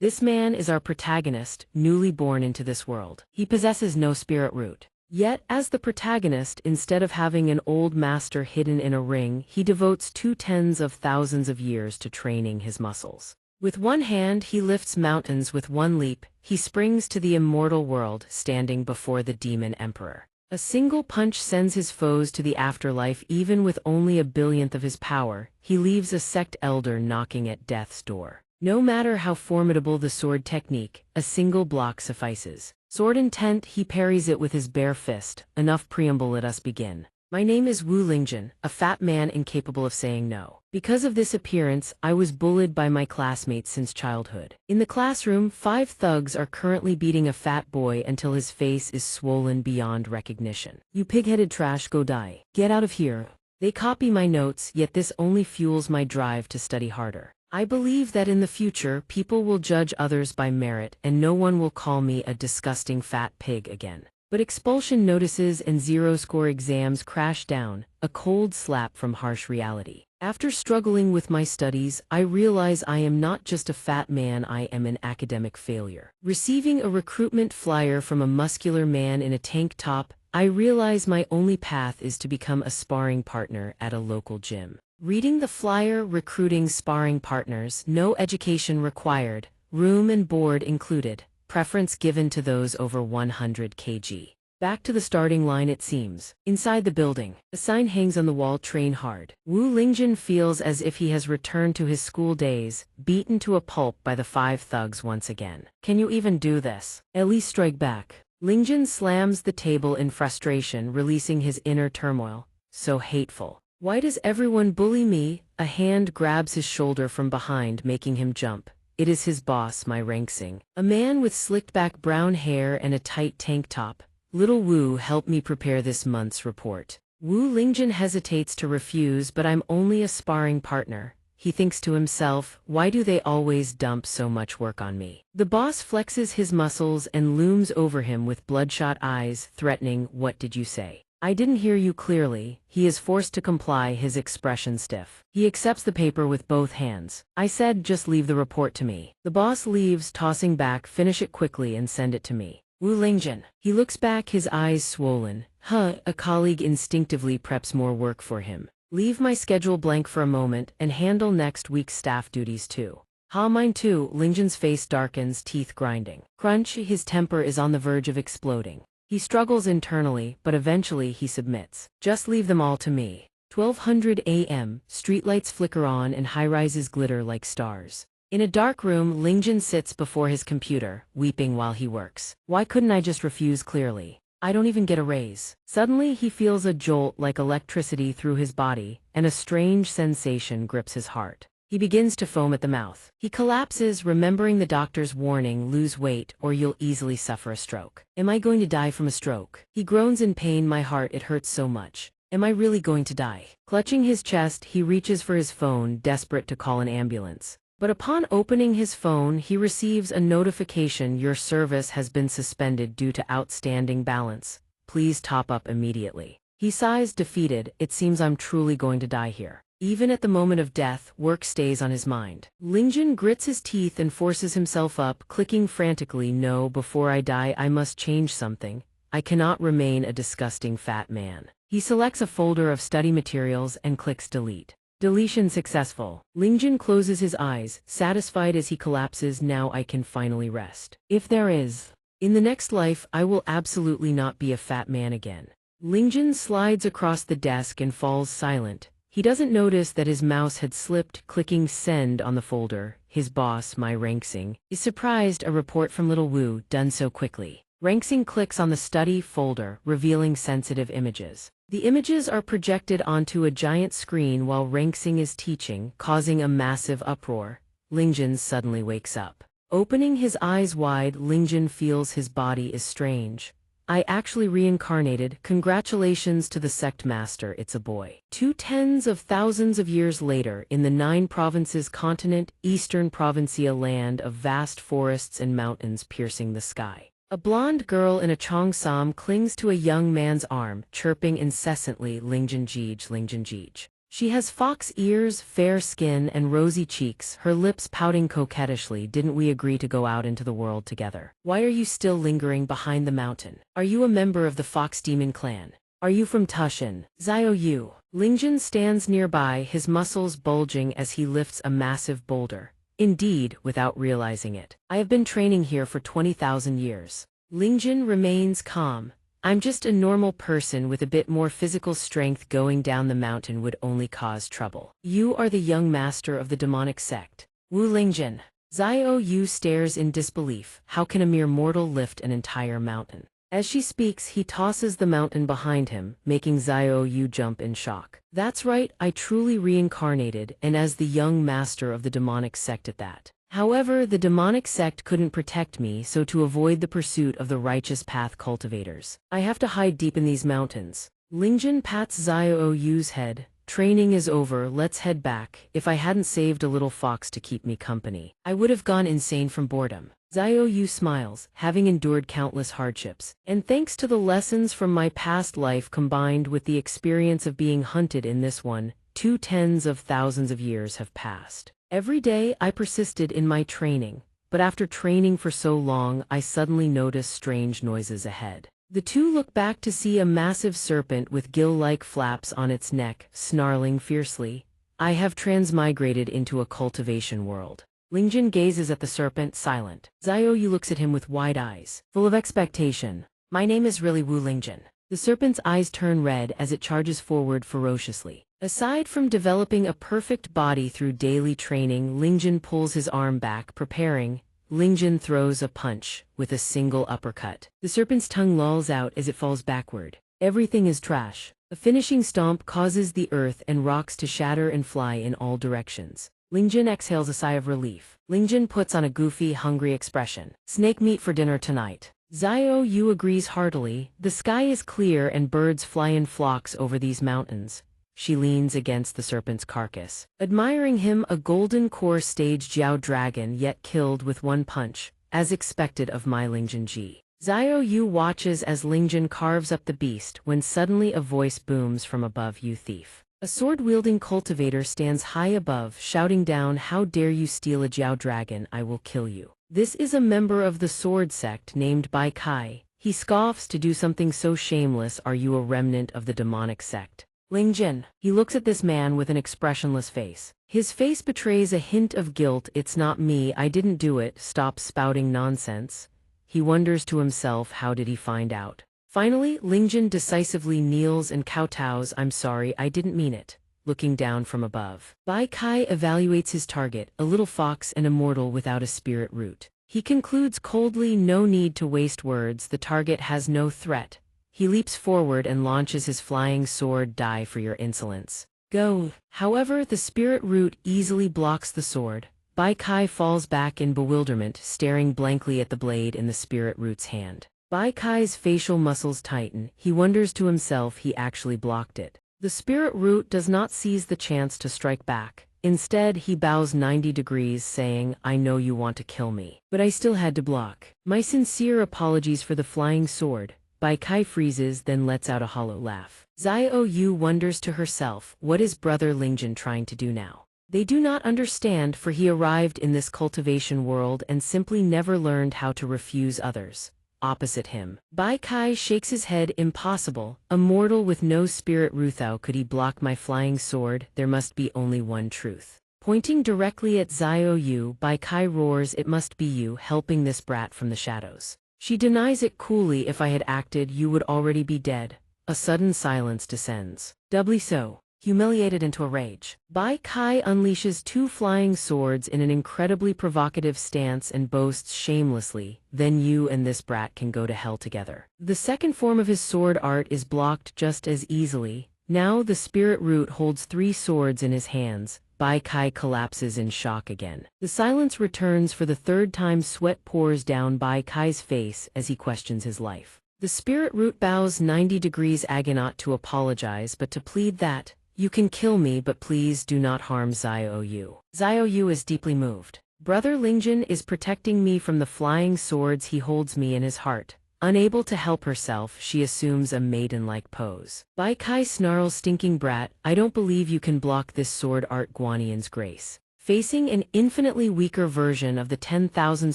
This man is our protagonist, newly born into this world. He possesses no spirit root. Yet, as the protagonist, instead of having an old master hidden in a ring, he devotes 20,000 of years to training his muscles. With one hand he lifts mountains, with one leap he springs to the immortal world, standing before the demon emperor. A single punch sends his foes to the afterlife. Even with only a billionth of his power, he leaves a sect elder knocking at death's door. No matter how formidable the sword technique, a single block suffices. Sword intent, he parries it with his bare fist. Enough preamble, let us begin. My name is Wu Lingjun, a fat man incapable of saying no. Because of this appearance, I was bullied by my classmates since childhood. In the classroom, 5 thugs are currently beating a fat boy until his face is swollen beyond recognition. You pig-headed trash, go die. Get out of here. They copy my notes, yet this only fuels my drive to study harder. I believe that in the future, people will judge others by merit and no one will call me a disgusting fat pig again. But expulsion notices and zero-score exams crash down, a cold slap from harsh reality. After struggling with my studies, I realize I am not just a fat man, I am an academic failure. Receiving a recruitment flyer from a muscular man in a tank top, I realize my only path is to become a sparring partner at a local gym. Reading the flyer, recruiting sparring partners, no education required, room and board included. Preference given to those over 100 kg. Back to the starting line it seems. Inside the building, a sign hangs on the wall, train hard. Wu Lingjun feels as if he has returned to his school days, beaten to a pulp by the 5 thugs once again. Can you even do this? At least strike back. Lingjun slams the table in frustration, releasing his inner turmoil. So hateful. Why does everyone bully me? A hand grabs his shoulder from behind, making him jump. It is his boss, my reincarnation. A man with slicked-back brown hair and a tight tank top. Little Wu, help me prepare this month's report. Wu Lingjun hesitates to refuse, but I'm only a sparring partner. He thinks to himself, why do they always dump so much work on me? The boss flexes his muscles and looms over him with bloodshot eyes, threatening, what did you say? I didn't hear you clearly. He is forced to comply, his expression stiff. He accepts the paper with both hands. I said just leave the report to me. The boss leaves, tossing back, finish it quickly and send it to me. Wu Lingjun. He looks back, his eyes swollen. A colleague instinctively preps more work for him. Leave my schedule blank for a moment and handle next week's staff duties too. Mine too. Lingjun's face darkens, teeth grinding. Crunch, his temper is on the verge of exploding. He struggles internally, but eventually he submits. Just leave them all to me. 1200 a.m., streetlights flicker on and high-rises glitter like stars. In a dark room, Lingjun sits before his computer, weeping while he works. Why couldn't I just refuse clearly? I don't even get a raise. Suddenly he feels a jolt like electricity through his body, and a strange sensation grips his heart. He begins to foam at the mouth. He collapses, remembering the doctor's warning, lose weight or you'll easily suffer a stroke. Am I going to die from a stroke? He groans in pain, my heart, it hurts so much. Am I really going to die? Clutching his chest, he reaches for his phone, desperate to call an ambulance. But upon opening his phone, he receives a notification, your service has been suspended due to outstanding balance. Please top up immediately. He sighs, defeated, it seems I'm truly going to die here. Even at the moment of death, work stays on his mind. Lingjun grits his teeth and forces himself up, clicking frantically, no, before I die I must change something. I cannot remain a disgusting fat man. He selects a folder of study materials and clicks delete. Deletion successful. Lingjun closes his eyes, satisfied as he collapses, now I can finally rest. If there is. In the next life, I will absolutely not be a fat man again. Lingjun slides across the desk and falls silent. He doesn't notice that his mouse had slipped, clicking send on the folder. His boss, my reincarnation, is surprised, a report from little Wu, done so quickly. Reincarnation clicks on the study folder, revealing sensitive images. The images are projected onto a giant screen while reincarnation is teaching, causing a massive uproar. Lingjun suddenly wakes up. Opening his eyes wide, Lingjun feels his body is strange. I actually reincarnated. Congratulations to the sect master, it's a boy. 20,000 of years later, in the 9 provinces continent, eastern provincia, land of vast forests and mountains piercing the sky. A blonde girl in a cheongsam clings to a young man's arm, chirping incessantly, Lingjun Jeej, Lingjun Jeej. She has fox ears, fair skin, and rosy cheeks, her lips pouting coquettishly. Didn't we agree to go out into the world together? Why are you still lingering behind the mountain? Are you a member of the Fox Demon clan? Are you from Tushan? Xiao Yu. Lingjun stands nearby, his muscles bulging as he lifts a massive boulder. Indeed, without realizing it. I have been training here for 20,000 years. Lingjun remains calm. I'm just a normal person with a bit more physical strength. Going down the mountain would only cause trouble. You are the young master of the demonic sect. Wu Lingjun. Xiao Yu stares in disbelief. How can a mere mortal lift an entire mountain? As she speaks, he tosses the mountain behind him, making Xiao Yu jump in shock. That's right, I truly reincarnated, and as the young master of the demonic sect at that. However, the demonic sect couldn't protect me, so to avoid the pursuit of the righteous path cultivators, I have to hide deep in these mountains. Lingjun pats Xiao Yu's head. Training is over, let's head back. If I hadn't saved a little fox to keep me company, I would have gone insane from boredom. Xiao Yu smiles, having endured countless hardships, and thanks to the lessons from my past life combined with the experience of being hunted in this one, 2 tens of thousands of years have passed. Every day I persisted in my training, but after training for so long I suddenly noticed strange noises ahead. The two look back to see a massive serpent with gill-like flaps on its neck, snarling fiercely. I have transmigrated into a cultivation world. Lingjun gazes at the serpent, silent. Xiao Yu looks at him with wide eyes, full of expectation. My name is really Wu Lingjun. The serpent's eyes turn red as it charges forward ferociously. Aside from developing a perfect body through daily training, Lingjun pulls his arm back, preparing. Lingjun throws a punch, with a single uppercut. The serpent's tongue lolls out as it falls backward. Everything is trash. A finishing stomp causes the earth and rocks to shatter and fly in all directions. Lingjun exhales a sigh of relief. Lingjun puts on a goofy, hungry expression. Snake meat for dinner tonight. Xiao Yu agrees heartily. The sky is clear and birds fly in flocks over these mountains. She leans against the serpent's carcass. Admiring him, a golden core stage Jiao dragon yet killed with one punch, as expected of my Lingjun Ji. Xiao Yu watches as Lingjun carves up the beast when suddenly a voice booms from above. You thief. A sword-wielding cultivator stands high above, shouting down, how dare you steal a Jiao dragon, I will kill you. This is a member of the sword sect named Bai Kai. He scoffs, to do something so shameless. Are you a remnant of the demonic sect? Lingjun. He looks at this man with an expressionless face. His face betrays a hint of guilt. It's not me, I didn't do it. Stop spouting nonsense. He wonders to himself, how did he find out? Finally, Lingjun decisively kneels and kowtows. I'm sorry, I didn't mean it. Looking down from above, Bai Kai evaluates his target, a little fox and immortal without a spirit root. He concludes coldly, no need to waste words, the target has no threat. He leaps forward and launches his flying sword. Die for your insolence. Go. However, the spirit root easily blocks the sword. Bai Kai falls back in bewilderment, staring blankly at the blade in the spirit root's hand. Bai Kai's facial muscles tighten. He wonders to himself he actually blocked it. The spirit root does not seize the chance to strike back. Instead, he bows 90 degrees, saying, I know you want to kill me, but I still had to block. My sincere apologies for the flying sword. Bai Kai freezes, then lets out a hollow laugh. Xiao Yu wonders to herself, what is brother Lingjun trying to do now? They do not understand, for he arrived in this cultivation world and simply never learned how to refuse others. Opposite him, Bai Kai shakes his head. Impossible. A mortal with no spirit root. How could he block my flying sword? There must be only one truth. Pointing directly at Xiao Yu, Bai Kai roars, it must be you, helping this brat from the shadows. She denies it coolly. If I had acted, you would already be dead. A sudden silence descends. Doubly so. Humiliated into a rage, Bai Kai unleashes 2 flying swords in an incredibly provocative stance and boasts shamelessly, then you and this brat can go to hell together. The second form of his sword art is blocked just as easily. Now the spirit root holds 3 swords in his hands. Bai Kai collapses in shock again. The silence returns for the 3rd time. Sweat pours down Bai Kai's face as he questions his life. The spirit root bows 90 degrees, agonot to apologize, but to plead that, you can kill me, but please do not harm Xiao Yu. Xiao Yu is deeply moved. Brother Lingjun is protecting me from the flying swords. He holds me in his heart. Unable to help herself, she assumes a maiden-like pose. Bai Kai snarls, "Stinking brat, I don't believe you can block this sword art Guanian's grace." Facing an infinitely weaker version of the 10,000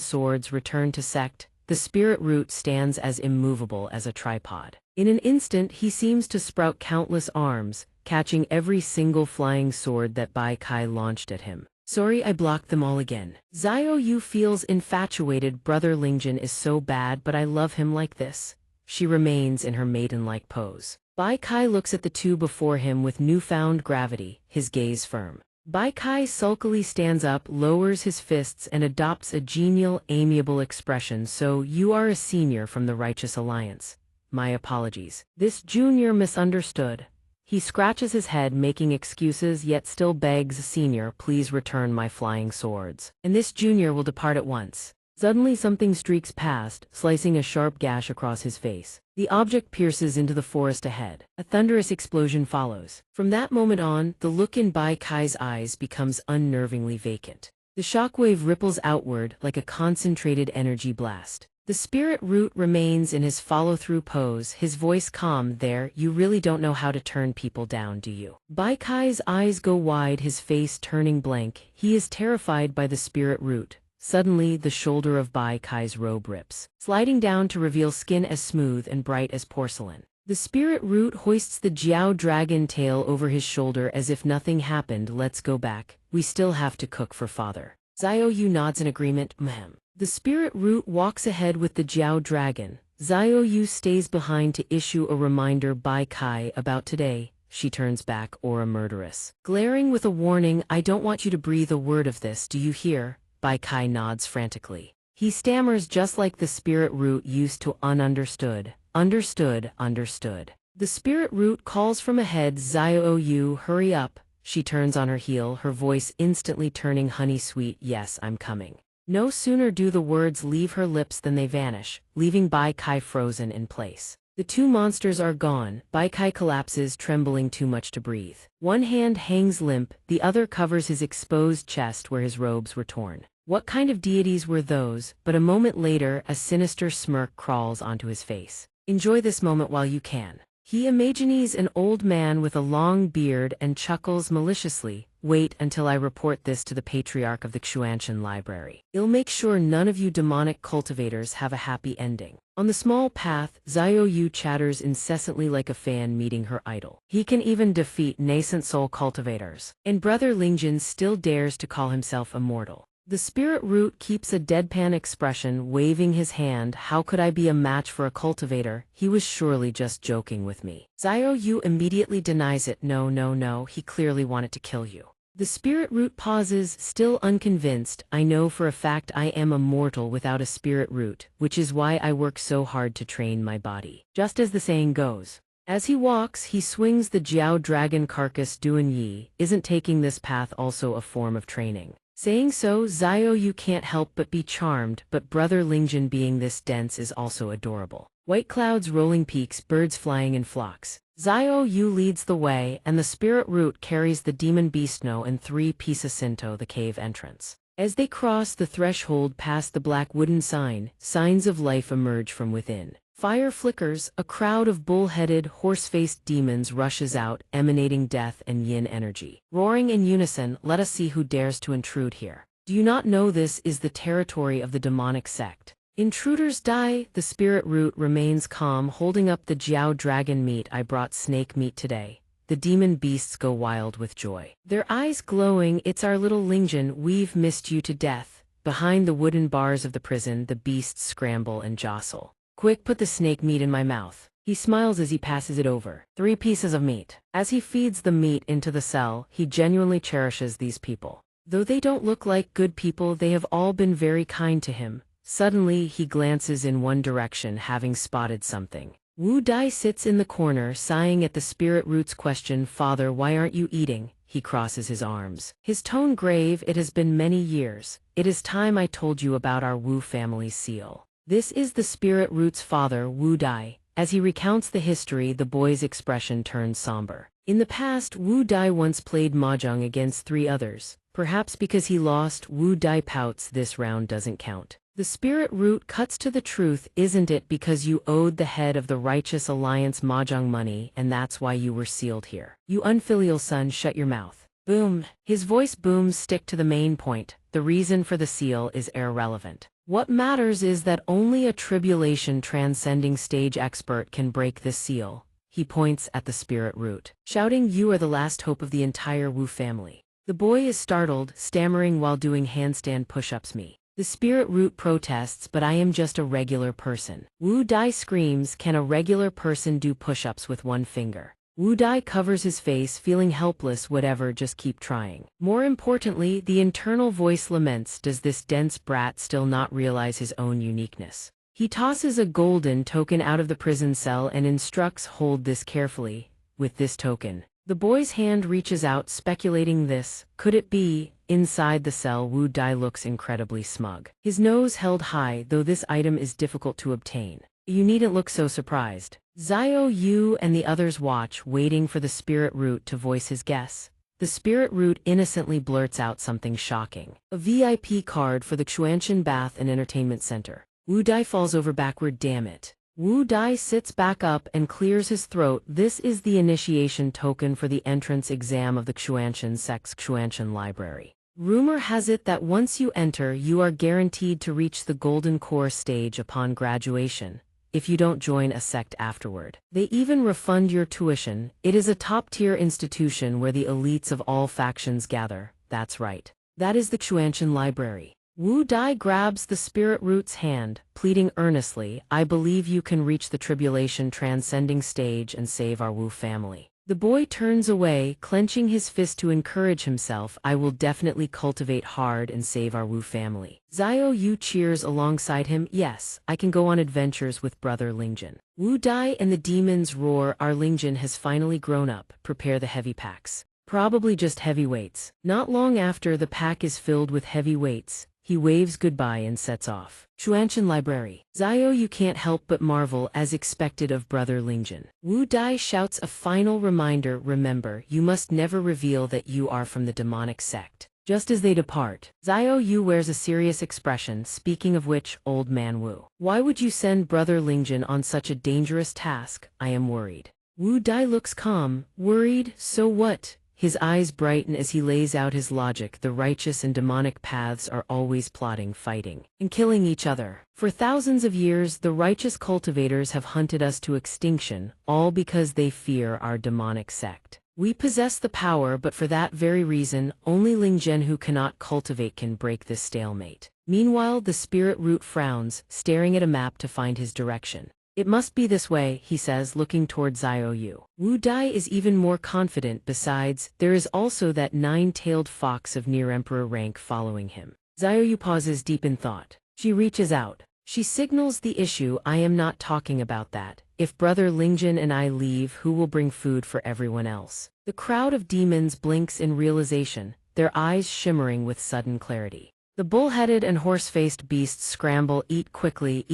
swords returned to sect, the spirit root stands as immovable as a tripod. In an instant he seems to sprout countless arms, catching every single flying sword that Bai Kai launched at him. "Sorry, I blocked them all again." Xiao Yu feels infatuated. Brother Lingjun is so bad, but I love him like this. She remains in her maiden-like pose. Bai Kai looks at the two before him with newfound gravity, his gaze firm. Bai Kai sulkily stands up, lowers his fists and adopts a genial, amiable expression. "So you are a senior from the Righteous Alliance. My apologies." This junior misunderstood. He scratches his head, making excuses, yet still begs, "Senior, please return my flying swords." And this junior will depart at once. Suddenly something streaks past, slicing a sharp gash across his face. The object pierces into the forest ahead. A thunderous explosion follows. From that moment on, the look in Bai Kai's eyes becomes unnervingly vacant. The shockwave ripples outward like a concentrated energy blast. The spirit root remains in his follow-through pose, his voice calm. "There, you really don't know how to turn people down, do you?" Bai Kai's eyes go wide, his face turning blank. He is terrified by the spirit root. Suddenly, the shoulder of Bai Kai's robe rips, sliding down to reveal skin as smooth and bright as porcelain. The spirit root hoists the Jiao dragon tail over his shoulder as if nothing happened. "Let's go back. We still have to cook for father." Xiao Yu nods in agreement. "Ma'am." The spirit root walks ahead with the Jiao dragon. Xiao Yu stays behind to issue a reminder. "Bai Kai, about today." She turns back, aura murderous, glaring with a warning. "I don't want you to breathe a word of this, do you hear?" Bai Kai nods frantically. He stammers just like the spirit root used to. "Understood. Understood. Understood." The spirit root calls from ahead. "Xiao Yu, hurry up." She turns on her heel, her voice instantly turning honey sweet. "Yes, I'm coming." No sooner do the words leave her lips than they vanish, leaving Bai Kai frozen in place. The two monsters are gone. Bai Kai collapses, trembling too much to breathe. One hand hangs limp, the other covers his exposed chest where his robes were torn. What kind of deities were those? But a moment later, a sinister smirk crawls onto his face. "Enjoy this moment while you can." He imagines an old man with a long beard and chuckles maliciously. "Wait until I report this to the patriarch of the Xianxia library. I'll make sure none of you demonic cultivators have a happy ending." On the small path, Xiao Yu chatters incessantly like a fan meeting her idol. He can even defeat nascent soul cultivators. And Brother Lingjun still dares to call himself immortal. The spirit root keeps a deadpan expression, waving his hand. "How could I be a match for a cultivator? He was surely just joking with me." Xiao Yu immediately denies it. "No, no, no, he clearly wanted to kill you." The spirit root pauses, still unconvinced. "I know for a fact I am a mortal without a spirit root, which is why I work so hard to train my body. Just as the saying goes." As he walks, he swings the Jiao dragon carcass. "Duan Yi, isn't taking this path also a form of training?" Saying so, Xiao Yu can't help but be charmed, but Brother Lingjun being this dense is also adorable. White clouds, rolling peaks, birds flying in flocks. Xiao Yu leads the way, and the spirit root carries the demon beastno and 3 pieces Sinto, the cave entrance. As they cross the threshold past the black wooden sign, signs of life emerge from within. Fire flickers, a crowd of bull-headed, horse-faced demons rushes out, emanating death and yin energy. Roaring in unison, "Let us see who dares to intrude here. Do you not know this is the territory of the demonic sect? Intruders die." The spirit root remains calm, holding up the Jiao dragon meat. "I brought snake meat today." The demon beasts go wild with joy. Their eyes glowing. "It's our little Lingjun, we've missed you to death." Behind the wooden bars of the prison, the beasts scramble and jostle. "Quick, put the snake meat in my mouth." He smiles as he passes it over. 3 pieces of meat. As he feeds the meat into the cell, he genuinely cherishes these people. Though they don't look like good people, they have all been very kind to him. Suddenly, he glances in one direction, having spotted something. Wu Dai sits in the corner, sighing at the spirit root's question. "Father, why aren't you eating?" He crosses his arms. His tone grave. "It has been many years. It is time I told you about our Wu family's seal." This is the spirit root's father, Wu Dai. As he recounts the history, the boy's expression turns somber. In the past, Wu Dai once played mahjong against 3 others. Perhaps because he lost, Wu Dai pouts. "This round doesn't count." The spirit root cuts to the truth, isn't it, because you owed the head of the righteous alliance mahjong money and that's why you were sealed here. You unfilial son, shut your mouth. Boom. His voice booms. Stick to the main point. The reason for the seal is irrelevant. What matters is that only a tribulation transcending stage expert can break this seal. He points at the spirit root, shouting, you are the last hope of the entire Wu family. The boy is startled, stammering while doing handstand push-ups. The spirit root protests, but I am just a regular person. Wu Dai screams, can a regular person do push-ups with one finger? Wu Dai covers his face, feeling helpless. Whatever, just keep trying. More importantly, the internal voice laments, does this dense brat still not realize his own uniqueness? He tosses a golden token out of the prison cell and instructs, hold this carefully. With this token, the boy's hand reaches out, speculating, this, could it be? Inside the cell, Wu Dai looks incredibly smug. His nose held high, though this item is difficult to obtain. You needn't look so surprised. Xiao Yu and the others watch, waiting for the spirit root to voice his guess. The spirit root innocently blurts out something shocking. A VIP card for the Xianxia Bath and Entertainment Center. Wu Dai falls over backward. Damn it. Wu Dai sits back up and clears his throat. This is the initiation token for the entrance exam of the Xianxia sect's Xianxia library. Rumor has it that once you enter, you are guaranteed to reach the golden core stage upon graduation, if you don't join a sect afterward. They even refund your tuition. It is a top-tier institution where the elites of all factions gather. That's right. That is the Xianxia library. Wu Dai grabs the spirit root's hand, pleading earnestly, I believe you can reach the tribulation transcending stage and save our Wu family. The boy turns away, clenching his fist to encourage himself. I will definitely cultivate hard and save our Wu family. Xiao Yu cheers alongside him. Yes, I can go on adventures with brother Lingjun. Wu Dai and the demons roar. Our Lingjun has finally grown up. Prepare the heavy packs. Probably just heavy weights. Not long after, the pack is filled with heavy weights. He waves goodbye and sets off. Xianxia library. Xiao Yu can't help but marvel, as expected of brother Lingjun. Wu Dai shouts a final reminder, remember, you must never reveal that you are from the demonic sect. Just as they depart, Xiao Yu wears a serious expression. Speaking of which, old man Wu, why would you send brother Lingjun on such a dangerous task? I am worried. Wu Dai looks calm. Worried? So what? His eyes brighten as he lays out his logic. The righteous and demonic paths are always plotting, fighting, and killing each other. For thousands of years, the righteous cultivators have hunted us to extinction, all because they fear our demonic sect. We possess the power, but for that very reason, only Lingjun who cannot cultivate can break this stalemate. Meanwhile, the spirit root frowns, staring at a map to find his direction. It must be this way, he says, looking toward Xiao Yu. Wu Dai is even more confident. Besides, there is also that nine-tailed fox of near-emperor rank following him. Xiao Yu pauses, deep in thought. She reaches out. She signals the issue. I am not talking about that. If brother Lingjun and I leave, who will bring food for everyone else? The crowd of demons blinks in realization, their eyes shimmering with sudden clarity. The bull-headed and horse-faced beasts scramble. Eat quickly,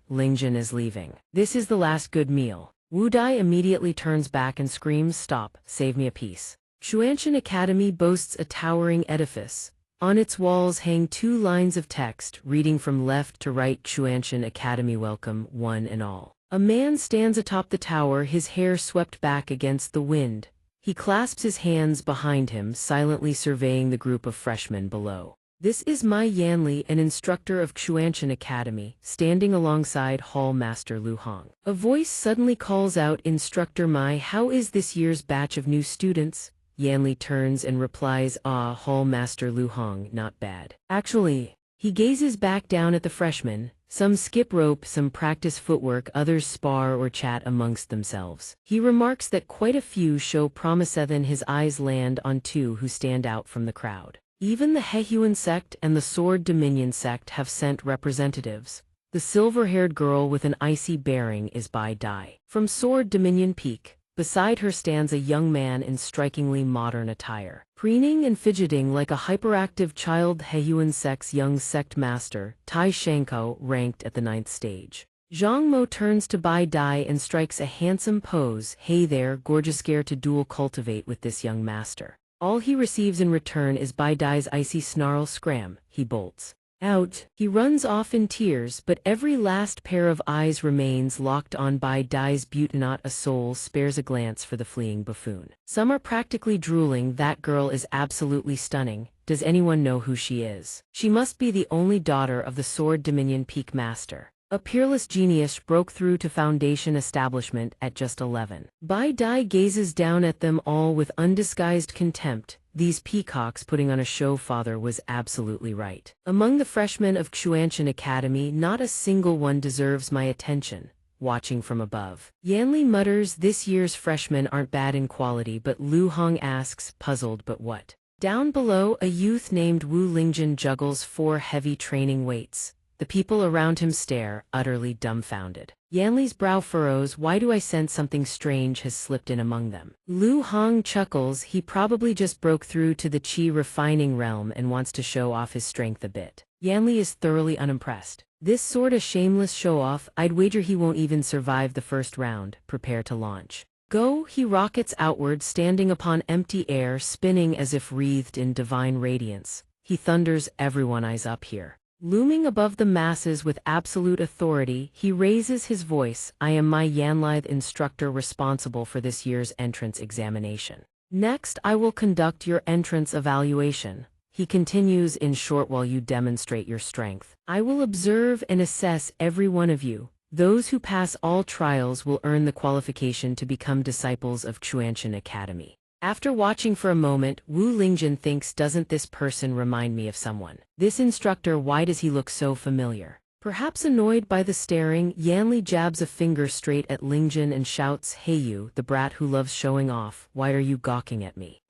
Lingjun is leaving. This is the last good meal. Wu Dai immediately turns back and screams, stop, save me a piece. Xianxia Academy boasts a towering edifice. On its walls hang two lines of text, reading from left to right, Xianxia Academy welcome, one and all. A man stands atop the tower, his hair swept back against the wind. He clasps his hands behind him, silently surveying the group of freshmen below. This is Mai Yanli, an instructor of Xianxia Academy, standing alongside Hall Master Lu Hong. A voice suddenly calls out, Instructor Mai, how is this year's batch of new students? Yanli turns and replies, Hall Master Lu Hong, not bad. Actually, he gazes back down at the freshmen. Some skip rope, some practice footwork, others spar or chat amongst themselves. He remarks that quite a few show promise. Then his eyes land on two who stand out from the crowd. Even the Hehuan sect and the Sword Dominion sect have sent representatives. The silver-haired girl with an icy bearing is Bai Dai. From Sword Dominion Peak, beside her stands a young man in strikingly modern attire. Preening and fidgeting like a hyperactive child, Hehuan sect's young sect master, Tai Shanko, ranked at the 9th stage. Zhang Mo turns to Bai Dai and strikes a handsome pose. Hey there, gorgeous, scared to dual cultivate with this young master. All he receives in return is Bai Dai's icy snarl. Scram, he bolts. Out. He runs off in tears, but every last pair of eyes remains locked on Bai Dai's beauty. Not a soul spares a glance for the fleeing buffoon. Some are practically drooling. That girl is absolutely stunning. Does anyone know who she is? She must be the only daughter of the Sword Dominion Peak Master. A peerless genius broke through to Foundation establishment at just 11. Bai Dai gazes down at them all with undisguised contempt. These peacocks putting on a show. Father was absolutely right. Among the freshmen of Xianxia Academy, not a single one deserves my attention. Watching from above, Yanli mutters, this year's freshmen aren't bad in quality, but Lu Hong asks, puzzled, but what? Down below, a youth named Wu Lingjun juggles 4 heavy training weights. The people around him stare, utterly dumbfounded. Yanli's brow furrows. Why do I sense something strange has slipped in among them? Lu Hong chuckles. He probably just broke through to the qi refining realm and wants to show off his strength a bit. Yanli is thoroughly unimpressed. This sorta shameless show-off, I'd wager he won't even survive the first round. Prepare to launch. Go, he rockets outward, standing upon empty air, spinning as if wreathed in divine radiance. He thunders, everyone eyes up here. Looming above the masses with absolute authority, he raises his voice. I am my Yanli, the instructor responsible for this year's entrance examination. Next, I will conduct your entrance evaluation. He continues, in short, while you demonstrate your strength. I will observe and assess every one of you. Those who pass all trials will earn the qualification to become disciples of Xianxia Academy. After watching for a moment, Wu Lingjun thinks, doesn't this person remind me of someone? This instructor, why does he look so familiar? Perhaps annoyed by the staring, Yanli jabs a finger straight at Lingjun and shouts, hey you, the brat who loves showing off, why are you gawking at me?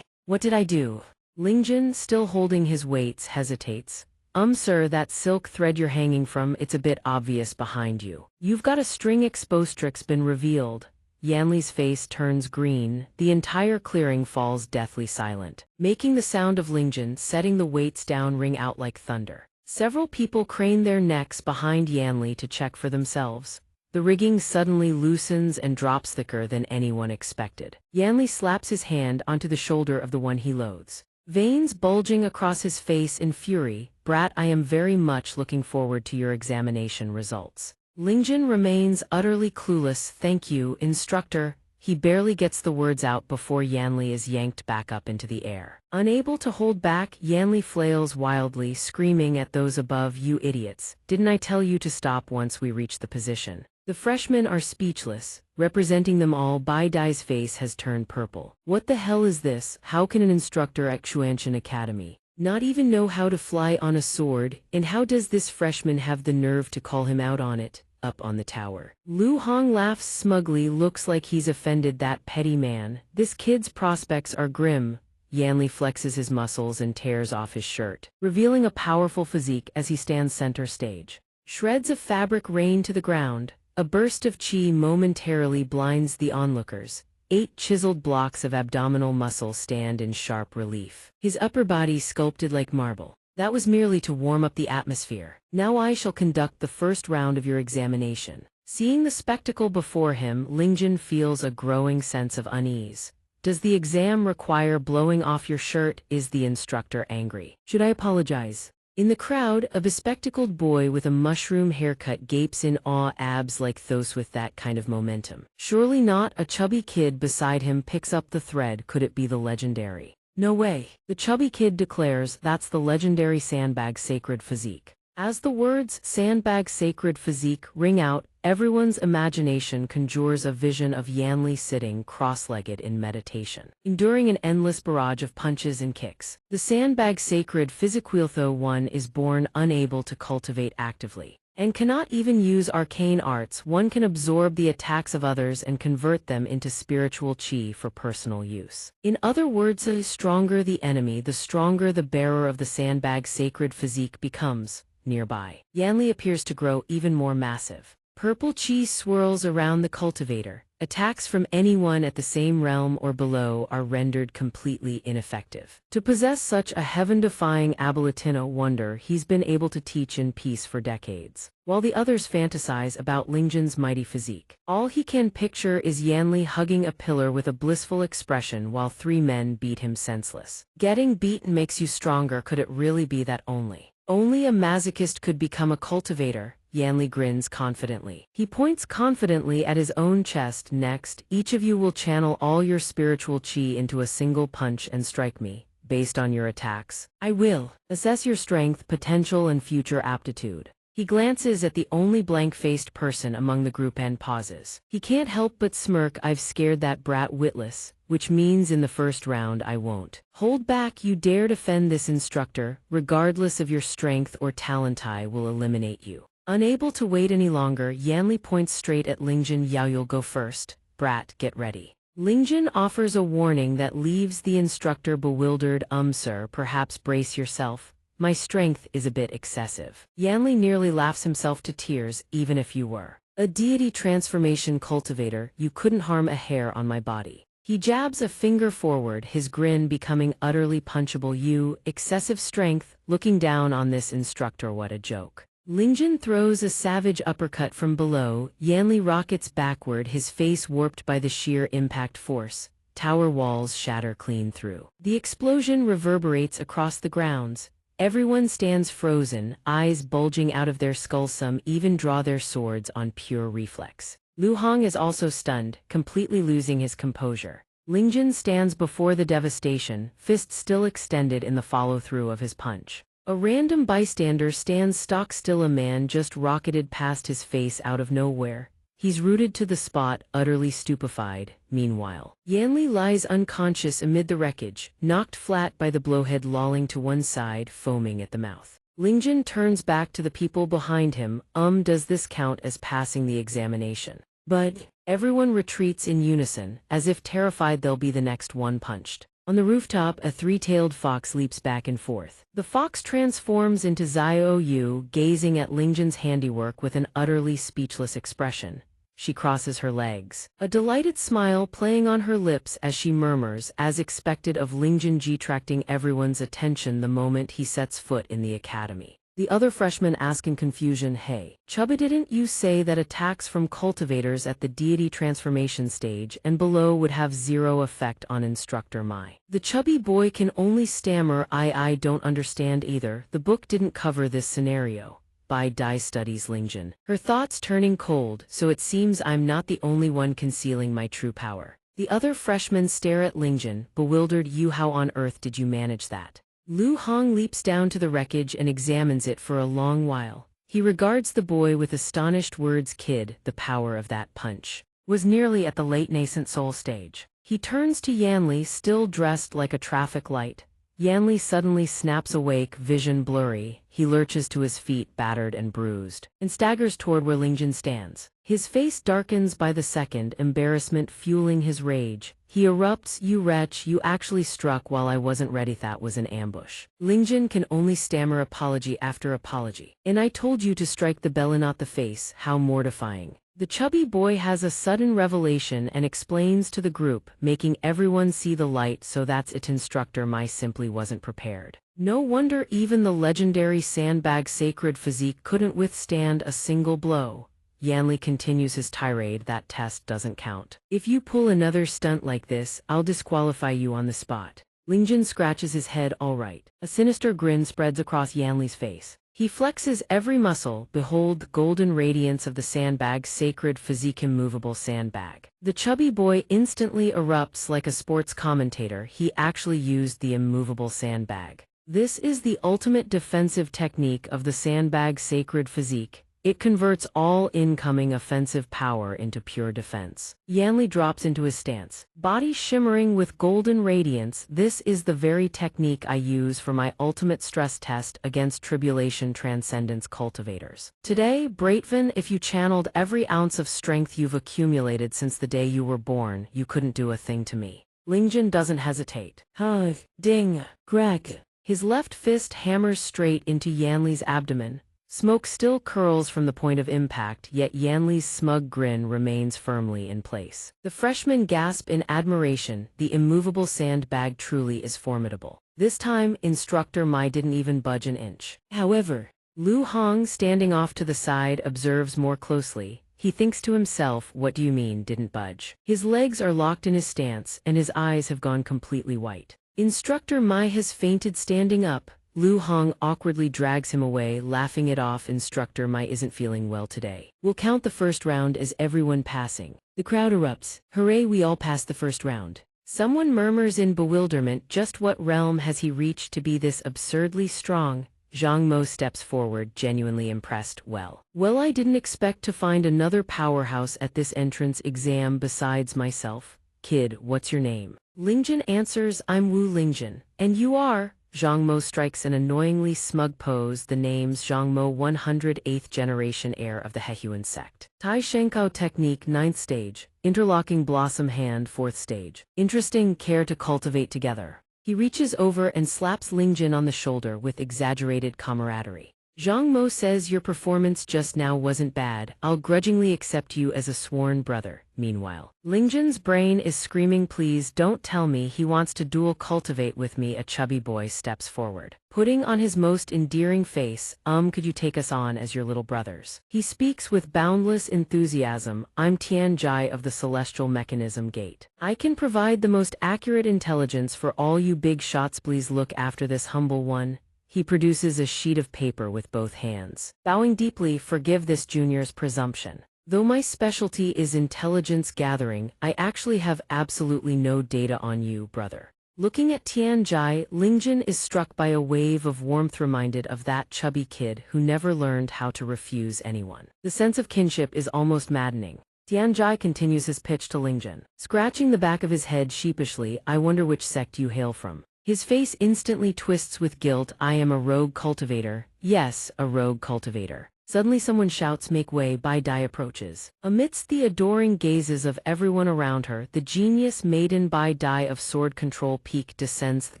What did I do? Lingjun, still holding his weights, hesitates. Sir, that silk thread you're hanging from, it's a bit obvious behind you. You've got a string expostrix been revealed. Yanli's face turns green. The entire clearing falls deathly silent, making the sound of Lingjun setting the weights down ring out like thunder. Several people crane their necks behind Yanli to check for themselves. The rigging suddenly loosens and drops thicker than anyone expected. Yanli slaps his hand onto the shoulder of the one he loathes. Veins bulging across his face in fury. Brat, I am very much looking forward to your examination results. Lingjun remains utterly clueless. Thank you, instructor. He barely gets the words out before Yanli is yanked back up into the air. Unable to hold back, Yanli flails wildly, screaming at those above, you idiots. Didn't I tell you to stop once we reach the position? The freshmen are speechless. Representing them all, Bai Dai's face has turned purple. What the hell is this? How can an instructor at Xianxia Academy not even know how to fly on a sword? And how does this freshman have the nerve to call him out on it? Up on the tower, Lu Hong laughs smugly. Looks like he's offended that petty man. This kid's prospects are grim. Yanli flexes his muscles and tears off his shirt, revealing a powerful physique as he stands center stage. Shreds of fabric rain to the ground. A burst of qi momentarily blinds the onlookers. 8 chiseled blocks of abdominal muscle stand in sharp relief, his upper body sculpted like marble. That was merely to warm up the atmosphere. Now I shall conduct the first round of your examination. Seeing the spectacle before him, Lingjun feels a growing sense of unease. Does the exam require blowing off your shirt? Is the instructor angry? Should I apologize? In the crowd, a bespectacled boy with a mushroom haircut gapes in awe. Abs like those with that kind of momentum. Surely not. A chubby kid beside him picks up the thread. Could it be the legendary? No way. The chubby kid declares, that's the legendary Sandbag Sacred Physique. As the words Sandbag Sacred Physique ring out, everyone's imagination conjures a vision of Yanli sitting cross-legged in meditation, enduring an endless barrage of punches and kicks. The Sandbag Sacred Physique, though one is born unable to cultivate actively, and cannot even use arcane arts, one can absorb the attacks of others and convert them into spiritual qi for personal use. In other words, the stronger the enemy, the stronger the bearer of the Sandbag Sacred Physique becomes. Nearby, Yanli appears to grow even more massive. Purple qi swirls around the cultivator. Attacks from anyone at the same realm or below are rendered completely ineffective. To possess such a heaven-defying ability, no wonder he's been able to teach in peace for decades. While the others fantasize about Lingjun's mighty physique, all he can picture is Yanli hugging a pillar with a blissful expression while 3 men beat him senseless. Getting beaten makes you stronger. Could it really be that only Only a masochist could become a cultivator. Yanli grins confidently. He points confidently at his own chest. Next, each of you will channel all your spiritual chi into a single punch and strike me, based on your attacks. I will assess your strength, potential, and future aptitude. He glances at the only blank-faced person among the group and pauses. He can't help but smirk. I've scared that brat witless, which means in the first round I won't hold back. You dare defend this instructor, regardless of your strength or talent, I will eliminate you. Unable to wait any longer, Yanli points straight at Lingjun. Yao, you'll go first. Brat, get ready. Lingjun offers a warning that leaves the instructor bewildered. Sir, perhaps brace yourself. My strength is a bit excessive. Yanli nearly laughs himself to tears. Even if you were a deity transformation cultivator, you couldn't harm a hair on my body. He jabs a finger forward, his grin becoming utterly punchable. You, excessive strength, looking down on this instructor, what a joke. Lingjun throws a savage uppercut from below. Yanli rockets backward, his face warped by the sheer impact force. Tower walls shatter clean through. The explosion reverberates across the grounds. Everyone stands frozen, eyes bulging out of their skulls. Some even draw their swords on pure reflex. Lu Hong is also stunned, completely losing his composure. Lingjun stands before the devastation, fist still extended in the follow-through of his punch. A random bystander stands stock still. A man just rocketed past his face out of nowhere. He's rooted to the spot, utterly stupefied. Meanwhile, Yanli lies unconscious amid the wreckage, knocked flat by the blowhead, lolling to one side, foaming at the mouth. Lingjun turns back to the people behind him. Does this count as passing the examination? But everyone retreats in unison, as if terrified they'll be the next one punched. On the rooftop, a three-tailed fox leaps back and forth. The fox transforms into Xiao Yu, gazing at Lingjun's handiwork with an utterly speechless expression. She crosses her legs, a delighted smile playing on her lips as she murmurs, as expected of Lingjun, attracting everyone's attention the moment he sets foot in the academy. The other freshmen ask in confusion, hey, Chubba, didn't you say that attacks from cultivators at the deity transformation stage and below would have zero effect on instructor Mai? The chubby boy can only stammer, I don't understand either. The book didn't cover this scenario. By Dai studies Lingjun, her thoughts turning cold, so it seems I'm not the only one concealing my true power. The other freshmen stare at Lingjun, bewildered. You, how on earth did you manage that? Lu Hong leaps down to the wreckage and examines it for a long while. He regards the boy with astonished words. Kid, the power of that punch was nearly at the late nascent soul stage. He turns to Yanli, still dressed like a traffic light. Yanli suddenly snaps awake, vision blurry. He lurches to his feet, battered and bruised, and staggers toward where Lingjun stands. His face darkens by the second, embarrassment fueling his rage. He erupts, you wretch, you actually struck while I wasn't ready. That was an ambush. Lingjun can only stammer apology after apology. And I told you to strike the belly, not the face. How mortifying. The chubby boy has a sudden revelation and explains to the group, making everyone see the light. So that's it, instructor Mai simply wasn't prepared. No wonder even the legendary sandbag sacred physique couldn't withstand a single blow. Yanli continues his tirade. That test doesn't count. If you pull another stunt like this, I'll disqualify you on the spot. Lingjun scratches his head. All right. A sinister grin spreads across Yanli's face. He flexes every muscle. Behold the golden radiance of the sandbag's sacred physique, immovable sandbag. The chubby boy instantly erupts like a sports commentator. He actually used the immovable sandbag. This is the ultimate defensive technique of the sandbag's sacred physique. It converts all incoming offensive power into pure defense. Yanli drops into his stance, body shimmering with golden radiance. This is the very technique I use for my ultimate stress test against tribulation transcendence cultivators. Today, Braitvan, if you channeled every ounce of strength you've accumulated since the day you were born, you couldn't do a thing to me. Lingjun doesn't hesitate. Hug, ding, crack. His left fist hammers straight into Yanli's abdomen. Smoke still curls from the point of impact, yet Yanli's smug grin remains firmly in place. The freshmen gasp in admiration. The immovable sandbag truly is formidable. This time, instructor Mai didn't even budge an inch. However, Lu Hong, standing off to the side, observes more closely. He thinks to himself, what do you mean, didn't budge? His legs are locked in his stance, and his eyes have gone completely white. Instructor Mai has fainted standing up. Lu Hong awkwardly drags him away, laughing it off. Instructor, my isn't feeling well today. We'll count the first round as everyone passing. The crowd erupts. Hooray, we all passed the first round. Someone murmurs in bewilderment, just what realm has he reached to be this absurdly strong? Zhang Mo steps forward, genuinely impressed. Well, I didn't expect to find another powerhouse at this entrance exam besides myself. Kid, what's your name? Lingjun answers, I'm Wu Lingjun. And you are? Zhang Mo strikes an annoyingly smug pose. The name's Zhang Mo, 108th generation heir of the Hehuan sect. Tai Shenkao technique, 9th stage. Interlocking blossom hand, 4th stage. Interesting, care to cultivate together. He reaches over and slaps Lingjun on the shoulder with exaggerated camaraderie. Zhang Mo says your performance just now wasn't bad. I'll grudgingly accept you as a sworn brother. Meanwhile, Lingjun's brain is screaming, please don't tell me he wants to dual cultivate with me. A chubby boy steps forward, putting on his most endearing face. Could you take us on as your little brothers? He speaks with boundless enthusiasm. I'm Tian Jai of the Celestial Mechanism Gate. I can provide the most accurate intelligence for all you big shots. Please look after this humble one. He produces a sheet of paper with both hands. Bowing deeply, forgive this junior's presumption. Though my specialty is intelligence gathering, I actually have absolutely no data on you, brother. Looking at Tian Jai, Lingjun is struck by a wave of warmth, reminded of that chubby kid who never learned how to refuse anyone. The sense of kinship is almost maddening. Tian Jai continues his pitch to Lingjun, scratching the back of his head sheepishly. I wonder which sect you hail from. His face instantly twists with guilt. I am a rogue cultivator. Yes, a rogue cultivator. Suddenly someone shouts, make way. Bai Dai approaches. Amidst the adoring gazes of everyone around her, the genius maiden Bai Dai of sword control peak descends. The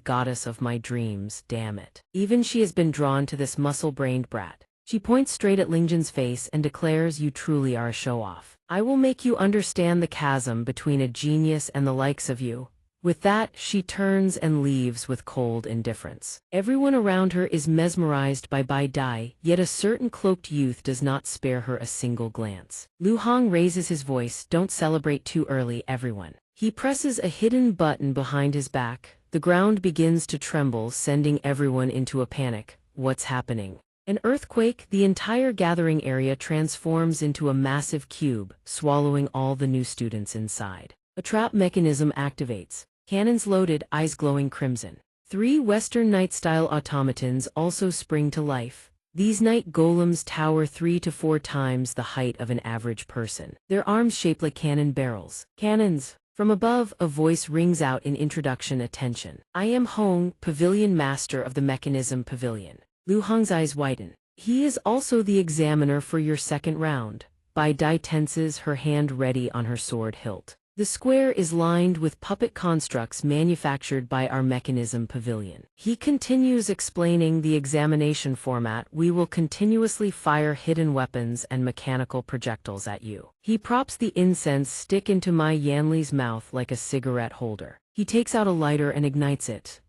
goddess of my dreams, damn it. Even she has been drawn to this muscle-brained brat. She points straight at Lingjun's face and declares, you truly are a show-off. I will make you understand the chasm between a genius and the likes of you. With that, she turns and leaves with cold indifference. Everyone around her is mesmerized by Bai Dai, yet a certain cloaked youth does not spare her a single glance. Lu Hong raises his voice, don't celebrate too early, everyone. He presses a hidden button behind his back. The ground begins to tremble, sending everyone into a panic. What's happening? An earthquake, the entire gathering area transforms into a massive cube, swallowing all the new students inside. A trap mechanism activates. Cannons loaded, eyes glowing crimson. 3 Western Knight-style automatons also spring to life. These night golems tower 3 to 4 times the height of an average person. Their arms shaped like cannon barrels. Cannons! From above, a voice rings out in introduction. Attention. I am Hong, Pavilion Master of the Mechanism Pavilion. Lu Hong's eyes widen. He is also the examiner for your second round. Bai Dai tenses, her hand ready on her sword hilt. The square is lined with puppet constructs manufactured by our Mechanism Pavilion. He continues explaining the examination format. We will continuously fire hidden weapons and mechanical projectiles at you. He props the incense stick into my Yanli's mouth like a cigarette holder. He takes out a lighter and ignites it.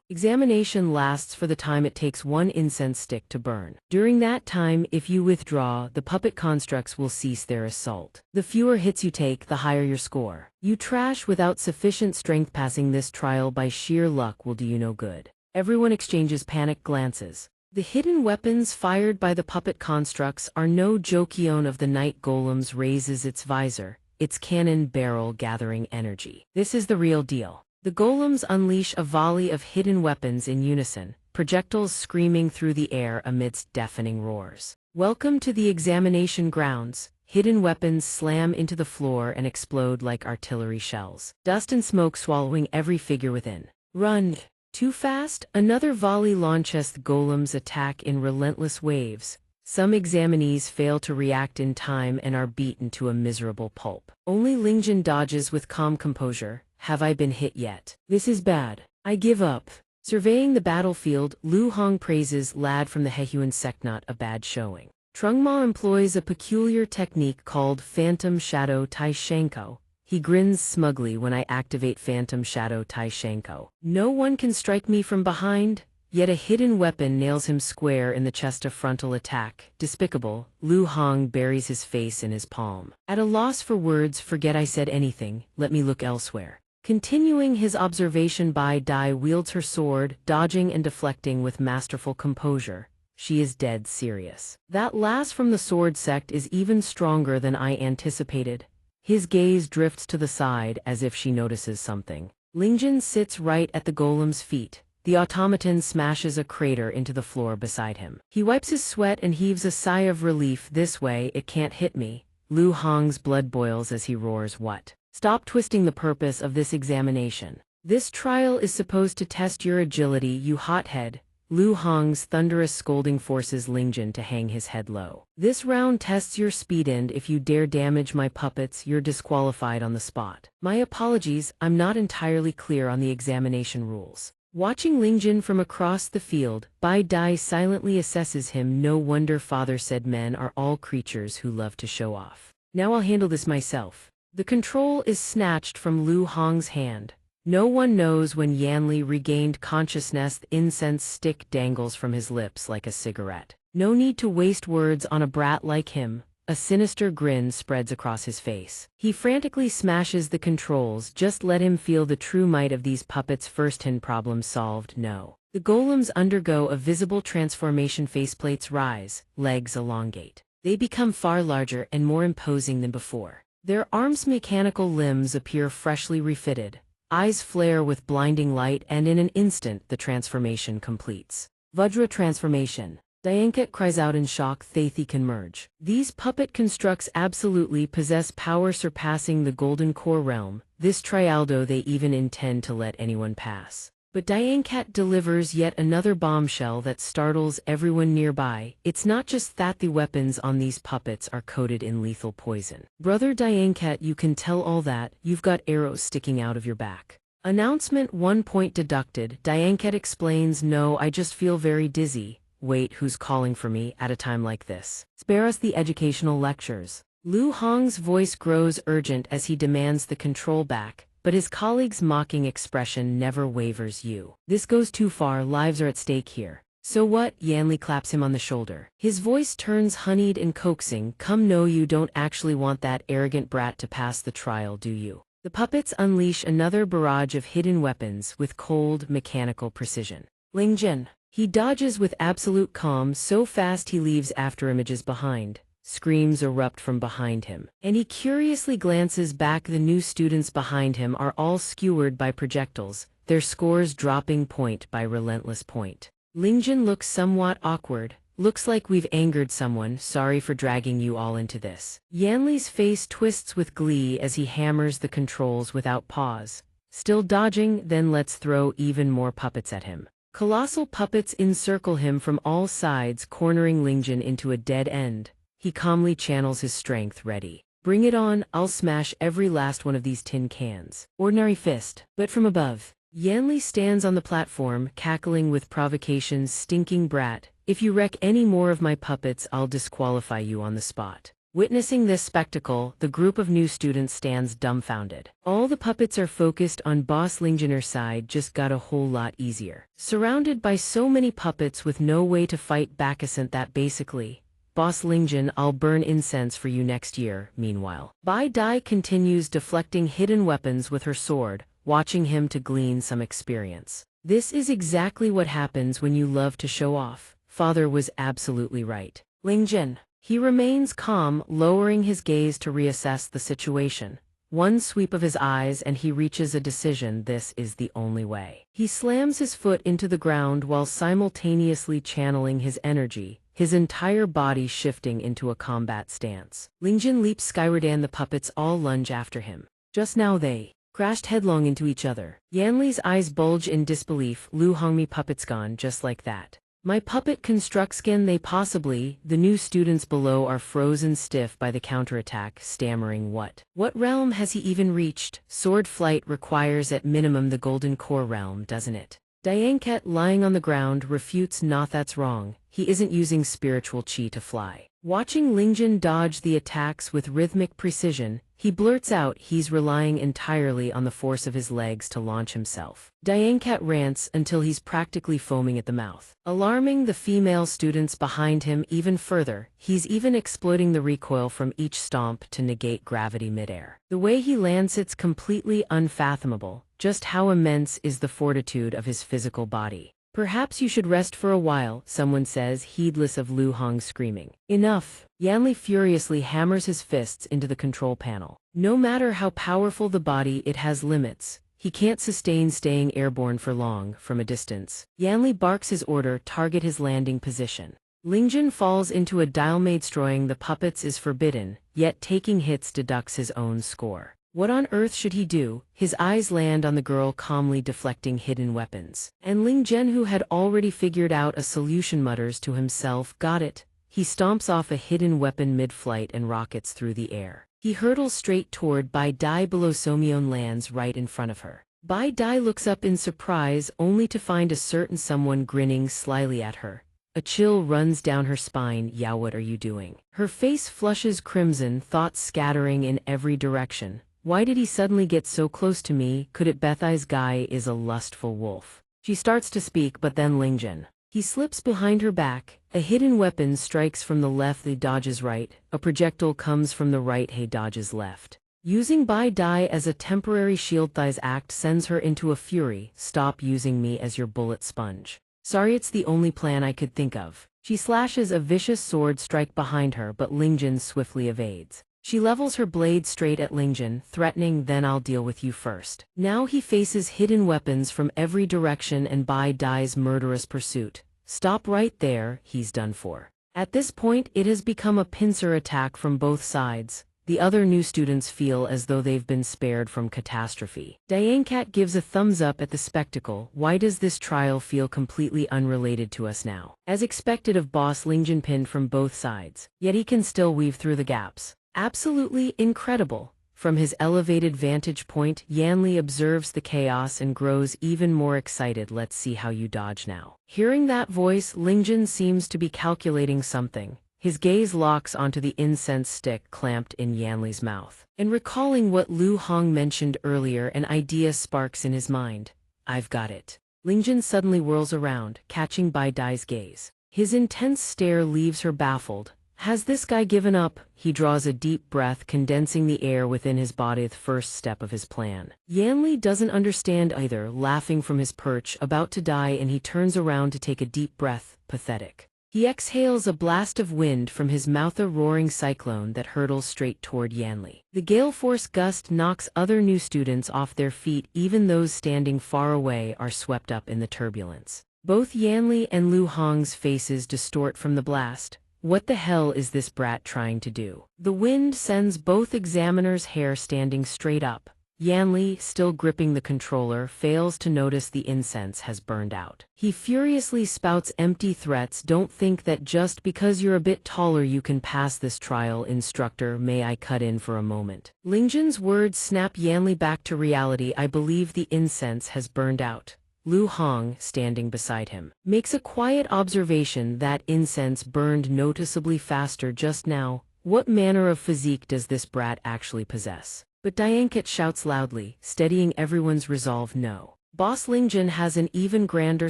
Examination lasts for the time it takes 1 incense stick to burn. During that time, if you withdraw, the puppet constructs will cease their assault. The fewer hits you take, the higher your score. You trash without sufficient strength. Passing this trial by sheer luck will do you no good. Everyone exchanges panicked glances. The hidden weapons fired by the puppet constructs are no joke. Ion of the night golems raises its visor, its cannon barrel gathering energy. This is the real deal. The golems unleash a volley of hidden weapons in unison, projectiles screaming through the air amidst deafening roars. Welcome to the examination grounds. Hidden weapons slam into the floor and explode like artillery shells. Dust and smoke swallowing every figure within. Run! Too fast? Another volley launches. The golems attack in relentless waves. Some examinees fail to react in time and are beaten to a miserable pulp. Only Lingjun dodges with calm composure. Have I been hit yet? This is bad. I give up. Surveying the battlefield, Lu Hong praises lad from the Hehuan sect. Not a bad showing. Trungma employs a peculiar technique called Phantom Shadow Tai Shenko. He grins smugly when I activate Phantom Shadow Tai Shenko. No one can strike me from behind, yet a hidden weapon nails him square in the chest. A frontal attack. Despicable. Lu Hong buries his face in his palm. At a loss for words, forget I said anything, let me look elsewhere. Continuing his observation, Bai Dai wields her sword, dodging and deflecting with masterful composure. She is dead serious. That lass from the sword sect is even stronger than I anticipated. His gaze drifts to the side as if she notices something. Lingjin sits right at the golem's feet. The automaton smashes a crater into the floor beside him. He wipes his sweat and heaves a sigh of relief. This way, it can't hit me. Lu Hong's blood boils as he roars, "What? Stop twisting the purpose of this examination. This trial is supposed to test your agility, you hothead." Lu Hong's thunderous scolding forces Lingjin to hang his head low. "This round tests your speed, and if you dare damage my puppets, you're disqualified on the spot." "My apologies, I'm not entirely clear on the examination rules." Watching Lingjin from across the field, Bai Dai silently assesses him. "No wonder father said men are all creatures who love to show off. Now I'll handle this myself." The control is snatched from Lu Hong's hand. No one knows when Yanli regained consciousness. The incense stick dangles from his lips like a cigarette. No need to waste words on a brat like him. A sinister grin spreads across his face. He frantically smashes the controls. Just let him feel the true might of these puppets first. Problem solved. No. The golems undergo a visible transformation. Faceplates rise, legs elongate. They become far larger and more imposing than before. Their arms' mechanical limbs appear freshly refitted. Eyes flare with blinding light, and in an instant the transformation completes. Vajra transformation. Dianket cries out in shock. They can merge. These puppet constructs absolutely possess power surpassing the Golden Core realm. This trialdo they even intend to let anyone pass. But Dianket delivers yet another bombshell that startles everyone nearby. It's not just that the weapons on these puppets are coated in lethal poison. "Brother Dianket, you can tell all that, you've got arrows sticking out of your back." Announcement 1 point deducted. Dianket explains, "No, I just feel very dizzy." "Wait, who's calling for me at a time like this? Spare us the educational lectures." Lu Hong's voice grows urgent as he demands the control back. But his colleague's mocking expression never wavers. This goes too far, lives are at stake here." "So what?" Yanli claps him on the shoulder. His voice turns honeyed and coaxing. "Come, no, you don't actually want that arrogant brat to pass the trial, do you?" The puppets unleash another barrage of hidden weapons with cold, mechanical precision. Lingjin. He dodges with absolute calm, so fast he leaves afterimages behind. Screams erupt from behind him, and he curiously glances back. The new students behind him are all skewered by projectiles, their scores dropping point by relentless point. Lingjin looks somewhat awkward. "Looks like we've angered someone, sorry for dragging you all into this." Yanli's face twists with glee as he hammers the controls without pause. Still dodging, then let's throw even more puppets at him. Colossal puppets encircle him from all sides, cornering Lingjin into a dead end. He calmly channels his strength. "Ready. Bring it on, I'll smash every last one of these tin cans." Ordinary fist, but from above. Yanli stands on the platform, cackling with provocation. "Stinking brat, if you wreck any more of my puppets, I'll disqualify you on the spot." Witnessing this spectacle, the group of new students stands dumbfounded. All the puppets are focused on Boss Lingjin's side. Just got a whole lot easier. Surrounded by so many puppets with no way to fight back, isn't that basically? "Boss Lingjin, I'll burn incense for you next year." Meanwhile, Bai Dai continues deflecting hidden weapons with her sword, watching him to glean some experience. "This is exactly what happens when you love to show off. Father was absolutely right." Lingjin. He remains calm, lowering his gaze to reassess the situation. One sweep of his eyes and he reaches a decision. This is the only way. He slams his foot into the ground while simultaneously channeling his energy, his entire body shifting into a combat stance. Lingjin leaps skyward and the puppets all lunge after him. Just now they crashed headlong into each other. Yanli's eyes bulge in disbelief. "Lu Hongmi puppets gone just like that. My puppet constructs can they possibly?" The new students below are frozen stiff by the counterattack, stammering, What realm has he even reached? Sword flight requires at minimum the Golden Core realm, doesn't it?" Dianket, lying on the ground, refutes, "Nah, that's wrong. He isn't using spiritual chi to fly." Watching Lingjin dodge the attacks with rhythmic precision, He blurts out he's relying entirely on the force of his legs to launch himself. Diancat rants until he's practically foaming at the mouth. Alarming the female students behind him even further, he's even exploiting the recoil from each stomp to negate gravity midair. The way he lands it's completely unfathomable. Just how immense is the fortitude of his physical body. Perhaps you should rest for a while, someone says, heedless of Lu Hong's screaming. Enough! Yanli furiously hammers his fists into the control panel. No matter how powerful the body, it has limits. He can't sustain staying airborne for long, from a distance. Yanli barks his order, target his landing position. Lingjun falls into a dial destroying the puppets is forbidden, yet taking hits deducts his own score. What on earth should he do? His eyes land on the girl calmly deflecting hidden weapons. And Ling Zhen, who had already figured out a solution, mutters to himself, got it. He stomps off a hidden weapon mid-flight and rockets through the air. He hurtles straight toward Bai Dai below Somyeon, lands right in front of her. Bai Dai looks up in surprise only to find a certain someone grinning slyly at her. A chill runs down her spine. Yeah, what are you doing? Her face flushes crimson, thoughts scattering in every direction. Why did he suddenly get so close to me? Could it Bethai's guy is a lustful wolf? She starts to speak, but then Lingjun. He slips behind her back. A hidden weapon strikes from the left. He dodges right. A projectile comes from the right. He dodges left. Using Bai Dai as a temporary shield, Thai's act sends her into a fury. Stop using me as your bullet sponge. Sorry, it's the only plan I could think of. She slashes a vicious sword strike behind her, but Lingjun swiftly evades. She levels her blade straight at Lingjun, threatening, then I'll deal with you first. Now he faces hidden weapons from every direction and Bai Dai's murderous pursuit. Stop right there, he's done for. At this point, it has become a pincer attack from both sides. The other new students feel as though they've been spared from catastrophe. Diancat gives a thumbs up at the spectacle. Why does this trial feel completely unrelated to us now? As expected of boss Lingjun, pinned from both sides, yet he can still weave through the gaps. Absolutely incredible. From his elevated vantage point, Yanli observes the chaos and grows even more excited. Let's see how you dodge now. Hearing that voice, Lingjun seems to be calculating something. His gaze locks onto the incense stick clamped in Yanli's mouth. And recalling what Lu Hong mentioned earlier, an idea sparks in his mind. I've got it. Lingjun suddenly whirls around, catching Bai Dai's gaze. His intense stare leaves her baffled. Has this guy given up? He draws a deep breath, condensing the air within his body, the first step of his plan. Yanli doesn't understand either, laughing from his perch, about to die, and he turns around to take a deep breath. Pathetic. He exhales a blast of wind from his mouth, a roaring cyclone that hurtles straight toward Yanli. The gale force gust knocks other new students off their feet. Even those standing far away are swept up in the turbulence. Both Yanli and Lu Hong's faces distort from the blast. What the hell is this brat trying to do? The wind sends both examiners' hair standing straight up. Yanli, still gripping the controller, fails to notice the incense has burned out. He furiously spouts empty threats. Don't think that just because you're a bit taller you can pass this trial, instructor. May I cut in for a moment? Lingjun's words snap Yanli back to reality. I believe the incense has burned out. Lu Hong, standing beside him, makes a quiet observation. That incense burned noticeably faster just now. What manner of physique does this brat actually possess? But Diancat shouts loudly, steadying everyone's resolve. No. Boss Lingjun has an even grander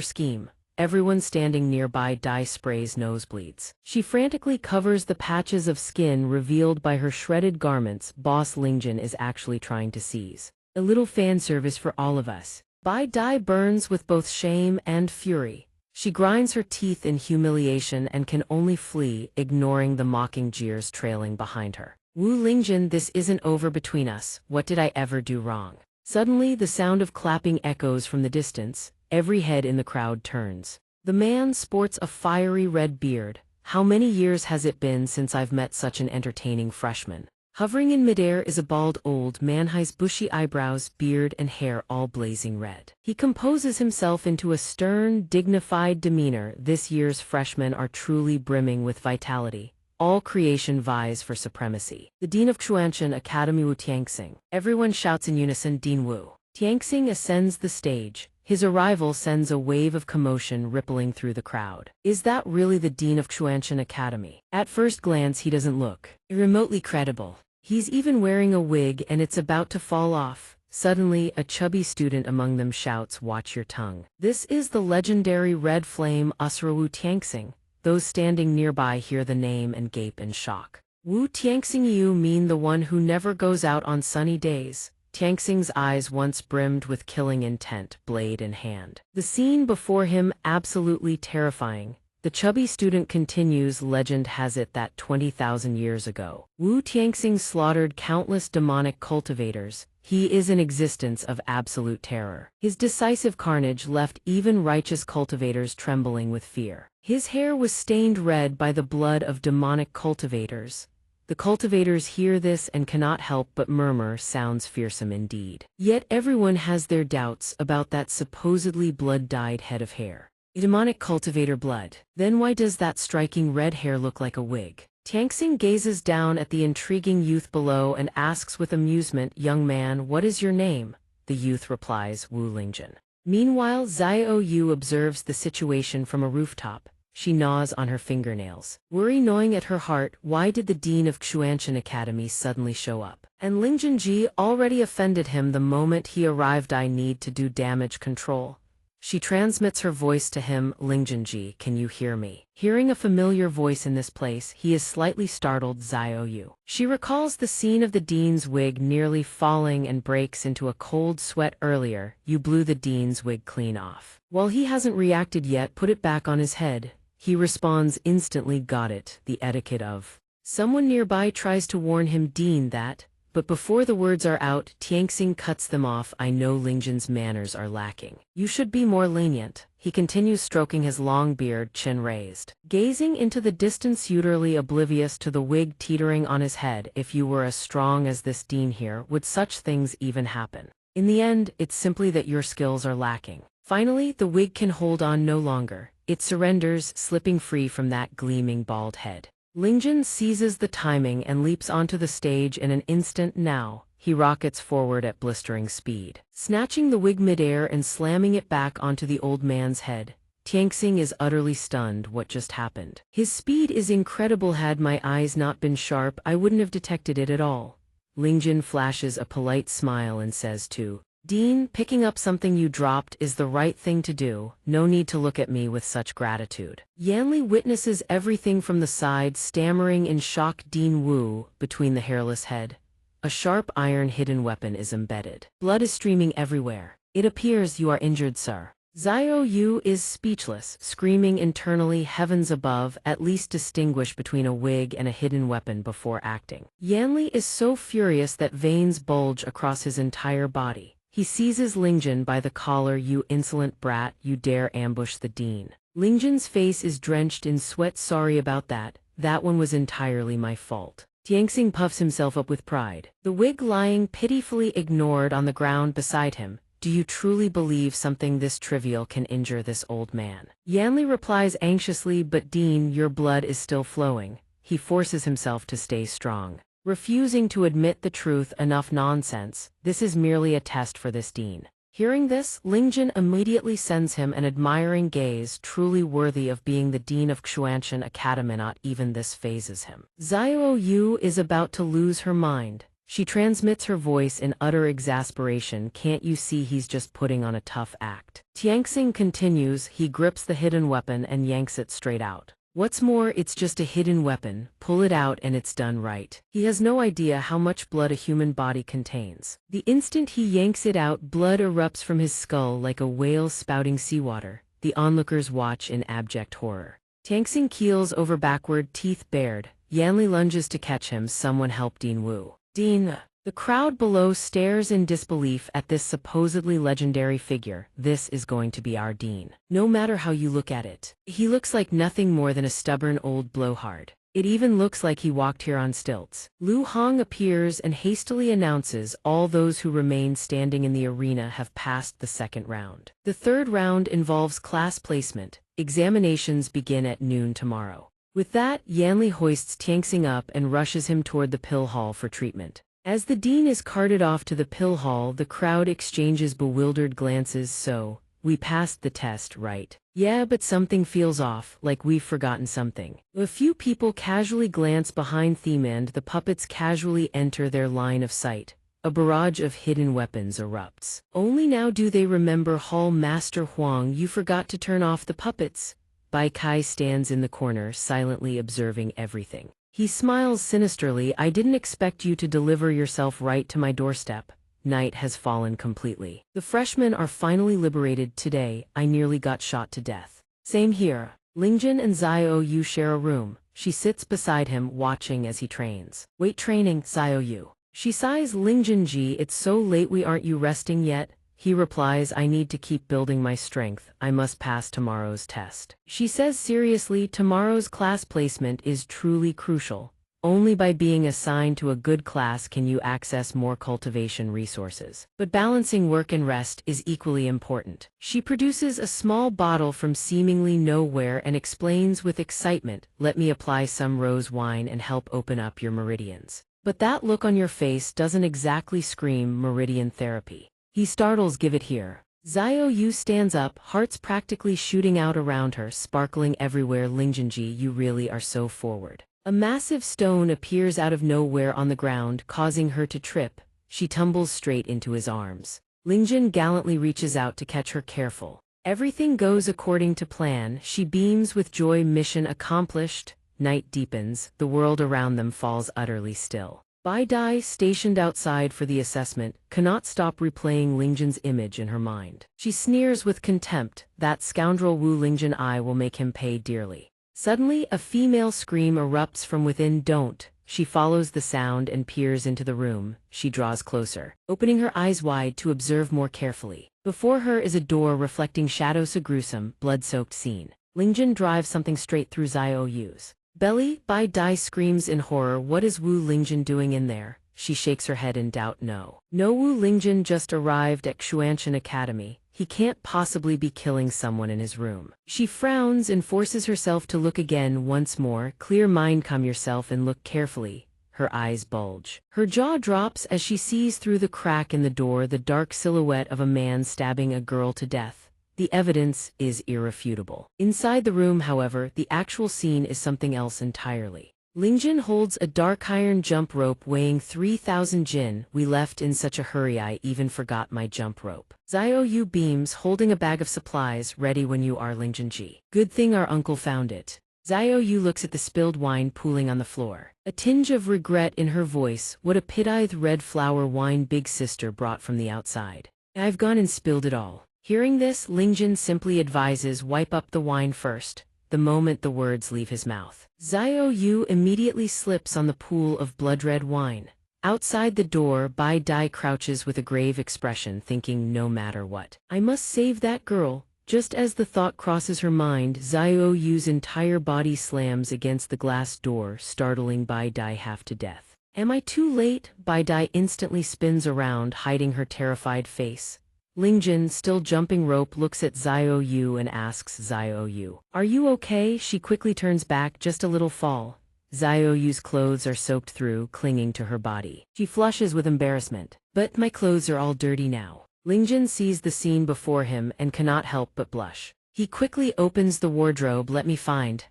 scheme. Everyone standing nearby Dai sprays nosebleeds. She frantically covers the patches of skin revealed by her shredded garments. Boss Lingjun is actually trying to seize a little fan service for all of us. Bai Dai burns with both shame and fury. She grinds her teeth in humiliation and can only flee, ignoring the mocking jeers trailing behind her. Wu Lingjun, this isn't over between us. What did I ever do wrong? Suddenly, the sound of clapping echoes from the distance. Every head in the crowd turns. The man sports a fiery red beard. How many years has it been since I've met such an entertaining freshman? Hovering in midair is a bald old man, his bushy eyebrows, beard, and hair all blazing red. He composes himself into a stern, dignified demeanor. This year's freshmen are truly brimming with vitality. All creation vies for supremacy. The Dean of Xianxia Academy, Wu Tianxing. Everyone shouts in unison, Dean Wu. Tianxing ascends the stage. His arrival sends a wave of commotion rippling through the crowd. Is that really the Dean of Xianxia Academy? At first glance, he doesn't look remotely credible. He's even wearing a wig and it's about to fall off. Suddenly, a chubby student among them shouts, "Watch your tongue." This is the legendary Red Flame Usra Wu Tianxing. Those standing nearby hear the name and gape in shock. Wu Tianxing you mean the one who never goes out on sunny days? Tianxing's eyes once brimmed with killing intent, blade in hand. The scene before him absolutely terrifying. The chubby student continues, legend has it that 20,000 years ago, Wu Tianxing slaughtered countless demonic cultivators. He is an existence of absolute terror. His decisive carnage left even righteous cultivators trembling with fear. His hair was stained red by the blood of demonic cultivators. The cultivators hear this and cannot help but murmur, sounds fearsome indeed. Yet everyone has their doubts about that supposedly blood-dyed head of hair. Demonic cultivator blood. Then why does that striking red hair look like a wig? Tianxing gazes down at the intriguing youth below and asks with amusement, "Young man, what is your name?" The youth replies, "Wu Lingjun." Meanwhile, Xiao Yu observes the situation from a rooftop. She gnaws on her fingernails, worry gnawing at her heart. Why did the dean of Xianxia Academy suddenly show up? And Lingjun already offended him the moment he arrived. I need to do damage control. She transmits her voice to him, "Lingjun, can you hear me?" Hearing a familiar voice in this place, he is slightly startled. Xiao Yu. She recalls the scene of the dean's wig nearly falling and breaks into a cold sweat. Earlier, you blew the dean's wig clean off. While he hasn't reacted yet, put it back on his head. He responds instantly, "Got it," the etiquette of. Someone nearby tries to warn him, "Dean, that," but before the words are out, Tianxing cuts them off. "I know Lingjun's manners are lacking. You should be more lenient." He continues, stroking his long beard, chin raised, gazing into the distance, utterly oblivious to the wig teetering on his head. "If you were as strong as this dean here, would such things even happen? In the end, it's simply that your skills are lacking." Finally, the wig can hold on no longer. It surrenders, slipping free from that gleaming bald head. Lingjun seizes the timing and leaps onto the stage in an instant. Now, he rockets forward at blistering speed, snatching the wig midair and slamming it back onto the old man's head. Tianxing is utterly stunned. What just happened? His speed is incredible. Had my eyes not been sharp, I wouldn't have detected it at all. Lingjun flashes a polite smile and says to Dean, "Picking up something you dropped is the right thing to do. No need to look at me with such gratitude." Yanli witnesses everything from the side, stammering in shock. "Dean Wu," between the hairless head. A sharp iron hidden weapon is embedded. Blood is streaming everywhere. "It appears you are injured, sir." Xiao Yu is speechless, screaming internally, heavens above, at least distinguish between a wig and a hidden weapon before acting. Yanli is so furious that veins bulge across his entire body. He seizes Lingjun by the collar. "You insolent brat, you dare ambush the dean." Lingjun's face is drenched in sweat. "Sorry about that. That one was entirely my fault." Tianxing puffs himself up with pride, the wig lying pitifully ignored on the ground beside him. "Do you truly believe something this trivial can injure this old man?" Yanli replies anxiously, "But Dean, your blood is still flowing." He forces himself to stay strong, refusing to admit the truth. "Enough nonsense. This is merely a test for this dean." Hearing this, Lingjun immediately sends him an admiring gaze, truly worthy of being the dean of Xianxia Academy. Not even this phases him. Xiao Yu is about to lose her mind. She transmits her voice in utter exasperation. "Can't you see he's just putting on a tough act?" Tianxing continues. He grips the hidden weapon and yanks it straight out. "What's more, it's just a hidden weapon. Pull it out and it's done right." He has no idea how much blood a human body contains. The instant he yanks it out, blood erupts from his skull like a whale spouting seawater. The onlookers watch in abject horror. Tianxing keels over backward, teeth bared. Yanli lunges to catch him. "Someone help Dean Wu." "Dean." The crowd below stares in disbelief at this supposedly legendary figure. "This is going to be our dean. No matter how you look at it. He looks like nothing more than a stubborn old blowhard. It even looks like he walked here on stilts." Lu Hong appears and hastily announces all those who remain standing in the arena have passed the second round. The third round involves class placement. Examinations begin at noon tomorrow. With that, Yanli hoists Tianxing up and rushes him toward the pill hall for treatment. As the dean is carted off to the pill hall, the crowd exchanges bewildered glances. "So, we passed the test, right? Yeah, but something feels off, like we've forgotten something. A few people casually glance behind them and the puppets casually enter their line of sight. A barrage of hidden weapons erupts. Only now do they remember Hall Master Huang, you forgot to turn off the puppets. Bai Kai stands in the corner, silently observing everything. He smiles sinisterly. I didn't expect you to deliver yourself right to my doorstep. Night has fallen completely. The freshmen are finally liberated today. I nearly got shot to death. Same here. Lingjun and Xiao Yu share a room. She sits beside him, watching as he trains. Weight training, Xiao Yu. She sighs. Lingjun, it's so late, we aren't you resting yet? He replies, I need to keep building my strength. I must pass tomorrow's test. She says seriously, tomorrow's class placement is truly crucial. Only by being assigned to a good class can you access more cultivation resources. But balancing work and rest is equally important. She produces a small bottle from seemingly nowhere and explains with excitement, let me apply some rose wine and help open up your meridians. But that look on your face doesn't exactly scream meridian therapy. He startles, give it here. Xiao Yu stands up, hearts practically shooting out around her, sparkling everywhere. Lingjun, you really are so forward. A massive stone appears out of nowhere on the ground, causing her to trip. She tumbles straight into his arms. Lingjun gallantly reaches out to catch her, careful. Everything goes according to plan. She beams with joy, mission accomplished. Night deepens, the world around them falls utterly still. Bai Dai, stationed outside for the assessment, cannot stop replaying Lingjun's image in her mind. She sneers with contempt, that scoundrel Wu Lingjun, I will make him pay dearly. Suddenly, a female scream erupts from within. Don't. She follows the sound and peers into the room. She draws closer, opening her eyes wide to observe more carefully. Before her is a door reflecting shadows, a gruesome, blood-soaked scene. Lingjun drives something straight through Xiao Yu's belly. Bai Dai screams in horror. What is Wu Lingjun doing in there? She shakes her head in doubt. No, Wu Lingjun just arrived at Xianxia Academy. He can't possibly be killing someone in his room. She frowns and forces herself to look again once more. Clear mind, calm yourself and look carefully. Her eyes bulge. Her jaw drops as she sees through the crack in the door the dark silhouette of a man stabbing a girl to death. The evidence is irrefutable. Inside the room, however, the actual scene is something else entirely. Lingjun holds a dark iron jump rope weighing 3,000 jin. We left in such a hurry I even forgot my jump rope. Xiao Yu beams, holding a bag of supplies, ready when you are. Lingjun, good thing our uncle found it. Xiao Yu looks at the spilled wine pooling on the floor. A tinge of regret in her voice. What a pity, red flower wine big sister brought from the outside. I've gone and spilled it all. Hearing this, Lingjun simply advises, wipe up the wine first. The moment the words leave his mouth, Xiao Yu immediately slips on the pool of blood-red wine. Outside the door, Bai Dai crouches with a grave expression, thinking no matter what, I must save that girl. Just as the thought crosses her mind, Xiao Yu's entire body slams against the glass door, startling Bai Dai half to death. Am I too late? Bai Dai instantly spins around, hiding her terrified face. Lingjun, still jumping rope, looks at Xiao Yu and asks, Xiao Yu, are you okay? She quickly turns back, just a little fall. Xiao Yu's clothes are soaked through, clinging to her body. She flushes with embarrassment. But my clothes are all dirty now. Lingjun sees the scene before him and cannot help but blush. He quickly opens the wardrobe. Let me find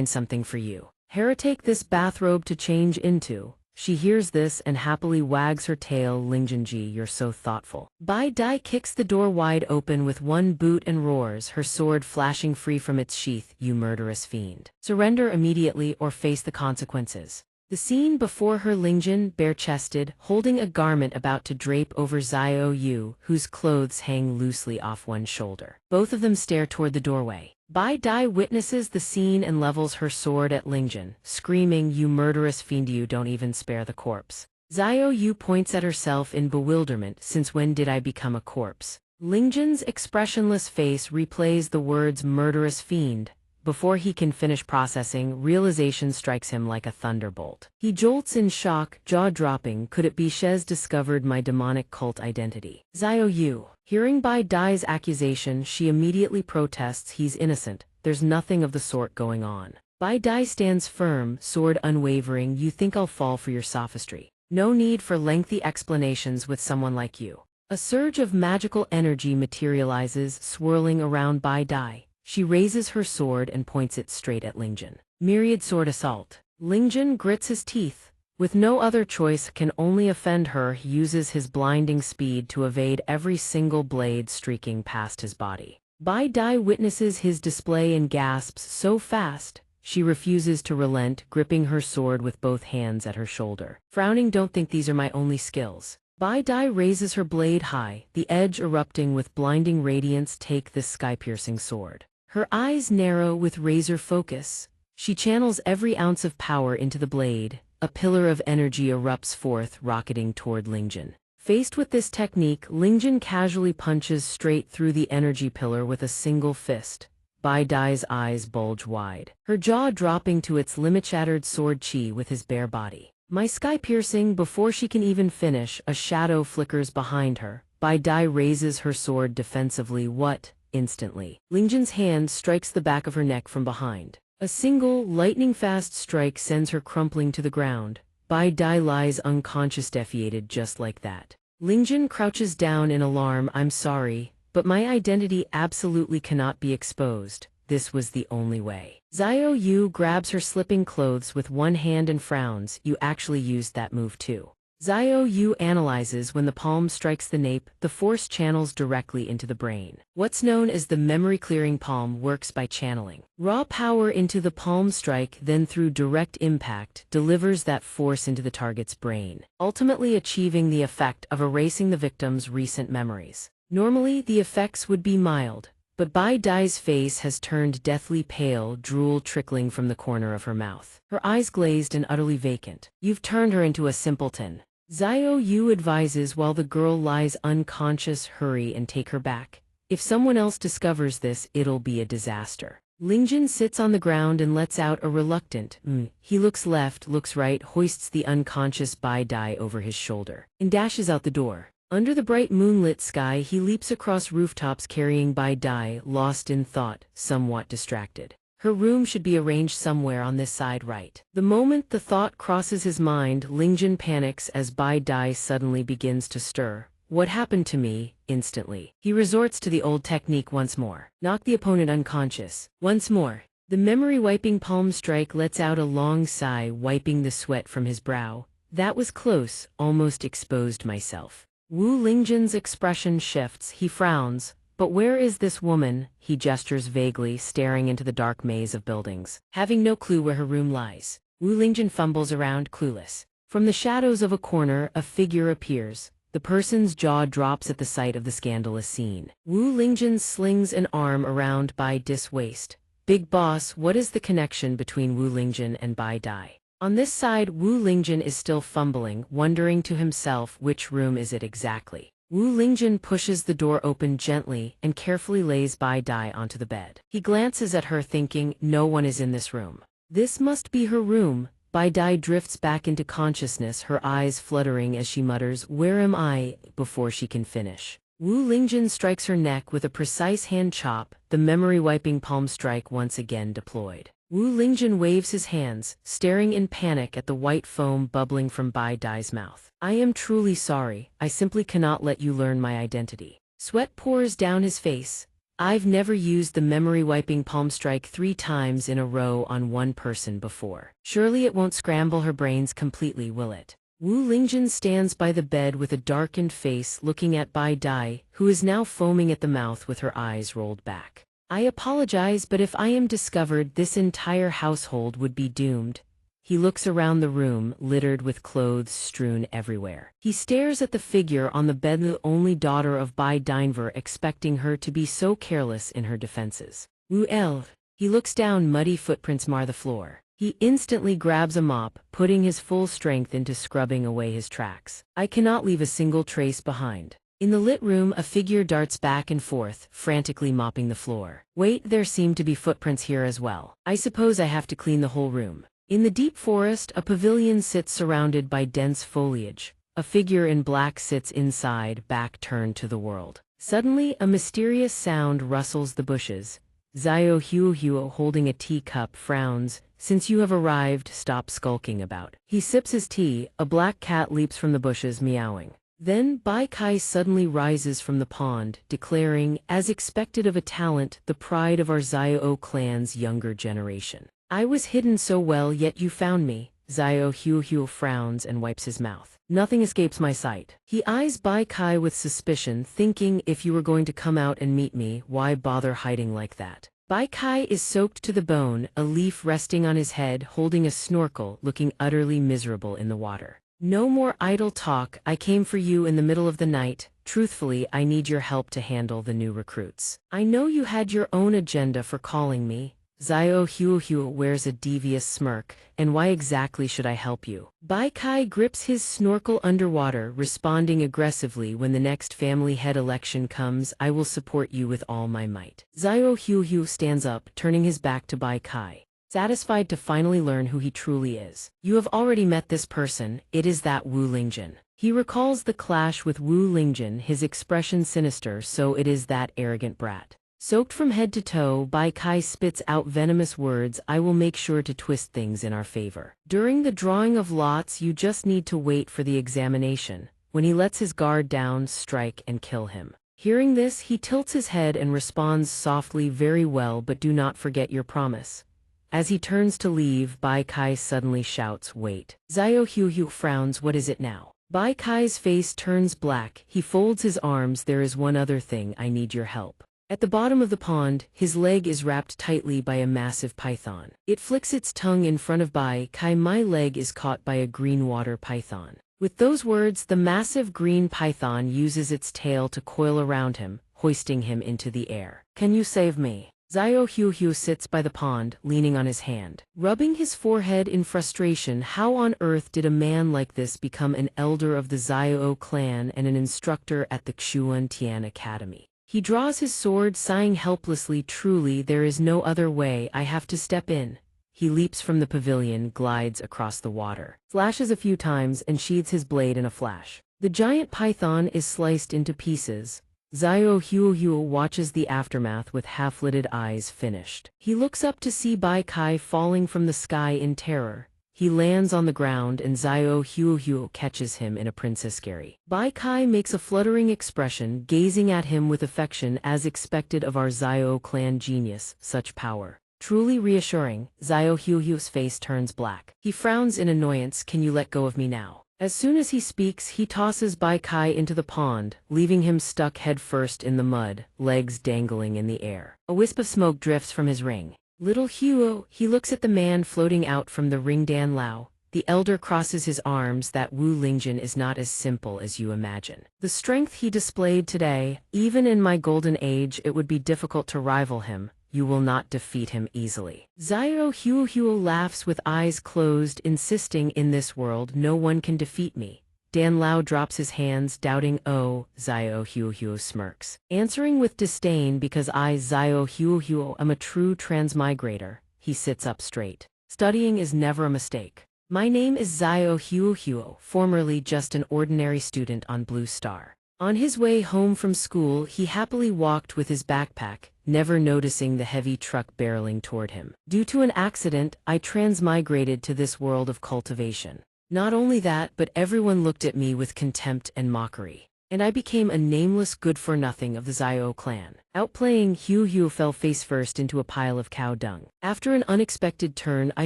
something for you. Hera, take this bathrobe to change into. She hears this and happily wags her tail. Lingjun, you're so thoughtful. Bai Dai kicks the door wide open with one boot and roars, her sword flashing free from its sheath. You murderous fiend. Surrender immediately or face the consequences. The scene before her, Lingjun, bare-chested, holding a garment about to drape over Xiao Yu, whose clothes hang loosely off one shoulder. Both of them stare toward the doorway. Bai Dai witnesses the scene and levels her sword at Lingjun, screaming, you murderous fiend, you don't even spare the corpse. Xiao Yu points at herself in bewilderment, since when did I become a corpse? Lingjun's expressionless face replays the words murderous fiend. Before he can finish processing, realization strikes him like a thunderbolt. He jolts in shock, jaw-dropping. Could it be Shez discovered my demonic cult identity? Xiao Yu. Hearing Bai Dai's accusation, she immediately protests. He's innocent. There's nothing of the sort going on. Bai Dai stands firm, sword unwavering. You think I'll fall for your sophistry? No need for lengthy explanations with someone like you. A surge of magical energy materializes, swirling around Bai Dai. She raises her sword and points it straight at Lingjun. Myriad sword assault. Lingjun grits his teeth. With no other choice can only offend her, he uses his blinding speed to evade every single blade streaking past his body. Bai Dai witnesses his display and gasps so fast, she refuses to relent, gripping her sword with both hands at her shoulder. Frowning, don't think these are my only skills. Bai Dai raises her blade high, the edge erupting with blinding radiance. Take this sky-piercing sword. Her eyes narrow with razor focus. She channels every ounce of power into the blade. A pillar of energy erupts forth, rocketing toward Lingjun. Faced with this technique, Lingjun casually punches straight through the energy pillar with a single fist. Bai Dai's eyes bulge wide, her jaw dropping to its limit. Shattered sword chi with his bare body. My sky-piercing. Before she can even finish, a shadow flickers behind her. Bai Dai raises her sword defensively. What? Instantly, Lingjun's hand strikes the back of her neck from behind. A single, lightning-fast strike sends her crumpling to the ground. Bai Dai lies unconscious, defeated just like that. Lingjun crouches down in alarm. I'm sorry, but my identity absolutely cannot be exposed. This was the only way. Xiao Yu grabs her slipping clothes with one hand and frowns. You actually used that move too. Xiao Yu analyzes. When the palm strikes the nape, the force channels directly into the brain. What's known as the memory-clearing palm works by channeling raw power into the palm strike, then through direct impact, delivers that force into the target's brain, ultimately achieving the effect of erasing the victim's recent memories. Normally, the effects would be mild, but Bai Dai's face has turned deathly pale, drool trickling from the corner of her mouth. Her eyes glazed and utterly vacant. You've turned her into a simpleton. Xiao Yu advises while the girl lies unconscious. Hurry and take her back. If someone else discovers this, it'll be a disaster. Lingjun sits on the ground and lets out a reluctant He looks left, looks right, hoists the unconscious Bai Dai over his shoulder, and dashes out the door. Under the bright moonlit sky, he leaps across rooftops carrying Bai Dai, lost in thought, somewhat distracted. Her room should be arranged somewhere on this side, right? The moment the thought crosses his mind, Lingjun panics as Bai Dai suddenly begins to stir. What happened to me? Instantly, he resorts to the old technique once more. Knock the opponent unconscious. Once more. The memory-wiping palm strike lets out a long sigh, wiping the sweat from his brow. That was close, almost exposed myself. Wu Lingjun's expression shifts. He frowns. But where is this woman? He gestures vaguely, staring into the dark maze of buildings, having no clue where her room lies. Wu Lingjun fumbles around, clueless. From the shadows of a corner, a figure appears. The person's jaw drops at the sight of the scandalous scene. Wu Lingjun slings an arm around Bai Dai's waist. Big boss, what is the connection between Wu Lingjun and Bai Dai? On this side, Wu Lingjun is still fumbling, wondering to himself, which room is it exactly? Wu Lingjun pushes the door open gently and carefully lays Bai Dai onto the bed. He glances at her, thinking, no one is in this room. This must be her room. Bai Dai drifts back into consciousness, her eyes fluttering as she mutters, where am I? Before she can finish, Wu Lingjun strikes her neck with a precise hand chop, the memory-wiping palm strike once again deployed. Wu Lingjun waves his hands, staring in panic at the white foam bubbling from Bai Dai's mouth. I am truly sorry, I simply cannot let you learn my identity. Sweat pours down his face. I've never used the memory-wiping palm strike 3 times in a row on one person before. Surely it won't scramble her brains completely, will it? Wu Lingjun stands by the bed with a darkened face, looking at Bai Dai, who is now foaming at the mouth with her eyes rolled back. I apologize, but if I am discovered, this entire household would be doomed. He looks around the room, littered with clothes strewn everywhere. He stares at the figure on the bed, the only daughter of Bai Dai, expecting her to be so careless in her defenses. Wu El. He looks down, muddy footprints mar the floor. He instantly grabs a mop, putting his full strength into scrubbing away his tracks. I cannot leave a single trace behind. In the lit room, a figure darts back and forth, frantically mopping the floor. Wait, there seem to be footprints here as well. I suppose I have to clean the whole room. In the deep forest, a pavilion sits surrounded by dense foliage. A figure in black sits inside, back turned to the world. Suddenly, a mysterious sound rustles the bushes. Xiao Huo, holding a teacup, frowns. Since you have arrived, stop skulking about. He sips his tea. A black cat leaps from the bushes, meowing. Then Bai Kai suddenly rises from the pond, declaring, as expected of a talent, the pride of our Xiao clan's younger generation. I was hidden so well, yet you found me. Xiao Huo frowns and wipes his mouth. Nothing escapes my sight. He eyes Bai Kai with suspicion, thinking, if you were going to come out and meet me, why bother hiding like that? Bai Kai is soaked to the bone, a leaf resting on his head, holding a snorkel, looking utterly miserable in the water. No more idle talk, I came for you in the middle of the night. Truthfully, I need your help to handle the new recruits. I know you had your own agenda for calling me. Xiao Huo wears a devious smirk, and why exactly should I help you? Bai Kai grips his snorkel underwater, responding aggressively, when the next family head election comes, I will support you with all my might. Xiao Huo stands up, turning his back to Bai Kai, satisfied to finally learn who he truly is. You have already met this person, it is that Wu Lingjun. He recalls the clash with Wu Lingjun, his expression sinister, so it is that arrogant brat. Soaked from head to toe, Bai Kai spits out venomous words, I will make sure to twist things in our favor. During the drawing of lots, you just need to wait for the examination. When he lets his guard down, strike and kill him. Hearing this, he tilts his head and responds softly, very well, but do not forget your promise. As he turns to leave, Bai Kai suddenly shouts, wait. Xiao Huo frowns, what is it now? Bai Kai's face turns black, he folds his arms, there is one other thing, I need your help. At the bottom of the pond, his leg is wrapped tightly by a massive python. It flicks its tongue in front of Bai Kai, my leg is caught by a green water python. With those words, the massive green python uses its tail to coil around him, hoisting him into the air. Can you save me? Xiao Huo sits by the pond, leaning on his hand, rubbing his forehead in frustration. How on earth did a man like this become an elder of the Xiao clan and an instructor at the Xianxia Academy? He draws his sword, sighing helplessly, truly there is no other way, I have to step in. He leaps from the pavilion, glides across the water, flashes a few times and sheathes his blade in a flash. The giant python is sliced into pieces. Xiao Huo watches the aftermath with half-lidded eyes. Finished. He looks up to see Bai Kai falling from the sky in terror. He lands on the ground and Xiao Huo catches him in a princess scary. Bai Kai makes a fluttering expression, gazing at him with affection as expected of our Xiao clan genius, such power. Truly reassuring. Xiao Huo's face turns black. He frowns in annoyance, can you let go of me now? As soon as he speaks, he tosses Bai Kai into the pond, leaving him stuck headfirst in the mud, legs dangling in the air. A wisp of smoke drifts from his ring. Little Huo, he looks at the man floating out from the ring. Dan Lao, the elder, crosses his arms, that Wu Lingjun is not as simple as you imagine. The strength he displayed today, even in my golden age it would be difficult to rival him. You will not defeat him easily. Xiao Huo laughs with eyes closed, insisting, in this world no one can defeat me. Dan Lao drops his hands, doubting. Oh, Xiao Huo smirks, answering with disdain, because I, Xiao Huo, am a true transmigrator. He sits up straight. Studying is never a mistake. My name is Xiao Huo, formerly just an ordinary student on Blue Star. On his way home from school, he happily walked with his backpack, never noticing the heavy truck barreling toward him. Due to an accident, I transmigrated to this world of cultivation. Not only that, but everyone looked at me with contempt and mockery. And I became a nameless good-for-nothing of the Xiao clan. Outplaying, Huo fell face-first into a pile of cow dung. After an unexpected turn, I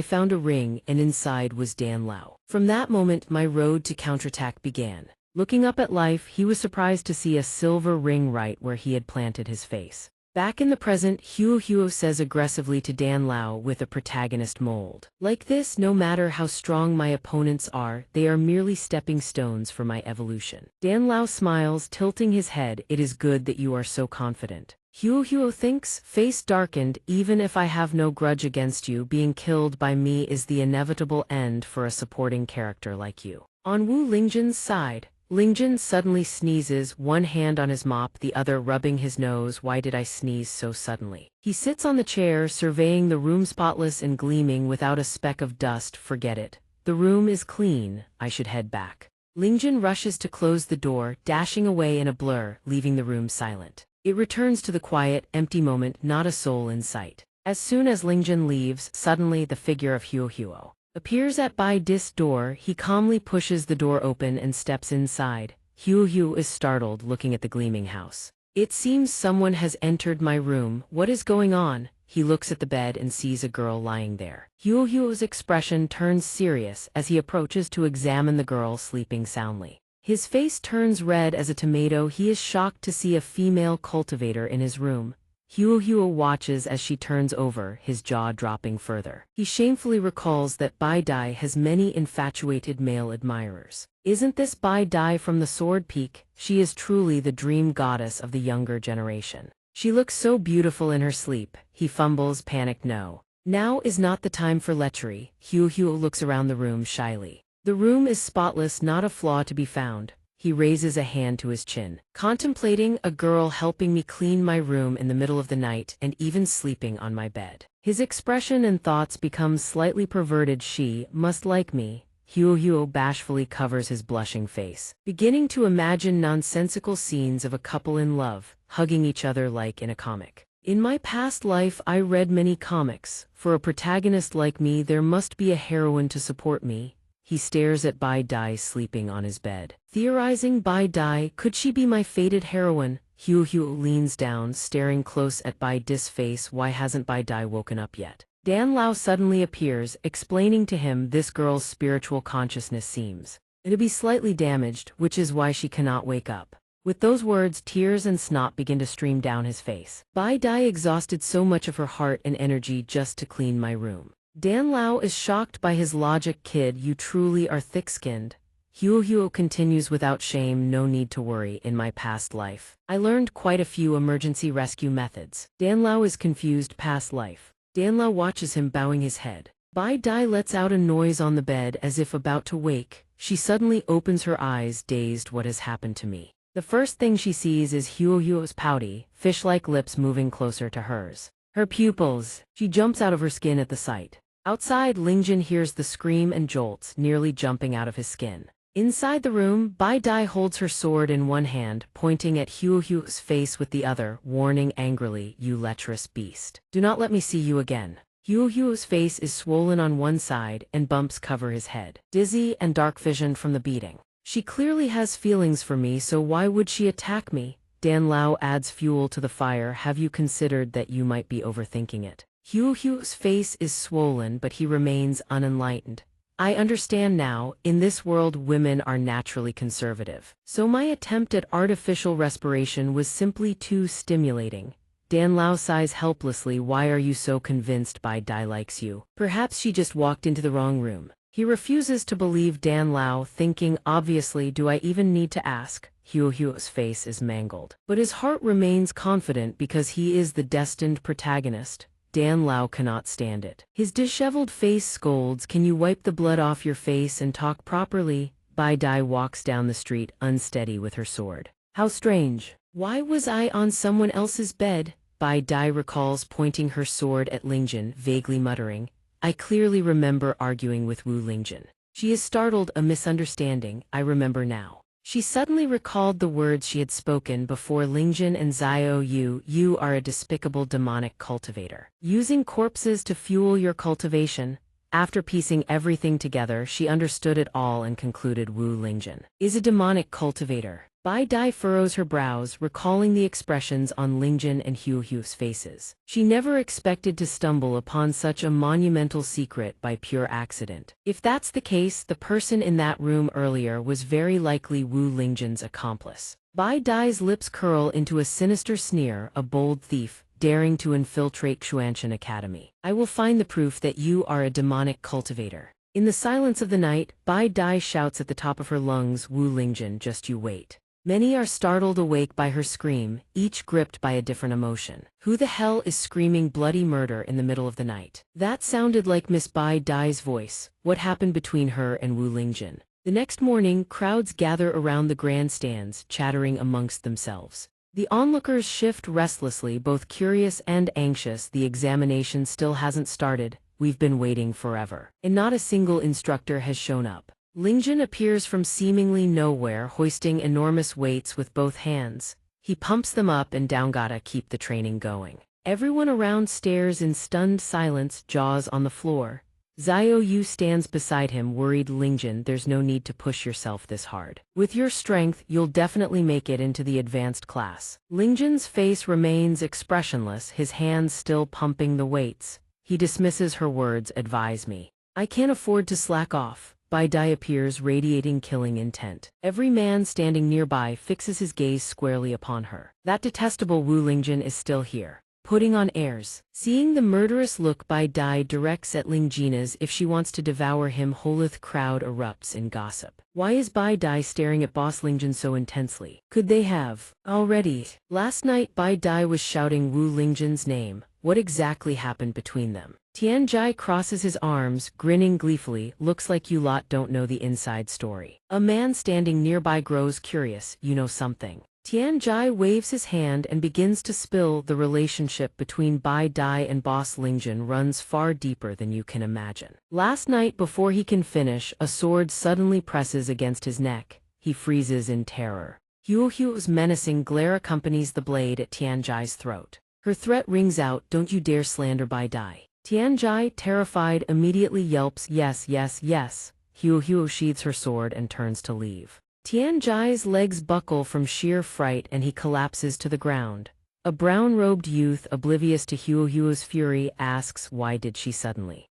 found a ring, and inside was Dan Lao. From that moment, my road to counterattack began. Looking up at life, he was surprised to see a silver ring right where he had planted his face. Back in the present, Huo says aggressively to Dan Lao with a protagonist mold. Like this, no matter how strong my opponents are, they are merely stepping stones for my evolution. Dan Lao smiles, tilting his head, it is good that you are so confident. Huo thinks, face darkened, even if I have no grudge against you, being killed by me is the inevitable end for a supporting character like you. On Wu Lingjun's side, Lingjun suddenly sneezes, one hand on his mop, the other rubbing his nose. Why did I sneeze so suddenly? He sits on the chair, surveying the room, spotless and gleaming without a speck of dust. Forget it. The room is clean, I should head back. Lingjun rushes to close the door, dashing away in a blur, leaving the room silent. It returns to the quiet, empty moment, not a soul in sight. As soon as Lingjun leaves, suddenly the figure of Huo appears at Bai Dis' door. He calmly pushes the door open and steps inside. Hu is startled looking at the gleaming house. It seems someone has entered my room. What is going on? He looks at the bed and sees a girl lying there. Hu's expression turns serious as he approaches to examine the girl sleeping soundly. His face turns red as a tomato. He is shocked to see a female cultivator in his room. Hu watches as she turns over, his jaw dropping further. He shamefully recalls that Bai Dai has many infatuated male admirers. Isn't this Bai Dai from the Sword Peak? She is truly the dream goddess of the younger generation. She looks so beautiful in her sleep. He fumbles, panicked no. Now is not the time for lechery. Hu looks around the room shyly. The room is spotless, not a flaw to be found. He raises a hand to his chin. Contemplating a girl helping me clean my room in the middle of the night and even sleeping on my bed. His expression and thoughts become slightly perverted. She must like me. Hu bashfully covers his blushing face, beginning to imagine nonsensical scenes of a couple in love, hugging each other like in a comic. In my past life I read many comics. For a protagonist like me there must be a heroine to support me. He stares at Bai Dai sleeping on his bed. Theorizing Bai Dai, could she be my fated heroine? Hu leans down, staring close at Bai Dai's face. Why hasn't Bai Dai woken up yet? Dan Lao suddenly appears, explaining to him this girl's spiritual consciousness seems to be slightly damaged, which is why she cannot wake up. With those words, tears and snot begin to stream down his face. Bai Dai exhausted so much of her heart and energy just to clean my room. Dan Lao is shocked by his logic. Kid, you truly are thick-skinned. Hu continues without shame. No need to worry. In my past life, I learned quite a few emergency rescue methods. Dan Lao is confused. Past life. Dan Lao watches him, bowing his head. Bai Dai lets out a noise on the bed as if about to wake. She suddenly opens her eyes, dazed. What has happened to me? The first thing she sees is Hu's pouty, fish-like lips moving closer to hers. Her pupils. She jumps out of her skin at the sight. Outside, Lingjin hears the scream and jolts, nearly jumping out of his skin. Inside the room, Bai Dai holds her sword in one hand, pointing at Hu's face with the other, warning angrily, you lecherous beast. Do not let me see you again. Hu's face is swollen on one side, and bumps cover his head. Dizzy and dark-visioned from the beating. She clearly has feelings for me, so why would she attack me? Dan Lao adds fuel to the fire. Have you considered that you might be overthinking it? Hu's face is swollen, but he remains unenlightened. I understand now. In this world women are naturally conservative. So my attempt at artificial respiration was simply too stimulating. Dan Lao sighs helplessly. Why are you so convinced Bai Dai likes you? Perhaps she just walked into the wrong room. He refuses to believe Dan Lao, thinking, obviously, do I even need to ask? Hu's face is mangled. But his heart remains confident because he is the destined protagonist. Dan Lao cannot stand it. His disheveled face scolds, can you wipe the blood off your face and talk properly? Bai Dai walks down the street, unsteady with her sword. How strange. Why was I on someone else's bed? Bai Dai recalls, pointing her sword at Lingjin, vaguely muttering, I clearly remember arguing with Wu Lingjin. She is startled, a misunderstanding, I remember now. She suddenly recalled the words she had spoken before. Lingjin and Zio, you are a despicable demonic cultivator. Using corpses to fuel your cultivation. After piecing everything together, she understood it all and concluded Wu Lingjin is a demonic cultivator. Bai Dai furrows her brows, recalling the expressions on Lingjin and Hu's faces. She never expected to stumble upon such a monumental secret by pure accident. If that's the case, the person in that room earlier was very likely Wu Lingjin's accomplice. Bai Dai's lips curl into a sinister sneer, a bold thief, daring to infiltrate Xianxia Academy. I will find the proof that you are a demonic cultivator. In the silence of the night, Bai Dai shouts at the top of her lungs, Wu Lingjin, just you wait. Many are startled awake by her scream, each gripped by a different emotion. Who the hell is screaming bloody murder in the middle of the night? That sounded like Miss Bai Dai's voice. What happened between her and Wu Lingjin? The next morning, crowds gather around the grandstands, chattering amongst themselves. The onlookers shift restlessly, both curious and anxious. The examination still hasn't started. We've been waiting forever. And not a single instructor has shown up. Lingjin appears from seemingly nowhere, hoisting enormous weights with both hands. He pumps them up and down. Gotta keep the training going. Everyone around stares in stunned silence, jaws on the floor. Xiao Yu stands beside him, worried. Lingjin, there's no need to push yourself this hard. With your strength, you'll definitely make it into the advanced class. Lingjin's face remains expressionless, his hands still pumping the weights. He dismisses her words, advise me. I can't afford to slack off. Bai Dai appears, radiating killing intent. Every man standing nearby fixes his gaze squarely upon her. That detestable Wu Lingjin is still here, putting on airs. Seeing the murderous look Bai Dai directs at Lingjin as if she wants to devour him, Holith crowd erupts in gossip. Why is Bai Dai staring at boss Lingjin so intensely? Could they have already? Last night Bai Dai was shouting Wu Lingjin's name. What exactly happened between them? Tianjai crosses his arms, grinning gleefully, looks like you lot don't know the inside story. A man standing nearby grows curious, you know something. Tianjai waves his hand and begins to spill. The relationship between Bai Dai and boss Lingjin runs far deeper than you can imagine. Last night before he can finish, a sword suddenly presses against his neck. He freezes in terror. Huo's menacing glare accompanies the blade at Tianjai's throat. Her threat rings out, don't you dare slander Bai Dai. Tianjai, terrified, immediately yelps, yes, yes, yes. Huo sheathes her sword and turns to leave. Tianjai's legs buckle from sheer fright and he collapses to the ground. A brown-robed youth, oblivious to Huo's fury, asks, why did she suddenly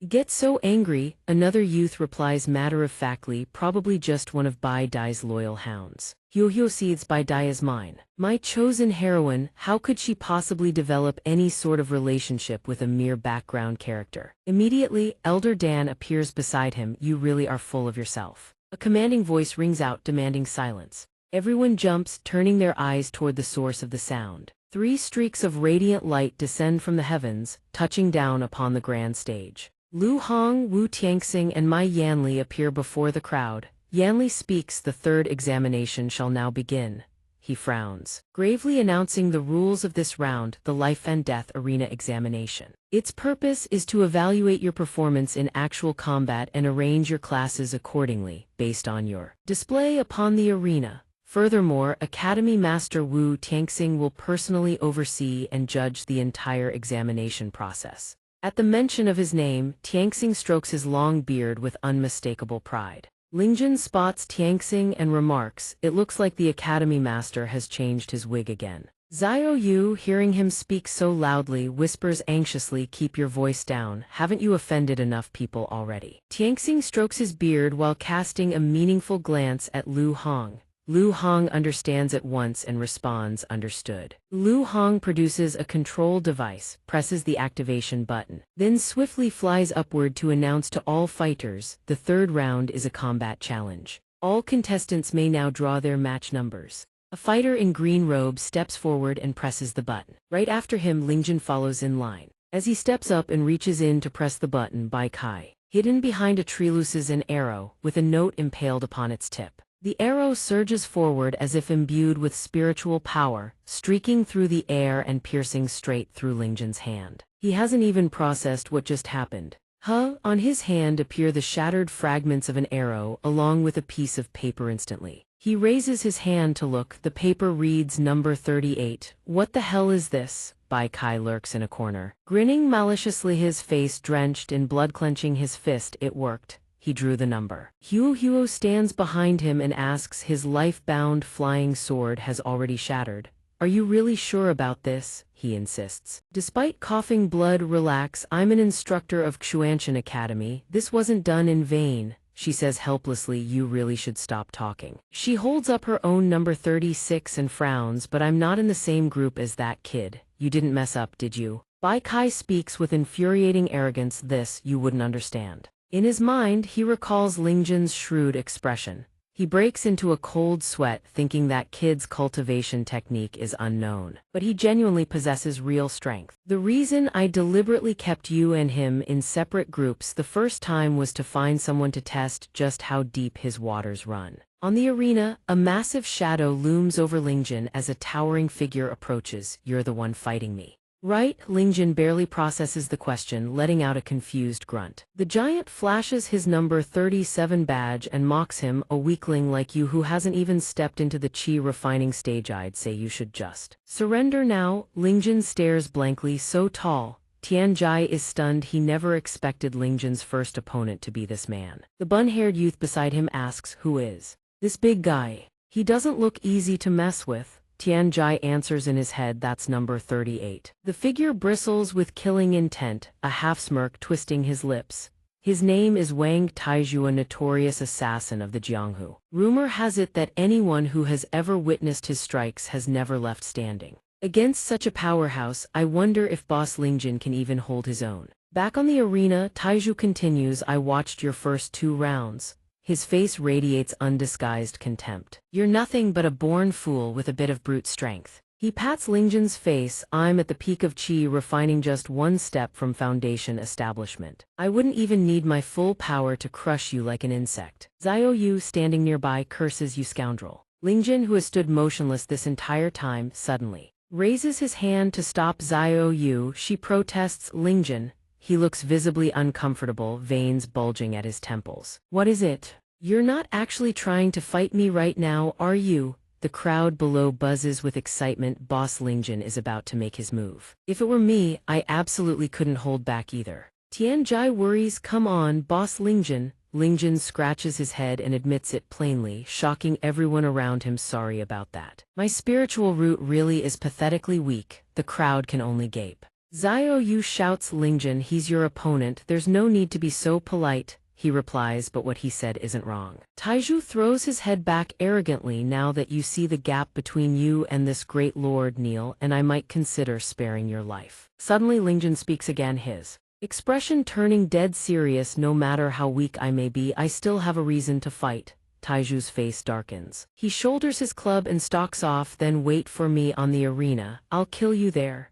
get so angry? Another youth replies matter-of-factly, probably just one of Bai Dai's loyal hounds. Huo seethes, Bai Dai is mine. My chosen heroine, how could she possibly develop any sort of relationship with a mere background character? Immediately, Elder Dan appears beside him, you really are full of yourself. A commanding voice rings out, demanding silence. Everyone jumps, turning their eyes toward the source of the sound. 3 streaks of radiant light descend from the heavens, touching down upon the grand stage. Lu Hong, Wu Tianxing, and Mai Yanli appear before the crowd. Yanli speaks, the 3rd examination shall now begin. He frowns, gravely announcing the rules of this round, the life and death arena examination. Its purpose is to evaluate your performance in actual combat and arrange your classes accordingly, based on your display upon the arena. Furthermore, Academy Master Wu Tianxing will personally oversee and judge the entire examination process. At the mention of his name, Tianxing strokes his long beard with unmistakable pride. Lingjin spots Tianxing and remarks, it looks like the Academy Master has changed his wig again. Xiao Yu, hearing him speak so loudly, whispers anxiously, keep your voice down, haven't you offended enough people already? Tianxing strokes his beard while casting a meaningful glance at Lu Hong. Lu Hong understands at once and responds, understood. Lu Hong produces a control device, presses the activation button, then swiftly flies upward to announce to all fighters, the 3rd round is a combat challenge. All contestants may now draw their match numbers. A fighter in green robe steps forward and presses the button. Right after him, Lingjin follows in line. As he steps up and reaches in to press the button, Bai Kai, hidden behind a tree, looses an arrow, with a note impaled upon its tip. The arrow surges forward as if imbued with spiritual power, streaking through the air and piercing straight through Lingjin's hand. He hasn't even processed what just happened. On his hand appear the shattered fragments of an arrow along with a piece of paper instantly. He raises his hand to look, the paper reads number 38. What the hell is this? Bai Kai lurks in a corner, grinning maliciously, his face drenched in blood, clenching his fist. It worked. He drew the number. Huo stands behind him and asks, his life-bound flying sword has already shattered. Are you really sure about this? He insists. Despite coughing blood, relax, I'm an instructor of Xianxia Academy. This wasn't done in vain. She says helplessly, you really should stop talking. She holds up her own number 36 and frowns, but I'm not in the same group as that kid. You didn't mess up, did you? Bai Kai speaks with infuriating arrogance, this you wouldn't understand. In his mind, he recalls Lingjin's shrewd expression. He breaks into a cold sweat, thinking that kid's cultivation technique is unknown. But he genuinely possesses real strength. The reason I deliberately kept you and him in separate groups the first time was to find someone to test just how deep his waters run. On the arena, a massive shadow looms over Lingjin as a towering figure approaches. You're the one fighting me, right? Lingjin barely processes the question, letting out a confused grunt. The giant flashes his number 37 badge and mocks him, a weakling like you who hasn't even stepped into the chi refining stage. I'd say you should just surrender now. Lingjin stares blankly, so tall, Tianjai is stunned. He never expected Lingjin's first opponent to be this man. The bun-haired youth beside him asks, "Who is this big guy? He doesn't look easy to mess with." Tianjai answers in his head, "That's number 38. The figure bristles with killing intent, a half-smirk twisting his lips. His name is Wang Taizhu, a notorious assassin of the Jianghu. Rumor has it that anyone who has ever witnessed his strikes has never left standing. Against such a powerhouse, I wonder if Boss Lingjin can even hold his own." Back on the arena, Taizhu continues, "I watched your first 2 rounds. His face radiates undisguised contempt. "You're nothing but a born fool with a bit of brute strength." He pats Lingjin's face. "I'm at the peak of qi, refining just 1 step from foundation establishment. I wouldn't even need my full power to crush you like an insect." Xiao Yu, standing nearby, curses, "You scoundrel." Lingjin, who has stood motionless this entire time, suddenly raises his hand to stop Xiao Yu. She protests. Lingjin. He looks visibly uncomfortable, veins bulging at his temples. "What is it? You're not actually trying to fight me right now, are you?" The crowd below buzzes with excitement. Boss Lingjin is about to make his move. "If it were me, I absolutely couldn't hold back either." Tianjai worries. "Come on, Boss Lingjin." Lingjin scratches his head and admits it plainly, shocking everyone around him. "Sorry about that. My spiritual root really is pathetically weak." The crowd can only gape. Xiao Yu shouts, "Lingjin, he's your opponent. There's no need to be so polite." He replies, "But what he said isn't wrong." Taizhu throws his head back arrogantly. "Now that you see the gap between you and this great lord, kneel, and I might consider sparing your life." Suddenly Lingjin speaks again, his expression turning dead serious. "No matter how weak I may be, I still have a reason to fight." Taizhu's face darkens. He shoulders his club and stalks off. "Then wait for me on the arena. I'll kill you there."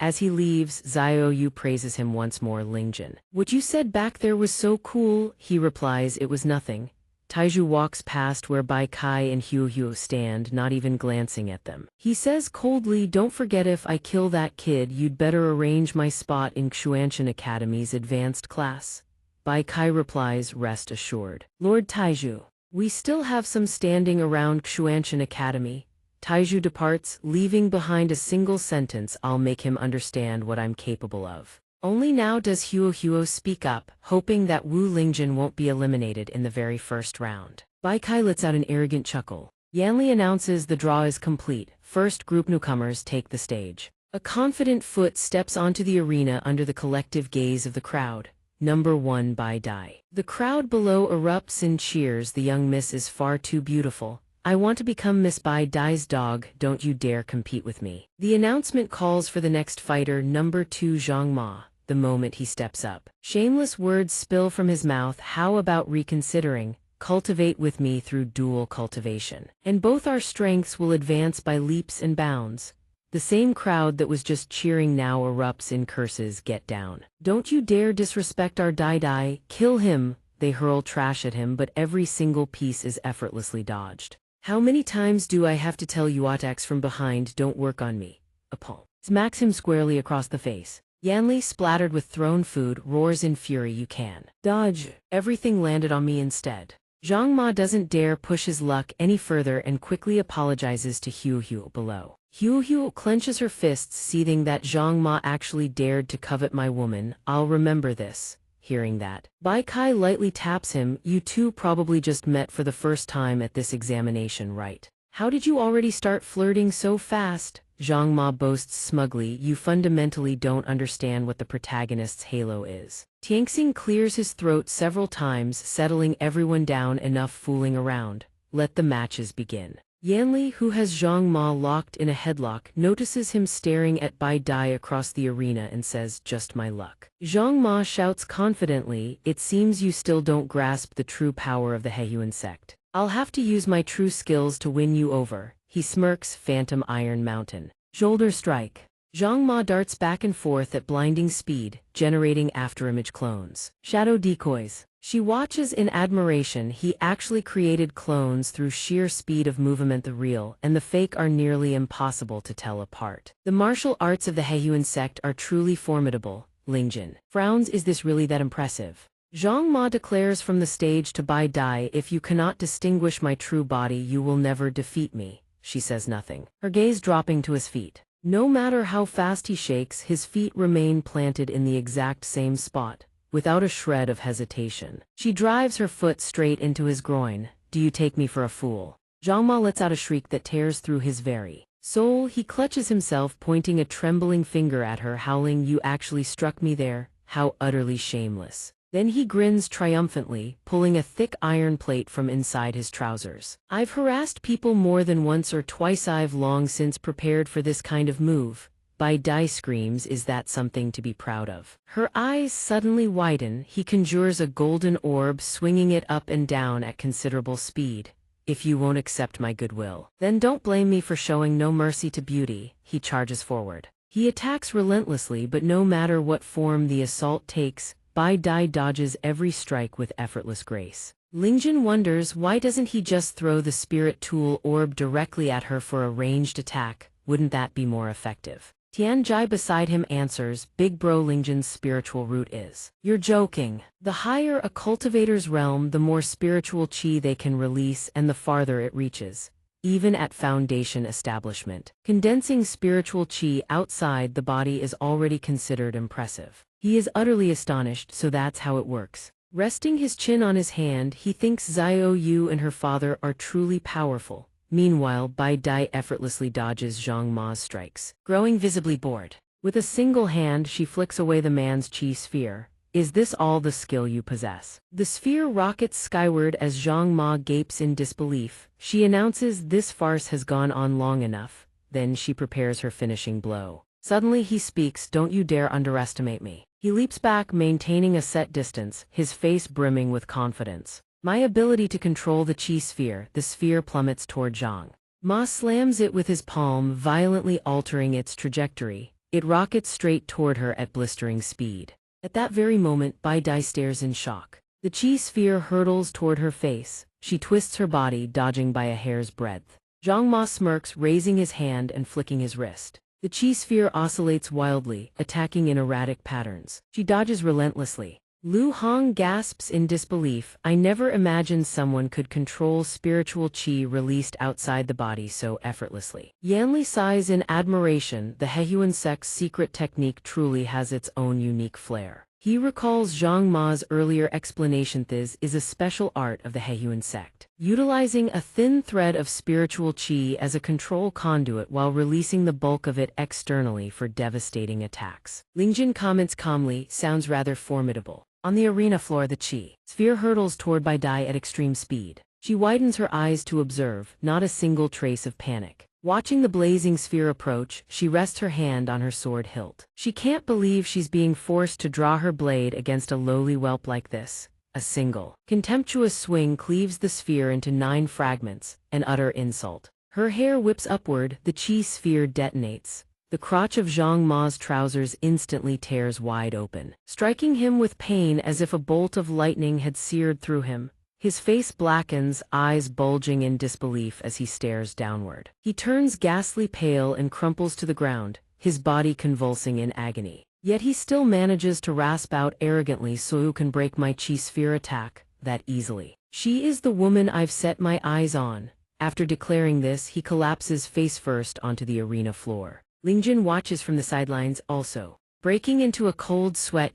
As he leaves, Xiao Yu praises him once more. "Lingjin, what you said back there was so cool." He replies, "It was nothing." Taizhu walks past where Bai Kai and Hu stand, not even glancing at them. He says coldly, "Don't forget, if I kill that kid, you'd better arrange my spot in xianxia Academy's advanced class." Bai Kai replies, "Rest assured, Lord Taizhu. We still have some standing around xianxia Academy." Taizhu departs, leaving behind a single sentence, "I'll make him understand what I'm capable of." Only now does Huo speak up, hoping that Wu Lingjin won't be eliminated in the very first round. Bai Kai lets out an arrogant chuckle. Yanli announces the draw is complete. First group newcomers take the stage. A confident foot steps onto the arena under the collective gaze of the crowd. Number 1 Bai Dai. The crowd below erupts in cheers. "The young miss is far too beautiful. I want to become Miss Bai Dai's dog. Don't you dare compete with me." The announcement calls for the next fighter, number 2 Zhang Ma. The moment he steps up, shameless words spill from his mouth. "How about reconsidering? Cultivate with me through dual cultivation, and both our strengths will advance by leaps and bounds." The same crowd that was just cheering now erupts in curses. "Get down. Don't you dare disrespect our Dai. Kill him." They hurl trash at him, but every single piece is effortlessly dodged. "How many times do I have to tell you, attacks from behind don't work on me?" Upon smacks him squarely across the face. Yanli, splattered with thrown food, roars in fury, "You can dodge. Everything landed on me instead." Zhang Ma doesn't dare push his luck any further and quickly apologizes to Hu below. Hu clenches her fists, seething that Zhang Ma actually dared to covet my woman. "I'll remember this." Hearing that, Bai Kai lightly taps him. "You two probably just met for the first time at this examination, right? How did you already start flirting so fast?" Zhang Ma boasts smugly. "You fundamentally don't understand what the protagonist's halo is." Tianxing clears his throat several times, settling everyone down. "Enough fooling around. Let the matches begin." Yanli, who has Zhang Ma locked in a headlock, notices him staring at Bai Dai across the arena and says, "Just my luck." Zhang Ma shouts confidently, "It seems you still don't grasp the true power of the Heiyuan sect. I'll have to use my true skills to win you over." He smirks. Phantom Iron Mountain. Shoulder strike. Zhang Ma darts back and forth at blinding speed, generating afterimage clones. Shadow decoys. She watches in admiration. He actually created clones through sheer speed of movement. The real and the fake are nearly impossible to tell apart. The martial arts of the Heiyuan sect are truly formidable. Lingjin frowns. "Is this really that impressive?" Zhang Ma declares from the stage to Bai Dai, "If you cannot distinguish my true body, you will never defeat me." She says nothing, her gaze dropping to his feet. No matter how fast he shakes, his feet remain planted in the exact same spot, without a shred of hesitation. She drives her foot straight into his groin. Do you take me for a fool? Zhang Ma lets out a shriek that tears through his very soul. He clutches himself, pointing a trembling finger at her, howling, you actually struck me there, how utterly shameless. Then he grins triumphantly, pulling a thick iron plate from inside his trousers. I've harassed people more than once or twice. I've long since prepared for this kind of move. Bai Dai screams, is that something to be proud of? Her eyes suddenly widen. He conjures a golden orb, swinging it up and down at considerable speed. If you won't accept my goodwill, then don't blame me for showing no mercy to beauty. He charges forward. He attacks relentlessly, but no matter what form the assault takes, Bai Dai dodges every strike with effortless grace. Lingjun wonders, why doesn't he just throw the spirit tool orb directly at her for a ranged attack? Wouldn't that be more effective? Tian Jai beside him answers, big bro, Lingjun's spiritual root is. You're joking. The higher a cultivator's realm, the more spiritual chi they can release and the farther it reaches. Even at foundation establishment, condensing spiritual chi outside the body is already considered impressive. He is utterly astonished, so that's how it works. Resting his chin on his hand, he thinks Xiao Yu and her father are truly powerful. Meanwhile, Bai Dai effortlessly dodges Zhang Ma's strikes. Growing visibly bored, with a single hand she flicks away the man's chi sphere. Is this all the skill you possess? The sphere rockets skyward as Zhang Ma gapes in disbelief. She announces this farce has gone on long enough. Then she prepares her finishing blow. Suddenly he speaks, don't you dare underestimate me. He leaps back, maintaining a set distance, his face brimming with confidence. My ability to control the chi sphere. The sphere plummets toward Zhang Ma, slams it with his palm, violently altering its trajectory. It rockets straight toward her at blistering speed. At that very moment, Bai Dai stares in shock. The chi sphere hurtles toward her face. She twists her body, dodging by a hair's breadth. Zhang Ma smirks, raising his hand and flicking his wrist. The chi sphere oscillates wildly, attacking in erratic patterns. She dodges relentlessly. Lu Hong gasps in disbelief. I never imagined someone could control spiritual chi released outside the body so effortlessly. Yanli sighs in admiration. The Hehuan sect's secret technique truly has its own unique flair. He recalls Zhang Ma's earlier explanation. This is a special art of the Hehuan sect, utilizing a thin thread of spiritual chi as a control conduit while releasing the bulk of it externally for devastating attacks. Lingjun comments calmly, sounds rather formidable. On the arena floor, the chi sphere hurtles toward Bai Dai at extreme speed. She widens her eyes to observe, not a single trace of panic. Watching the blazing sphere approach, she rests her hand on her sword hilt. She can't believe she's being forced to draw her blade against a lowly whelp like this. A single, contemptuous swing cleaves the sphere into 9 fragments, an utter insult. Her hair whips upward, the chi sphere detonates. The crotch of Zhang Ma's trousers instantly tears wide open, striking him with pain as if a bolt of lightning had seared through him. His face blackens, eyes bulging in disbelief as he stares downward. He turns ghastly pale and crumples to the ground, his body convulsing in agony. Yet he still manages to rasp out arrogantly, so you can break my chi sphere attack that easily. She is the woman I've set my eyes on. After declaring this, he collapses face first onto the arena floor. Lingjun watches from the sidelines also. Breaking into a cold sweat.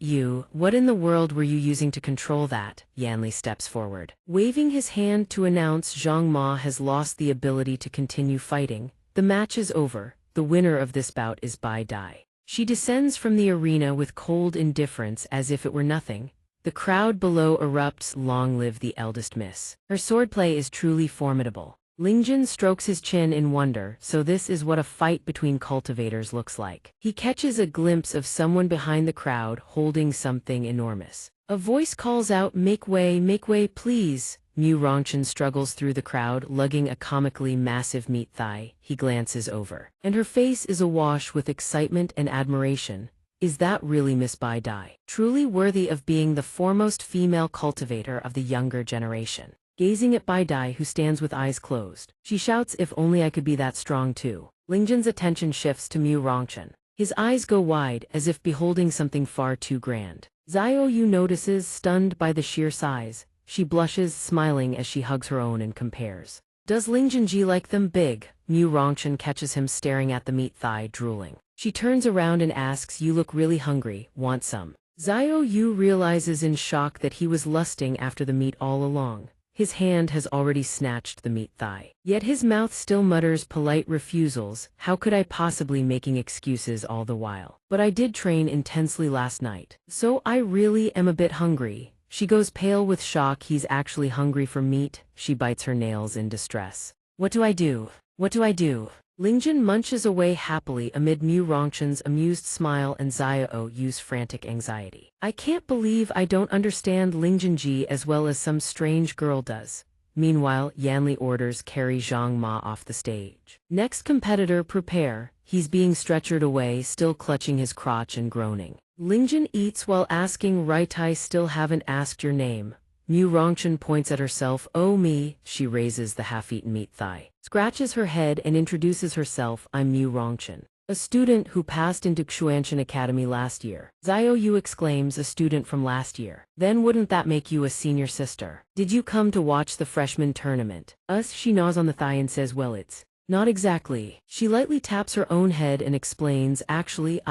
What in the world were you using to control that? Yanli steps forward, waving his hand to announce Zhang Ma has lost the ability to continue fighting. The match is over. The winner of this bout is Bai Dai. She descends from the arena with cold indifference as if it were nothing. The crowd below erupts, long live the eldest miss. Her swordplay is truly formidable. Lingjun strokes his chin in wonder, so this is what a fight between cultivators looks like. He catches a glimpse of someone behind the crowd holding something enormous. A voice calls out, make way, please. Mu Rongchen struggles through the crowd, lugging a comically massive meat thigh. He glances over, and her face is awash with excitement and admiration. Is that really Miss Bai Dai? Truly worthy of being the foremost female cultivator of the younger generation. Gazing at Bai Dai, who stands with eyes closed, she shouts, if only I could be that strong too. Lingjun's attention shifts to Mu Rongchen. His eyes go wide, as if beholding something far too grand. Xiao Yu notices, stunned by the sheer size. She blushes, smiling as she hugs her own and compares. Does Ling Junji like them big? Mu Rongchen catches him staring at the meat thigh, drooling. She turns around and asks, you look really hungry, want some? Xiao Yu realizes in shock that he was lusting after the meat all along. His hand has already snatched the meat thigh. Yet his mouth still mutters polite refusals. How could I possibly making excuses all the while? But I did train intensely last night, so I really am a bit hungry. She goes pale with shock. He's actually hungry for meat. She bites her nails in distress. What do I do? What do I do? Lingjun munches away happily amid Mu Rongchen's amused smile and Xiao Yu's frantic anxiety. I can't believe I don't understand Lingjunji as well as some strange girl does. Meanwhile, Yanli orders carry Zhang Ma off the stage. Next competitor prepare. He's being stretchered away, still clutching his crotch and groaning. Lingjun eats while asking, right, I still haven't asked your name. Mu Rongchen points at herself. Oh me, she raises the half-eaten meat thigh, scratches her head and introduces herself. I'm Mu Rongchen, a student who passed into Xianxia Academy last year. Xiao Yu exclaims, a student from last year. Then wouldn't that make you a senior sister? Did you come to watch the freshman tournament? She gnaws on the thigh and says, well, it's not exactly. She lightly taps her own head and explains, actually,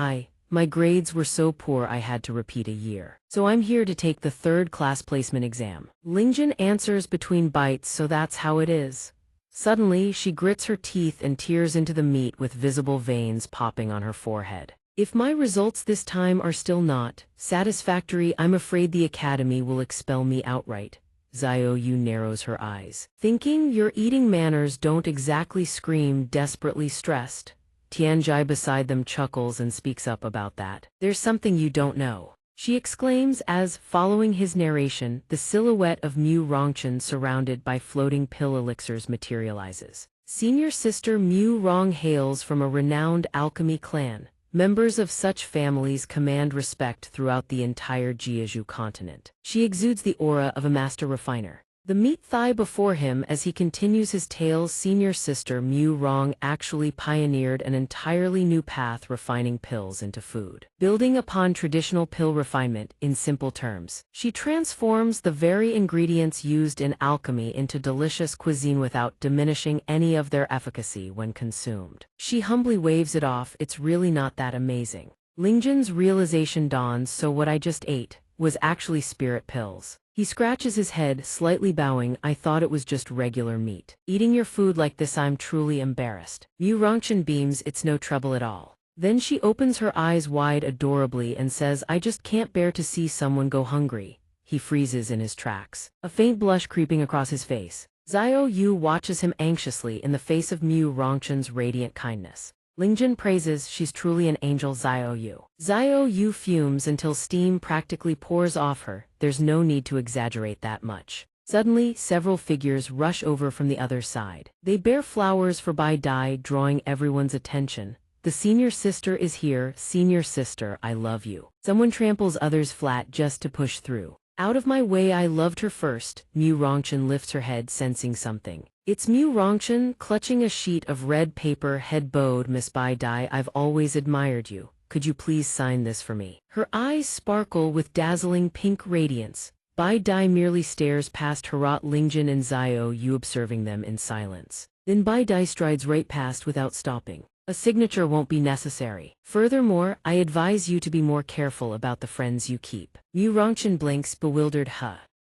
my grades were so poor I had to repeat a year. So I'm here to take the third class placement exam. Lingjun answers between bites, so that's how it is. Suddenly, she grits her teeth and tears into the meat with visible veins popping on her forehead. If my results this time are still not satisfactory, I'm afraid the academy will expel me outright. Xiao Yu narrows her eyes, thinking your eating manners don't exactly scream desperately stressed. Tianjai beside them chuckles and speaks up about that. There's something you don't know, she exclaims as, following his narration, the silhouette of Mu Rongchen surrounded by floating pill elixirs materializes. Senior sister Mu Rong hails from a renowned alchemy clan. Members of such families command respect throughout the entire Jiazhu continent. She exudes the aura of a master refiner. The meat thigh before him as he continues his tales. Senior sister Mu Rong actually pioneered an entirely new path, refining pills into food. Building upon traditional pill refinement, in simple terms, she transforms the very ingredients used in alchemy into delicious cuisine without diminishing any of their efficacy when consumed. She humbly waves it off, it's really not that amazing. Lingjun's realization dawns, so what I just ate was actually spirit pills. He scratches his head, slightly bowing. I thought it was just regular meat. Eating your food like this, I'm truly embarrassed. Mu Rongchen beams, it's no trouble at all. Then she opens her eyes wide adorably and says, I just can't bear to see someone go hungry. He freezes in his tracks, a faint blush creeping across his face. Xiao Yu watches him anxiously in the face of Mu Rongchen's radiant kindness. Lingjun praises, she's truly an angel. Xiao Yu. Xiao Yu fumes until steam practically pours off her. There's no need to exaggerate that much. Suddenly, several figures rush over from the other side. They bear flowers for Bai Dai, drawing everyone's attention. The senior sister is here. Senior sister, I love you. Someone tramples others flat just to push through. Out of my way, I loved her first. Mu Rongchen lifts her head, sensing something. It's Mu Rongchen, clutching a sheet of red paper, head bowed. Miss Bai Dai, I've always admired you. Could you please sign this for me? Her eyes sparkle with dazzling pink radiance. Bai Dai merely stares past Herat, Lingjun and Xiao Yu, observing them in silence. Then Bai Dai strides right past without stopping. A signature won't be necessary. Furthermore, I advise you to be more careful about the friends you keep. Mu Rongchen blinks, bewildered.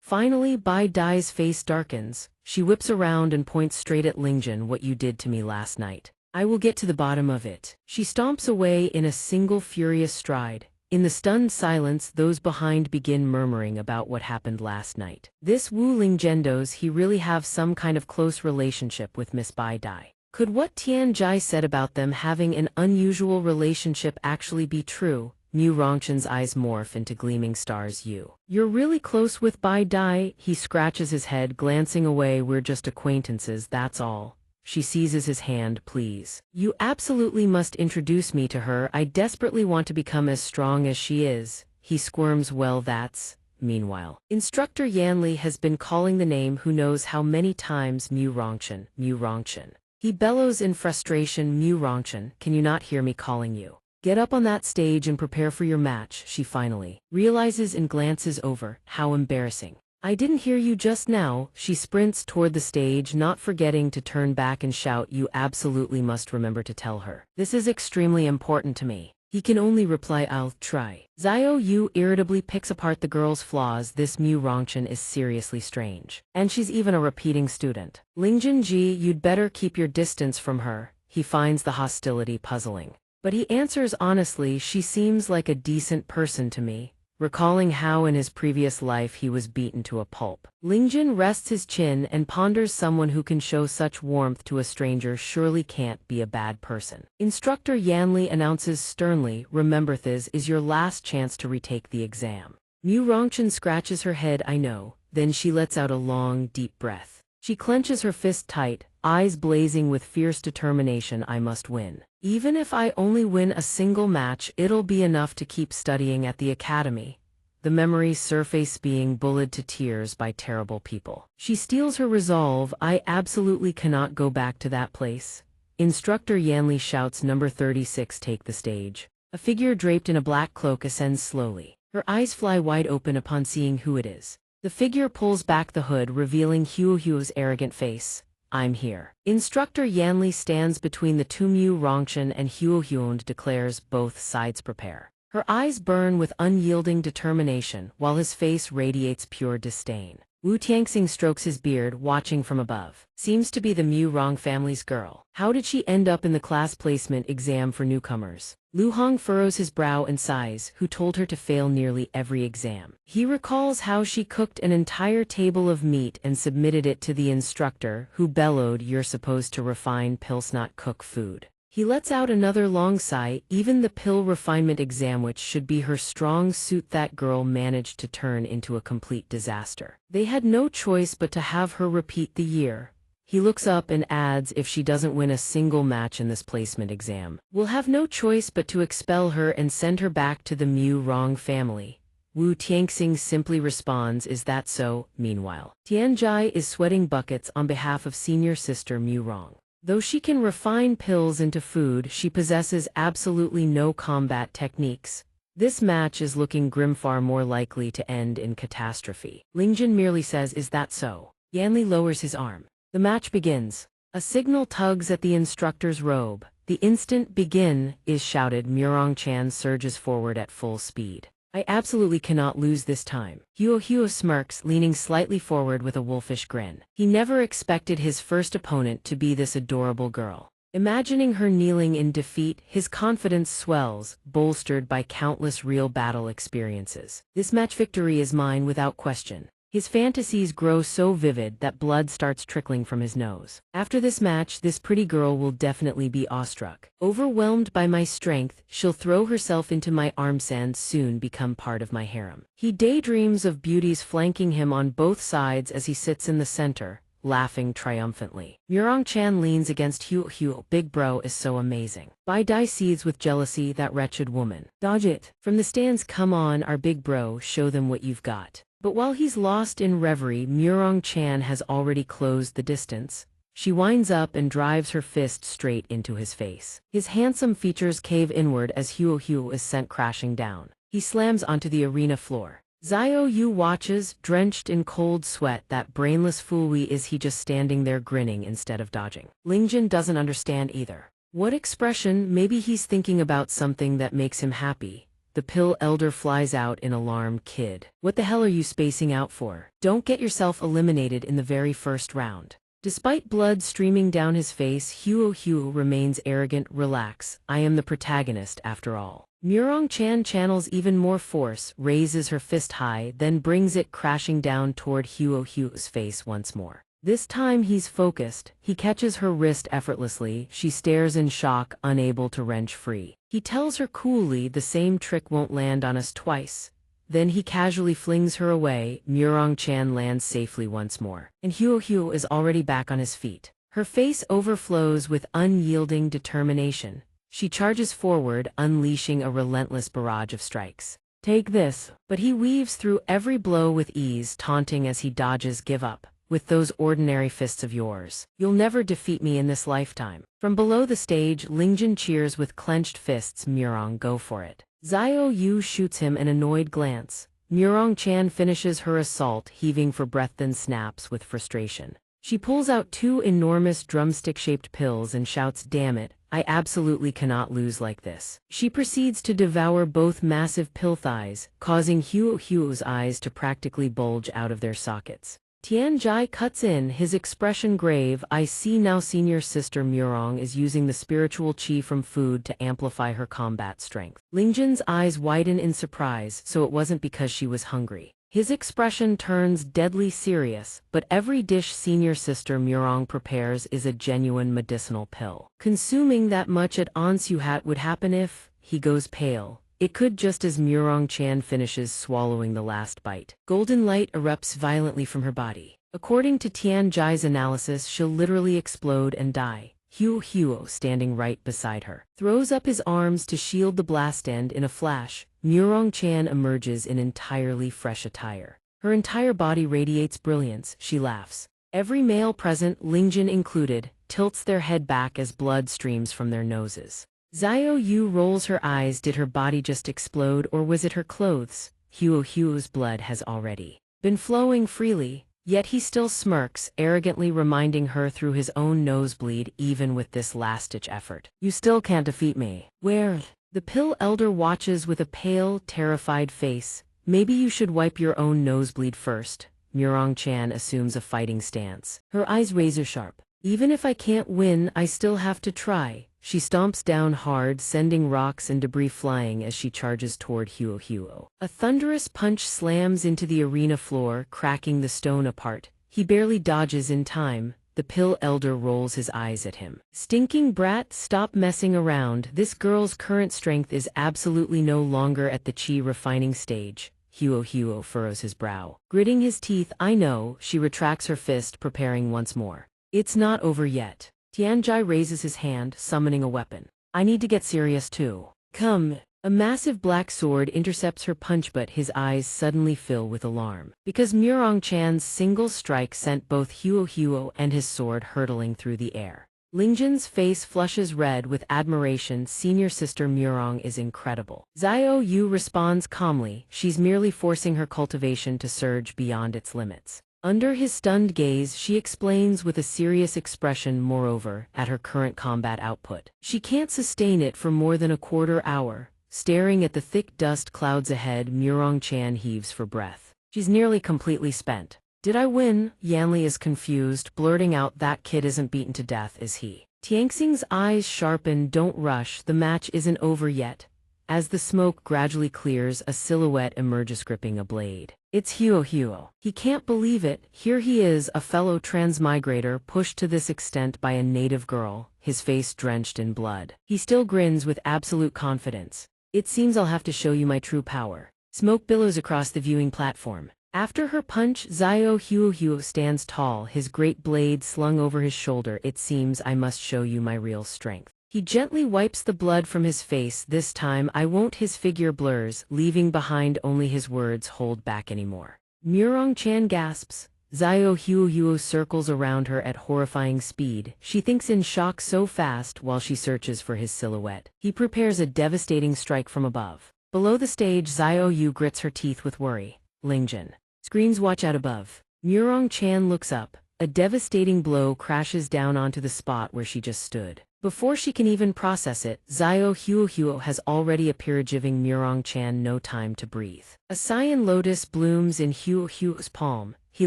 Finally, Bai Dai's face darkens. She whips around and points straight at Lingjun. What you did to me last night. I will get to the bottom of it. She stomps away in a single furious stride. In the stunned silence, those behind begin murmuring about what happened last night. This Wu Linggendo's he really have some kind of close relationship with Miss Bai Dai. Could what Tian Jai said about them having an unusual relationship actually be true? Mu Rongchen's eyes morph into gleaming stars. You're really close with Bai Dai? He scratches his head, glancing away. We're just acquaintances, that's all. She seizes his hand. Please. You absolutely must introduce me to her. I desperately want to become as strong as she is. He squirms. Well, that's... Meanwhile, Instructor Yanli has been calling the name who knows how many times. Mu Rongchen, Mu Rongchen. He bellows in frustration. Mu Rongchen, can you not hear me calling you? Get up on that stage and prepare for your match. She finally realizes and glances over. How embarrassing. I didn't hear you just now. She sprints toward the stage, not forgetting to turn back and shout, you absolutely must remember to tell her. This is extremely important to me. He can only reply, I'll try. Xiao Yu irritably picks apart the girl's flaws. This Mu Rongchen is seriously strange. And she's even a repeating student. Ling Jinji, you'd better keep your distance from her. He finds the hostility puzzling. But he answers honestly, she seems like a decent person to me, recalling how in his previous life he was beaten to a pulp. Lingjin rests his chin and ponders, someone who can show such warmth to a stranger surely can't be a bad person. Instructor Yanli announces sternly, remember, this is your last chance to retake the exam. Mu Rongchen scratches her head, I know, then she lets out a long, deep breath. She clenches her fist tight, eyes blazing with fierce determination, I must win. Even if I only win a single match, it'll be enough to keep studying at the academy. The memories surface, being bullied to tears by terrible people. She steels her resolve, I absolutely cannot go back to that place. Instructor Yanli shouts, number 36, take the stage. A figure draped in a black cloak ascends slowly. Her eyes fly wide open upon seeing who it is. The figure pulls back the hood, revealing Huo's arrogant face. I'm here. Instructor Yanli stands between the two. Mu Rongchen and Huo and declares, both sides prepare. Her eyes burn with unyielding determination, while his face radiates pure disdain. Wu Tianxing strokes his beard, watching from above. Seems to be the Mu Rong family's girl. How did she end up in the class placement exam for newcomers? Lu Hong furrows his brow and sighs, who told her to fail nearly every exam. He recalls how she cooked an entire table of meat and submitted it to the instructor, who bellowed, you're supposed to refine pills, not cook food. He lets out another long sigh, even the pill refinement exam, which should be her strong suit, that girl managed to turn into a complete disaster. They had no choice but to have her repeat the year. He looks up and adds, if she doesn't win a single match in this placement exam, we'll have no choice but to expel her and send her back to the Mu Rong family. Wu Tianxing simply responds, is that so? Meanwhile, Tianjai is sweating buckets on behalf of senior sister Mu Rong. Though she can refine pills into food, she possesses absolutely no combat techniques. This match is looking grim, far more likely to end in catastrophe. Lingjin merely says, is that so? Yanli lowers his arm. The match begins. A signal tugs at the instructor's robe. The instant begin is shouted. Murong Chan surges forward at full speed. I absolutely cannot lose this time. Huo smirks, leaning slightly forward with a wolfish grin. He never expected his first opponent to be this adorable girl. Imagining her kneeling in defeat, his confidence swells, bolstered by countless real battle experiences. This match victory is mine without question. His fantasies grow so vivid that blood starts trickling from his nose. After this match, this pretty girl will definitely be awestruck. Overwhelmed by my strength, she'll throw herself into my arms and soon become part of my harem. He daydreams of beauties flanking him on both sides as he sits in the center, laughing triumphantly. Murong Chan leans against Huo. Big bro is so amazing. Bai Dai seethes with jealousy, that wretched woman. Dodge it. From the stands, come on, our big bro, show them what you've got. But while he's lost in reverie, Murong Chan has already closed the distance. She winds up and drives her fist straight into his face. His handsome features cave inward as Huo is sent crashing down. He slams onto the arena floor. Xiao Yu watches, drenched in cold sweat. That brainless fool, is he just standing there grinning instead of dodging? Lingjin doesn't understand either. What expression? Maybe he's thinking about something that makes him happy. The pill elder flies out in alarm. Kid, what the hell are you spacing out for? Don't get yourself eliminated in the very first round. Despite blood streaming down his face, Huo remains arrogant. Relax, I am the protagonist after all. Murong Chan channels even more force, raises her fist high, then brings it crashing down toward Huo's face once more. This time he's focused. He catches her wrist effortlessly. She stares in shock, unable to wrench free. He tells her coolly, the same trick won't land on us twice. Then he casually flings her away. Murong Chan lands safely once more, and Huo is already back on his feet. Her face overflows with unyielding determination. She charges forward, unleashing a relentless barrage of strikes. Take this. But he weaves through every blow with ease, taunting as he dodges. Give up. With those ordinary fists of yours, you'll never defeat me in this lifetime. From below the stage, Lingjin cheers with clenched fists. Murong, go for it. Xiao Yu shoots him an annoyed glance. Murong-chan finishes her assault, heaving for breath then snaps with frustration. She pulls out two enormous drumstick-shaped pills and shouts, "Damn it, I absolutely cannot lose like this." She proceeds to devour both massive pill thighs, causing Huo's eyes to practically bulge out of their sockets. Tianjai cuts in, his expression grave. "I see now senior sister Murong is using the spiritual qi from food to amplify her combat strength." Lingjin's eyes widen in surprise, so it wasn't because she was hungry. His expression turns deadly serious, but every dish senior sister Murong prepares is a genuine medicinal pill. Consuming that much at Ansuhat would happen if he goes pale. It could, just as Murong-chan finishes swallowing the last bite. Golden light erupts violently from her body. According to Tianjai's analysis, she'll literally explode and die. Huo, standing right beside her, throws up his arms to shield the blast, and in a flash, Murong-chan emerges in entirely fresh attire. Her entire body radiates brilliance. She laughs. Every male present, Lingjin included, tilts their head back as blood streams from their noses. Xiaoyu rolls her eyes. Did her body just explode, or was it her clothes? Huo's blood has already been flowing freely, yet he still smirks, arrogantly reminding her through his own nosebleed, even with this last-ditch effort, "You still can't defeat me." Where? The pill elder watches with a pale, terrified face. "Maybe you should wipe your own nosebleed first." Murong-chan assumes a fighting stance, her eyes razor-sharp. "Even if I can't win, I still have to try." She stomps down hard, sending rocks and debris flying as she charges toward Huo. A thunderous punch slams into the arena floor, cracking the stone apart. He barely dodges in time. The pill elder rolls his eyes at him. "Stinking brat, stop messing around. This girl's current strength is absolutely no longer at the chi refining stage." Huo furrows his brow, gritting his teeth. "I know." She retracts her fist, preparing once more. "It's not over yet." Tianjai raises his hand, summoning a weapon. "I need to get serious too. Come." A massive black sword intercepts her punch, but his eyes suddenly fill with alarm, because Murong-chan's single strike sent both Huo and his sword hurtling through the air. Lingjin's face flushes red with admiration. Senior sister Murong is incredible. Xiaoyu responds calmly. She's merely forcing her cultivation to surge beyond its limits. Under his stunned gaze, she explains with a serious expression, "Moreover, at her current combat output, she can't sustain it for more than a quarter hour." Staring at the thick dust clouds ahead, Murong-chan heaves for breath. She's nearly completely spent. "Did I win?" Yanli is confused, blurting out, "That kid isn't beaten to death, is he?" Tianxing's eyes sharpen. "Don't rush, the match isn't over yet." As the smoke gradually clears, a silhouette emerges gripping a blade. It's Huo. He can't believe it. Here he is, a fellow transmigrator, pushed to this extent by a native girl, his face drenched in blood. He still grins with absolute confidence. "It seems I'll have to show you my true power." Smoke billows across the viewing platform. After her punch, Huo stands tall, his great blade slung over his shoulder. "It seems I must show you my real strength." He gently wipes the blood from his face. "This time I won't." His figure blurs, leaving behind only his words hold back anymore. Murong-chan gasps. Huo circles around her at horrifying speed. She thinks in shock so fast while she searches for his silhouette. He prepares a devastating strike from above. Below the stage, Xiaoyu grits her teeth with worry. Lingjin screams, "Watch out above." Murong-chan looks up. A devastating blow crashes down onto the spot where she just stood. Before she can even process it, Huo has already appeared, giving Murong-chan no time to breathe. A cyan lotus blooms in Huo's palm. He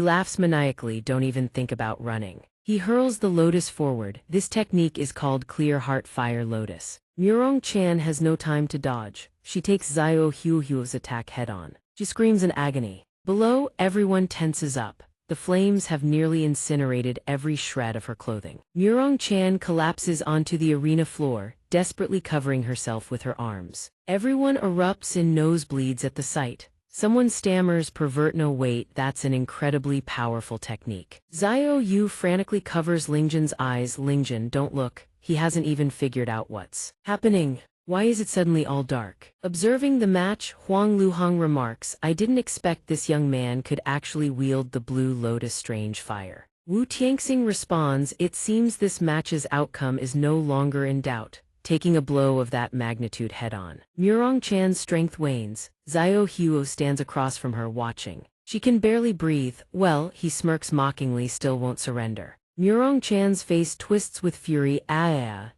laughs maniacally. "Don't even think about running." He hurls the lotus forward. This technique is called Clear Heart Fire Lotus. Murong-chan has no time to dodge. She takes Huo's attack head-on. She screams in agony. Below, everyone tenses up. The flames have nearly incinerated every shred of her clothing. Murong-chan collapses onto the arena floor, desperately covering herself with her arms. Everyone erupts in nosebleeds at the sight. Someone stammers, "Pervert, no wait, that's an incredibly powerful technique." Xiaoyu frantically covers Lingjin's eyes. "Lingjin, don't look." He hasn't even figured out what's happening. Why is it suddenly all dark? Observing the match, Huang Luhang remarks, "I didn't expect this young man could actually wield the blue lotus strange fire." Wu Tianxing responds, "It seems this match's outcome is no longer in doubt." taking a blow of that magnitude head-on. Murong Chan's strength wanes. Xiao Huo stands across from her, watching. She can barely breathe. Well, he smirks mockingly, still won't surrender. Murong Chan's face twists with fury.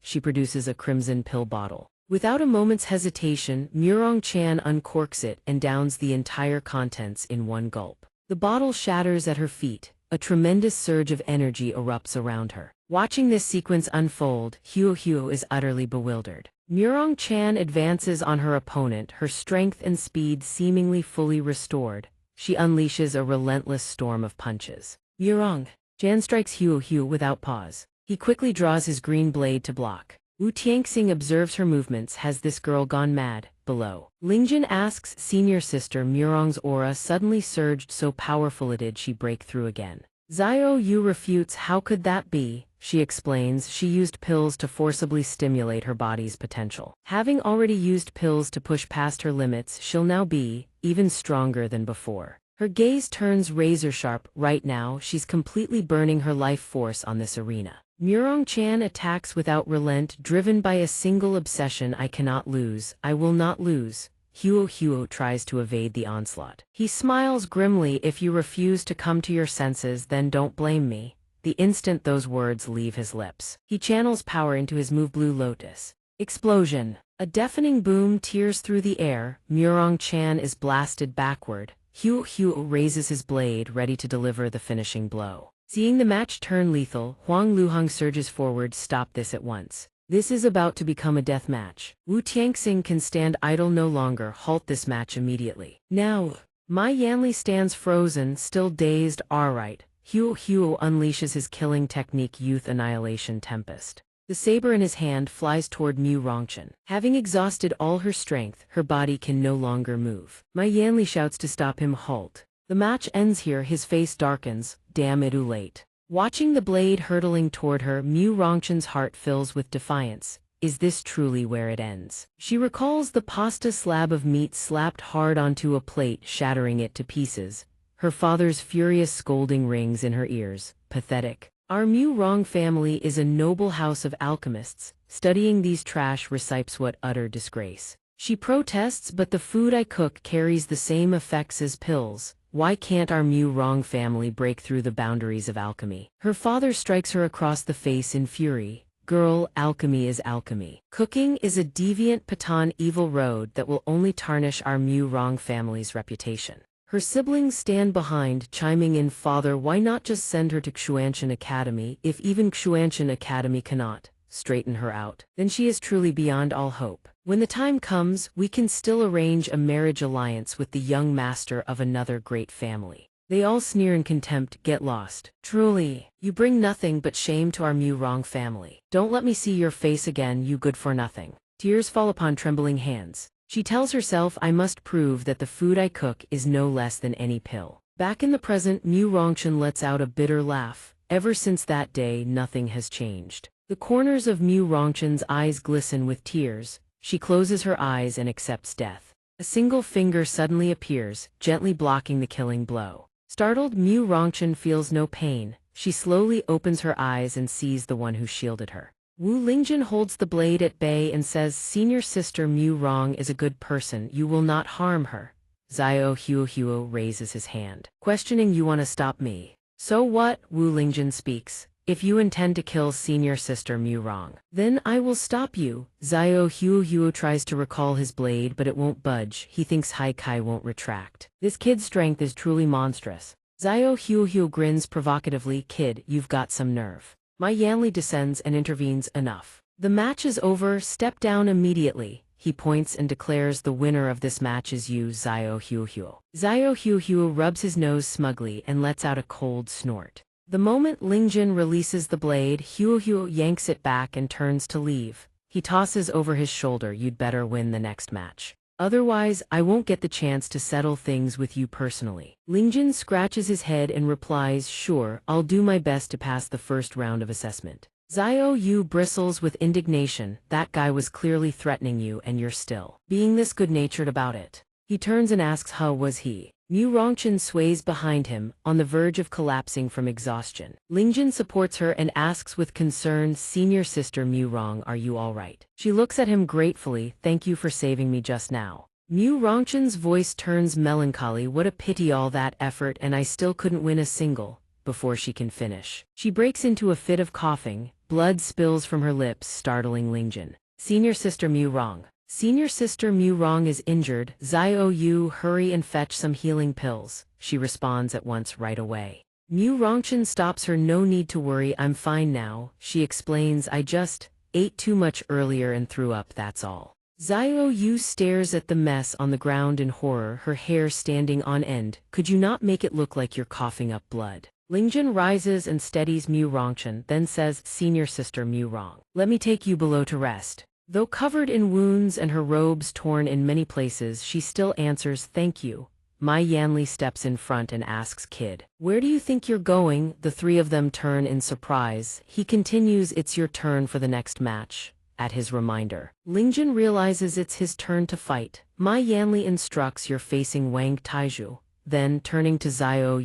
She produces a crimson pill bottle. Without a moment's hesitation, Murong Chan uncorks it and downs the entire contents in one gulp. The bottle shatters at her feet. A tremendous surge of energy erupts around her. Watching this sequence unfold, Huo is utterly bewildered. Murong Chan advances on her opponent, her strength and speed seemingly fully restored. She unleashes a relentless storm of punches. Murong Chan strikes Huo without pause. He quickly draws his green blade to block. Wu Tianxing observes her movements. Has this girl gone mad? Below, Lingjin asks senior sister. Murong's aura suddenly surged so powerful it did she break through again. Xiao Yu refutes. How could that be? She explains she used pills to forcibly stimulate her body's potential. Having already used pills to push past her limits, she'll now be even stronger than before. Her gaze turns razor sharp. Right now, she's completely burning her life force on this arena. Murong Chan attacks without relent, driven by a single obsession. I cannot lose. I will not lose. Huo tries to evade the onslaught. He smiles grimly. If you refuse to come to your senses, then don't blame me. The instant those words leave his lips, he channels power into his move Blue Lotus. Explosion. A deafening boom tears through the air. Murong Chan is blasted backward. Huo raises his blade, ready to deliver the finishing blow. Seeing the match turn lethal, Huang Luheng surges forward. Stop this at once. This is about to become a death match. Wu Tianxing can stand idle no longer. Halt this match immediately. Now. Mai Yanli stands frozen, still dazed. Alright. Huo unleashes his killing technique, Youth Annihilation Tempest. The saber in his hand flies toward Mu Rongchen. Having exhausted all her strength, her body can no longer move. Mai Yanli shouts to stop him. Halt. The match ends here. His face darkens. Damn it, too late. Watching the blade hurtling toward her, Mu Rongchen's heart fills with defiance. Is this truly where it ends? She recalls the pasta slab of meat slapped hard onto a plate, shattering it to pieces. Her father's furious scolding rings in her ears. Pathetic. Our Mu Rong family is a noble house of alchemists. Studying these trash recipes, what utter disgrace. She protests, but the food I cook carries the same effects as pills. Why can't our Mu Rong family break through the boundaries of alchemy? Her father strikes her across the face in fury. Girl, alchemy is alchemy. Cooking is a deviant Patan evil road that will only tarnish our Mu Rong family's reputation. Her siblings stand behind, chiming in. Father, why not just send her to Xianxia Academy? If even Xianxia Academy cannot straighten her out, then she is truly beyond all hope. When the time comes, we can still arrange a marriage alliance with the young master of another great family. They all sneer in contempt. Get lost. Truly, you bring nothing but shame to our Mu Rong family. Don't let me see your face again, you good for nothing. Tears fall upon trembling hands. She tells herself, I must prove that the food I cook is no less than any pill. Back in the present, Mu Rongchen lets out a bitter laugh. Ever since that day, nothing has changed. The corners of Mu Rongchen's eyes glisten with tears. She closes her eyes and accepts death. A single finger suddenly appears, gently blocking the killing blow. Startled, Mu Rongchen feels no pain. She slowly opens her eyes and sees the one who shielded her. Wu Lingjin holds the blade at bay and says, Senior sister Mu Rong is a good person. You will not harm her. Xiao Huo raises his hand, questioning. You want to stop me? So what? Wu Lingjin speaks. If you intend to kill senior sister Mu Rong, then I will stop you. Xiao Huo tries to recall his blade, but it won't budge. He thinks Hai Kai won't retract. This kid's strength is truly monstrous. Xiao Huo grins provocatively. Kid, you've got some nerve. Mai Yanli descends and intervenes. Enough. The match is over. Step down immediately. He points and declares, the winner of this match is you, Xiao Huo. Xiao Huo rubs his nose smugly and lets out a cold snort. The moment Lingjin releases the blade, Huo yanks it back and turns to leave. He tosses over his shoulder, you'd better win the next match. Otherwise, I won't get the chance to settle things with you personally. Lingjin scratches his head and replies, sure, I'll do my best to pass the first round of assessment. Xiao Yu bristles with indignation. That guy was clearly threatening you and you're still being this good-natured about it. He turns and asks, how was he? Mu Rongchen sways behind him, on the verge of collapsing from exhaustion. Lingjun supports her and asks with concern, "Senior sister Mu Rong, are you all right?" She looks at him gratefully, "Thank you for saving me just now." Mu Rongchen's voice turns melancholy. "What a pity, all that effort and I still couldn't win a single." Before she can finish, she breaks into a fit of coughing. Blood spills from her lips, startling Lingjun. "Senior sister Mu Rong. Senior sister Mu Rong is injured. Xiao Yu, hurry and fetch some healing pills." She responds at once right away. Mu Rongchen stops her. "No need to worry, I'm fine now," she explains. "I just ate too much earlier and threw up, that's all." Xiao Yu stares at the mess on the ground in horror, her hair standing on end. "Could you not make it look like you're coughing up blood?" Lingjun rises and steadies Mu Rongchen, then says, "Senior sister Mu Rong, let me take you below to rest." Though covered in wounds and her robes torn in many places, she still answers, "Thank you." Mai Yanli steps in front and asks, "Kid, where do you think you're going?" The three of them turn in surprise. He continues, "It's your turn for the next match." At his reminder, Lingjun realizes it's his turn to fight. Mai Yanli instructs, "You're facing Wang Taizhu." Then, turning to Xiao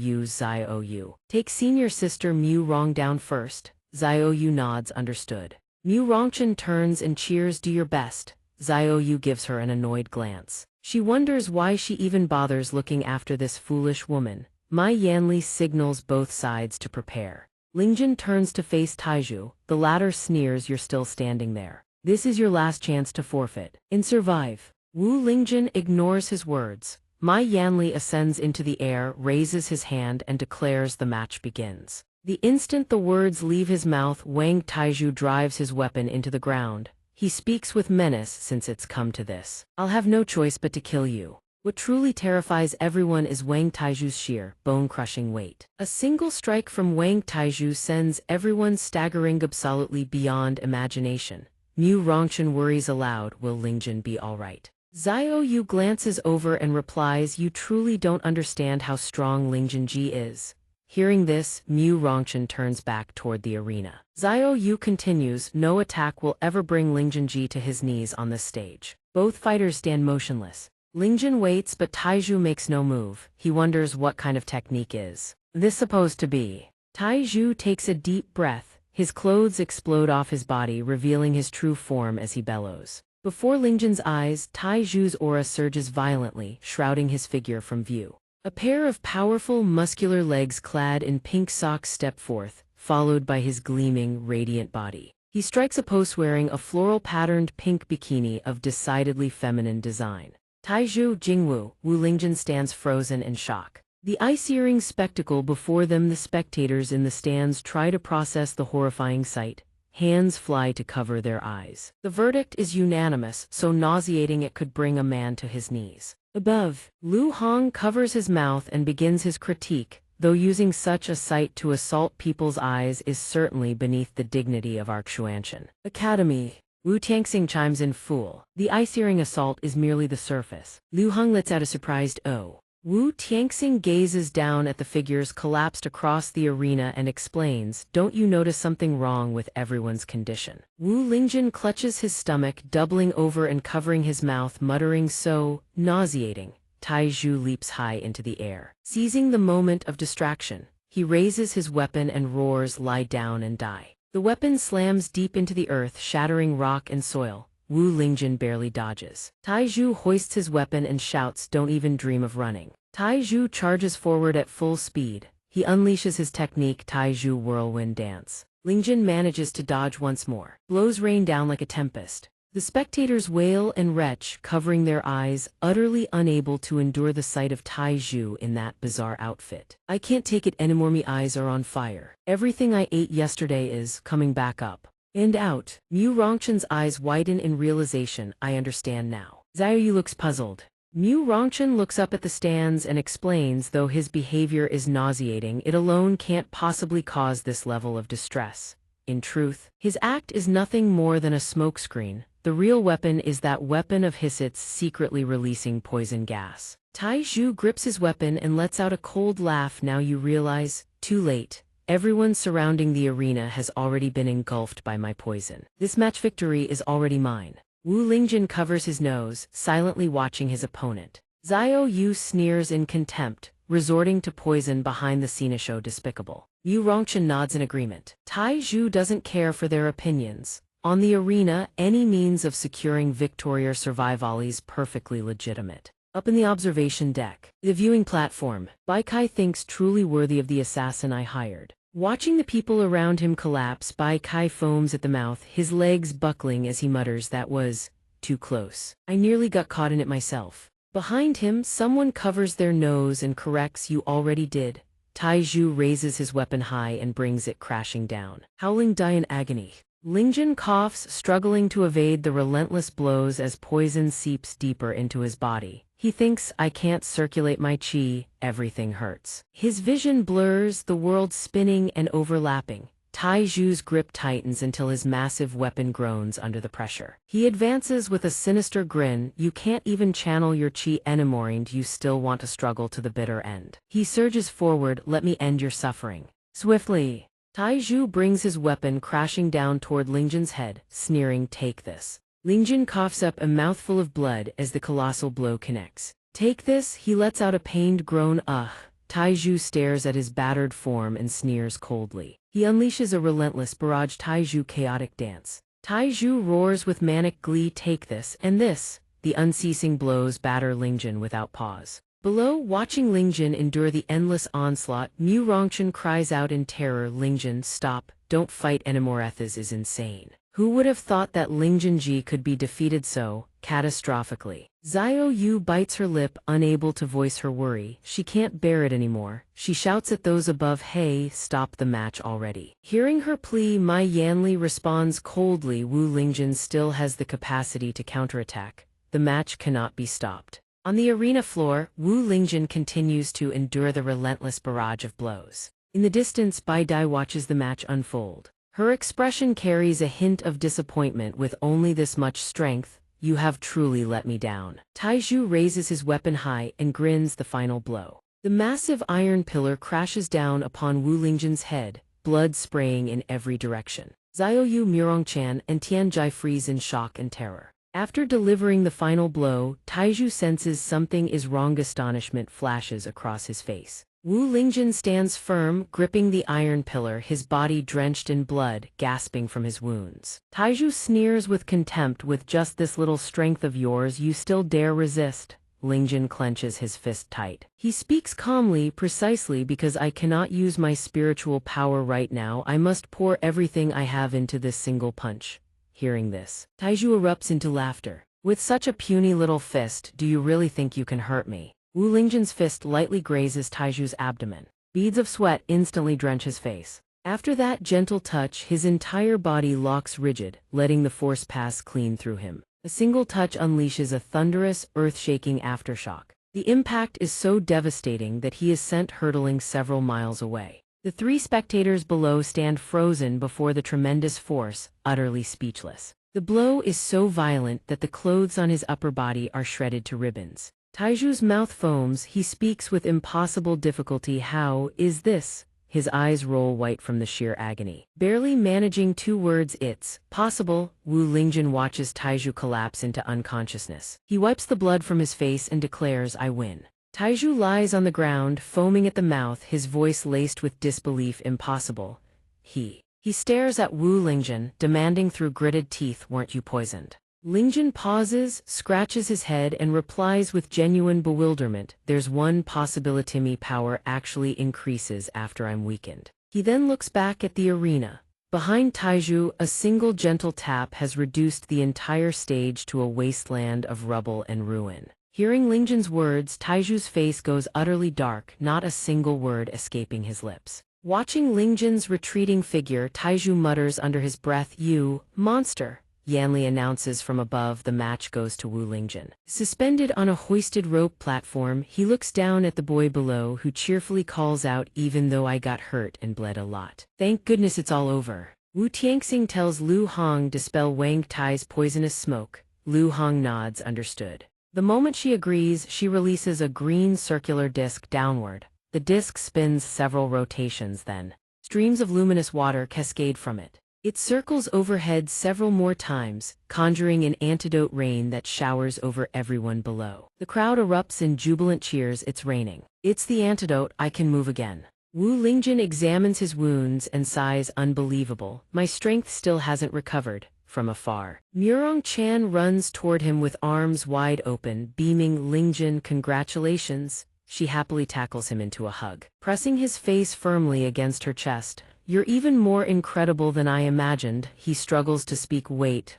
Yu, "Take senior sister Mu Rong down first." Xiao Yu nods, "Understood." Mu Rongchen turns and cheers, "Do your best." Xiao Yu gives her an annoyed glance. She wonders why she even bothers looking after this foolish woman. Mai Yanli signals both sides to prepare. Lingjun turns to face Taizhu. The latter sneers, "You're still standing there. This is your last chance to forfeit and survive." Wu Lingjun ignores his words. Mai Yanli ascends into the air, raises his hand, and declares the match begins. The instant the words leave his mouth, Wang Taizhu drives his weapon into the ground. He speaks with menace, "Since it's come to this, I'll have no choice but to kill you." What truly terrifies everyone is Wang Taizhu's sheer, bone-crushing weight. A single strike from Wang Taizhu sends everyone staggering absolutely beyond imagination. Mu Rongchen worries aloud, "Will Lingjun be all right?" Xiao Yu glances over and replies, "You truly don't understand how strong Lingjun Ji is." Hearing this, Mu Rongchen turns back toward the arena. Xiao Yu continues, "No attack will ever bring Lingjun Ji to his knees on this stage." Both fighters stand motionless. Lingjun waits, but Taizhu makes no move. He wonders what kind of technique is this supposed to be. Taizhu takes a deep breath. His clothes explode off his body, revealing his true form as he bellows. Before Lingjun's eyes, Taizhu's aura surges violently, shrouding his figure from view. A pair of powerful, muscular legs clad in pink socks step forth, followed by his gleaming, radiant body. He strikes a pose wearing a floral-patterned pink bikini of decidedly feminine design. Taizhu, Jingwu, Wu Lingjun stands frozen in shock. The eye-searing spectacle before them, the spectators in the stands try to process the horrifying sight. Hands fly to cover their eyes. The verdict is unanimous, so nauseating it could bring a man to his knees. Above, Lu Hong covers his mouth and begins his critique, though using such a sight to assault people's eyes is certainly beneath the dignity of our xianxia. Academy. Wu Tianxing chimes in, "Fool. The eye-searing assault is merely the surface." Lu Hong lets out a surprised "Oh." Wu Tianxing gazes down at the figures collapsed across the arena and explains, "Don't you notice something wrong with everyone's condition?" Wu Lingjun clutches his stomach, doubling over and covering his mouth, muttering, "So nauseating." Taizhu leaps high into the air. Seizing the moment of distraction, he raises his weapon and roars, "Lie down and die." The weapon slams deep into the earth, shattering rock and soil. Wu Lingjun barely dodges. Taizhu hoists his weapon and shouts, "Don't even dream of running." Taizhu charges forward at full speed. He unleashes his technique, Taizhu Whirlwind Dance. Lingjun manages to dodge once more. Blows rain down like a tempest. The spectators wail and retch, covering their eyes, utterly unable to endure the sight of Taizhu in that bizarre outfit. "I can't take it anymore, me eyes are on fire. Everything I ate yesterday is coming back up and out." Mu Rongchen's eyes widen in realization, "I understand now." Xiao Yu looks puzzled. Mu Rongchen looks up at the stands and explains, though his behavior is nauseating, it alone can't possibly cause this level of distress. In truth, his act is nothing more than a smokescreen. The real weapon is that weapon of Hisit's secretly releasing poison gas. Taizhu grips his weapon and lets out a cold laugh. "Now you realize, too late. Everyone surrounding the arena has already been engulfed by my poison. This match victory is already mine." Wu Lingjun covers his nose, silently watching his opponent. Xiao Yu sneers in contempt, resorting to poison behind the scene show despicable. Yu Rongchen nods in agreement. Tai Zhu doesn't care for their opinions. On the arena, any means of securing victory or survival is perfectly legitimate. Up in the observation deck, the viewing platform, Bai Kai thinks truly worthy of the assassin I hired. Watching the people around him collapse, Bai Kai foams at the mouth, his legs buckling as he mutters, "That was too close. I nearly got caught in it myself." Behind him, someone covers their nose and corrects, "You already did." Tai Zhu raises his weapon high and brings it crashing down. Howling die in agony. Lingjun coughs, struggling to evade the relentless blows as poison seeps deeper into his body. He thinks, "I can't circulate my chi, everything hurts." His vision blurs, the world spinning and overlapping. Tai Zhu's grip tightens until his massive weapon groans under the pressure. He advances with a sinister grin. "You can't even channel your chi anymore and you still want to struggle to the bitter end." He surges forward, "Let me end your suffering." Swiftly, Tai Zhu brings his weapon crashing down toward Lingjun's head, sneering, "Take this." Lingjun coughs up a mouthful of blood as the colossal blow connects. "Take this?" He lets out a pained groan. "Ugh." Tai Zhu stares at his battered form and sneers coldly. He unleashes a relentless barrage Tai Zhu chaotic dance. Tai Zhu roars with manic glee, "Take this and this." The unceasing blows batter Lingjun without pause. Below, watching Lingjun endure the endless onslaught, Mu Rongchen cries out in terror, "Lingjun, stop, don't fight anymore. This is insane." Who would have thought that Lingjunji could be defeated so catastrophically? Xiao Yu bites her lip, unable to voice her worry. She can't bear it anymore. She shouts at those above, "Hey, stop the match already." Hearing her plea, Mai Yanli responds coldly, "Wu Lingjun still has the capacity to counterattack. The match cannot be stopped." On the arena floor, Wu Lingjun continues to endure the relentless barrage of blows. In the distance, Bai Dai watches the match unfold. Her expression carries a hint of disappointment. "With only this much strength, you have truly let me down." Tai Zhu raises his weapon high and grins the final blow. The massive iron pillar crashes down upon Wu Lingjun's head, blood spraying in every direction. Xiao Yu, Murongchan, and Tianjai freeze in shock and terror. After delivering the final blow, Tai Zhu senses something is wrong. Astonishment flashes across his face. Wu Lingjun stands firm, gripping the iron pillar, his body drenched in blood, gasping from his wounds. Tai Zhu sneers with contempt, "With just this little strength of yours, you still dare resist?" Lingjun clenches his fist tight. He speaks calmly, "Precisely because I cannot use my spiritual power right now, I must pour everything I have into this single punch." Hearing this, Tai Zhu erupts into laughter. "With such a puny little fist, do you really think you can hurt me?" Wu Lingjun's fist lightly grazes Tai Zhu's abdomen. Beads of sweat instantly drench his face. After that gentle touch, his entire body locks rigid, letting the force pass clean through him. A single touch unleashes a thunderous, earth-shaking aftershock. The impact is so devastating that he is sent hurtling several miles away. The three spectators below stand frozen before the tremendous force, utterly speechless. The blow is so violent that the clothes on his upper body are shredded to ribbons. Tai Zhu's mouth foams, he speaks with impossible difficulty, "How is this?" His eyes roll white from the sheer agony. Barely managing two words, "It's possible." Wu Lingjun watches Tai Zhu collapse into unconsciousness. He wipes the blood from his face and declares, "I win." Tai Zhu lies on the ground, foaming at the mouth, his voice laced with disbelief. "Impossible." He stares at Wu Lingjun, demanding through gritted teeth, "Weren't you poisoned?" Lingjun pauses, scratches his head, and replies with genuine bewilderment, "There's one possibility my power actually increases after I'm weakened." He then looks back at the arena. Behind Tai Zhu, a single gentle tap has reduced the entire stage to a wasteland of rubble and ruin. Hearing Lingjun's words, Tai Zhu's face goes utterly dark, not a single word escaping his lips. Watching Lingjun's retreating figure, Tai Zhu mutters under his breath, "You monster." Yanli announces from above, the match goes to Wu Lingjun. Suspended on a hoisted rope platform, he looks down at the boy below, who cheerfully calls out, "Even though I got hurt and bled a lot, thank goodness it's all over." Wu Tianxing tells Lu Hong to dispel Wang Tai's poisonous smoke. Lu Hong nods, understood. The moment she agrees, she releases a green circular disc downward. The disc spins several rotations, then streams of luminous water cascade from it. It circles overhead several more times, conjuring an antidote rain that showers over everyone below. The crowd erupts in jubilant cheers. It's raining. It's the antidote. I can move again. Wu Lingjun examines his wounds and sighs, unbelievable. My strength still hasn't recovered. From afar, Murong Chan runs toward him with arms wide open, beaming. Lingjun, congratulations. She happily tackles him into a hug, pressing his face firmly against her chest. You're even more incredible than I imagined. He struggles to speak. Wait.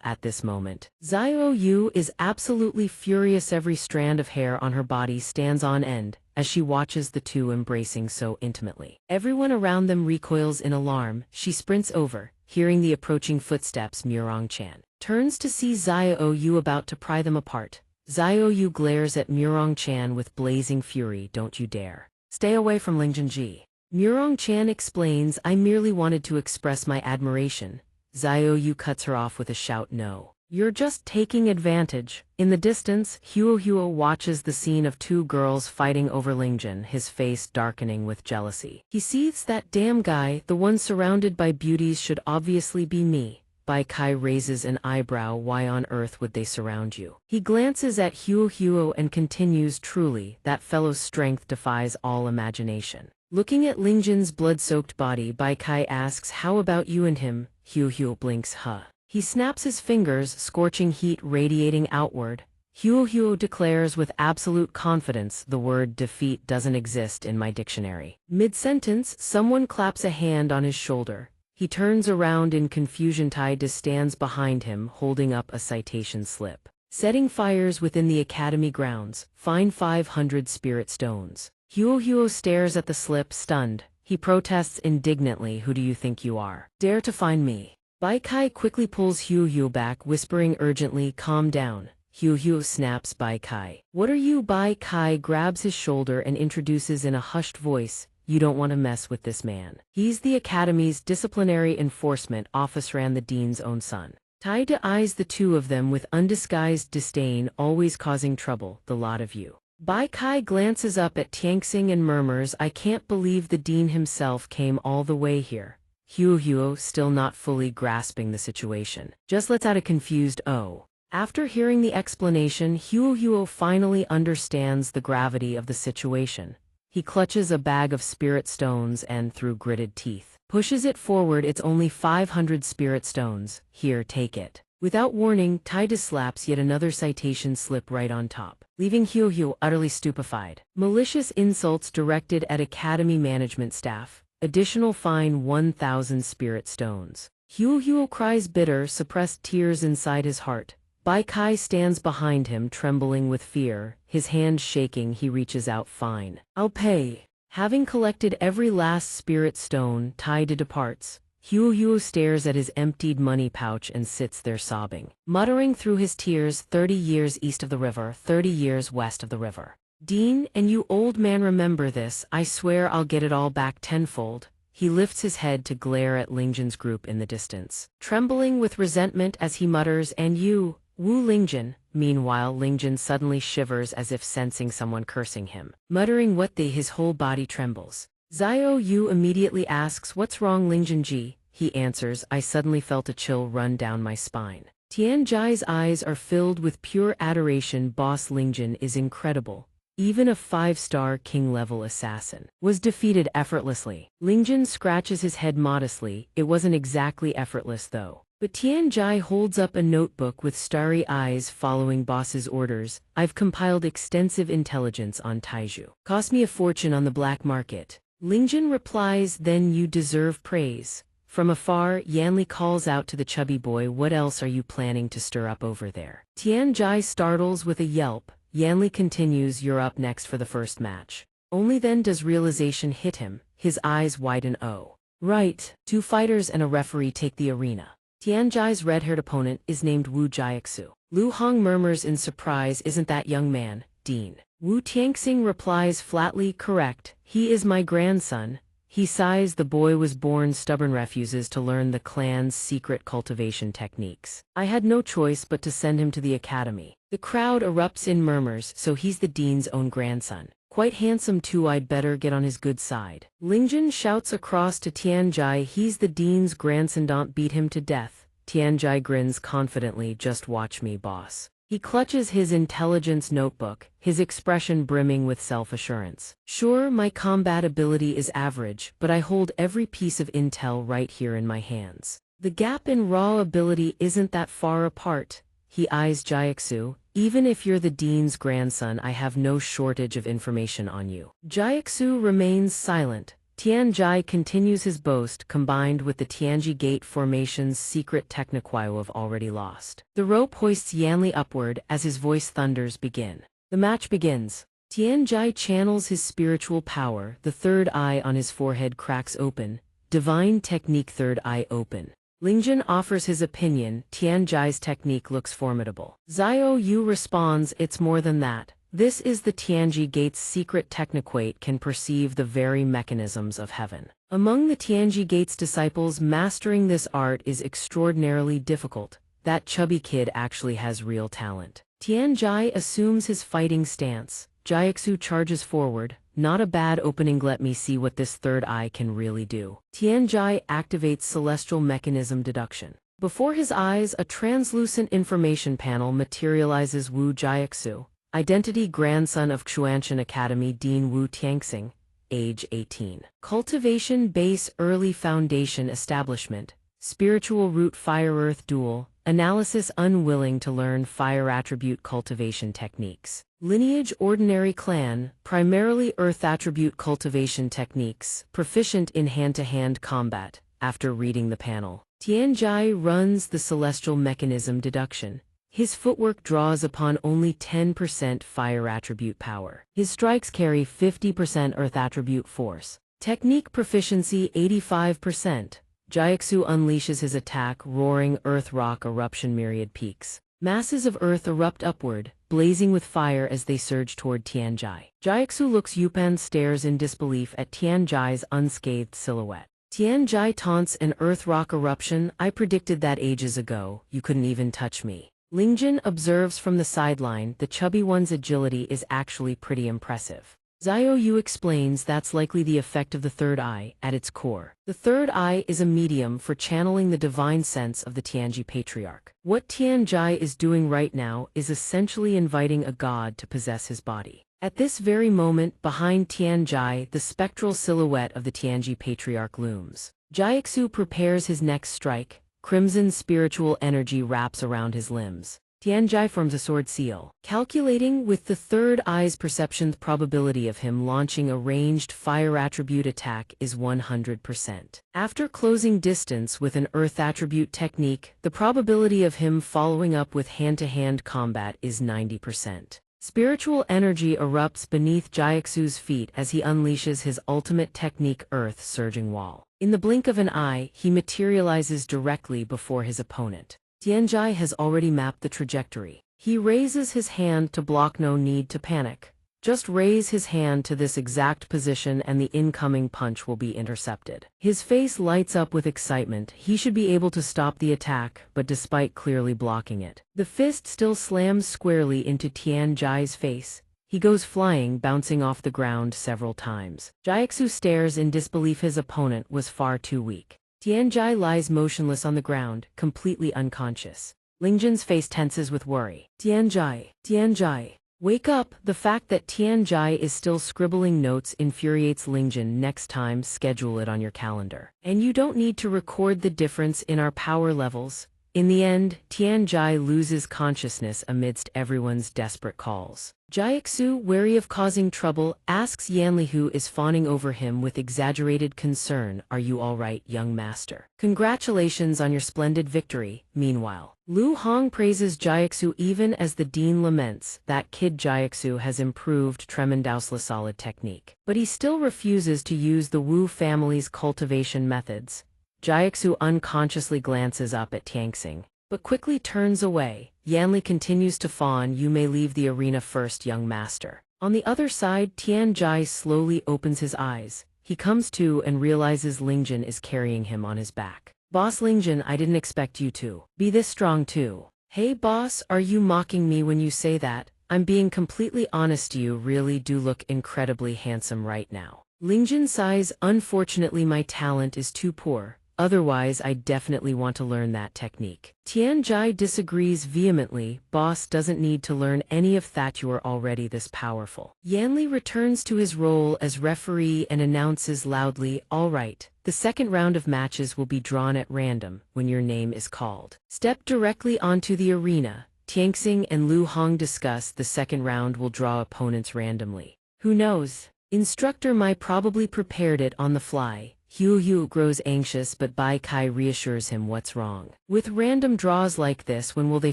At this moment, Xiao Yu is absolutely furious. Every strand of hair on her body stands on end as she watches the two embracing so intimately. Everyone around them recoils in alarm. She sprints over, hearing the approaching footsteps. Murong Chan turns to see Xiao Yu about to pry them apart. Xiao Yu glares at Murong Chan with blazing fury. Don't you dare. Stay away from Lingjun Ji. Murong Chan explains, I merely wanted to express my admiration. Xiao Yu cuts her off with a shout. No. You're just taking advantage. In the distance, Huo watches the scene of two girls fighting over Lingjun, his face darkening with jealousy. He sees that damn guy, the one surrounded by beauties should obviously be me. Bai Kai raises an eyebrow. Why on earth would they surround you? He glances at Huo and continues, truly, that fellow's strength defies all imagination. Looking at Lingjun's blood-soaked body, Bai Kai asks, how about you and him? Huo blinks. Huh. He snaps his fingers, scorching heat radiating outward. Huo declares with absolute confidence, the word defeat doesn't exist in my dictionary. Mid-sentence, someone claps a hand on his shoulder. He turns around in confusion. Tide stands behind him, holding up a citation slip. Setting fires within the academy grounds. Fine 500 spirit stones. Huo stares at the slip, stunned. He protests indignantly. Who do you think you are? Dare to find me? Bai Kai quickly pulls Huo back, whispering urgently, calm down. Huo snaps Bai Kai. What are you? Bai Kai grabs his shoulder and introduces in a hushed voice, you don't want to mess with this man. He's the academy's disciplinary enforcement officer and the dean's own son. Tai eyes the two of them with undisguised disdain, always causing trouble, the lot of you. Bai Kai glances up at Tianxing and murmurs, I can't believe the dean himself came all the way here. Huo, still not fully grasping the situation, just lets out a confused oh. After hearing the explanation, Huo finally understands the gravity of the situation. He clutches a bag of spirit stones and, through gritted teeth, pushes it forward. It's only 500 spirit stones. Here, take it. Without warning, Taida slaps yet another citation slip right on top, leaving Huo utterly stupefied. Malicious insults directed at academy management staff. Additional fine 1,000 spirit stones. Huo cries bitter, suppressed tears inside his heart. Bai Kai stands behind him, trembling with fear, his hand shaking. He reaches out. Fine. I'll pay. Having collected every last spirit stone, Taida departs. Huo stares at his emptied money pouch and sits there sobbing, muttering through his tears, 30 years east of the river, 30 years west of the river. Dean, and you old man, remember this. I swear I'll get it all back tenfold. He lifts his head to glare at Lingjun's group in the distance, trembling with resentment as he mutters, and you, Wu Lingjun. Meanwhile, Lingjun suddenly shivers as if sensing someone cursing him. Muttering what they, his whole body trembles. Xiao Yu immediately asks, what's wrong Lingjun Ji? He answers, I suddenly felt a chill run down my spine. Tian Jai's eyes are filled with pure adoration. Boss Lingjun is incredible. Even a 5-star king-level assassin was defeated effortlessly. Lingjun scratches his head modestly. It wasn't exactly effortless though. But Tian Jai holds up a notebook with starry eyes. Following boss's orders, I've compiled extensive intelligence on Taiju. Cost me a fortune on the black market. Lingjun replies, then you deserve praise. From afar, Yanli calls out to the chubby boy, what else are you planning to stir up over there? Tian Jai startles with a yelp. Yanli continues, you're up next for the first match. Only then does realization hit him. His eyes widen. Oh. Right. 2 fighters and a referee take the arena. Tian Jai's red-haired opponent is named Wu Jiaxu. Lu Hong murmurs in surprise, isn't that young man, Dean? Wu Tianxing replies flatly, correct, he is my grandson. He sighs. The boy was born stubborn, refuses to learn the clan's secret cultivation techniques. I had no choice but to send him to the academy. The crowd erupts in murmurs. So he's the dean's own grandson. Quite handsome too, I'd better get on his good side. Lingjun shouts across to Tianjai, he's the dean's grandson, don't beat him to death. Tianjai grins confidently, just watch me, boss. He clutches his intelligence notebook, his expression brimming with self-assurance. Sure, my combat ability is average, but I hold every piece of intel right here in my hands. The gap in raw ability isn't that far apart. He eyes Jiaxu. Even if you're the dean's grandson, I have no shortage of information on you. Jiaxu remains silent. Tianjai continues his boast, combined with the Tianji Gate formation's secret technique I've already lost. The rope hoists Yanli upward as his voice thunders, begin. The match begins. Tianjai channels his spiritual power, the third eye on his forehead cracks open. Divine technique, third eye open. Lingjun offers his opinion, Tianjai's technique looks formidable. Xiao Yu responds, it's more than that. This is the Tianji Gate's secret technique, can perceive the very mechanisms of heaven. Among the Tianji Gate's disciples, mastering this art is extraordinarily difficult. That chubby kid actually has real talent. Tianjai assumes his fighting stance. Jiaxu charges forward. Not a bad opening, let me see what this third eye can really do. Tianjai activates celestial mechanism deduction. Before his eyes, a translucent information panel materializes. Wu Jiaxu. Identity, grandson of Xianxia Academy Dean Wu Tianxing, age 18. Cultivation base, early foundation establishment. Spiritual root, fire earth dual. Analysis, unwilling to learn fire attribute cultivation techniques. Lineage, ordinary clan, primarily earth attribute cultivation techniques, proficient in hand-to-hand combat. After reading the panel, Tianjai runs the celestial mechanism deduction. His footwork draws upon only 10% fire attribute power. His strikes carry 50% earth attribute force. Technique proficiency 85%. Jiaxu unleashes his attack, roaring earth rock eruption, myriad peaks. Masses of earth erupt upward, blazing with fire as they surge toward Tianjai. Jiaxu looks. Yupan stares in disbelief at Tianjai's unscathed silhouette. Tianjai taunts, an earth rock eruption, I predicted that ages ago, you couldn't even touch me. Lingjun observes from the sideline, the chubby one's agility is actually pretty impressive. Xiao Yu explains that's likely the effect of the third eye, at its core. The third eye is a medium for channeling the divine sense of the Tianji patriarch. What Tianjai is doing right now is essentially inviting a god to possess his body. At this very moment, behind Tianjai, the spectral silhouette of the Tianji patriarch looms. Jiaxu prepares his next strike. Crimson spiritual energy wraps around his limbs. Tianjai forms a sword seal. Calculating with the third eye's perception, the probability of him launching a ranged fire attribute attack is 100%. After closing distance with an earth attribute technique, the probability of him following up with hand-to-hand combat is 90%. Spiritual energy erupts beneath Jiaxu's feet as he unleashes his ultimate technique, Earth Surging Wall. In the blink of an eye, he materializes directly before his opponent. Tianjai has already mapped the trajectory. He raises his hand to block, no need to panic. Just raise his hand to this exact position and the incoming punch will be intercepted. His face lights up with excitement. He should be able to stop the attack, but despite clearly blocking it, the fist still slams squarely into Tianjai's face. He goes flying, bouncing off the ground several times. Jiaxu stares in disbelief. His opponent was far too weak. Tianjai lies motionless on the ground, completely unconscious. Lingjun's face tenses with worry. Tianjai. Wake up! The fact that Tianjai is still scribbling notes infuriates Lingjun. Next time, schedule it on your calendar. And you don't need to record the difference in our power levels. In the end, Tianjai loses consciousness amidst everyone's desperate calls. Jiaxu, wary of causing trouble, asks Yanli, who is fawning over him with exaggerated concern, "Are you all right, young master? Congratulations on your splendid victory." Meanwhile, Lu Hong praises Jiaxu even as the dean laments, "That kid Jiaxu has improved tremendously, solid technique." But he still refuses to use the Wu family's cultivation methods. Jiaxu unconsciously glances up at Tianxing, but quickly turns away. Yanli continues to fawn, "You may leave the arena first, young master." On the other side, Tianjai slowly opens his eyes. He comes to and realizes Lingjun is carrying him on his back. Boss Lingjun, I didn't expect you to be this strong too. Hey boss, are you mocking me when you say that? I'm being completely honest, you really do look incredibly handsome right now. Lingjun sighs, unfortunately my talent is too poor. Otherwise, I definitely want to learn that technique. Tianjai disagrees vehemently. Boss doesn't need to learn any of that, you are already this powerful. Yanli returns to his role as referee and announces loudly, all right, the second round of matches will be drawn at random when your name is called. Step directly onto the arena. Tianxing and Lu Hong discuss the second round will draw opponents randomly. Who knows? Instructor Mai probably prepared it on the fly. Hu grows anxious, but Bai Kai reassures him what's wrong. With random draws like this, when will they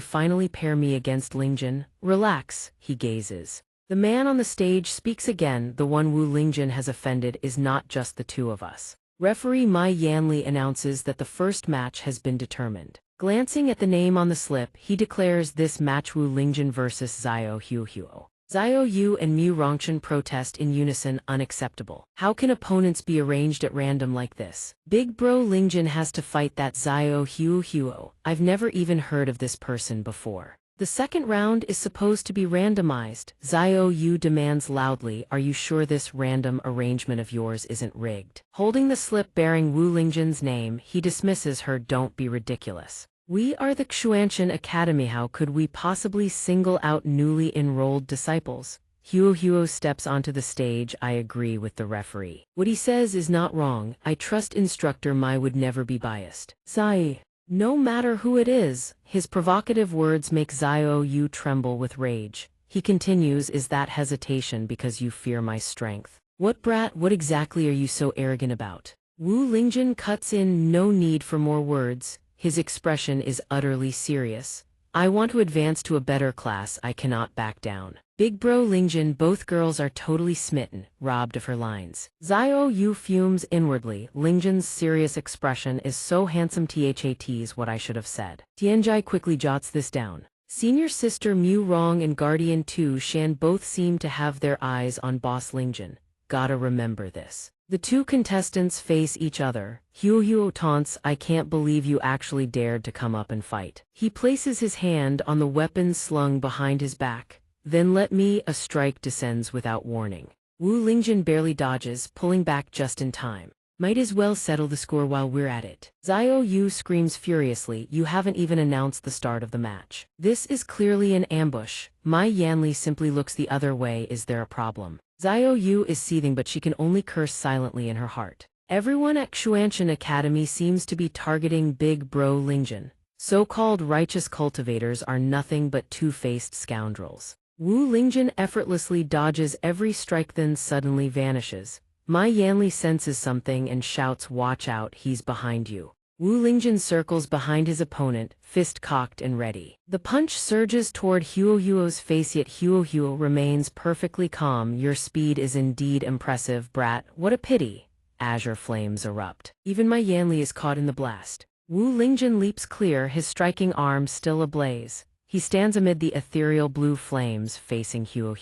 finally pair me against Lingjun? Relax, he gazes. The man on the stage speaks again. The one Wu Lingjun has offended is not just the two of us. Referee Mai Yanli announces that the first match has been determined. Glancing at the name on the slip, he declares this match Wu Lingjun versus Xiao Huo. Xiao Yu and Mu Rongchen protest in unison, unacceptable. How can opponents be arranged at random like this? Big bro Lingjun has to fight that Xiao Huo. I've never even heard of this person before. The second round is supposed to be randomized. Xiao Yu demands loudly, are you sure this random arrangement of yours isn't rigged? Holding the slip bearing Wu Lingjun's name, he dismisses her, don't be ridiculous. We are the Xianxia Academy, how could we possibly single out newly enrolled disciples? Huo steps onto the stage. I agree with the referee. What he says is not wrong. I trust Instructor Mai would never be biased. Zai. No matter who it is, his provocative words make Xiao Yu tremble with rage. He continues, is that hesitation because you fear my strength? What brat, what exactly are you so arrogant about? Wu Lingjun cuts in, no need for more words. His expression is utterly serious. I want to advance to a better class, I cannot back down. Big bro Lingjun, both girls are totally smitten, robbed of her lines. Xiao Yu fumes inwardly. Lingjun's serious expression is so handsome, that's what I should have said. Tianjai quickly jots this down. Senior sister Mu Rong and guardian Tu Shan both seem to have their eyes on boss Lingjun. Gotta remember this. The two contestants face each other. Huo taunts, I can't believe you actually dared to come up and fight. He places his hand on the weapon slung behind his back. Then let me, a strike descends without warning. Wu Lingjun barely dodges, pulling back just in time. Might as well settle the score while we're at it. Xiao Yu screams furiously, you haven't even announced the start of the match. This is clearly an ambush. Mai Yanli simply looks the other way, is there a problem? Xiao Yu is seething, but she can only curse silently in her heart. Everyone at Xianxia Academy seems to be targeting big bro Lingjun. So-called righteous cultivators are nothing but two-faced scoundrels. Wu Lingjun effortlessly dodges every strike, then suddenly vanishes. Mai Yanli senses something and shouts, watch out, he's behind you. Wu Lingjun circles behind his opponent, fist cocked and ready. The punch surges toward Huo's face, yet Huo remains perfectly calm. Your speed is indeed impressive, brat, what a pity. Azure flames erupt. Even Mai Yanli is caught in the blast. Wu Lingjun leaps clear, his striking arm still ablaze. He stands amid the ethereal blue flames, facing Huo.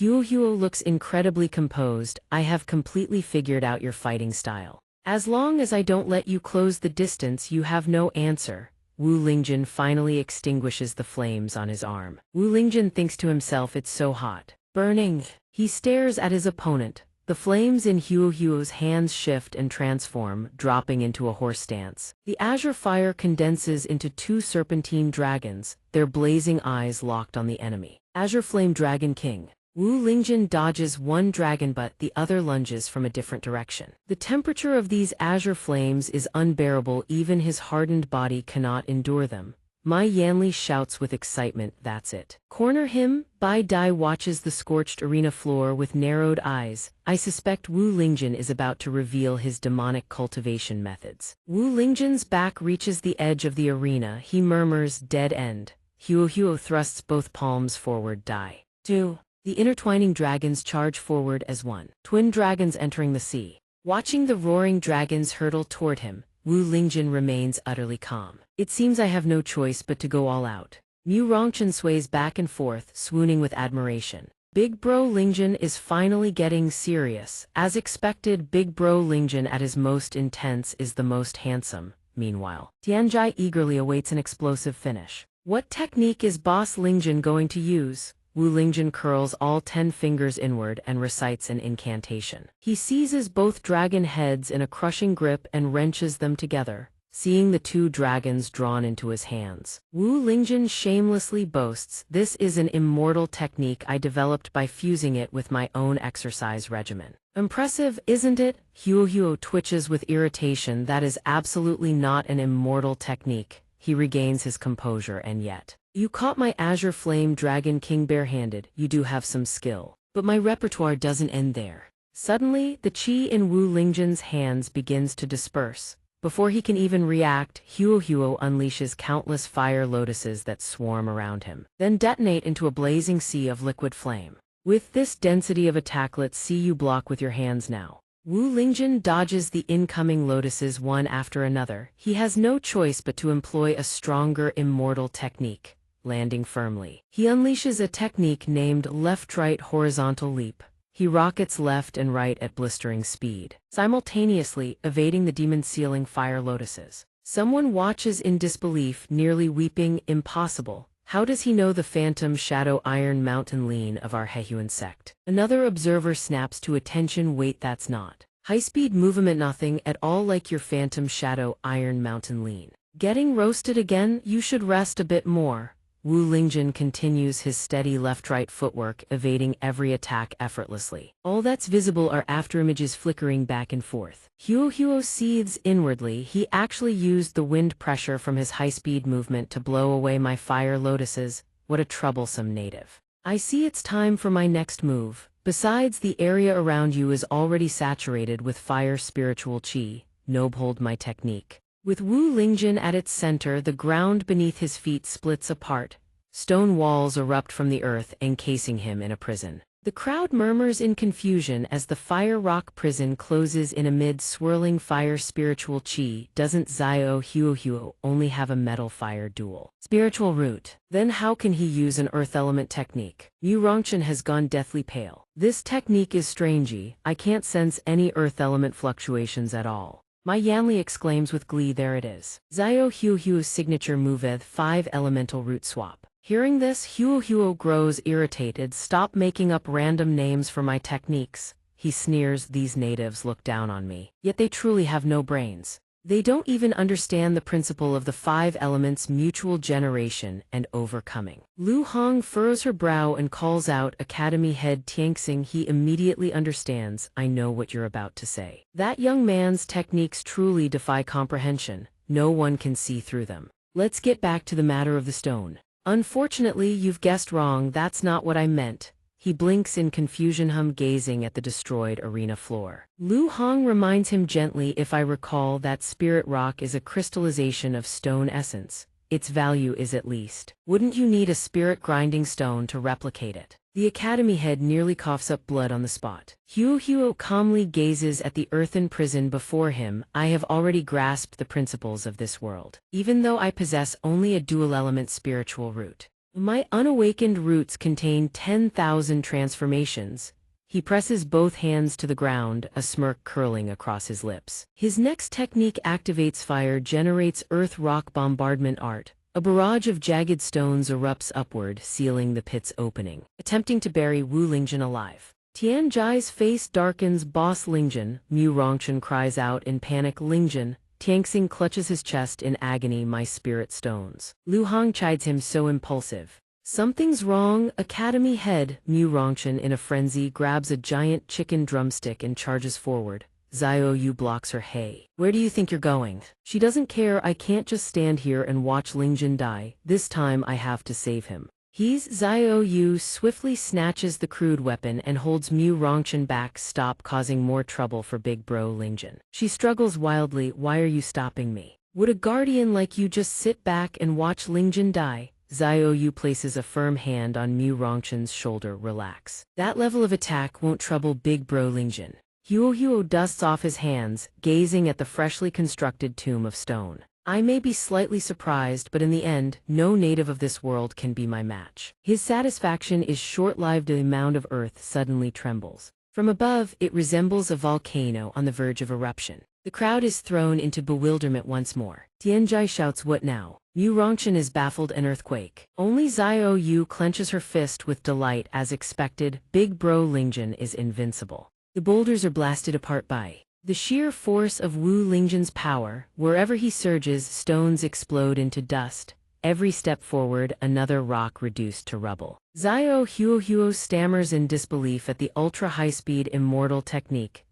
Huo looks incredibly composed. I have completely figured out your fighting style. As long as I don't let you close the distance, you have no answer. Wu Lingjun finally extinguishes the flames on his arm. Wu Lingjun thinks to himself, it's so hot. Burning. He stares at his opponent. The flames in Huo's hands shift and transform, dropping into a horse stance. The azure fire condenses into two serpentine dragons, their blazing eyes locked on the enemy. Azure Flame Dragon King. Wu Lingjun dodges one dragon, but the other lunges from a different direction. The temperature of these azure flames is unbearable, even his hardened body cannot endure them. Mai Yanli shouts with excitement, that's it. Corner him. Bai Dai watches the scorched arena floor with narrowed eyes. I suspect Wu Lingjun is about to reveal his demonic cultivation methods. Wu Lingjun's back reaches the edge of the arena. He murmurs, dead end. Huo thrusts both palms forward. Dai. 2. The intertwining dragons charge forward as one. Twin dragons entering the sea. Watching the roaring dragons hurtle toward him, Wu Lingjun remains utterly calm. It seems I have no choice but to go all out. Mu Rongchen sways back and forth, swooning with admiration. Big Bro Lingjun is finally getting serious. As expected, Big Bro Lingjun at his most intense is the most handsome. Meanwhile, Tianjai eagerly awaits an explosive finish. What technique is Boss Lingjun going to use? Wu Lingjun curls all 10 fingers inward and recites an incantation. He seizes both dragon heads in a crushing grip and wrenches them together, seeing the 2 dragons drawn into his hands. Wu Lingjun shamelessly boasts, "This is an immortal technique I developed by fusing it with my own exercise regimen." Impressive, isn't it? Huo twitches with irritation. That is absolutely not an immortal technique. He regains his composure. And yet, you caught my Azure Flame Dragon King barehanded. You do have some skill. But my repertoire doesn't end there. Suddenly, the chi in Wu Lingjun's hands begins to disperse. Before he can even react, Huo unleashes countless fire lotuses that swarm around him, then detonate into a blazing sea of liquid flame. With this density of attack, let's see you block with your hands now. Wu Lingjun dodges the incoming lotuses one after another. He has no choice but to employ a stronger immortal technique, landing firmly. He unleashes a technique named left-right horizontal leap. He rockets left and right at blistering speed, simultaneously evading the demon-sealing fire lotuses. Someone watches in disbelief, nearly weeping. Impossible. How does he know the phantom shadow Iron Mountain Lean of our Hehuan sect? Another observer snaps to attention. Wait, that's not high-speed movement, nothing at all like your phantom shadow Iron Mountain Lean. Getting roasted again? You should rest a bit more. Wu Lingjun continues his steady left-right footwork, evading every attack effortlessly. All that's visible are afterimages flickering back and forth. Huo seethes inwardly. He actually used the wind pressure from his high-speed movement to blow away my fire lotuses. What a troublesome native. I see it's time for my next move. Besides, the area around you is already saturated with fire spiritual chi. Hold my technique. With Wu Lingjun at its center, the ground beneath his feet splits apart. Stone walls erupt from the earth, encasing him in a prison. The crowd murmurs in confusion as the fire rock prison closes in amid swirling fire spiritual chi. Doesn't Huo only have a metal fire dual spiritual root? Then how can he use an earth element technique? Mu Rongchen has gone deathly pale. This technique is strangey. I can't sense any earth element fluctuations at all. My Yanli exclaims with glee. There it is. Huo's signature move, 5 elemental root swap. Hearing this, Huo grows irritated. Stop making up random names for my techniques. He sneers. These natives look down on me. Yet they truly have no brains. They don't even understand the principle of the 5 elements: mutual generation and overcoming. Lu Hong furrows her brow and calls out, "Academy head Tianxing." He immediately understands. I know what you're about to say. That young man's techniques truly defy comprehension. No one can see through them. Let's get back to the matter of the stone. Unfortunately, you've guessed wrong. That's not what I meant. He blinks in confusion, gazing at the destroyed arena floor. Lu Hong reminds him gently, if I recall, that spirit rock is a crystallization of stone essence. Its value is at least. Wouldn't you need a spirit grinding stone to replicate it? The academy head nearly coughs up blood on the spot. Huo calmly gazes at the earthen prison before him. I have already grasped the principles of this world, even though I possess only a dual-element spiritual root. My unawakened roots contain 10,000 transformations. He presses both hands to the ground, a smirk curling across his lips. His next technique activates fire, generates earth-rock bombardment art. A barrage of jagged stones erupts upward, sealing the pit's opening, attempting to bury Wu Lingjun alive. Tianjai's face darkens. Boss Lingjun, Mu Rongchen cries out in panic. Lingjun. Tianxing clutches his chest in agony. My spirit stones. Lu Hong chides him, so impulsive. Something's wrong. Academy head. Mu Rongchen in a frenzy grabs a giant chicken drumstick and charges forward. Yu blocks her. Hey, where do you think you're going? She doesn't care. I can't just stand here and watch Lingjun die. This time I have to save him. Yu swiftly snatches the crude weapon and holds Mu Rongchen back. Stop causing more trouble for big bro Lingjun. She struggles wildly. Why are you stopping me? Would a guardian like you just sit back and watch Lingjun die? Yu places a firm hand on Mu Rongchen's shoulder. Relax. That level of attack won't trouble big bro Lingjun. Huo dusts off his hands, gazing at the freshly constructed tomb of stone. I may be slightly surprised, but in the end, no native of this world can be my match. His satisfaction is short-lived. The mound of earth suddenly trembles. From above, it resembles a volcano on the verge of eruption. The crowd is thrown into bewilderment once more. Tianjai shouts, "What now?" Mu Rongchen is baffled. An earthquake. Only Xiao Yu clenches her fist with delight. As expected, Big Bro Lingjun is invincible. The boulders are blasted apart by the sheer force of Wu Lingjun's power. Wherever he surges, stones explode into dust. Every step forward, another rock reduced to rubble. Xiao Huo stammers in disbelief at the ultra-high-speed Immortal technique.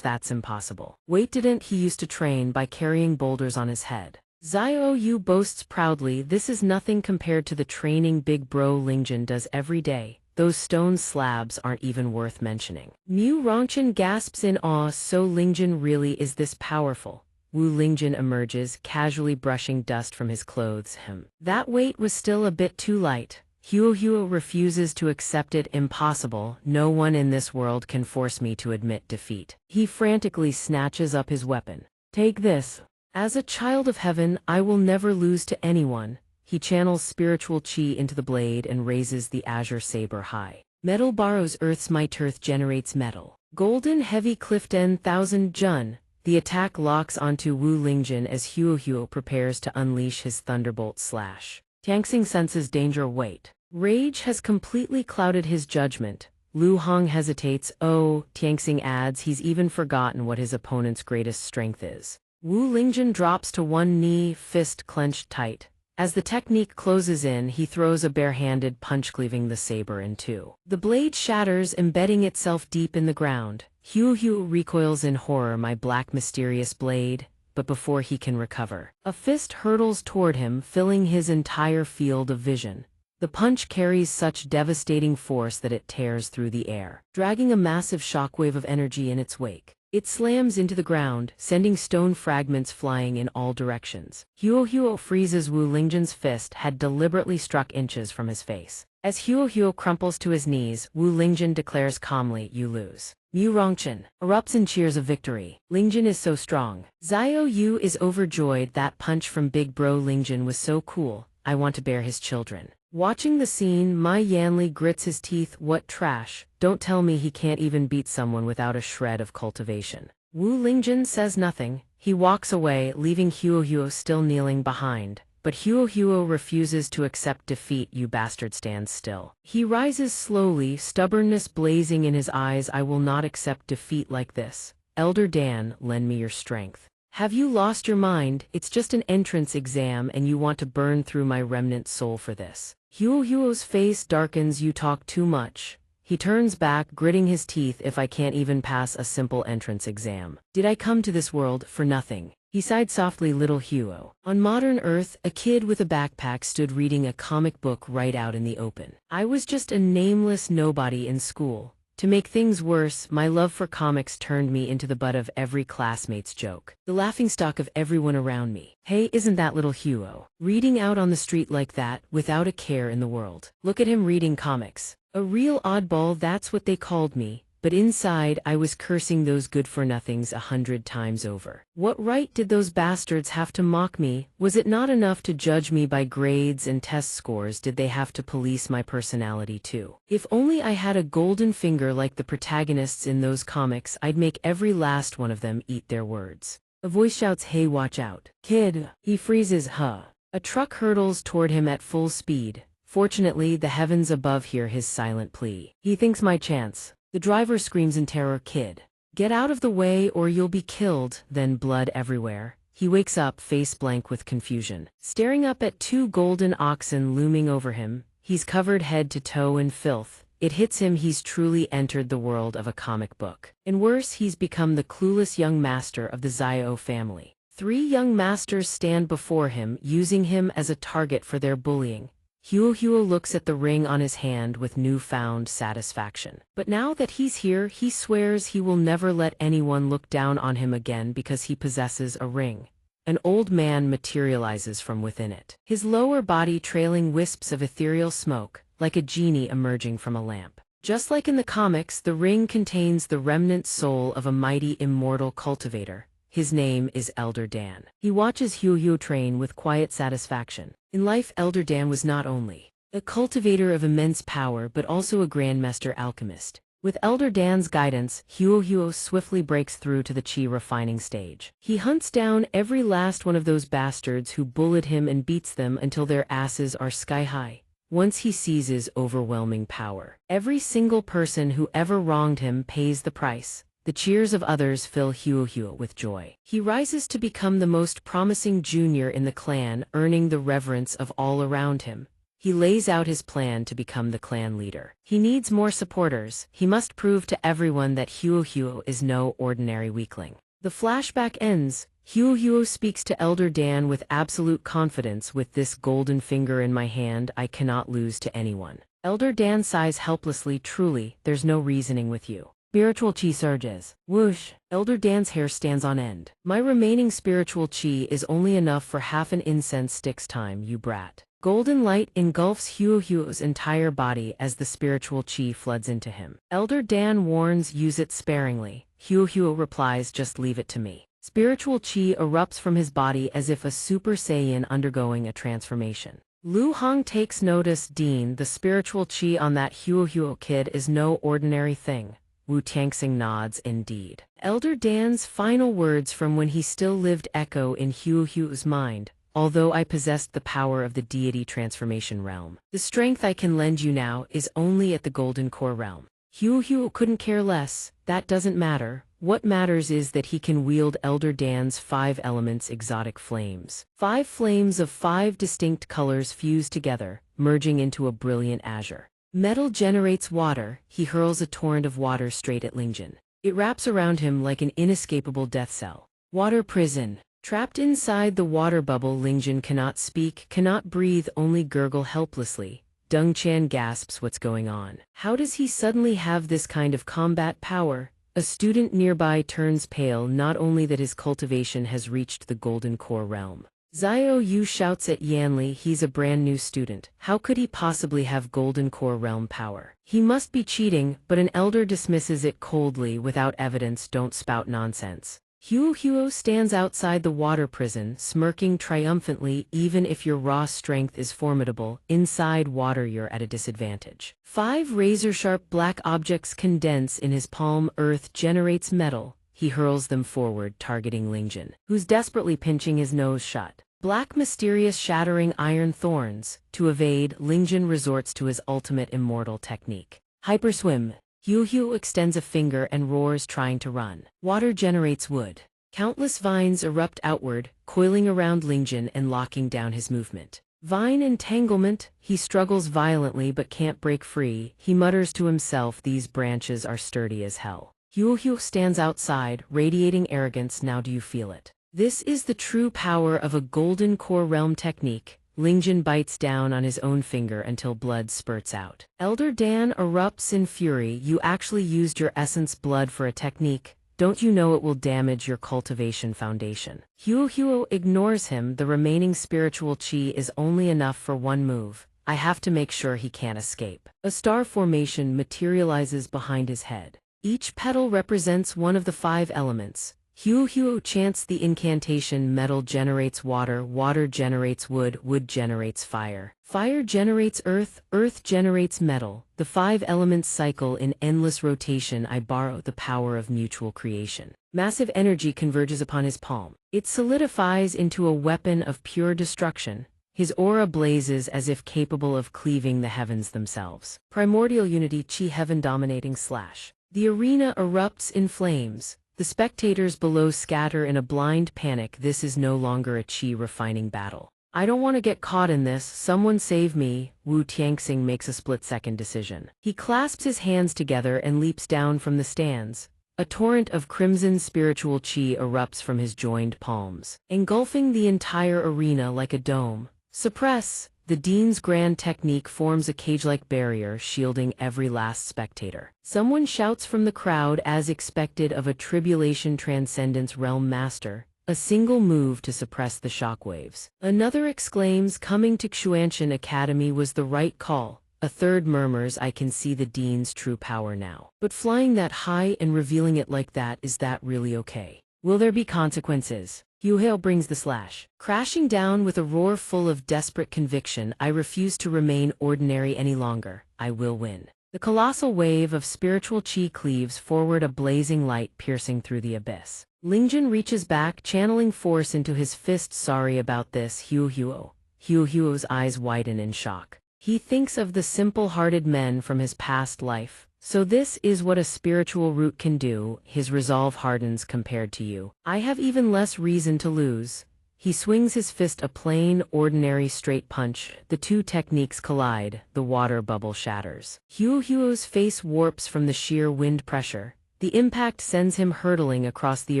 That's impossible. Wait, didn't he used to train by carrying boulders on his head? Xiao Yu boasts proudly, this is nothing compared to the training Big Bro Lingjun does every day. Those stone slabs aren't even worth mentioning. Mu Rongchen gasps in awe, so Lingjun really is this powerful. Wu Lingjun emerges, casually brushing dust from his clothes. That weight was still a bit too light. Huo refuses to accept it. Impossible, no one in this world can force me to admit defeat. He frantically snatches up his weapon. Take this. As a child of heaven, I will never lose to anyone. He channels spiritual chi into the blade and raises the azure saber high. Metal borrows earth's might. Earth generates metal. Golden heavy Clifton 1000 Jun. The attack locks onto Wu Lingjun as Huo prepares to unleash his thunderbolt slash. Tianxing senses danger. Wait. Rage has completely clouded his judgment. Lu Hong hesitates. Oh, Tianxing adds, he's even forgotten what his opponent's greatest strength is. Wu Lingjun drops to one knee, fist clenched tight. As the technique closes in, he throws a bare-handed punch, cleaving the saber in two. The blade shatters, embedding itself deep in the ground. Huo recoils in horror. My black mysterious blade. But before he can recover, a fist hurtles toward him, filling his entire field of vision. The punch carries such devastating force that it tears through the air, dragging a massive shockwave of energy in its wake. It slams into the ground, sending stone fragments flying in all directions. Huo freezes. Wu Lingjun's fist had deliberately struck inches from his face. As Huo crumples to his knees, Wu Lingjun declares calmly, "You lose." Mu Rongchen erupts in cheers of victory. Lingjun is so strong. Xiao Yu is overjoyed. That punch from Big Bro Lingjun was so cool. I want to bear his children. Watching the scene, Mai Yanli grits his teeth. What trash. Don't tell me he can't even beat someone without a shred of cultivation. Wu Lingjun says nothing. He walks away, leaving Huo still kneeling behind. But Huo refuses to accept defeat. You bastard, stand still. He rises slowly, stubbornness blazing in his eyes. I will not accept defeat like this. Elder Dan, lend me your strength. Have you lost your mind? It's just an entrance exam and you want to burn through my remnant soul for this. Huo's face darkens. You talk too much. He turns back, gritting his teeth. If I can't even pass a simple entrance exam, did I come to this world for nothing? He sighed softly. Little Huo. On modern Earth, a kid with a backpack stood reading a comic book right out in the open. I was just a nameless nobody in school. To make things worse, my love for comics turned me into the butt of every classmate's joke, the laughingstock of everyone around me. Hey, isn't that little Huo reading out on the street like that, without a care in the world? Look at him reading comics. A real oddball, that's what they called me. But inside, I was cursing those good-for-nothings 100 times over. What right did those bastards have to mock me? Was it not enough to judge me by grades and test scores? Did they have to police my personality too? If only I had a golden finger like the protagonists in those comics, I'd make every last one of them eat their words. A voice shouts, "Hey, watch out, kid." He freezes. A truck hurtles toward him at full speed. Fortunately, the heavens above hear his silent plea. He thinks my chance. The driver screams in terror, "Kid, get out of the way or you'll be killed." Then blood everywhere. He wakes up, face blank with confusion, staring up at two golden oxen looming over him. He's covered head to toe in filth. It hits him, he's truly entered the world of a comic book. And worse, he's become the clueless young master of the Xiao family. 3 young masters stand before him, using him as a target for their bullying. Huo looks at the ring on his hand with newfound satisfaction. But now that he's here, he swears he will never let anyone look down on him again because he possesses a ring. An old man materializes from within it, his lower body trailing wisps of ethereal smoke, like a genie emerging from a lamp. Just like in the comics, the ring contains the remnant soul of a mighty immortal cultivator. His name is Elder Dan. He watches Huo train with quiet satisfaction. In life, Elder Dan was not only a cultivator of immense power but also a grandmaster alchemist. With Elder Dan's guidance, Huo swiftly breaks through to the chi refining stage. He hunts down every last one of those bastards who bullied him and beats them until their asses are sky high. Once he seizes overwhelming power, every single person who ever wronged him pays the price. The cheers of others fill Huo with joy. He rises to become the most promising junior in the clan, earning the reverence of all around him. He lays out his plan to become the clan leader. He needs more supporters. He must prove to everyone that Huo is no ordinary weakling. The flashback ends. Huo speaks to Elder Dan with absolute confidence. With this golden finger in my hand, I cannot lose to anyone. Elder Dan sighs helplessly. Truly, there's no reasoning with you. Spiritual chi surges. Whoosh! Elder Dan's hair stands on end. My remaining spiritual chi is only enough for half an incense stick's time, you brat. Golden light engulfs Huo's entire body as the spiritual chi floods into him. Elder Dan warns, use it sparingly. Huo replies, just leave it to me. Spiritual chi erupts from his body as if a Super Saiyan undergoing a transformation. Lu Hong takes notice. Dean, the spiritual chi on that Huo kid is no ordinary thing. Wu Tianxing nods indeed. Elder Dan's final words from when he still lived echo in Huo's mind. Although I possessed the power of the deity transformation realm, the strength I can lend you now is only at the golden core realm. Huo couldn't care less. That doesn't matter. What matters is that he can wield Elder Dan's 5 elements exotic flames. 5 flames of 5 distinct colors fuse together, merging into a brilliant azure. Metal generates water. He hurls a torrent of water straight at Lingjin. It wraps around him like an inescapable death cell. Water prison. Trapped inside the water bubble, Lingjin cannot speak, cannot breathe, only gurgle helplessly. Dongchan gasps, what's going on? How does he suddenly have this kind of combat power? A student nearby turns pale, not only that his cultivation has reached the golden core realm. Xiao Yu shouts at Yanli, he's a brand new student. How could he possibly have golden core realm power? He must be cheating, but an elder dismisses it coldly. Without evidence, don't spout nonsense. Huo stands outside the water prison, smirking triumphantly. Even if your raw strength is formidable, inside water you're at a disadvantage. 5 razor-sharp black objects condense in his palm. Earth generates metal. He hurls them forward, targeting Lingjin, who's desperately pinching his nose shut. Black mysterious shattering iron thorns. To evade, Lingjin resorts to his ultimate immortal technique. Hyperswim. Huo extends a finger and roars, trying to run. Water generates wood. Countless vines erupt outward, coiling around Lingjin and locking down his movement. Vine entanglement. He struggles violently but can't break free. He mutters to himself, these branches are sturdy as hell. Huo stands outside, radiating arrogance. Now do you feel it? This is the true power of a golden core realm technique. Lingjin bites down on his own finger until blood spurts out. Elder Dan erupts in fury. You actually used your essence blood for a technique. Don't you know it will damage your cultivation foundation? Huo ignores him. The remaining spiritual chi is only enough for one move. I have to make sure he can't escape. A star formation materializes behind his head. Each petal represents one of the 5 elements. Huo chants the incantation. Metal generates water, water generates wood, wood generates fire. Fire generates earth, earth generates metal. The 5 elements cycle in endless rotation. I borrow the power of mutual creation. Massive energy converges upon his palm. It solidifies into a weapon of pure destruction. His aura blazes as if capable of cleaving the heavens themselves. Primordial unity, chi heaven dominating slash. The arena erupts in flames. The spectators below scatter in a blind panic. This is no longer a chi refining battle. I don't want to get caught in this. Someone save me. Wu Tianxing makes a split-second decision. He clasps his hands together and leaps down from the stands. A torrent of crimson spiritual chi erupts from his joined palms, engulfing the entire arena like a dome. Suppress. The Dean's grand technique forms a cage-like barrier, shielding every last spectator. Someone shouts from the crowd, as expected of a tribulation transcendence realm master. A single move to suppress the shockwaves. Another exclaims, coming to Xianxia Academy was the right call. A third murmurs, I can see the Dean's true power now. But flying that high and revealing it like that, is that really okay? Will there be consequences? Yuheo brings the slash. Crashing down with a roar full of desperate conviction, I refuse to remain ordinary any longer. I will win. The colossal wave of spiritual chi cleaves forward, a blazing light piercing through the abyss. Lingjun reaches back, channeling force into his fist. Sorry about this, Huo. Huo's eyes widen in shock. He thinks of the simple-hearted men from his past life. So this is what a spiritual root can do. His resolve hardens compared to you. I have even less reason to lose. He swings his fist, a plain, ordinary straight punch. The two techniques collide, the water bubble shatters. Huo's face warps from the sheer wind pressure. The impact sends him hurtling across the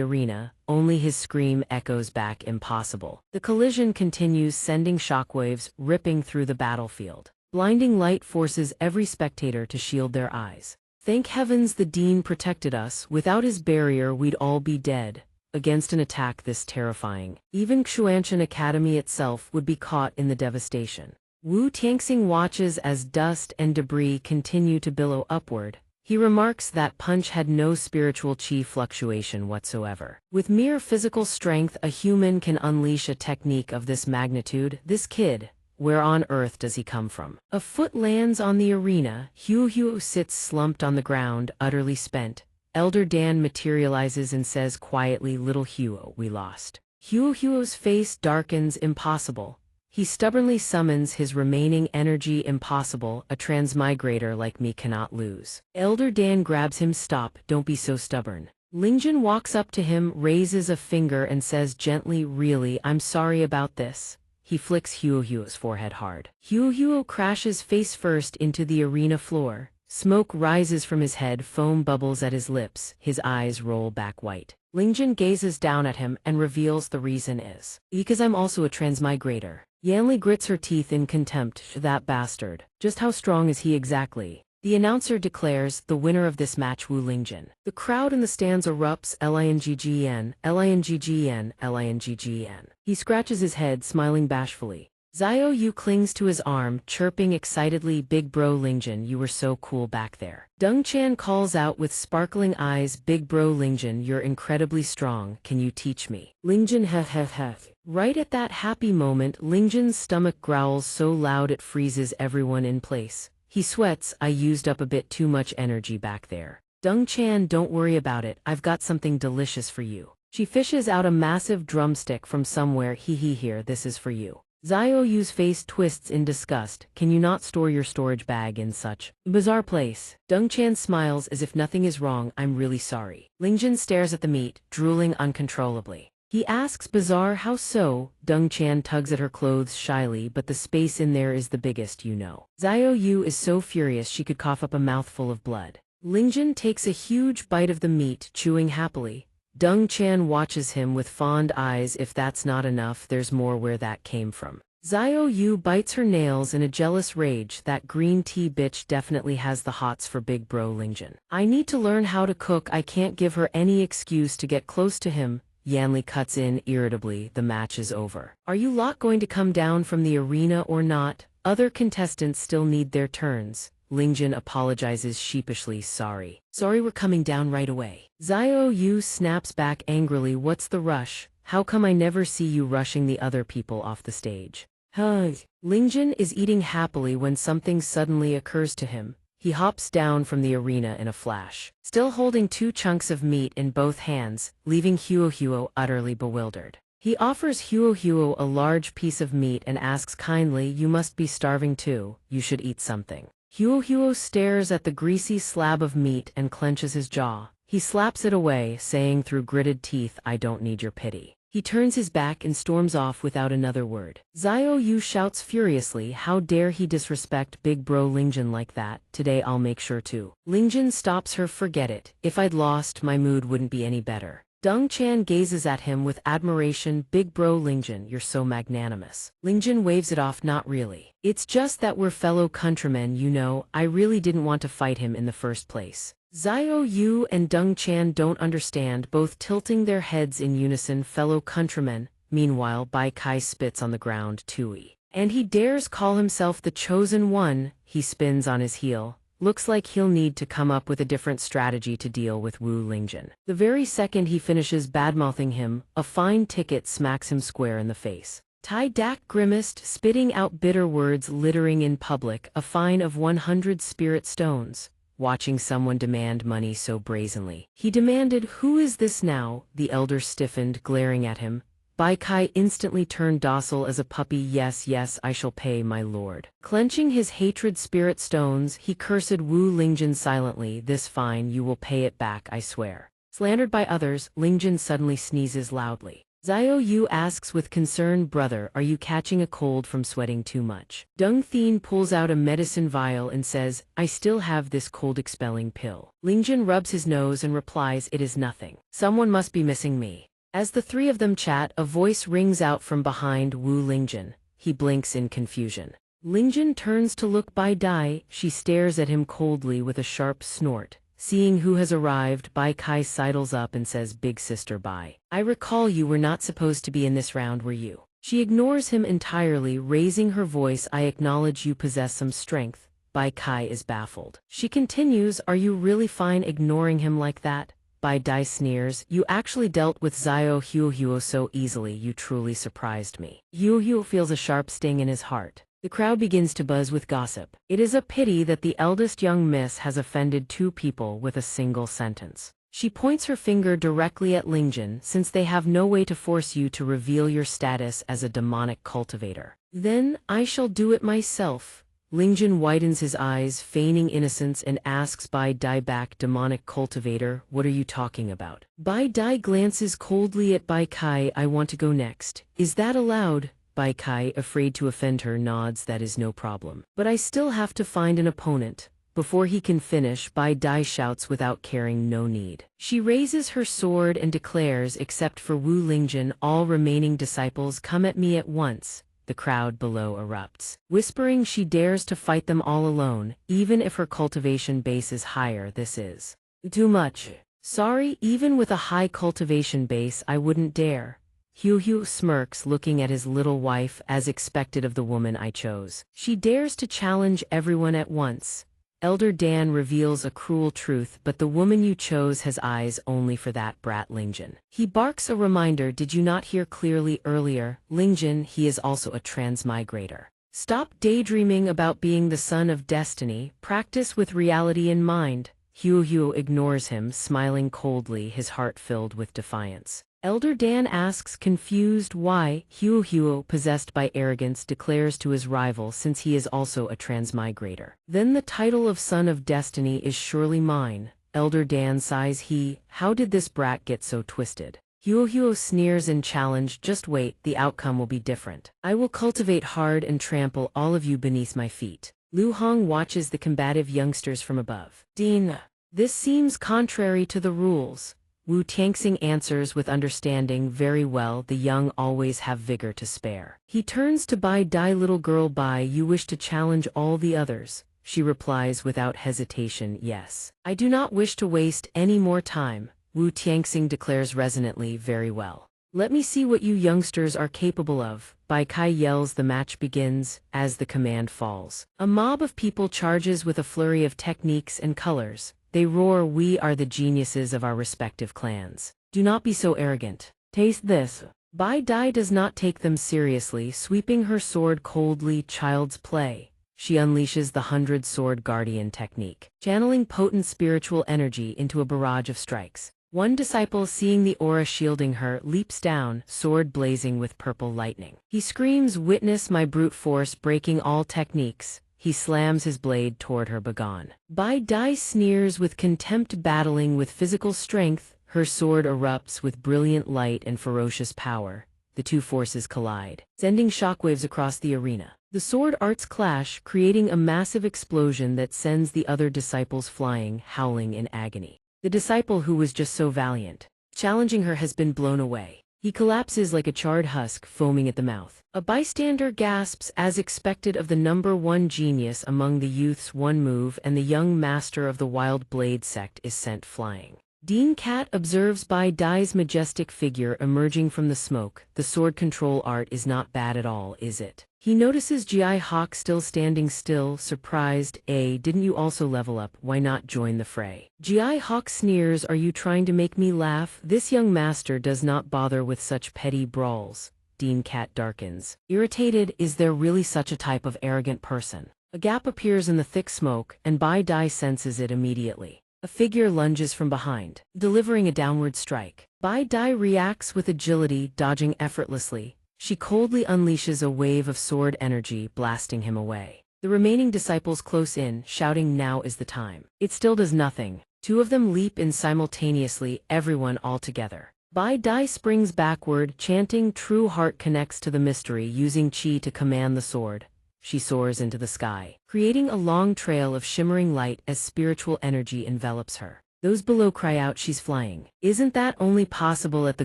arena. Only his scream echoes back, impossible. The collision continues, sending shockwaves ripping through the battlefield. Blinding light forces every spectator to shield their eyes. Thank heavens the dean protected us. Without his barrier, we'd all be dead. Against an attack this terrifying, even Xianxia Academy itself would be caught in the devastation. Wu Tianxing watches as dust and debris continue to billow upward. He remarks that punch had no spiritual chi fluctuation whatsoever. With mere physical strength, a human can unleash a technique of this magnitude. This kid, where on earth does he come from? A foot lands on the arena. Huo sits slumped on the ground, utterly spent. Elder Dan materializes and says quietly, "Little Huo, we lost." Huo's face darkens. Impossible. He stubbornly summons his remaining energy. Impossible, a transmigrator like me cannot lose. Elder Dan grabs him. Stop, don't be so stubborn. Lingjun walks up to him, raises a finger and says gently, "Really, I'm sorry about this." He flicks Huo's forehead hard. Huo crashes face first into the arena floor. Smoke rises from his head, foam bubbles at his lips, his eyes roll back white. Lingjun gazes down at him and reveals the reason is, "Because I'm also a transmigrator." Yanli grits her teeth in contempt. That bastard. Just how strong is he exactly? The announcer declares, "The winner of this match, Wu Lingjun." The crowd in the stands erupts. Linggn, Linggn, Linggn. He scratches his head, smiling bashfully. Xiao Yu clings to his arm, chirping excitedly, "Big bro Lingjun, you were so cool back there." Dongchan calls out with sparkling eyes, "Big bro Lingjun, you're incredibly strong, can you teach me?" Lingjun heh. Right at that happy moment, Lingjun's stomach growls so loud it freezes everyone in place. He sweats. "I used up a bit too much energy back there." Dongchan, "Don't worry about it, I've got something delicious for you." She fishes out a massive drumstick from somewhere. Here, this is for you." Xiao Yu's face twists in disgust. "Can you not store your storage bag in such bizarre place?" Dongchan smiles as if nothing is wrong. "I'm really sorry." Lingjun stares at the meat, drooling uncontrollably. He asks, "Bizarre, how so?" Dongchan tugs at her clothes shyly, "But the space in there is the biggest, you know." Xiao Yu is so furious she could cough up a mouthful of blood. Lingjun takes a huge bite of the meat, chewing happily. Dongchan watches him with fond eyes. "If that's not enough, there's more. Where that came from." Xiao Yu bites her nails in a jealous rage. "That green tea bitch definitely has the hots for big bro Lingjun. I need to learn how to cook. I can't give her any excuse to get close to him." Yanli cuts in irritably. "The match is over. Are you lot going to come down from the arena or not? Other contestants still need their turns." Lingjun apologizes sheepishly. Sorry, we're coming down right away." Xiao Yu snaps back angrily. "What's the rush? How come I never see you rushing the other people off the stage?" Lingjun is eating happily when something suddenly occurs to him. He hops down from the arena in a flash, still holding two chunks of meat in both hands, leaving Huo utterly bewildered. He offers Huo a large piece of meat and asks kindly, "You must be starving too. You should eat something." Huo stares at the greasy slab of meat and clenches his jaw. He slaps it away, saying through gritted teeth, "I don't need your pity." He turns his back and storms off without another word. Xiao Yu shouts furiously, "How dare he disrespect big bro Lingjun like that? Today I'll make sure to." Lingjun stops her. "Forget it. If I'd lost, my mood wouldn't be any better." Dongchan gazes at him with admiration. "Big bro Lingjun, you're so magnanimous." Lingjun waves it off. "Not really. It's just that we're fellow countrymen, you know. I really didn't want to fight him in the first place." Xiao Yu and Dongchan don't understand, both tilting their heads in unison. "Fellow countrymen." Meanwhile, Bai Kai spits on the ground. "Tui. And he dares call himself the chosen one." He spins on his heel. Looks like he'll need to come up with a different strategy to deal with Wu Lingjun. The very second he finishes badmouthing him, a fine ticket smacks him square in the face. Tai Dak grimaced, spitting out bitter words littering in public, a fine of 100 spirit stones. Watching someone demand money so brazenly. He demanded, "Who is this now?" The elder stiffened, glaring at him. Bai Kai instantly turned docile as a puppy. "Yes, yes, I shall pay, my lord." Clenching his hatred spirit stones, he cursed Wu Lingjun silently. "This fine, you will pay it back, I swear." Slandered by others, Lingjun suddenly sneezes loudly. Xiao Yu asks with concern, "Brother, are you catching a cold from sweating too much?" Deng Thien pulls out a medicine vial and says, "I still have this cold-expelling pill." Lingjun rubs his nose and replies, "It is nothing. Someone must be missing me." As the three of them chat, a voice rings out from behind Wu Lingjun. He blinks in confusion. Lingjun turns to look Bai Dai. She stares at him coldly with a sharp snort. Seeing who has arrived, Bai Kai sidles up and says, "Big sister Bai, I recall you were not supposed to be in this round, were you?" She ignores him entirely, raising her voice, "I acknowledge you possess some strength." Bai Kai is baffled. She continues, "Are you really fine ignoring him like that?" Bai Dai sneers, "You actually dealt with Xiao Huo so easily, you truly surprised me." Huo feels a sharp sting in his heart. The crowd begins to buzz with gossip. It is a pity that the eldest young miss has offended two people with a single sentence. She points her finger directly at Lingjun, "Since they have no way to force you to reveal your status as a demonic cultivator, then I shall do it myself." Lingjun widens his eyes, feigning innocence, and asks Bai Dai back, "Demonic cultivator, what are you talking about?" Bai Dai glances coldly at Bai Kai. "I want to go next. Is that allowed?" Bai Kai, afraid to offend her, nods. "That is no problem. But I still have to find an opponent." Before he can finish, Bai Dai shouts without caring, "No need." She raises her sword and declares, "Except for Wu Lingjun, all remaining disciples come at me at once." The crowd below erupts. Whispering she dares to fight them all alone, even if her cultivation base is higher. "This is too much. Sorry, even with a high cultivation base I wouldn't dare." Hu smirks, looking at his little wife, "As expected of the woman I chose. She dares to challenge everyone at once." Elder Dan reveals a cruel truth, "But the woman you chose has eyes only for that brat Lingjun." He barks a reminder, "Did you not hear clearly earlier? Lingjun, he is also a transmigrator. Stop daydreaming about being the son of destiny, practice with reality in mind." Hu ignores him, smiling coldly, his heart filled with defiance. Elder Dan asks, confused, why. Hu, possessed by arrogance, declares to his rival, since he is also a transmigrator, "Then the title of Son of Destiny is surely mine." Elder Dan sighs, "How did this brat get so twisted?" Hu sneers and challenges, "Just wait, the outcome will be different. I will cultivate hard and trample all of you beneath my feet." Lu Hong watches the combative youngsters from above. "Dean, this seems contrary to the rules." Wu Tianxing answers with understanding, "Very well, the young always have vigor to spare." He turns to Bai Dai, "Little girl Bai, you wish to challenge all the others?" She replies without hesitation, "Yes. I do not wish to waste any more time." Wu Tianxing declares resonantly, "Very well. Let me see what you youngsters are capable of." Bai Kai yells, the match begins. As the command falls, a mob of people charges with a flurry of techniques and colors. They roar, "We are the geniuses of our respective clans. Do not be so arrogant. Taste this." Bai Dai does not take them seriously, sweeping her sword coldly, "Child's play." She unleashes the 100-sword guardian technique, channeling potent spiritual energy into a barrage of strikes. One disciple, seeing the aura shielding her, leaps down, sword blazing with purple lightning. He screams, "Witness my brute force breaking all techniques." He slams his blade toward her, "Begone." Bai Dai sneers with contempt, battling with physical strength. Her sword erupts with brilliant light and ferocious power. The two forces collide, sending shockwaves across the arena. The sword arts clash, creating a massive explosion that sends the other disciples flying, howling in agony. The disciple who was just so valiant, challenging her, has been blown away. He collapses like a charred husk, foaming at the mouth. A bystander gasps, as expected of the #1 genius among the youths. One move, and the young master of the Wild Blade sect is sent flying. Dean Cat observes Bai Dai's majestic figure emerging from the smoke. The sword control art is not bad at all, is it? He notices Ji Hawk still standing still, surprised. Didn't you also level up? Why not join the fray? Ji Hawk sneers, are you trying to make me laugh? This young master does not bother with such petty brawls. Dean Cat darkens. Irritated, is there really such a type of arrogant person? A gap appears in the thick smoke, and Bai Dai senses it immediately. A figure lunges from behind, delivering a downward strike. Bai Dai reacts with agility, dodging effortlessly. She coldly unleashes a wave of sword energy, blasting him away. The remaining disciples close in, shouting, now is the time. It still does nothing. Two of them leap in simultaneously, everyone all together. Bai Dai springs backward, chanting, true heart connects to the mystery, using chi to command the sword. She soars into the sky, creating a long trail of shimmering light as spiritual energy envelops her. Those below cry out, she's flying. Isn't that only possible at the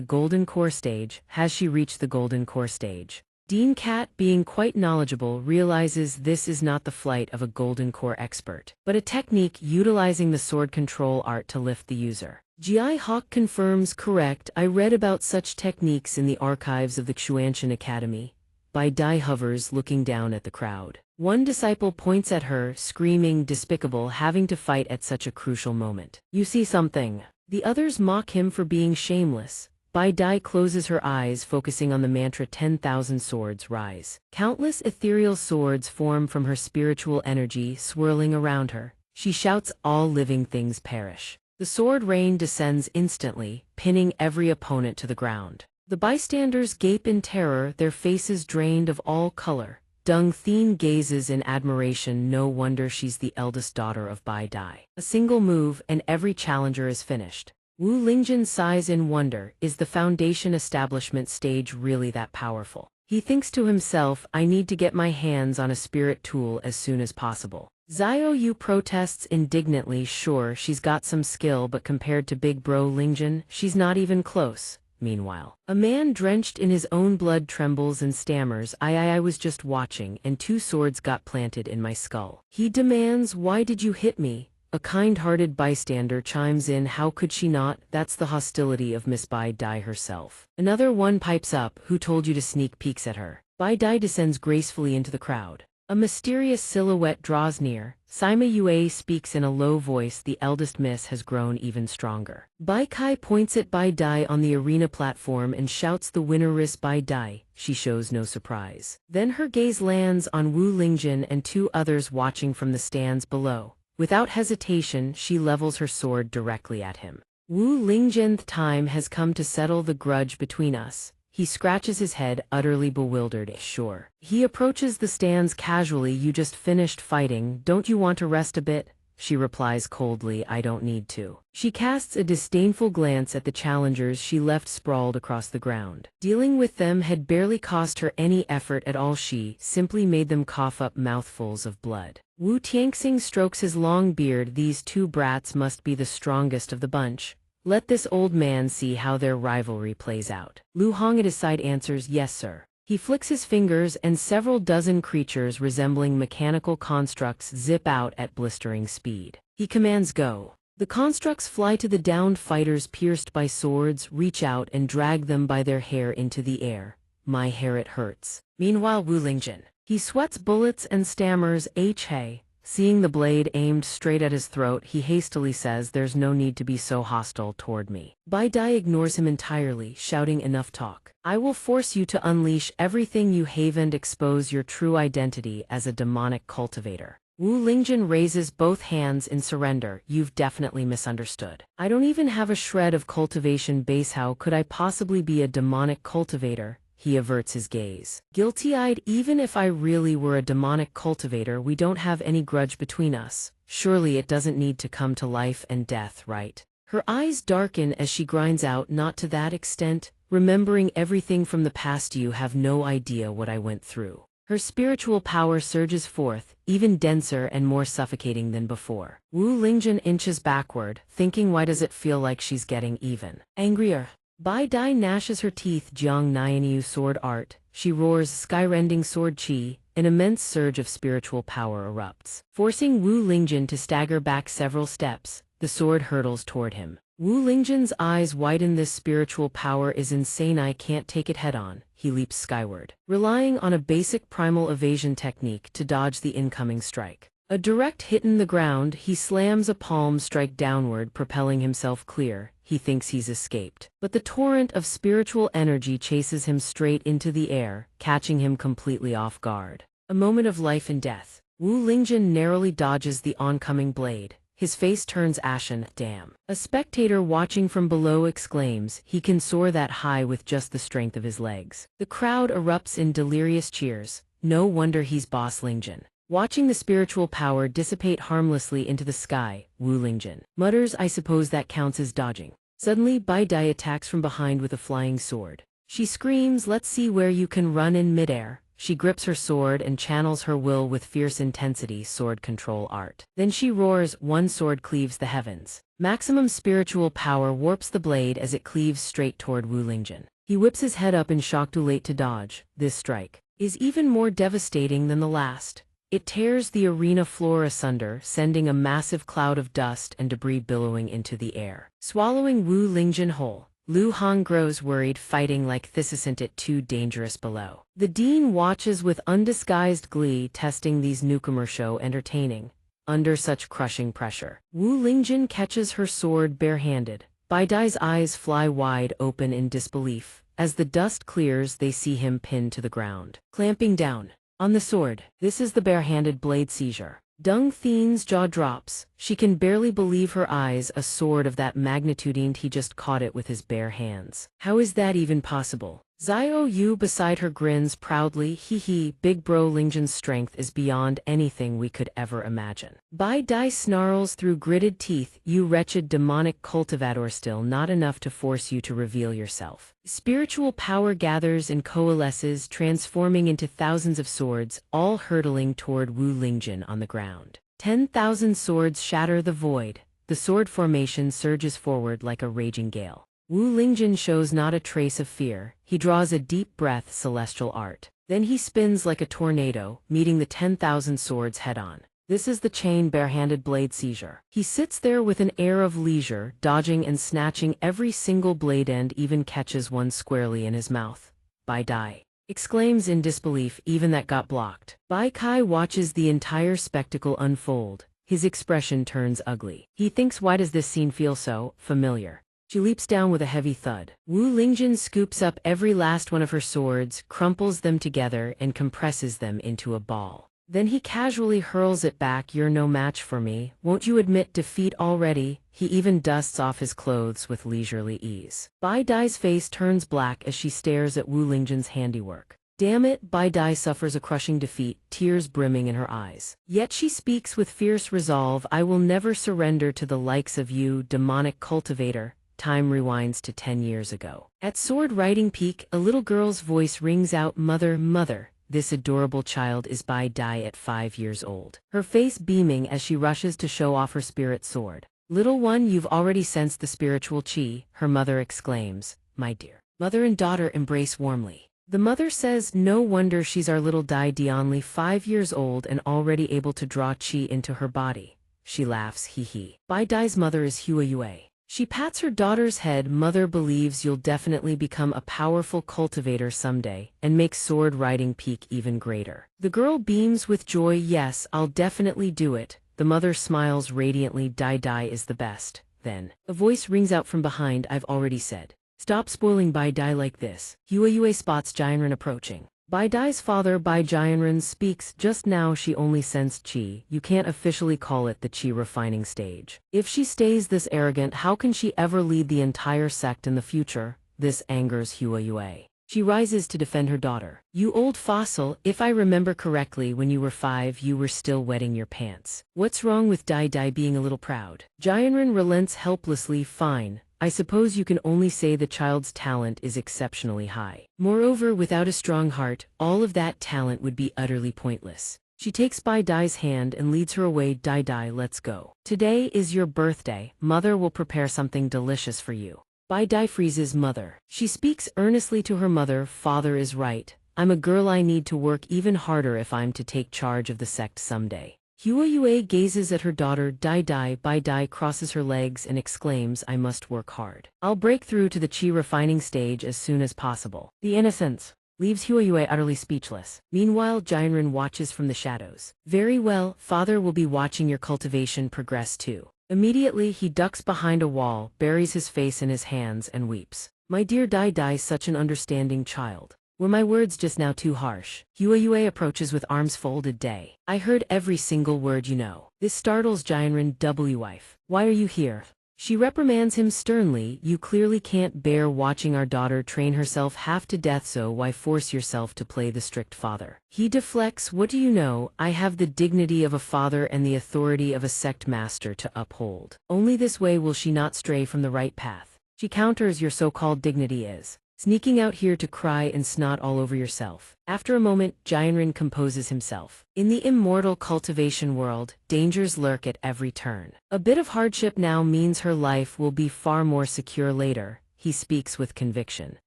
Golden Core stage? Has she reached the Golden Core stage? Dean Cat, being quite knowledgeable, realizes this is not the flight of a Golden Core expert, but a technique utilizing the sword control art to lift the user. Ji Hawk confirms, correct, I read about such techniques in the archives of the Xianxia Academy. Bai Dai hovers, looking down at the crowd. One disciple points at her, screaming, despicable, having to fight at such a crucial moment. You see something. The others mock him for being shameless. Bai Dai closes her eyes, focusing on the mantra 10,000 swords rise. Countless ethereal swords form from her spiritual energy, swirling around her. She shouts, all living things perish. The sword rain descends instantly, pinning every opponent to the ground. The bystanders gape in terror, their faces drained of all color. Dung Thien gazes in admiration, no wonder she's the eldest daughter of Bai Dai. A single move, and every challenger is finished. Wu Lingjun sighs in wonder, is the foundation establishment stage really that powerful? He thinks to himself, I need to get my hands on a spirit tool as soon as possible. Xiao Yu protests indignantly, sure, she's got some skill, but compared to big bro Lingjun, she's not even close. Meanwhile, a man drenched in his own blood trembles and stammers, I was just watching, and two swords got planted in my skull. He demands, why did you hit me? A kind-hearted bystander chimes in, how could she not? That's the hostility of Miss Bai Dai herself. Another one pipes up, who told you to sneak peeks at her? Bai Dai descends gracefully into the crowd. A mysterious silhouette draws near. Sima Yue speaks in a low voice, the eldest miss has grown even stronger. Bai Kai points at Bai Dai on the arena platform and shouts, the winner is Bai Dai. She shows no surprise. Then her gaze lands on Wu Lingjun and two others watching from the stands below. Without hesitation, she levels her sword directly at him. Wu Lingjun's time has come to settle the grudge between us. He scratches his head, utterly bewildered. Sure. He approaches the stands casually, you just finished fighting, don't you want to rest a bit? She replies coldly, I don't need to. She casts a disdainful glance at the challengers she left sprawled across the ground. Dealing with them had barely cost her any effort at all, she simply made them cough up mouthfuls of blood. Wu Tianxing strokes his long beard, these two brats must be the strongest of the bunch. Let this old man see how their rivalry plays out. Lu Hong at his side answers, yes sir. He flicks his fingers and several dozen creatures resembling mechanical constructs zip out at blistering speed. He commands go. The constructs fly to the downed fighters pierced by swords, reach out and drag them by their hair into the air. My hair, it hurts. Meanwhile Wu Lingjun. He sweats bullets and stammers, hey. Seeing the blade aimed straight at his throat, he hastily says, there's no need to be so hostile toward me. Bai Dai ignores him entirely, shouting, enough talk. I will force you to unleash everything you have and expose your true identity as a demonic cultivator. Wu Lingjun raises both hands in surrender, you've definitely misunderstood. I don't even have a shred of cultivation base, how could I possibly be a demonic cultivator? He averts his gaze. Guilty-eyed, even if I really were a demonic cultivator, we don't have any grudge between us. Surely it doesn't need to come to life and death, right? Her eyes darken as she grinds out, not to that extent. Remembering everything from the past, you have no idea what I went through. Her spiritual power surges forth, even denser and more suffocating than before. Wu Lingjun inches backward, thinking, why does it feel like she's getting even angrier? Bai Dai gnashes her teeth, Jiang Nianyu sword art. She roars, sky-rending sword chi. An immense surge of spiritual power erupts. Forcing Wu Lingjun to stagger back several steps, the sword hurtles toward him. Wu Lingjin's eyes widen. This spiritual power is insane. I can't take it head on. He leaps skyward, relying on a basic primal evasion technique to dodge the incoming strike. A direct hit in the ground, he slams a palm strike downward, propelling himself clear. He thinks he's escaped. But the torrent of spiritual energy chases him straight into the air, catching him completely off guard. A moment of life and death. Wu Lingjin narrowly dodges the oncoming blade. His face turns ashen. Damn. A spectator watching from below exclaims, he can soar that high with just the strength of his legs. The crowd erupts in delirious cheers. No wonder he's Boss Lingjin. Watching the spiritual power dissipate harmlessly into the sky, Wu Lingjin mutters, I suppose that counts as dodging. Suddenly, Bai Dai attacks from behind with a flying sword. She screams, let's see where you can run in midair. She grips her sword and channels her will with fierce intensity, sword control art. Then she roars, one sword cleaves the heavens. Maximum spiritual power warps the blade as it cleaves straight toward Wu Lingjin. He whips his head up in shock, too late to dodge. This strike is even more devastating than the last. It tears the arena floor asunder, sending a massive cloud of dust and debris billowing into the air, swallowing Wu Lingjin whole. Lu Han grows worried, fighting like this isn't it too dangerous below. The dean watches with undisguised glee, testing these newcomers so entertaining. Under such crushing pressure, Wu Lingjin catches her sword barehanded. Bai Dai's eyes fly wide open in disbelief. As the dust clears, they see him pinned to the ground, clamping down on the sword. This is the barehanded blade seizure. Deng Thien's jaw drops. She can barely believe her eyes. A sword of that magnitude, and he just caught it with his bare hands. How is that even possible? Xiao Yu beside her grins proudly. Hee, big bro Lingjin's strength is beyond anything we could ever imagine. Bai Dai snarls through gritted teeth, you wretched demonic cultivator, still not enough to force you to reveal yourself. Spiritual power gathers and coalesces, transforming into thousands of swords, all hurtling toward Wu Lingjin on the ground. 10,000 swords shatter the void. The sword formation surges forward like a raging gale. Wu Lingjin shows not a trace of fear. He draws a deep breath, celestial art. Then he spins like a tornado, meeting the 10,000 swords head-on. This is the chain barehanded blade seizure. He sits there with an air of leisure, dodging and snatching every single blade end, even catches one squarely in his mouth. Bai Dai exclaims in disbelief, even that got blocked. Bai Kai watches the entire spectacle unfold. His expression turns ugly. He thinks, why does this scene feel so familiar? She leaps down with a heavy thud. Wu Lingjin scoops up every last one of her swords, crumples them together, and compresses them into a ball. Then he casually hurls it back. You're no match for me. Won't you admit defeat already? He even dusts off his clothes with leisurely ease. Bai Dai's face turns black as she stares at Wu Lingjin's handiwork. Damn it, Bai Dai suffers a crushing defeat, tears brimming in her eyes. Yet she speaks with fierce resolve, I will never surrender to the likes of you, demonic cultivator. Time rewinds to 10 years ago. At sword riding peak, a little girl's voice rings out, mother, mother. This adorable child is Bai Dai at 5 years old, her face beaming as she rushes to show off her spirit sword. Little one, you've already sensed the spiritual chi, her mother exclaims. My dear. Mother and daughter embrace warmly. The mother says, no wonder she's our little Dai, only 5 years old and already able to draw chi into her body. She laughs, hee. Bai Dai's mother is Hua Yue. She pats her daughter's head. Mother believes you'll definitely become a powerful cultivator someday, and make sword riding peak even greater. The girl beams with joy. Yes, I'll definitely do it. The mother smiles radiantly. Dai is the best. Then a voice rings out from behind. I've already said. Stop spoiling Bai Dai like this. Hua Yue spots Jianren approaching. Bai Dai's father, Bai Jianren, speaks. Just now she only sensed chi. You can't officially call it the chi refining stage. If she stays this arrogant, how can she ever lead the entire sect in the future? This angers Hua Yue. She rises to defend her daughter. You old fossil, if I remember correctly, when you were 5 you were still wetting your pants. What's wrong with Dai being a little proud? Jianren relents helplessly. Fine. I suppose you can only say the child's talent is exceptionally high. Moreover, without a strong heart, all of that talent would be utterly pointless. She takes Bai Dai's hand and leads her away. Dai, let's go. Today is your birthday. Mother will prepare something delicious for you. Bai Dai freezes. Mother. She speaks earnestly to her mother. Father is right. I'm a girl. I need to work even harder if I'm to take charge of the sect someday. Hua Yue gazes at her daughter Dai Dai. Bai Dai crosses her legs and exclaims, I must work hard. I'll break through to the chi refining stage as soon as possible. The innocence leaves Hua Yue utterly speechless. Meanwhile, Jianren watches from the shadows. Very well, father will be watching your cultivation progress too. Immediately, he ducks behind a wall, buries his face in his hands, and weeps. My dear Dai Dai, such an understanding child. Were my words just now too harsh? Hua Yue approaches with arms folded. Day. I heard every single word you know. This startles Jianren. Wife. Why are you here? She reprimands him sternly. You clearly can't bear watching our daughter train herself half to death, so why force yourself to play the strict father? He deflects. What do you know? I have the dignity of a father and the authority of a sect master to uphold. Only this way will she not stray from the right path. She counters, your so-called dignity is sneaking out here to cry and snot all over yourself. After a moment, Jianren composes himself. In the immortal cultivation world, dangers lurk at every turn. A bit of hardship now means her life will be far more secure later. He speaks with conviction.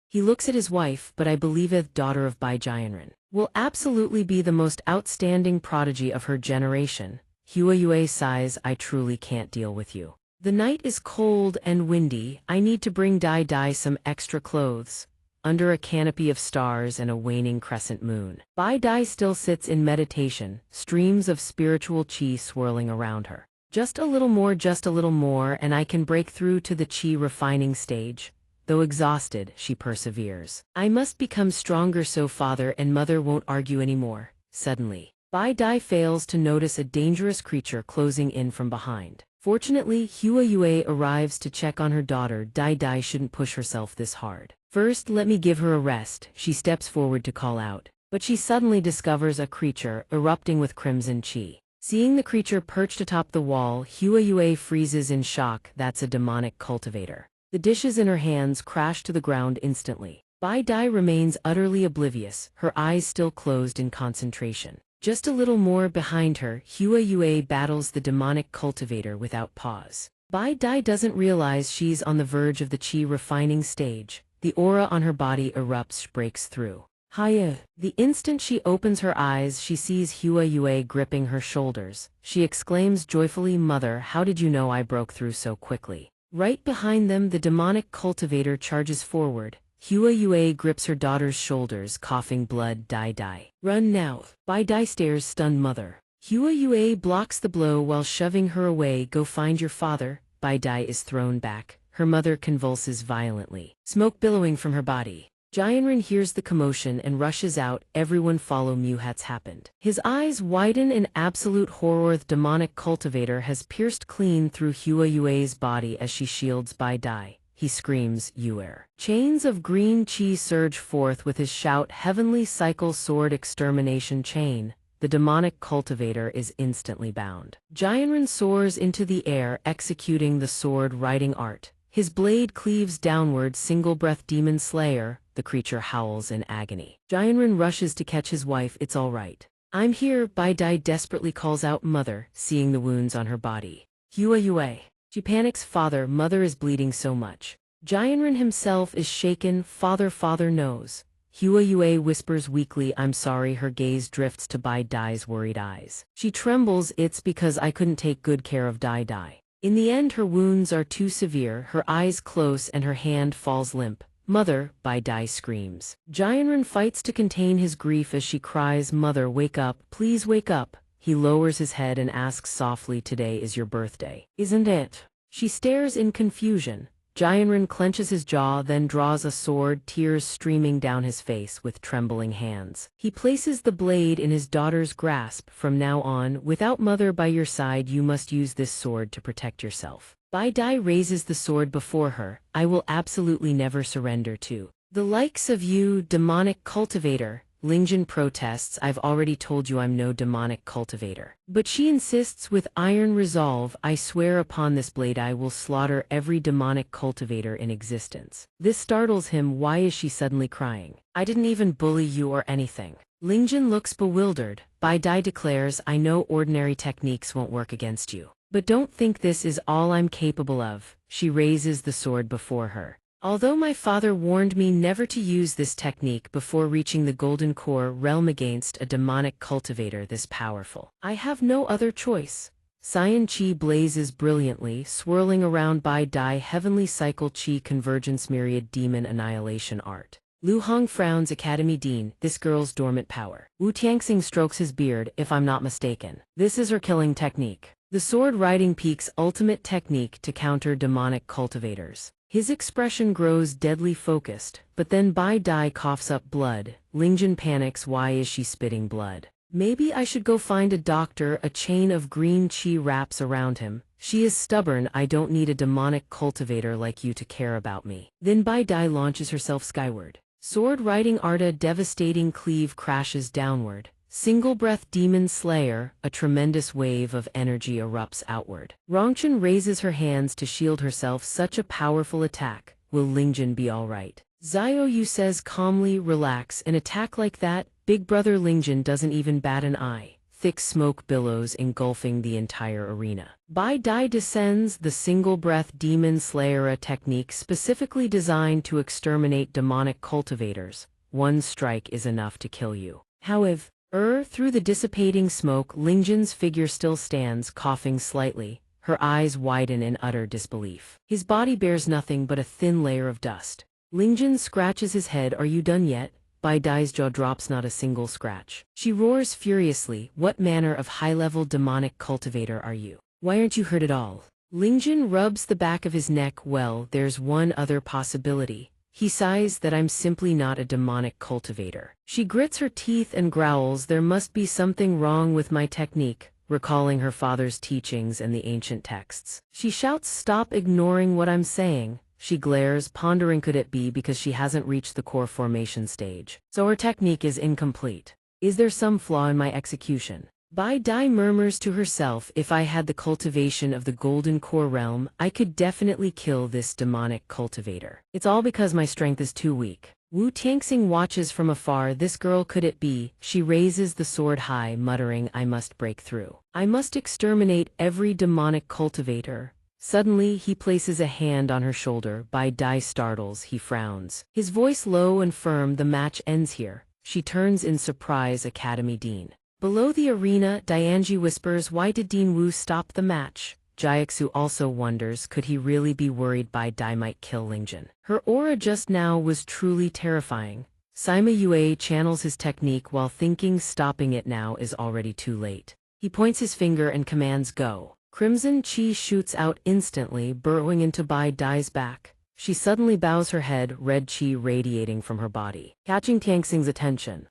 He looks at his wife, but I believeth daughter of Bai Jianren will absolutely be the most outstanding prodigy of her generation. Hua Yue sighs, I truly can't deal with you. The night is cold and windy. I need to bring Dai Dai some extra clothes. Under a canopy of stars and a waning crescent moon, Bai Dai still sits in meditation, streams of spiritual chi swirling around her. Just a little more, and I can break through to the chi refining stage. Though exhausted, she perseveres. I must become stronger so father and mother won't argue anymore. Suddenly, Bai Dai fails to notice a dangerous creature closing in from behind. Fortunately, Hua Yue arrives to check on her daughter. Dai Dai shouldn't push herself this hard. First, let me give her a rest. She steps forward to call out, but she suddenly discovers a creature erupting with crimson chi. Seeing the creature perched atop the wall, Hua Yue freezes in shock. That's a demonic cultivator. The dishes in her hands crash to the ground instantly. Bai Dai remains utterly oblivious, her eyes still closed in concentration. Just a little more behind her, Hua Yue battles the demonic cultivator without pause. Bai Dai doesn't realize she's on the verge of the chi refining stage. The aura on her body erupts, breaks through. Hiya! The instant she opens her eyes, she sees Hua Yue gripping her shoulders. She exclaims joyfully, Mother, how did you know I broke through so quickly? Right behind them, the demonic cultivator charges forward. Hua Yue grips her daughter's shoulders, coughing blood. Dai Dai. Run now. Bai Dai stares, stunned. Mother. Hua Yue blocks the blow while shoving her away. Go find your father. Bai Dai is thrown back. Her mother convulses violently. Smoke billowing from her body. Jianren hears the commotion and rushes out. Everyone follow. What's happened? His eyes widen in absolute horror. The demonic cultivator has pierced clean through Hua Yue's body as she shields Bai Dai. He screams, Yuer. Chains of green chi surge forth with his shout, Heavenly Cycle Sword Extermination Chain. The demonic cultivator is instantly bound. Jianren soars into the air, executing the sword writing art. His blade cleaves downward. Single breath. Demon Slayer. The creature howls in agony. Jianren rushes to catch his wife. It's all right. I'm here. Bai Dai desperately calls out, Mother, seeing the wounds on her body. Hua Yue. She panics. Father, mother is bleeding so much. Jianren himself is shaken. Father knows. Hua Yue whispers weakly, I'm sorry. Her gaze drifts to Bai Dai's worried eyes. She trembles. It's because I couldn't take good care of Dai Dai. In the end, her wounds are too severe. Her eyes close and her hand falls limp. Mother, Bai Dai screams. Jianren fights to contain his grief as she cries, Mother, wake up. Please wake up. He lowers his head and asks softly, Today is your birthday, isn't it? She stares in confusion. Jianren clenches his jaw, then draws a sword, tears streaming down his face with trembling hands. He places the blade in his daughter's grasp. From now on, without mother by your side, you must use this sword to protect yourself. Bai Dai raises the sword before her. I will absolutely never surrender to the likes of you, demonic cultivator. Lingjin protests, I've already told you I'm no demonic cultivator. But she insists with iron resolve, I swear upon this blade I will slaughter every demonic cultivator in existence. This startles him. Why is she suddenly crying? I didn't even bully you or anything. Lingjin looks bewildered. Bai Dai declares, I know ordinary techniques won't work against you. But don't think this is all I'm capable of. She raises the sword before her. Although my father warned me never to use this technique before reaching the Golden Core realm against a demonic cultivator this powerful, I have no other choice. Xianxia blazes brilliantly, swirling around Bai Dai heavenly cycle chi convergence myriad demon annihilation art. Lu Hong frowns Academy Dean, this girl's dormant power. Wu Tianxing strokes his beard, if I'm not mistaken. This is her killing technique. The sword riding peak's ultimate technique to counter demonic cultivators. His expression grows deadly focused, but then Bai Dai coughs up blood. Lingjun panics, why is she spitting blood? Maybe I should go find a doctor. A chain of green chi wraps around him. She is stubborn, I don't need a demonic cultivator like you to care about me. Then Bai Dai launches herself skyward. Sword riding Arta devastating cleave crashes downward. Single breath demon slayer, a tremendous wave of energy erupts outward. Rongchen raises her hands to shield herself, such a powerful attack. Will Lingjun be alright? Xiao Yu says calmly, relax, an attack like that, big brother Lingjun doesn't even bat an eye. Thick smoke billows engulfing the entire arena. Bai Dai descends, the single breath demon slayer, technique specifically designed to exterminate demonic cultivators. One strike is enough to kill you. However, through the dissipating smoke, Lingjun's figure still stands, coughing slightly. Her eyes widen in utter disbelief. His body bears nothing but a thin layer of dust. Lingjun scratches his head. Are you done yet? Bai Dai's jaw drops, not a single scratch. She roars furiously, what manner of high-level demonic cultivator are you? Why aren't you hurt at all? Lingjun rubs the back of his neck. Well, there's one other possibility. He sighs, that I'm simply not a demonic cultivator. She grits her teeth and growls, there must be something wrong with my technique, recalling her father's teachings and the ancient texts. She shouts, stop ignoring what I'm saying. She glares, pondering, could it be because she hasn't reached the core formation stage? So her technique is incomplete. Is there some flaw in my execution? Bai Dai murmurs to herself, if I had the cultivation of the Golden Core realm, I could definitely kill this demonic cultivator. It's all because my strength is too weak. Wu Tianxing watches from afar. This girl, could it be? She raises the sword high, muttering, I must break through. I must exterminate every demonic cultivator. Suddenly, he places a hand on her shoulder. Bai Dai startles, he frowns. His voice low and firm, the match ends here. She turns in surprise. Academy Dean. Below the arena, Dianji whispers, why did Dean Wu stop the match? Jiaxu also wonders, could he really be worried Bai Dai might kill Lingjun? Her aura just now was truly terrifying. Sima Yue channels his technique while thinking stopping it now is already too late. He points his finger and commands go. Crimson chi shoots out instantly, burrowing into Bai Dai's back. She suddenly bows her head, red chi radiating from her body, catching Tianxing's attention.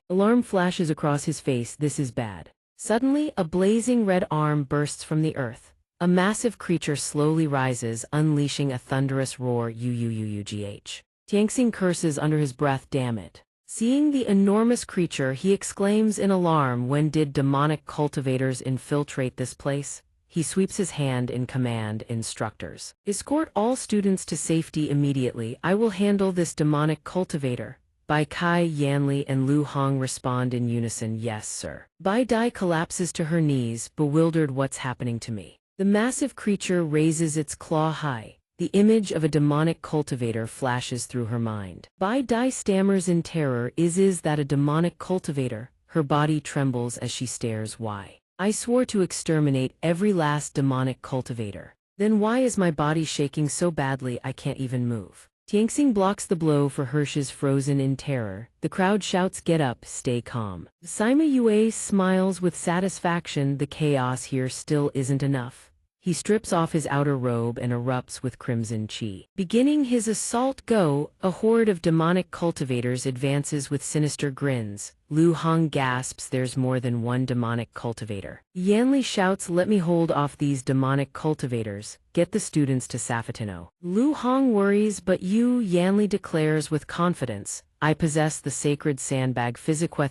Alarm flashes across his face, this is bad. Suddenly, a blazing red arm bursts from the earth. A massive creature slowly rises, unleashing a thunderous roar. Uugh. Tianxing curses under his breath, damn it. Seeing the enormous creature, he exclaims in alarm, when did demonic cultivators infiltrate this place? He sweeps his hand in command, instructors. Escort all students to safety immediately. I will handle this demonic cultivator. Bai Kai, Yanli, and Lu Hong respond in unison, yes, sir. Bai Dai collapses to her knees, bewildered, what's happening to me? The massive creature raises its claw high. The image of a demonic cultivator flashes through her mind. Bai Dai stammers in terror, is that a demonic cultivator? Her body trembles as she stares, why? I swore to exterminate every last demonic cultivator. Then why is my body shaking so badly I can't even move? Tianxing blocks the blow for Hirsch's frozen in terror. The crowd shouts, get up, stay calm. Sima Yue smiles with satisfaction, the chaos here still isn't enough. He strips off his outer robe and erupts with crimson chi. Beginning his assault, go, a horde of demonic cultivators advances with sinister grins. Lu Hong gasps, there's more than one demonic cultivator. Yanli shouts, let me hold off these demonic cultivators. Get the students to Safatino. Lu Hong worries, but you, Yanli declares with confidence, I possess the sacred sandbag.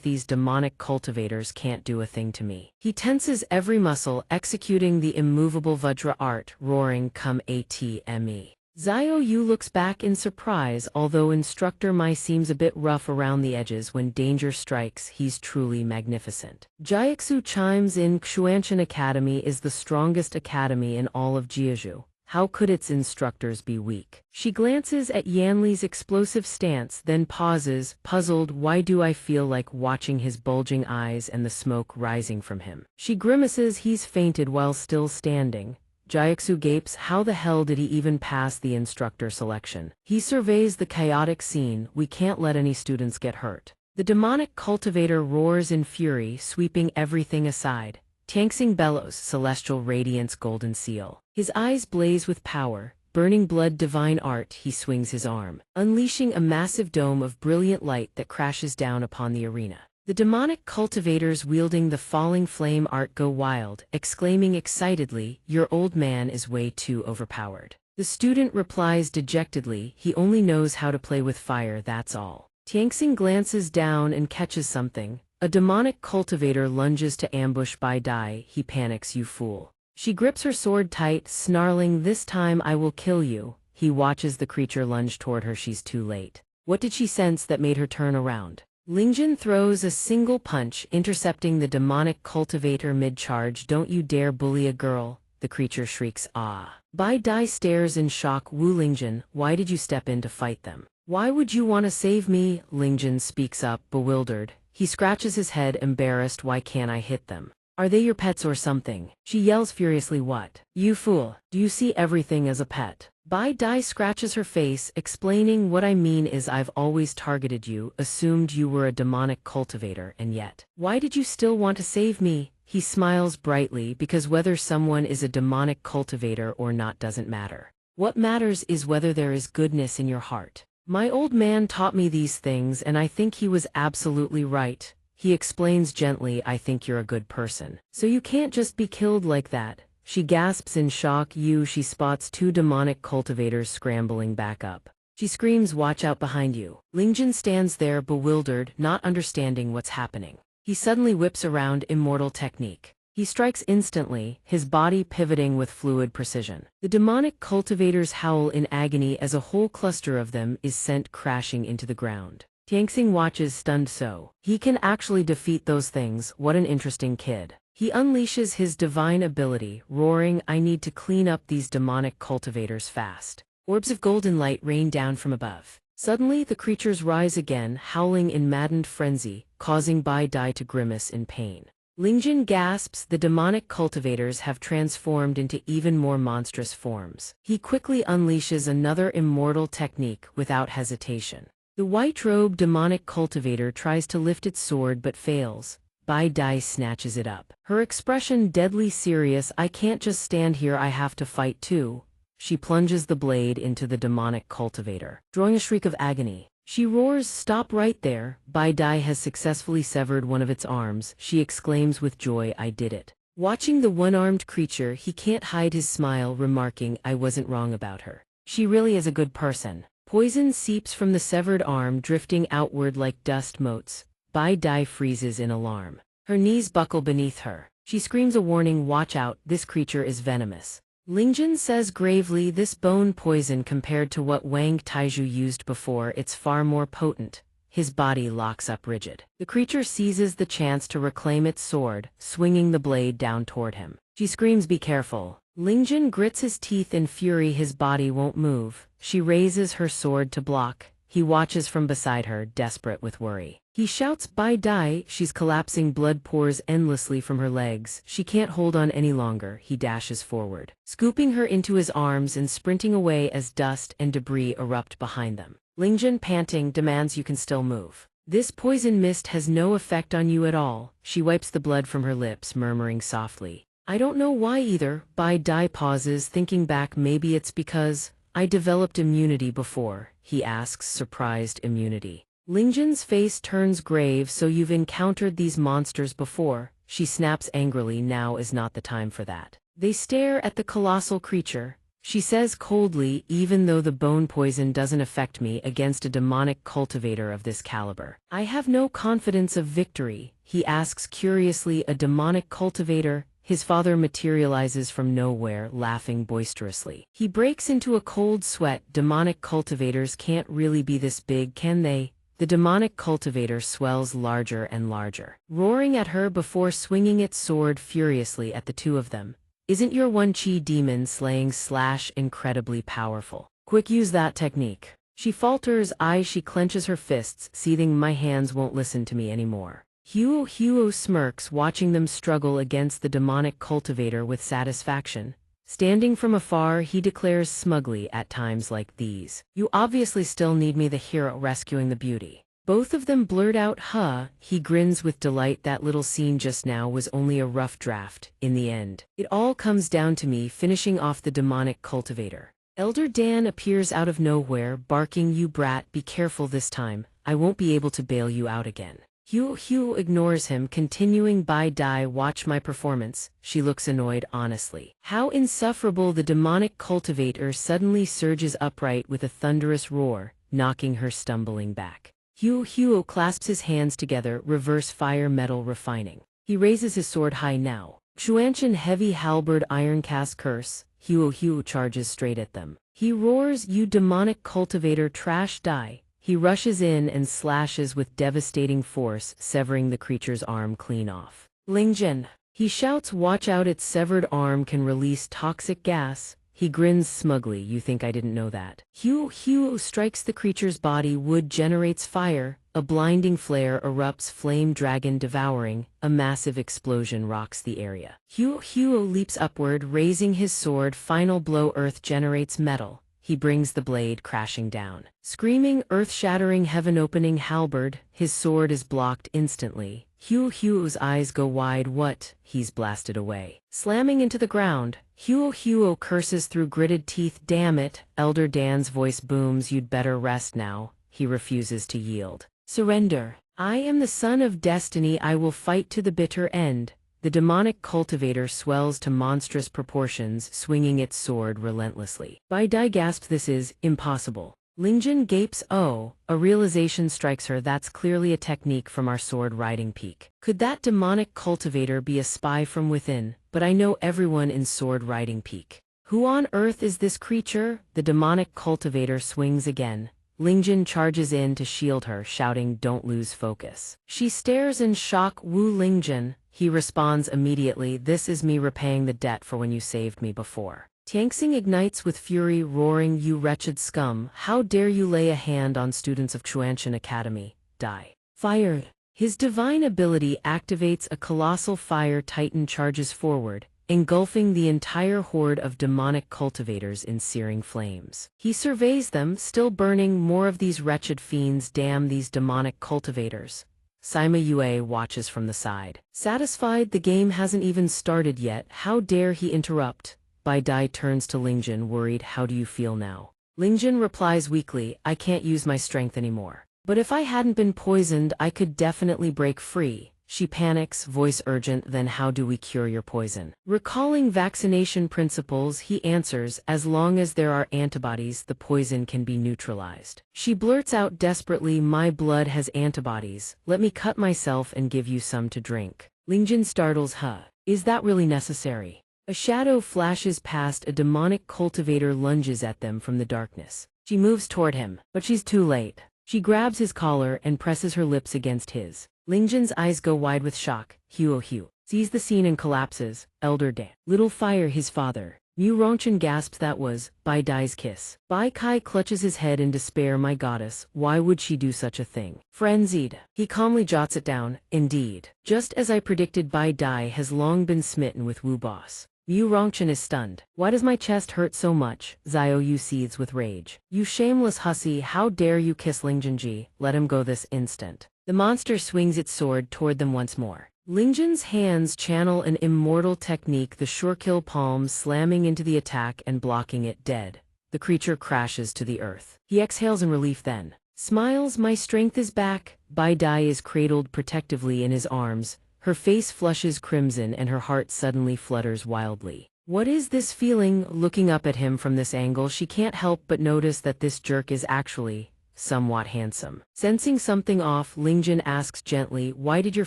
These demonic cultivators can't do a thing to me. He tenses every muscle, executing the immovable Vajra art, roaring, come atme. Xiao Yu looks back in surprise, although Instructor Mai seems a bit rough around the edges when danger strikes, he's truly magnificent. Jiaxu chimes in, Xianxia Academy is the strongest academy in all of Jiuzhou. How could its instructors be weak? She glances at Yanli's explosive stance, then pauses, puzzled. Why do I feel like watching his bulging eyes and the smoke rising from him? She grimaces. He's fainted while still standing. Jiaxu gapes. How the hell did he even pass the instructor selection? He surveys the chaotic scene. We can't let any students get hurt. The demonic cultivator roars in fury, sweeping everything aside. Xianxia bellows, celestial radiance, golden seal. His eyes blaze with power, burning blood, divine art. He swings his arm, unleashing a massive dome of brilliant light that crashes down upon the arena. The demonic cultivators wielding the falling flame art go wild, exclaiming excitedly, "Your old man is way too overpowered." The student replies dejectedly, "He only knows how to play with fire, that's all." Xianxia glances down and catches something. A demonic cultivator lunges to ambush Bai Dai. He panics. "You fool." She grips her sword tight, snarling, "This time I will kill you." He watches the creature lunge toward her. She's too late. What did she sense that made her turn around? Lingjin throws a single punch, intercepting the demonic cultivator mid-charge. "Don't you dare bully a girl," the creature shrieks. "Ah." Bai Dai stares in shock. "Wu Lingjin, why did you step in to fight them? Why would you want to save me?" Lingjin speaks up, bewildered. He scratches his head, embarrassed. "Why can't I hit them? Are they your pets or something?" She yells furiously, "What? You fool, do you see everything as a pet?" Bai Dai scratches her face, explaining, "What I mean is I've always targeted you, assumed you were a demonic cultivator, and yet, why did you still want to save me?" He smiles brightly, because whether someone is a demonic cultivator or not doesn't matter. What matters is whether there is goodness in your heart. "My old man taught me these things and I think he was absolutely right." He explains gently, "I think you're a good person. So you can't just be killed like that." She gasps in shock. She spots two demonic cultivators scrambling back up. She screams, "Watch out behind you." Lingjin stands there bewildered, not understanding what's happening. He suddenly whips around Immortal technique. He strikes instantly, his body pivoting with fluid precision. The demonic cultivators howl in agony as a whole cluster of them is sent crashing into the ground. Xianxia watches stunned. "So he can actually defeat those things. What an interesting kid." He unleashes his divine ability, roaring, "I need to clean up these demonic cultivators fast." Orbs of golden light rain down from above. Suddenly the creatures rise again, howling in maddened frenzy, causing Bai Dai to grimace in pain. Lingjin gasps. The demonic cultivators have transformed into even more monstrous forms. He quickly unleashes another immortal technique without hesitation. The white-robed demonic cultivator tries to lift its sword but fails. Bai Dai snatches it up, her expression deadly serious. "I can't just stand here, I have to fight too." She plunges the blade into the demonic cultivator, drawing a shriek of agony. She roars, "Stop right there." Bai Dai has successfully severed one of its arms. She exclaims with joy, "I did it." Watching the one-armed creature, he can't hide his smile, remarking, "I wasn't wrong about her. She really is a good person." Poison seeps from the severed arm, drifting outward like dust motes. Bai Dai freezes in alarm. Her knees buckle beneath her. She screams a warning, "Watch out, this creature is venomous." Lingjin says gravely, "This bone poison compared to what Wang Taiju used before, it's far more potent." His body locks up rigid. The creature seizes the chance to reclaim its sword, swinging the blade down toward him. She screams, "Be careful." Lingjin grits his teeth in fury. His body won't move. She raises her sword to block. He watches from beside her, desperate with worry. He shouts, "Bai Dai!" She's collapsing, blood pours endlessly from her legs. She can't hold on any longer. He dashes forward, scooping her into his arms and sprinting away as dust and debris erupt behind them. Lingjin, panting, demands, "You can still move. This poison mist has no effect on you at all." She wipes the blood from her lips, murmuring softly, "I don't know why either." Bai Dai pauses, thinking back. "Maybe it's because I developed immunity before." He asks, surprised. "Immunity?" Lingjin's face turns grave. "So you've encountered these monsters before?" She snaps angrily, "Now is not the time for that." They stare at the colossal creature. She says coldly, "Even though the bone poison doesn't affect me against a demonic cultivator of this caliber, I have no confidence of victory." He asks curiously, "A demonic cultivator?" His father materializes from nowhere, laughing boisterously. He breaks into a cold sweat. "Demonic cultivators can't really be this big, can they?" The demonic cultivator swells larger and larger, roaring at her before swinging its sword furiously at the two of them. Isn't your one chi demon slaying / incredibly powerful? Quick, use that technique. She falters. She clenches her fists, seething, my hands won't listen to me anymore. Huo smirks, watching them struggle against the demonic cultivator with satisfaction. Standing from afar, he declares smugly, at times like these, you obviously still need me, the hero rescuing the beauty. Both of them blurt out, huh? He grins with delight. That little scene just now was only a rough draft. In the end, it all comes down to me finishing off the demonic cultivator. Elder Dan appears out of nowhere, barking, you brat, be careful this time, I won't be able to bail you out again. Huo ignores him, continuing, Bai Dai, watch my performance. She looks annoyed, honestly. How insufferable. The demonic cultivator suddenly surges upright with a thunderous roar, knocking her stumbling back. Huo clasps his hands together, reverse fire, metal refining. He raises his sword high now. Xianxia heavy halberd, iron cast curse. Huo charges straight at them. He roars, you demonic cultivator, trash, die. He rushes in and slashes with devastating force, severing the creature's arm clean off. Lingjin. He shouts, watch out, its severed arm can release toxic gas. He grins smugly, you think I didn't know that? Huo strikes the creature's body, wood generates fire, a blinding flare erupts, flame dragon devouring, a massive explosion rocks the area. Huo leaps upward, raising his sword, final blow, earth generates metal. He brings the blade crashing down. Screaming, earth-shattering, heaven-opening halberd, his sword is blocked instantly. Huo's eyes go wide. What? He's blasted away. Slamming into the ground, Huo curses through gritted teeth. Damn it. Elder Dan's voice booms, you'd better rest now. He refuses to yield. Surrender. I am the son of destiny. I will fight to the bitter end. The demonic cultivator swells to monstrous proportions, swinging its sword relentlessly. Bai Dai gasps, this is impossible. Lingjin gapes, oh, a realization strikes her, that's clearly a technique from our sword riding peak. Could that demonic cultivator be a spy from within? But I know everyone in sword riding peak. Who on earth is this creature? The demonic cultivator swings again. Lingjin charges in to shield her, shouting, don't lose focus. She stares in shock. Wu Lingjin. He responds immediately, this is me repaying the debt for when you saved me before. Xianxia ignites with fury, roaring, you wretched scum, how dare you lay a hand on students of Xianxia Academy, die. Fired. His divine ability activates, a colossal fire titan charges forward, engulfing the entire horde of demonic cultivators in searing flames. He surveys them, still burning, more of these wretched fiends, damn these demonic cultivators. Sima Yue watches from the side. Satisfied, the game hasn't even started yet, how dare he interrupt? Bai Dai turns to Lingjin, worried, how do you feel now? Lingjin replies weakly, I can't use my strength anymore. But if I hadn't been poisoned, I could definitely break free. She panics, voice urgent, then how do we cure your poison? Recalling vaccination principles, he answers, as long as there are antibodies, the poison can be neutralized. She blurts out desperately, my blood has antibodies, let me cut myself and give you some to drink. Lingjin startles, huh? Is that really necessary? A shadow flashes past, a demonic cultivator lunges at them from the darkness. She moves toward him, but she's too late. She grabs his collar and presses her lips against his. Lingjin's eyes go wide with shock. Huo sees the scene and collapses. Elder Dan. Little fire, his father. Mu Rongchen gasps, that was Bai Dai's kiss. Bai Kai clutches his head in despair, my goddess, why would she do such a thing? Frenzied. He calmly jots it down, indeed. Just as I predicted, Bai Dai has long been smitten with Wu Boss. Mu Rongchen is stunned. Why does my chest hurt so much? Xiao Yu seethes with rage. You shameless hussy, how dare you kiss Lingjin? Let him go this instant. The monster swings its sword toward them once more. Lingjin's hands channel an immortal technique, the surekill palm slamming into the attack and blocking it dead. The creature crashes to the earth. He exhales in relief, then smiles, my strength is back. Bai Dai is cradled protectively in his arms. Her face flushes crimson and her heart suddenly flutters wildly. What is this feeling? Looking up at him from this angle, she can't help but notice that this jerk is actually somewhat handsome. Sensing something off, Lingjin asks gently, why did your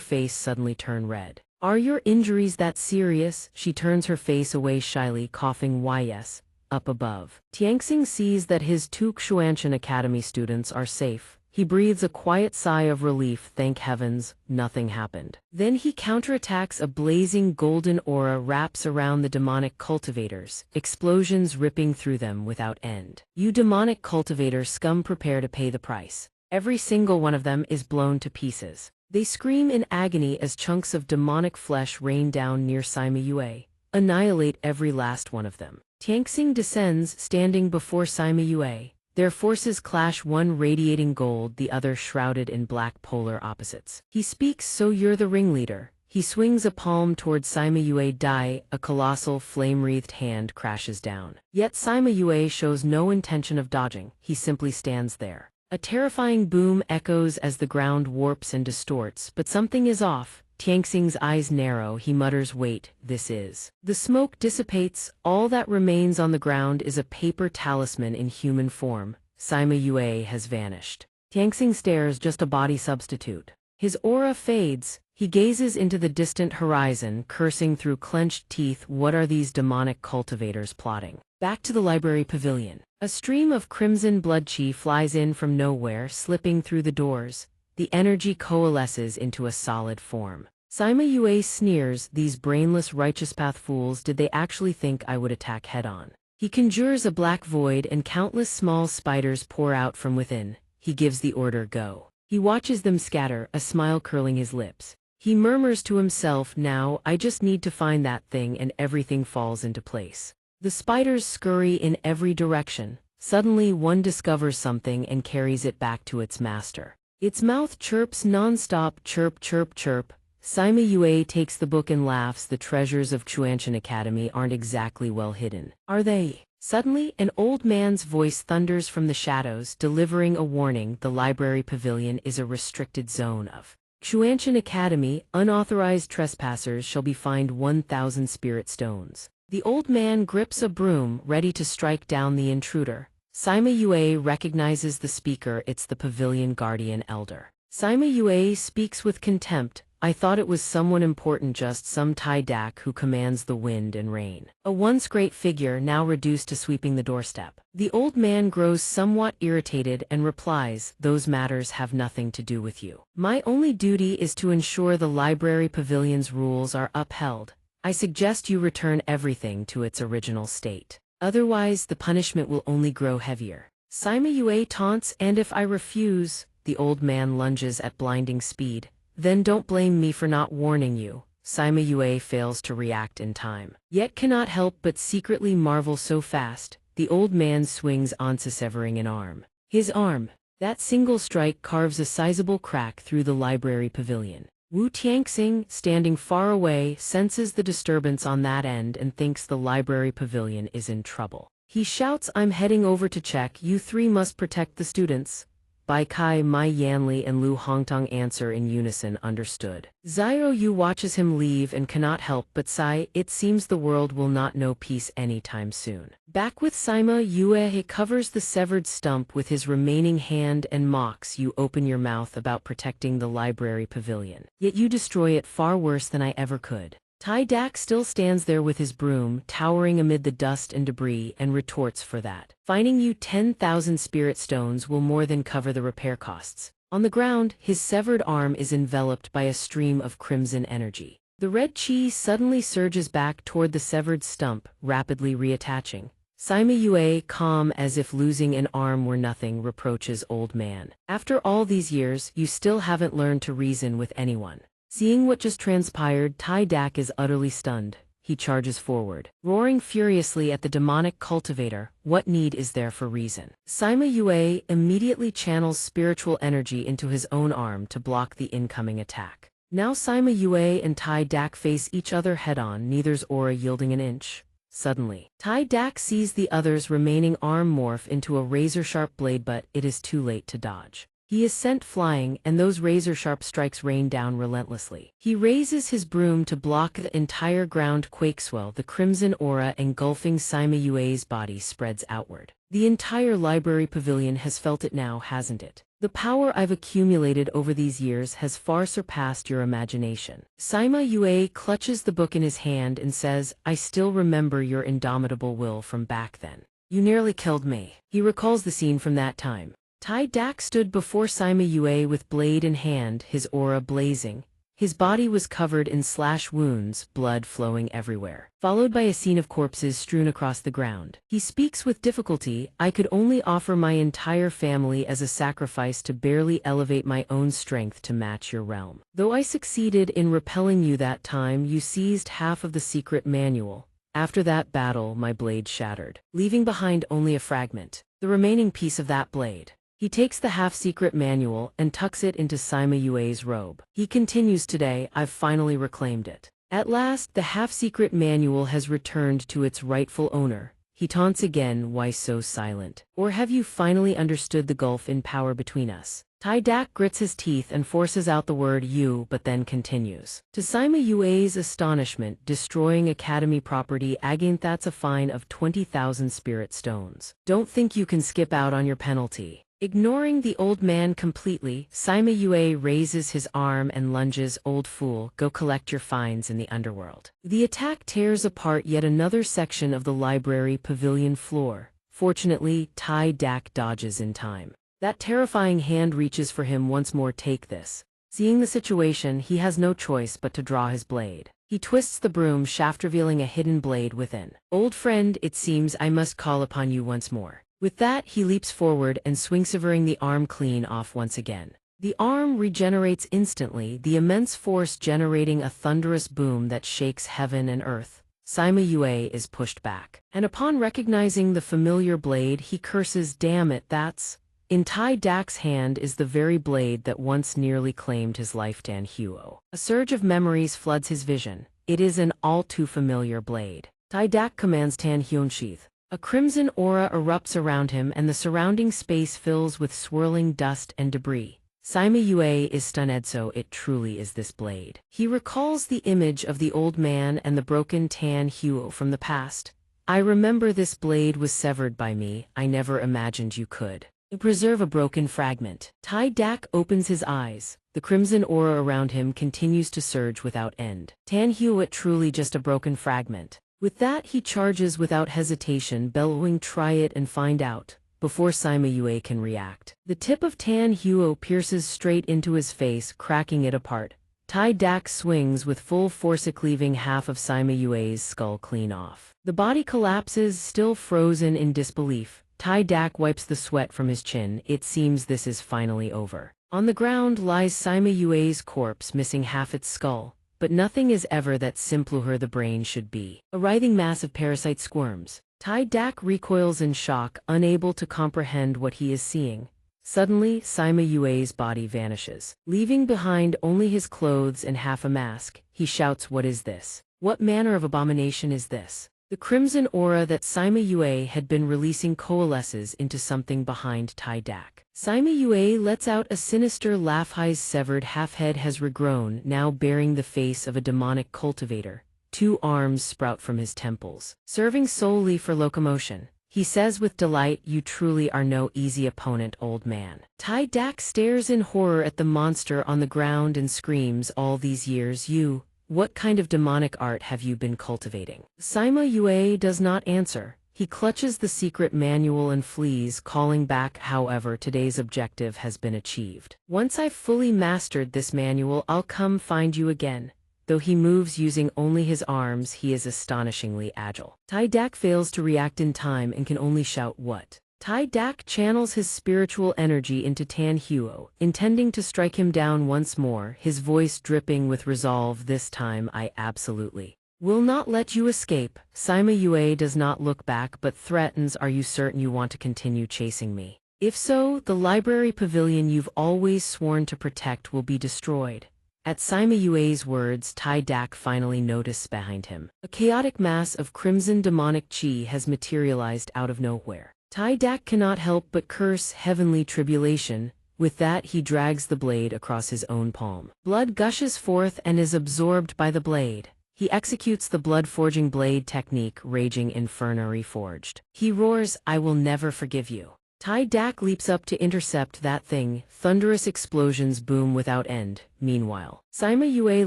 face suddenly turn red? Are your injuries that serious? She turns her face away shyly, coughing, why yes, up above. Xianxia sees that his two Xianxia Academy students are safe, he breathes a quiet sigh of relief. Thank heavens, nothing happened. Then he counterattacks. A blazing golden aura wraps around the demonic cultivators, explosions ripping through them without end. You demonic cultivator scum, prepare to pay the price. Every single one of them is blown to pieces. They scream in agony as chunks of demonic flesh rain down near Sima Yue. Annihilate every last one of them. Xianxia descends, standing before Sima Yue. Their forces clash, one radiating gold, the other shrouded in black, polar opposites. He speaks. So you're the ringleader. He swings a palm toward Sima Yue. Die. A colossal flame-wreathed hand crashes down. Yet Sima Yue shows no intention of dodging. He simply stands there. A terrifying boom echoes as the ground warps and distorts, but something is off. Tianxi's eyes narrow. He mutters, wait, this is. The smoke dissipates. All that remains on the ground is a paper talisman in human form. Sima Yue has vanished. Tianxi stares, just a body substitute. His aura fades. He gazes into the distant horizon, cursing through clenched teeth. What are these demonic cultivators plotting? Back to the library pavilion. A stream of crimson blood chi flies in from nowhere, slipping through the doors. The energy coalesces into a solid form. Sima Yue sneers, these brainless righteous path fools, did they actually think I would attack head-on? He conjures a black void and countless small spiders pour out from within. He gives the order, go. He watches them scatter, a smile curling his lips. He murmurs to himself, now, I just need to find that thing and everything falls into place. The spiders scurry in every direction. Suddenly one discovers something and carries it back to its master. Its mouth chirps non-stop, chirp, chirp, chirp. Sima Yue takes the book and laughs. The treasures of Xianxia Academy aren't exactly well hidden, are they? Suddenly, an old man's voice thunders from the shadows, delivering a warning. The library pavilion is a restricted zone of Xianxia Academy. Unauthorized trespassers shall be fined 1,000 spirit stones. The old man grips a broom, ready to strike down the intruder. Sima Yue recognizes the speaker. It's the pavilion guardian elder. Sima Yue speaks with contempt. I thought it was someone important, just some Tai Dak who commands the wind and rain. A once great figure, now reduced to sweeping the doorstep. The old man grows somewhat irritated and replies, those matters have nothing to do with you. My only duty is to ensure the library pavilion's rules are upheld. I suggest you return everything to its original state. Otherwise, the punishment will only grow heavier. Sima Yue taunts, and if I refuse? The old man lunges at blinding speed. Then don't blame me for not warning you. Sima Yue fails to react in time, yet cannot help but secretly marvel so fast. The old man swings onto severing an arm. His arm. That single strike carves a sizable crack through the library pavilion. Wu Tianxing, standing far away, senses the disturbance on that end and thinks the library pavilion is in trouble. He shouts, I'm heading over to check. You three must protect the students. Bai Kai, Mai Yanli and Lu Hongtong answer in unison, understood. Xiao Yu watches him leave and cannot help but sigh. It seems the world will not know peace anytime soon. Back with Sima Yue, he covers the severed stump with his remaining hand and mocks, you open your mouth about protecting the library pavilion, yet you destroy it far worse than I ever could. Tai Dak still stands there with his broom, towering amid the dust and debris, and retorts, for that. Finding you 10,000 spirit stones will more than cover the repair costs. On the ground, his severed arm is enveloped by a stream of crimson energy. The red chi suddenly surges back toward the severed stump, rapidly reattaching. Sima Yue, calm as if losing an arm were nothing, reproaches old man. After all these years, you still haven't learned to reason with anyone. Seeing what just transpired, Tai Dak is utterly stunned. He charges forward, roaring furiously at the demonic cultivator. What need is there for reason? Sima Yue immediately channels spiritual energy into his own arm to block the incoming attack. Now Sima Yue and Tai Dak face each other head-on, neither's aura yielding an inch. Suddenly, Tai Dak sees the other's remaining arm morph into a razor-sharp blade, but it is too late to dodge. He is sent flying, and those razor-sharp strikes rain down relentlessly. He raises his broom to block the entire ground quakeswell. The crimson aura engulfing Sima Yue's body spreads outward. The entire library pavilion has felt it now, hasn't it? The power I've accumulated over these years has far surpassed your imagination. Sima Yue clutches the book in his hand and says, I still remember your indomitable will from back then. You nearly killed me. He recalls the scene from that time. Tai Dak stood before Sima Yue with blade in hand, his aura blazing. His body was covered in slash wounds, blood flowing everywhere, followed by a scene of corpses strewn across the ground. He speaks with difficulty. I could only offer my entire family as a sacrifice to barely elevate my own strength to match your realm. Though I succeeded in repelling you that time, you seized half of the secret manual. After that battle, my blade shattered, leaving behind only a fragment, the remaining piece of that blade. He takes the half-secret manual and tucks it into Sima Yue's robe. He continues, today, I've finally reclaimed it. At last, the half-secret manual has returned to its rightful owner. He taunts again, why so silent? Or have you finally understood the gulf in power between us? Tai Dak grits his teeth and forces out the word you, but then continues. To Sima Yue's astonishment, destroying academy property again, that's a fine of 20,000 spirit stones. Don't think you can skip out on your penalty. Ignoring the old man completely, Sima Yue raises his arm and lunges, old fool, go collect your fines in the underworld. The attack tears apart yet another section of the library pavilion floor. Fortunately, Tai Dak dodges in time. That terrifying hand reaches for him once more. Take this. Seeing the situation, he has no choice but to draw his blade. He twists the broom shaft, revealing a hidden blade within. Old friend, it seems I must call upon you once more. With that, he leaps forward and swings, severing the arm clean off once again. The arm regenerates instantly, the immense force generating a thunderous boom that shakes heaven and earth. Sima Yue is pushed back, and upon recognizing the familiar blade, he curses, damn it, that's... In Tai Dak's hand is the very blade that once nearly claimed his life. Donghua. A surge of memories floods his vision. It is an all-too-familiar blade. Tai Dak commands Donghua sheath. A crimson aura erupts around him and the surrounding space fills with swirling dust and debris. Sima Yue is stunned. So it truly is this blade. He recalls the image of the old man and the broken Donghua from the past. I remember this blade was severed by me. I never imagined you could preserve a broken fragment. Tai Dak opens his eyes. The crimson aura around him continues to surge without end. Donghua, truly just a broken fragment. With that, he charges without hesitation, bellowing, try it and find out, before Sima Yue can react. The tip of Donghua pierces straight into his face, cracking it apart. Tai Dak swings with full force, cleaving half of Sima Yue's skull clean off. The body collapses, still frozen in disbelief. Tai Dak wipes the sweat from his chin. It seems this is finally over. On the ground lies Sima Yue's corpse, missing half its skull. But nothing is ever that simpler the brain should be. A writhing mass of parasite squirms. Tai Dak recoils in shock, unable to comprehend what he is seeing. Suddenly, Sima Yue's body vanishes, leaving behind only his clothes and half a mask. He shouts, what is this? What manner of abomination is this? The crimson aura that Sima Yue had been releasing coalesces into something behind Tai Dak. Sima Yue lets out a sinister laugh. His severed half-head has regrown, now bearing the face of a demonic cultivator. 2 arms sprout from his temples, serving solely for locomotion. He says with delight, you truly are no easy opponent, old man. Tai Dak stares in horror at the monster on the ground and screams, all these years you... What kind of demonic art have you been cultivating? Sima Yue does not answer. He clutches the secret manual and flees, calling back, however, today's objective has been achieved. Once I've fully mastered this manual, I'll come find you again. Though he moves using only his arms, he is astonishingly agile. Tai Dak fails to react in time and can only shout, what? Tai Dak channels his spiritual energy into Donghua, intending to strike him down once more, his voice dripping with resolve. This time I absolutely will not let you escape. Sima Yue does not look back but threatens, are you certain you want to continue chasing me? If so, the library pavilion you've always sworn to protect will be destroyed. At Sima Yue's words, Tai Dak finally notices behind him. A chaotic mass of crimson demonic chi has materialized out of nowhere. Tai Dak cannot help but curse heavenly tribulation. With that, he drags the blade across his own palm. Blood gushes forth and is absorbed by the blade. He executes the blood-forging blade technique, raging inferno reforged. He roars, I will never forgive you. Tai Dak leaps up to intercept that thing. Thunderous explosions boom without end. Meanwhile, Sima Yue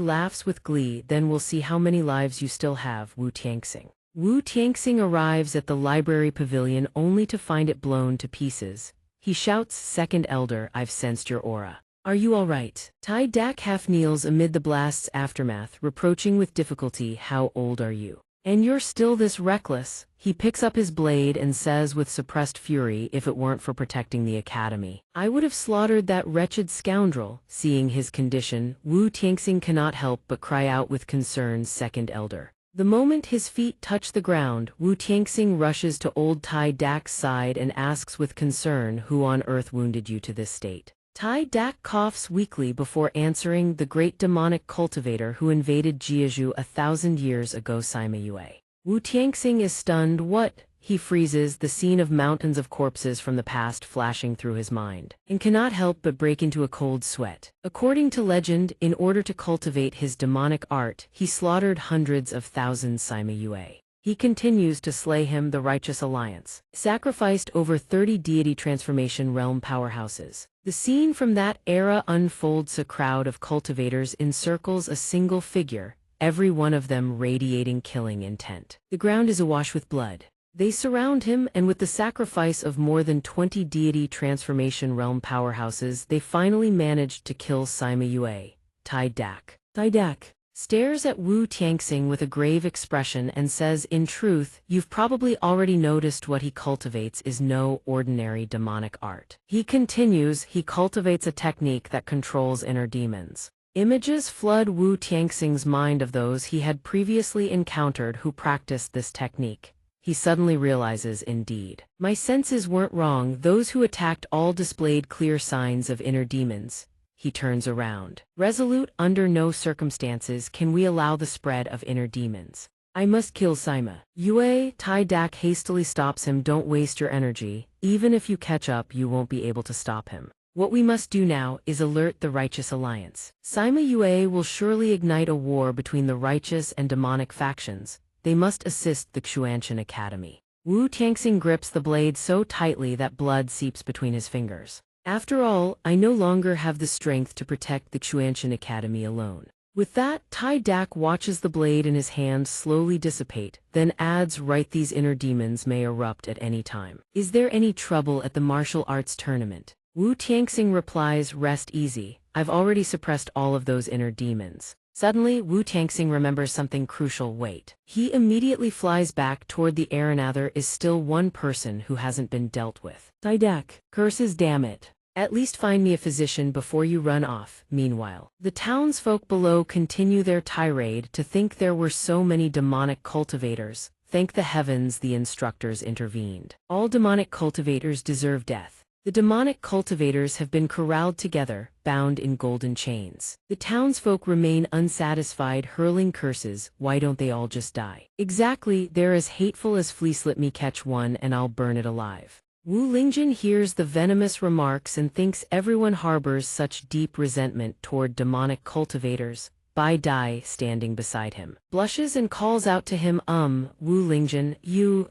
laughs with glee, then we'll see how many lives you still have, Wu Tianxing. Wu Tianxing arrives at the library pavilion only to find it blown to pieces. He shouts, "Second Elder, I've sensed your aura. Are you all right?" Tai Dak half kneels amid the blast's aftermath, reproaching with difficulty, "How old are you? And you're still this reckless?" He picks up his blade and says with suppressed fury, "If it weren't for protecting the academy, I would have slaughtered that wretched scoundrel." Seeing his condition, Wu Tianxing cannot help but cry out with concern, "Second Elder." The moment his feet touch the ground, Wu Tianxing rushes to old Tai Dak's side and asks with concern, "Who on earth wounded you to this state?" Tai Dak coughs weakly before answering, "The great demonic cultivator who invaded Jiazhu 1,000 years ago, Sima Yue." Wu Tianxing is stunned. "What?" He freezes, the scene of mountains of corpses from the past flashing through his mind, and cannot help but break into a cold sweat. According to legend, in order to cultivate his demonic art, he slaughtered hundreds of thousands Sima Yue. He continues to slay him. The Righteous Alliance sacrificed over 30 deity transformation realm powerhouses. The scene from that era unfolds. A crowd of cultivators encircles a single figure, every one of them radiating killing intent. The ground is awash with blood. They surround him, and with the sacrifice of more than 20 deity transformation realm powerhouses, they finally managed to kill Sima Yue. Tai Dak stares at Wu Tianxing with a grave expression and says, "In truth, you've probably already noticed what he cultivates is no ordinary demonic art." He continues, "He cultivates a technique that controls inner demons." Images flood Wu Tianxing's mind of those he had previously encountered who practiced this technique. He suddenly realizes, "Indeed, my senses weren't wrong. Those who attacked all displayed clear signs of inner demons." He turns around. Resolute, "Under no circumstances can we allow the spread of inner demons. I must kill Sima Yue." Tai Dak hastily stops him. "Don't waste your energy. Even if you catch up, you won't be able to stop him. What we must do now is alert the Righteous Alliance. Sima Yue will surely ignite a war between the righteous and demonic factions. They must assist the Xianxia Academy." Wu Tianxing grips the blade so tightly that blood seeps between his fingers. "After all, I no longer have the strength to protect the Xianxia Academy alone." With that, Tai Dak watches the blade in his hand slowly dissipate, then adds, "Right, these inner demons may erupt at any time. Is there any trouble at the martial arts tournament?" Wu Tianxing replies, "Rest easy. I've already suppressed all of those inner demons." Suddenly, Wu Tianxing remembers something crucial. Wait. He immediately flies back toward the air. There is still one person who hasn't been dealt with. Tai Dak curses, "Damn it. At least find me a physician before you run off." Meanwhile, the townsfolk below continue their tirade. To think there were so many demonic cultivators. Thank the heavens the instructors intervened. All demonic cultivators deserve death. The demonic cultivators have been corralled together, bound in golden chains. The townsfolk remain unsatisfied, hurling curses. "Why don't they all just die?" "Exactly, they're as hateful as fleece. Let me catch one and I'll burn it alive." Wu Lingjun hears the venomous remarks and thinks everyone harbors such deep resentment toward demonic cultivators. Bai Dai, standing beside him, blushes and calls out to him, Wu Lingjun, you,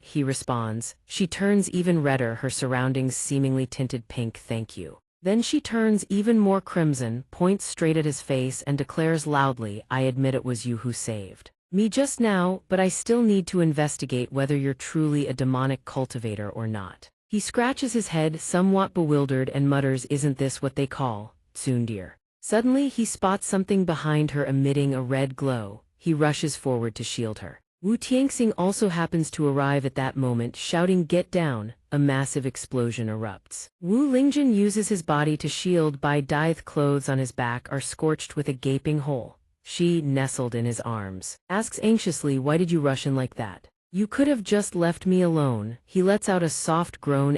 he responds. She turns even redder, her surroundings seemingly tinted pink. "Thank you." Then she turns even more crimson, points straight at his face and declares loudly, "I admit it was you who saved me just now, but I still need to investigate whether you're truly a demonic cultivator or not." He scratches his head, somewhat bewildered, and mutters, "Isn't this what they call tsundere?" Suddenly he spots something behind her emitting a red glow. He rushes forward to shield her. Wu Tianxing also happens to arrive at that moment, shouting, "Get down!" A massive explosion erupts. Wu Lingjun uses his body to shield. Bai Dai's clothes on his back are scorched with a gaping hole. She, nestled in his arms, asks anxiously, "Why did you rush in like that? You could have just left me alone." He lets out a soft groan.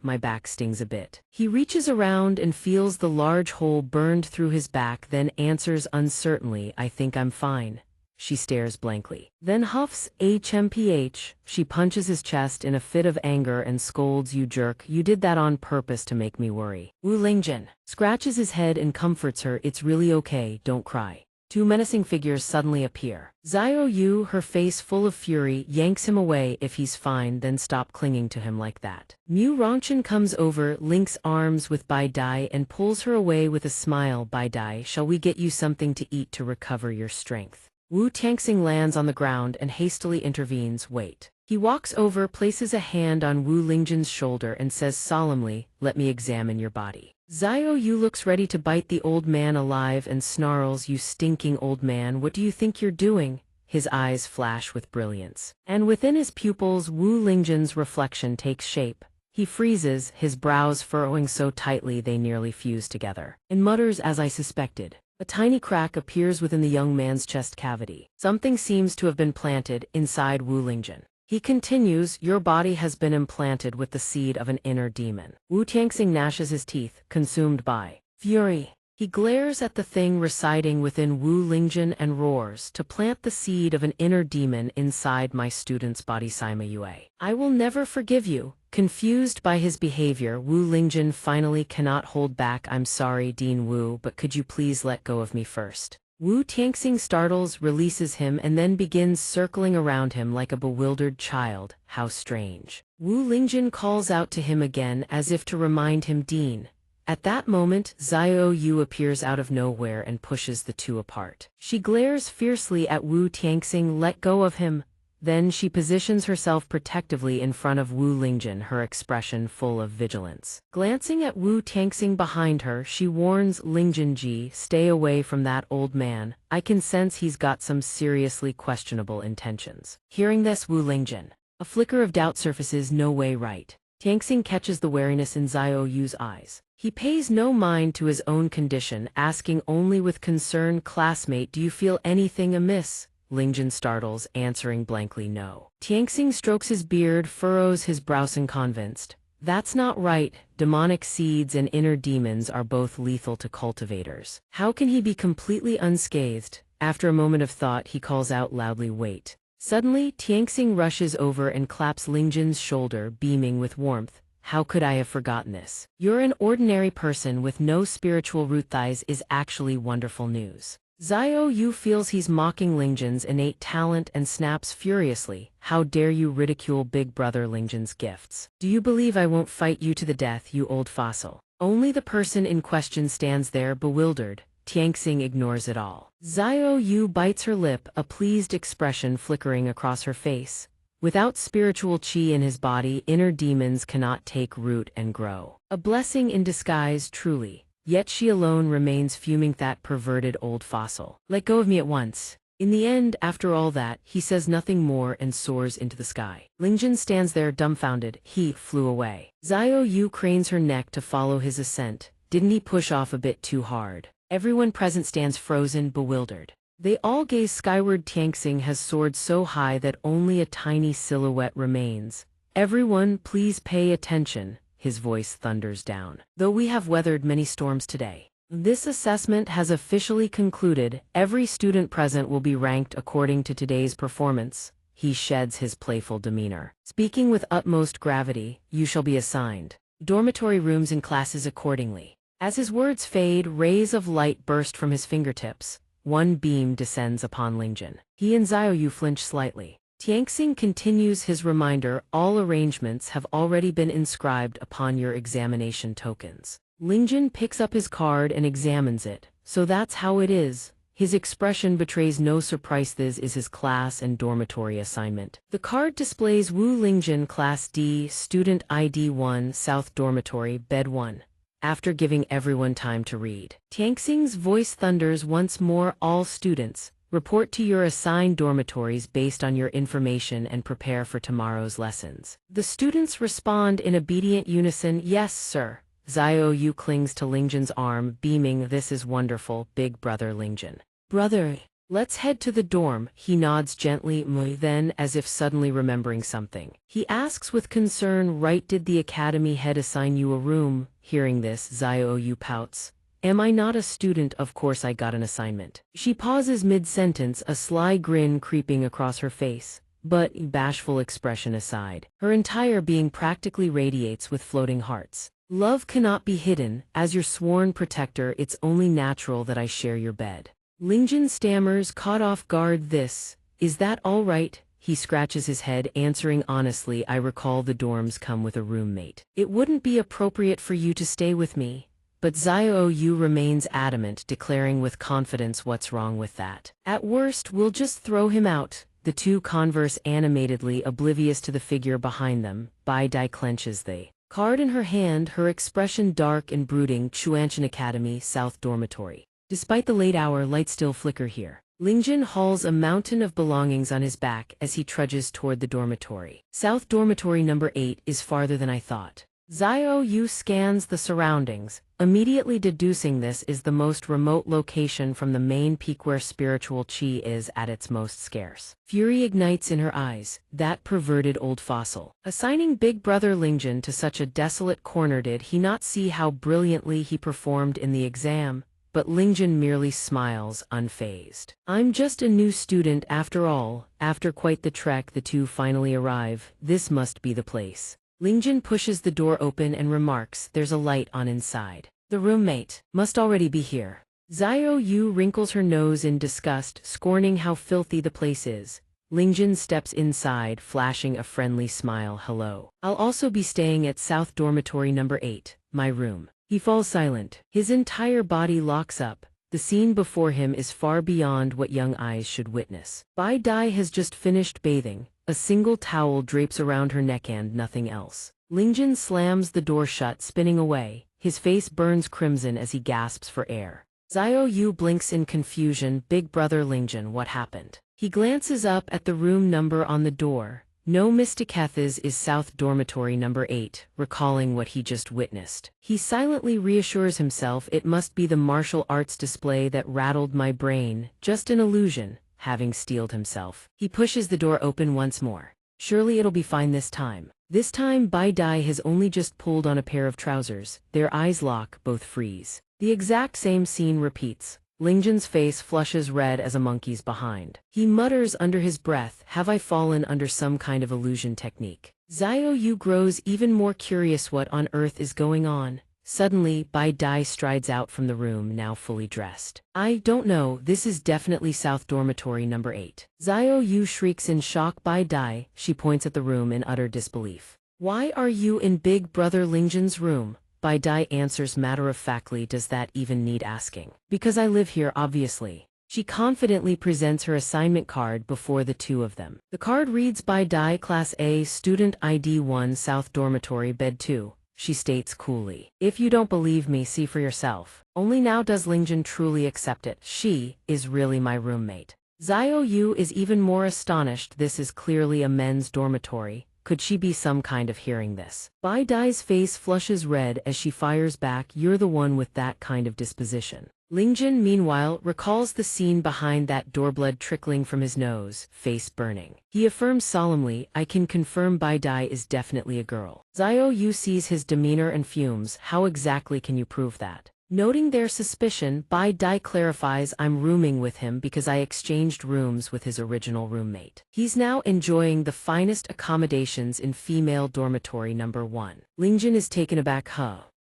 My back stings a bit." He reaches around and feels the large hole burned through his back, then answers uncertainly, "I think I'm fine." She stares blankly, then huffs, "HMPH." She punches his chest in a fit of anger and scolds, "You jerk, you did that on purpose to make me worry." Wu Lingjun scratches his head and comforts her, "It's really okay, don't cry." Two menacing figures suddenly appear. Xiao Yu, her face full of fury, yanks him away. "If he's fine, then stop clinging to him like that." Mu Rongchen comes over, links arms with Bai Dai and pulls her away with a smile. "Bai Dai, shall we get you something to eat to recover your strength?" Wu Tianxing lands on the ground and hastily intervenes, "Wait." He walks over, places a hand on Wu Lingjin's shoulder and says solemnly, "Let me examine your body." Xiao Yu looks ready to bite the old man alive and snarls, "You stinking old man, what do you think you're doing?" His eyes flash with brilliance. And within his pupils, Wu Lingjin's reflection takes shape. He freezes, his brows furrowing so tightly they nearly fuse together, and mutters, "As I suspected." A tiny crack appears within the young man's chest cavity. Something seems to have been planted inside Wu Lingjin. He continues, "Your body has been implanted with the seed of an inner demon." Wu Tianxing gnashes his teeth, consumed by fury. He glares at the thing residing within Wu Lingjin and roars, "To plant the seed of an inner demon inside my student's body, Sima Yue. I will never forgive you." Confused by his behavior, Wu Lingjin finally cannot hold back. "I'm sorry, Dean Wu, but could you please let go of me first?" Wu Tianxing startles, releases him, and then begins circling around him like a bewildered child. How strange. Wu Lingjin calls out to him again as if to remind him, "Dean." At that moment, Xiao Yu appears out of nowhere and pushes the two apart. She glares fiercely at Wu Tianxing, "Let go of him." Then she positions herself protectively in front of Wu Lingjin, her expression full of vigilance. Glancing at Wu Tianxing behind her, she warns Lingjin-ji, "Stay away from that old man. I can sense he's got some seriously questionable intentions." Hearing this, Wu Lingjin, a flicker of doubt surfaces, "No way, right?" Tianxing catches the wariness in Xiao Yu's eyes. He pays no mind to his own condition, asking only with concern, "Classmate, do you feel anything amiss?" Lingjin startles, answering blankly, "No." Tianxing strokes his beard, furrows his brows, and convinced, "That's not right. Demonic seeds and inner demons are both lethal to cultivators. How can he be completely unscathed?" After a moment of thought, he calls out loudly, "Wait." Suddenly, Tianxing rushes over and claps Lingjin's shoulder, beaming with warmth. "How could I have forgotten this? You're an ordinary person with no spiritual root. Thighs is actually wonderful news." Xiao Yu feels he's mocking Lingjin's innate talent and snaps furiously, "How dare you ridicule big brother Lingjin's gifts? Do you believe I won't fight you to the death, you old fossil?" Only the person in question stands there, bewildered. Tianxing ignores it all. Xiao Yu bites her lip, a pleased expression flickering across her face. Without spiritual qi in his body, inner demons cannot take root and grow. A blessing in disguise, truly. Yet she alone remains fuming, "That perverted old fossil. Let go of me at once." In the end, after all that, he says nothing more and soars into the sky. Lingjin stands there dumbfounded. He flew away. Xiao Yu cranes her neck to follow his ascent. Didn't he push off a bit too hard? Everyone present stands frozen, bewildered. They all gaze skyward. Tianxing has soared so high that only a tiny silhouette remains. "Everyone, please pay attention." His voice thunders down. "Though we have weathered many storms today, this assessment has officially concluded. Every student present will be ranked according to today's performance." He sheds his playful demeanor. Speaking with utmost gravity, "You shall be assigned dormitory rooms and classes accordingly." As his words fade, rays of light burst from his fingertips. One beam descends upon Lingjin. He and Xiao Yu flinch slightly. Tianxing continues his reminder, "All arrangements have already been inscribed upon your examination tokens." Lingjin picks up his card and examines it. "So that's how it is." His expression betrays no surprise. This is his class and dormitory assignment. The card displays Wu Lingjin, Class D, Student ID 1, South Dormitory, Bed 1. After giving everyone time to read, Tianxing's voice thunders once more, "All students, report to your assigned dormitories based on your information and prepare for tomorrow's lessons." The students respond in obedient unison, "Yes, sir." Xiao Yu clings to Lingjin's arm, beaming, "This is wonderful, big brother Lingjin. Brother, let's head to the dorm." He nods gently, then, as if suddenly remembering something, he asks with concern, "Right, did the academy head assign you a room?" Hearing this, Xiao Yu pouts. "Am I not a student? Of course I got an assignment." She pauses mid-sentence, a sly grin creeping across her face. But, bashful expression aside, her entire being practically radiates with floating hearts. "Love cannot be hidden. As your sworn protector, it's only natural that I share your bed." Lingjin stammers, caught off guard. Is that all right?" He scratches his head, answering honestly, "I recall the dorms come with a roommate. It wouldn't be appropriate for you to stay with me." But Xiao Yu remains adamant, declaring with confidence, "What's wrong with that? At worst, we'll just throw him out." the two converse animatedly, oblivious to the figure behind them. Bai Dai clenches the card in her hand, her expression dark and brooding. Xianxia Academy, South Dormitory. Despite the late hour, lights still flicker here. Lingjin hauls a mountain of belongings on his back as he trudges toward the dormitory. South Dormitory number 8 is farther than I thought. Xiao Yu scans the surroundings, immediately deducing this is the most remote location from the main peak where spiritual qi is at its most scarce. Fury ignites in her eyes, that perverted old fossil. Assigning Big Brother Lingjin to such a desolate corner, did he not see how brilliantly he performed in the exam? But Lingjin merely smiles, unfazed. I'm just a new student after all. After quite the trek, the two finally arrive. This must be the place. Lingjin pushes the door open and remarks, there's a light on inside. The roommate must already be here. Xiao Yu wrinkles her nose in disgust, scorning how filthy the place is. Lingjin steps inside, flashing a friendly smile. Hello. I'll also be staying at South Dormitory number 8, my room. He falls silent. His entire body locks up. The scene before him is far beyond what young eyes should witness. Bai Dai has just finished bathing. A single towel drapes around her neck and nothing else. Lingjin slams the door shut, spinning away. His face burns crimson as he gasps for air. Xiao Yu blinks in confusion. Big Brother Lingjin, what happened? He glances up at the room number on the door. No mistakes, is South Dormitory number 8, recalling what he just witnessed. He silently reassures himself, it must be the martial arts display that rattled my brain, just an illusion. Having steeled himself, he pushes the door open once more. Surely it'll be fine this time. This time Bai Dai has only just pulled on a pair of trousers. Their eyes lock, both freeze. The exact same scene repeats. Lingjin's face flushes red as a monkey's behind. He mutters under his breath, have I fallen under some kind of illusion technique? Xiao Yu grows even more curious, what on earth is going on? Suddenly, Bai Dai strides out from the room, now fully dressed. I don't know, this is definitely South Dormitory number 8. Xiao Yu shrieks in shock. Bai Dai, she points at the room in utter disbelief. Why are you in Big Brother Lingjin's room? Bai Dai answers matter-of-factly, does that even need asking? Because I live here, obviously. She confidently presents her assignment card before the two of them. The card reads, Bai Dai, Class A, Student ID 1, South Dormitory, Bed 2. She states coolly. If you don't believe me, see for yourself. Only now does Lingjin truly accept it. She is really my roommate. Xiao Yu is even more astonished. This is clearly a men's dormitory. Could she be some kind of hearing this? Bai Dai's face flushes red as she fires back, you're the one with that kind of disposition. Lingjin, meanwhile, recalls the scene behind that door, blood trickling from his nose, face burning. He affirms solemnly, I can confirm Bai Dai is definitely a girl. Xiao Yu sees his demeanor and fumes, how exactly can you prove that? Noting their suspicion, Bai Dai clarifies, I'm rooming with him because I exchanged rooms with his original roommate. He's now enjoying the finest accommodations in female dormitory number 1. Lingjin is taken aback.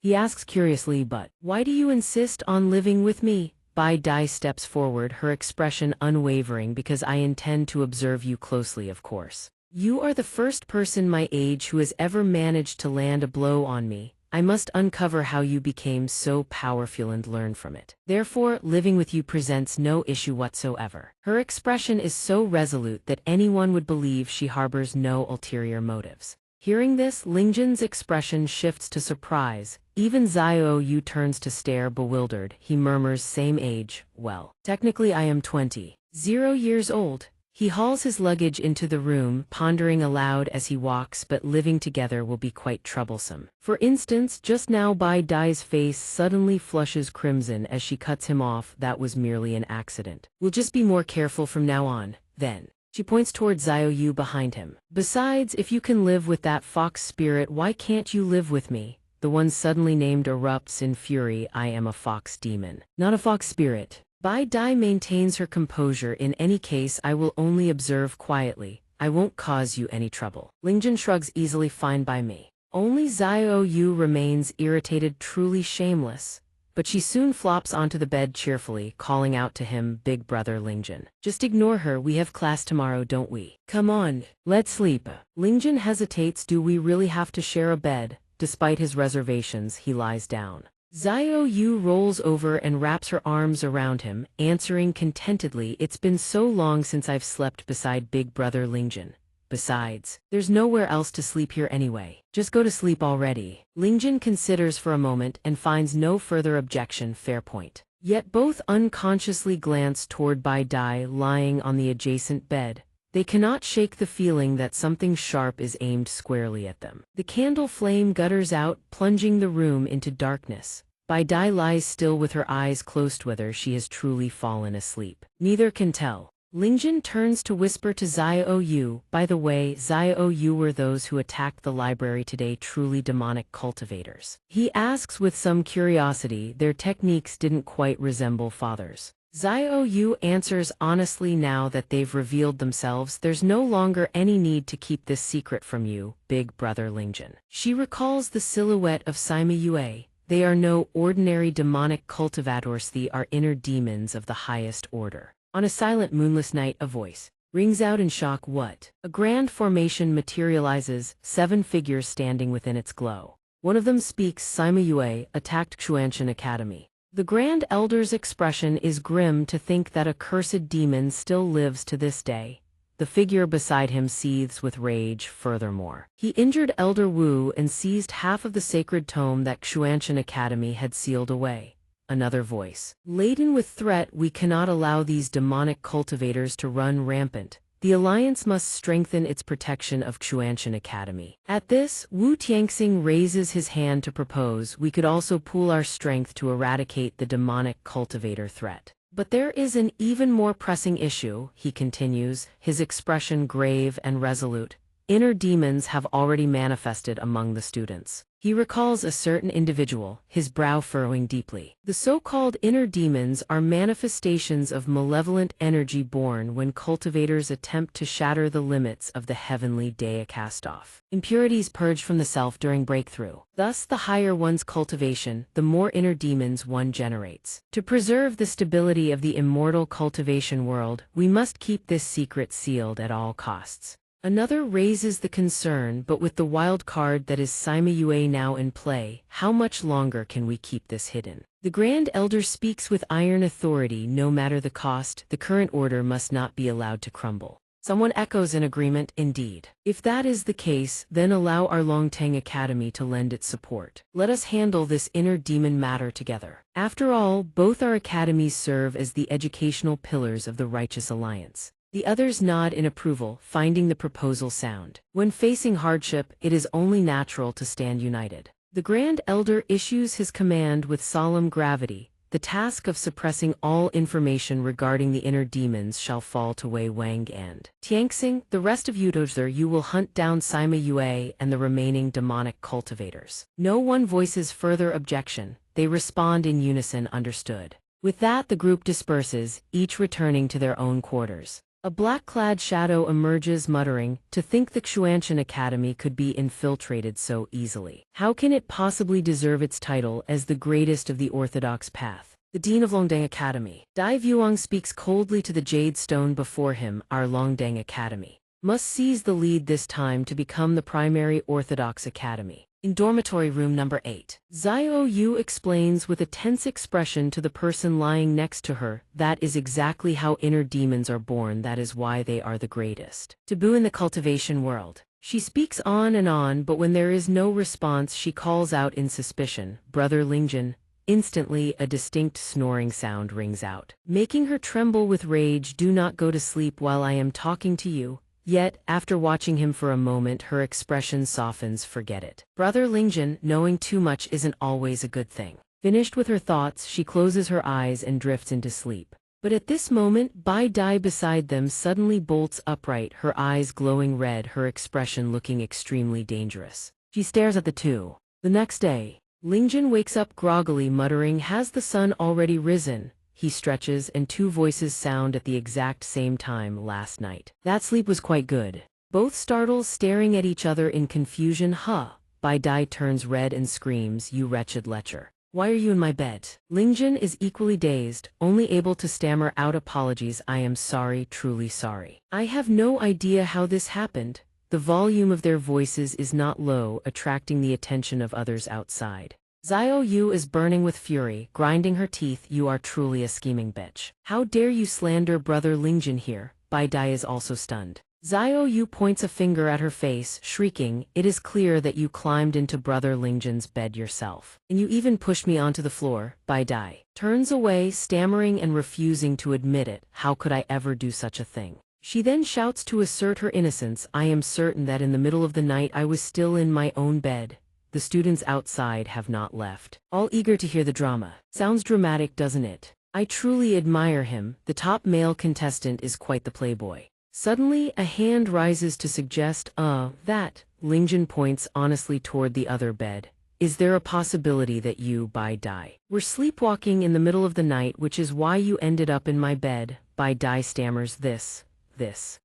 He asks curiously, but why do you insist on living with me? Bai Dai steps forward, her expression unwavering, because I intend to observe you closely, of course. You are the first person my age who has ever managed to land a blow on me. I must uncover how you became so powerful and learn from it. Therefore, living with you presents no issue whatsoever. Her expression is so resolute that anyone would believe she harbors no ulterior motives. Hearing this, Lingjin's expression shifts to surprise. Even Xiao Yu turns to stare, bewildered. He murmurs, same age, well, technically I am 20. 0 years old. He hauls his luggage into the room, pondering aloud as he walks, but living together will be quite troublesome. For instance, just now Bai Dai's face suddenly flushes crimson as she cuts him off. That was merely an accident. We'll just be more careful from now on, then. She points towards Xiao Yu behind him. Besides, if you can live with that fox spirit, why can't you live with me? The one suddenly named erupts in fury. I am a fox demon, not a fox spirit. Bai Dai maintains her composure. In any case, I will only observe quietly. I won't cause you any trouble. Lingjin shrugs easily, fine by me. Only Xiao Yu remains irritated, truly shameless. But she soon flops onto the bed cheerfully, calling out to him, Big Brother Lingjin. Just ignore her, we have class tomorrow, don't we? Come on, let's sleep. Lingjin hesitates, do we really have to share a bed? Despite his reservations, he lies down. Xiao Yu rolls over and wraps her arms around him, answering contentedly, "It's been so long since I've slept beside big brother Lingjun. Besides, there's nowhere else to sleep here anyway. Just go to sleep already." Lingjun considers for a moment and finds no further objection. Fair point. Yet both unconsciously glance toward Bai Dai lying on the adjacent bed. They cannot shake the feeling that something sharp is aimed squarely at them. The candle flame gutters out, plunging the room into darkness. Bai Dai lies still with her eyes closed, whether she has truly fallen asleep. Neither can tell. Lingjun turns to whisper to Xiao Yu, "By the way, Xiao Yu, were those who attacked the library today truly demonic cultivators?" He asks with some curiosity. "Their techniques didn't quite resemble father's." Xiao Yu answers honestly, "Now that they've revealed themselves, there's no longer any need to keep this secret from you, big brother Lingjun." She recalls the silhouette of Sima Yue. "They are no ordinary demonic cultivators, they are inner demons of the highest order." On a silent moonless night, a voice rings out in shock. "What?" A grand formation materializes, 7 figures standing within its glow. One of them speaks. "Sima Yue attacked Xianxia Academy." The Grand Elder's expression is grim. To think that a cursed demon still lives to this day. The figure beside him seethes with rage. Furthermore, he injured Elder Wu and seized half of the sacred tome that Xianxia Academy had sealed away. Another voice, laden with threat, "We cannot allow these demonic cultivators to run rampant. The Alliance must strengthen its protection of Xianxia Academy." At this, Wu Tianxing raises his hand to propose, "We could also pool our strength to eradicate the demonic cultivator threat." "But there is an even more pressing issue," he continues, his expression grave and resolute. "Inner demons have already manifested among the students." He recalls a certain individual, his brow furrowing deeply. The so-called inner demons are manifestations of malevolent energy born when cultivators attempt to shatter the limits of the heavenly Dea cast-off. Impurities purged from the self during breakthrough. Thus, the higher one's cultivation, the more inner demons one generates. To preserve the stability of the immortal cultivation world, we must keep this secret sealed at all costs. Another raises the concern, "But with the wild card that is Sima Yue now in play, how much longer can we keep this hidden?" The Grand Elder speaks with iron authority. "No matter the cost, the current order must not be allowed to crumble." Someone echoes in agreement. "Indeed. If that is the case, then allow our Longtang Academy to lend its support. Let us handle this inner demon matter together. After all, both our academies serve as the educational pillars of the Righteous Alliance." The others nod in approval, finding the proposal sound. When facing hardship, it is only natural to stand united. The Grand Elder issues his command with solemn gravity. "The task of suppressing all information regarding the inner demons shall fall to Wei Wang and Tianxing. The rest of you, you will hunt down Sima Yue and the remaining demonic cultivators." No one voices further objection. They respond in unison. "Understood." With that, the group disperses, each returning to their own quarters. A black-clad shadow emerges, muttering, "To think the Xianxia Academy could be infiltrated so easily. How can it possibly deserve its title as the greatest of the orthodox path?" The Dean of Longdang Academy, Dai Vuong, speaks coldly to the jade stone before him. "Our Longdang Academy must seize the lead this time to become the primary orthodox academy." In dormitory room number 8, Xiao Yu explains with a tense expression to the person lying next to her, "That is exactly how inner demons are born. That is why they are the greatest taboo in the cultivation world." She speaks on, but when there is no response, she calls out in suspicion, "Brother Lingjun." Instantly, a distinct snoring sound rings out, making her tremble with rage. "Do not go to sleep while I am talking to you." Yet, after watching him for a moment, her expression softens. "Forget it. Brother Lingjun, knowing too much isn't always a good thing." Finished with her thoughts, she closes her eyes and drifts into sleep. But at this moment, Bai Dai beside them suddenly bolts upright, her eyes glowing red, her expression looking extremely dangerous. She stares at the two. The next day, Lingjun wakes up groggily, muttering, "Has the sun already risen?" He stretches, and 2 voices sound at the exact same time. "Last night. That sleep was quite good." Both startle, staring at each other in confusion. "Huh." Bai Dai turns red and screams, "You wretched lecher. Why are you in my bed?" Lingjun is equally dazed, only able to stammer out apologies. "I am sorry, truly sorry. I have no idea how this happened." The volume of their voices is not low, attracting the attention of others outside. Xiao Yu is burning with fury, grinding her teeth. You are truly a scheming bitch. How dare you slander brother Lingjun here? Bai Dai is also stunned. Xiao Yu points a finger at her face, shrieking, it is clear that you climbed into brother Lingjun's bed yourself. And you even pushed me onto the floor. Bai Dai turns away, stammering and refusing to admit it. How could I ever do such a thing? She then shouts to assert her innocence. I am certain that in the middle of the night I was still in my own bed. The students outside have not left, all eager to hear the drama. Sounds dramatic, doesn't it? I truly admire him. The top male contestant is quite the playboy. Suddenly, a hand rises to suggest, that. Lingjun points honestly toward the other bed. Is there a possibility that you, Bai Dai, were sleepwalking in the middle of the night, which is why you ended up in my bed? Bai Dai stammers this.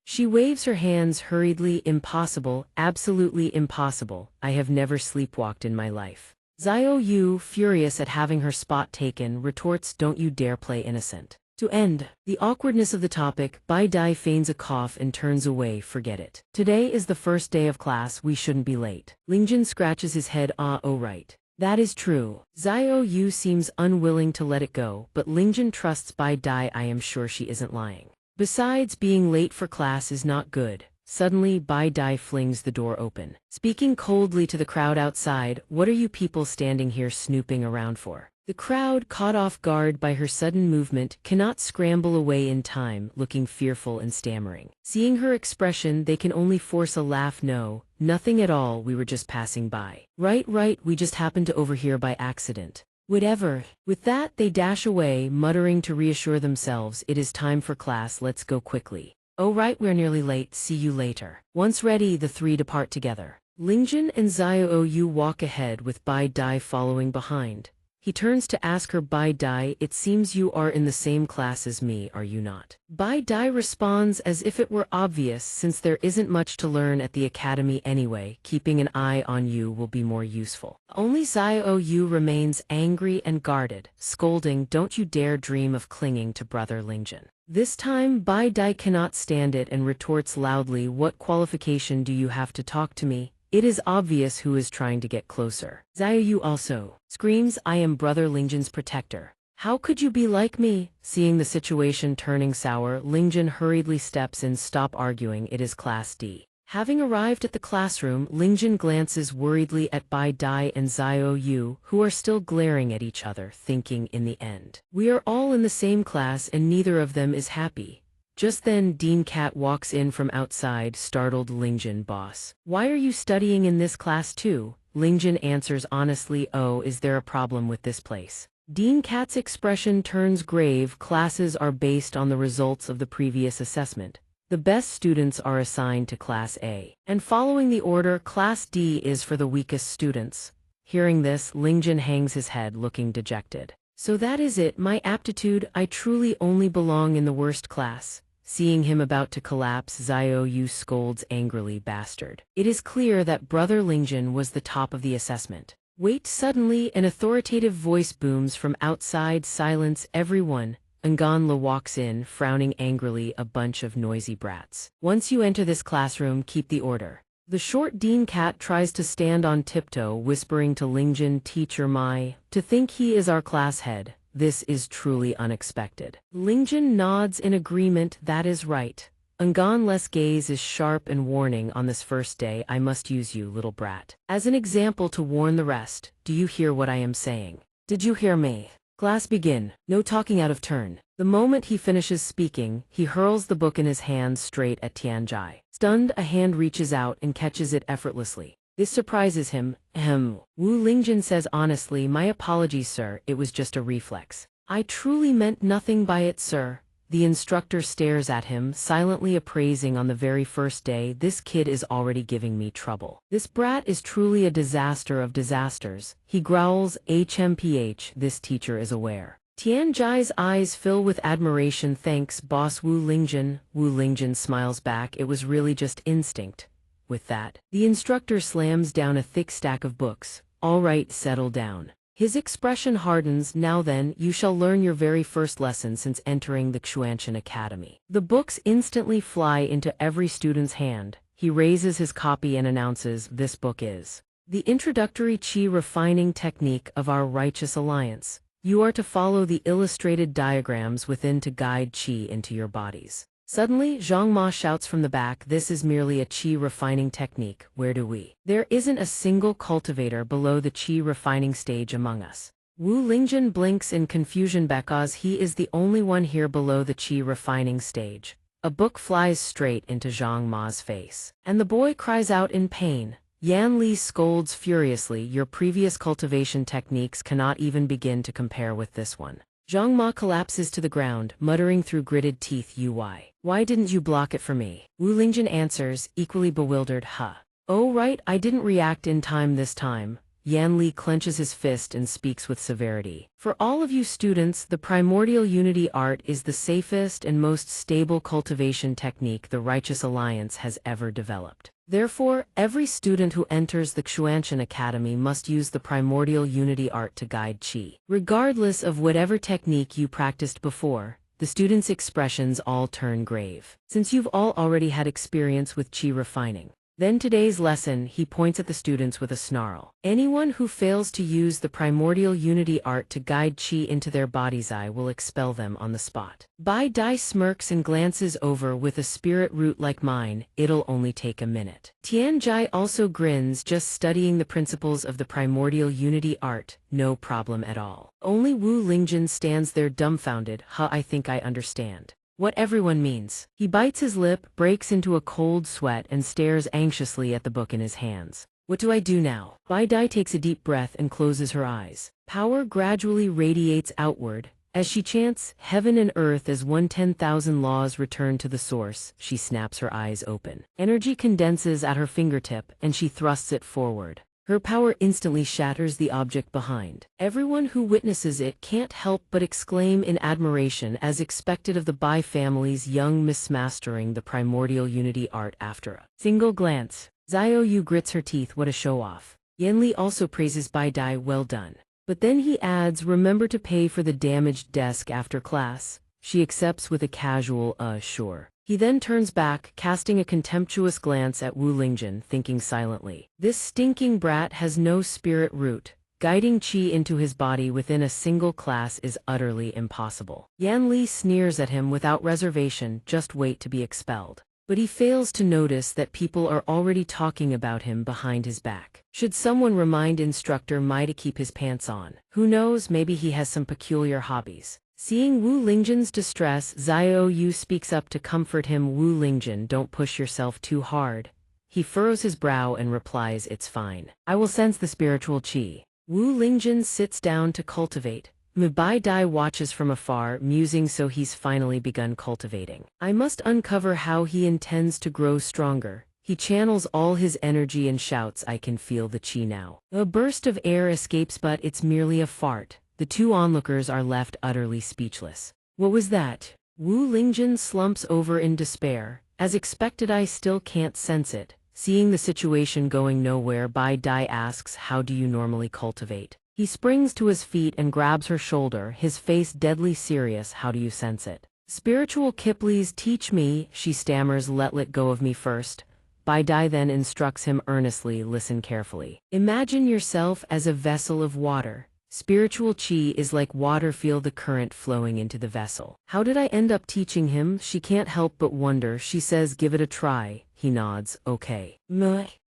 She waves her hands hurriedly. Impossible, absolutely impossible. I have never sleepwalked in my life. Xiao Yu, furious at having her spot taken, retorts, don't you dare play innocent. To end the awkwardness of the topic, Bai Dai feigns a cough and turns away. Forget it. Today is the first day of class, we shouldn't be late. Lingjun scratches his head. Oh right. That is true. Xiao Yu seems unwilling to let it go, but Lingjun trusts Bai Dai. I am sure she isn't lying. Besides, being late for class is not good. Suddenly, Bai Dai flings the door open, speaking coldly to the crowd outside. What are you people standing here snooping around for? The crowd, caught off guard by her sudden movement, cannot scramble away in time, looking fearful and stammering. Seeing her expression, they can only force a laugh. No, nothing at all, we were just passing by. Right, we just happened to overhear by accident. Whatever. With that, they dash away, muttering to reassure themselves, it is time for class, let's go quickly. Oh right, we're nearly late, see you later. Once ready, the three depart together. Lingjun and Xiao Yu walk ahead with Bai Dai following behind. He turns to ask her, Bai Dai, it seems you are in the same class as me, are you not? Bai Dai responds as if it were obvious, since there isn't much to learn at the academy anyway, keeping an eye on you will be more useful. Only Xiao Yu remains angry and guarded, scolding, don't you dare dream of clinging to brother Lingjun. This time, Bai Dai cannot stand it and retorts loudly, what qualification do you have to talk to me? It is obvious who is trying to get closer. Xiao Yu also screams, I am brother Lingjun's protector. How could you be like me? Seeing the situation turning sour, Lingjun hurriedly steps in. Stop arguing, it is class D. Having arrived at the classroom, Lingjun glances worriedly at Bai Dai and Xiao Yu, who are still glaring at each other, thinking in the end, we are all in the same class and neither of them is happy. Just then, Dean Cat walks in from outside, startled. Lingjun, boss, why are you studying in this class too? Lingjun answers honestly, oh, is there a problem with this place? Dean Cat's expression turns grave. Classes are based on the results of the previous assessment. The best students are assigned to Class A. And following the order, Class D is for the weakest students. Hearing this, Lingjun hangs his head, looking dejected. So that is it, my aptitude, I truly only belong in the worst class. Seeing him about to collapse, Xiao Yu scolds angrily, bastard. It is clear that brother Lingjun was the top of the assessment. Wait, suddenly an authoritative voice booms from outside. Silence, everyone. Nganla walks in, frowning angrily, a bunch of noisy brats. Once you enter this classroom, keep the order. The short Dean Cat tries to stand on tiptoe, whispering to Lingjun, teacher to think he is our class head. This is truly unexpected. Lingjun nods in agreement, that is right. Nganla's gaze is sharp and warning. On this first day, I must use you, little brat, as an example to warn the rest. Do you hear what I am saying? Did you hear me? Class begin. No talking out of turn. The moment he finishes speaking, he hurls the book in his hands straight at Tianjai. Stunned, a hand reaches out and catches it effortlessly. This surprises him. Wu Lingjun says honestly, my apologies sir, it was just a reflex. I truly meant nothing by it sir. The instructor stares at him, silently appraising. On the very first day, this kid is already giving me trouble. This brat is truly a disaster of disasters. He growls, HMPH, this teacher is aware. Tianjai's eyes fill with admiration. Thanks, boss Wu Lingjun. Wu Lingjun smiles back, it was really just instinct. With that, the instructor slams down a thick stack of books. All right, settle down. His expression hardens. Now then, you shall learn your very first lesson since entering the Xianxia Academy. The books instantly fly into every student's hand. He raises his copy and announces, this book is The introductory qi refining technique of our righteous alliance. You are to follow the illustrated diagrams within to guide qi into your bodies. Suddenly, Zhang Ma shouts from the back, this is merely a qi refining technique, where do we? There isn't a single cultivator below the qi refining stage among us. Wu Lingjun blinks in confusion because he is the only one here below the qi refining stage. A book flies straight into Zhang Ma's face, and the boy cries out in pain. Yan Li scolds furiously, your previous cultivation techniques cannot even begin to compare with this one. Zhang Ma collapses to the ground, muttering through gritted teeth, why didn't you block it for me? Wu Lingjun answers, equally bewildered, Oh right, I didn't react in time this time. Yan Li clenches his fist and speaks with severity. For all of you students, the primordial unity art is the safest and most stable cultivation technique the Righteous Alliance has ever developed. Therefore, every student who enters the Xianxia Academy must use the primordial unity art to guide qi. Regardless of whatever technique you practiced before, the students' expressions all turn grave. Since you've all already had experience with qi refining, then today's lesson, he points at the students with a snarl. Anyone who fails to use the primordial unity art to guide qi into their bodies, I will expel them on the spot. Bai Dai smirks and glances over, with a spirit root like mine, it'll only take a minute. Tian Jai also grins, just studying the principles of the primordial unity art, no problem at all. Only Wu Lingjun stands there dumbfounded, I think I understand what everyone means. He bites his lip, breaks into a cold sweat, and stares anxiously at the book in his hands. What do I do now? Bai Dai takes a deep breath and closes her eyes. Power gradually radiates outward. As she chants, heaven and earth as one, 10,000 laws return to the source, she snaps her eyes open. Energy condenses at her fingertip, and she thrusts it forward. Her power instantly shatters the object behind. Everyone who witnesses it can't help but exclaim in admiration, as expected of the Bai family's young mismastering the primordial unity art after a single glance. Xiao Yu grits her teeth, what a show-off. Yan Li also praises Bai Dai, well done. But then he adds, remember to pay for the damaged desk after class. She accepts with a casual, sure. He then turns back, casting a contemptuous glance at Wu Lingjun, thinking silently. This stinking brat has no spirit root. Guiding qi into his body within a single class is utterly impossible. Yan Li sneers at him without reservation, just wait to be expelled. But he fails to notice that people are already talking about him behind his back. Should someone remind instructor Mai to keep his pants on? Who knows, maybe he has some peculiar hobbies. Seeing Wu Lingjun's distress, Xiao Yu speaks up to comfort him. Wu Lingjun, don't push yourself too hard. He furrows his brow and replies, it's fine. I will sense the spiritual qi. Wu Lingjun sits down to cultivate. Bai Dai watches from afar, musing, so he's finally begun cultivating. I must uncover how he intends to grow stronger. He channels all his energy and shouts, I can feel the qi now. A burst of air escapes, but it's merely a fart. The two onlookers are left utterly speechless. What was that? Wu Lingjun slumps over in despair. As expected, I still can't sense it. Seeing the situation going nowhere, Bai Dai asks, how do you normally cultivate? He springs to his feet and grabs her shoulder, his face deadly serious. How do you sense it? Spiritual Kiplees, teach me, she stammers, let go of me first. Bai Dai then instructs him earnestly, listen carefully. Imagine yourself as a vessel of water. Spiritual qi is like water, feel the current flowing into the vessel. How did I end up teaching him? She can't help but wonder. She says, give it a try. He nods, okay.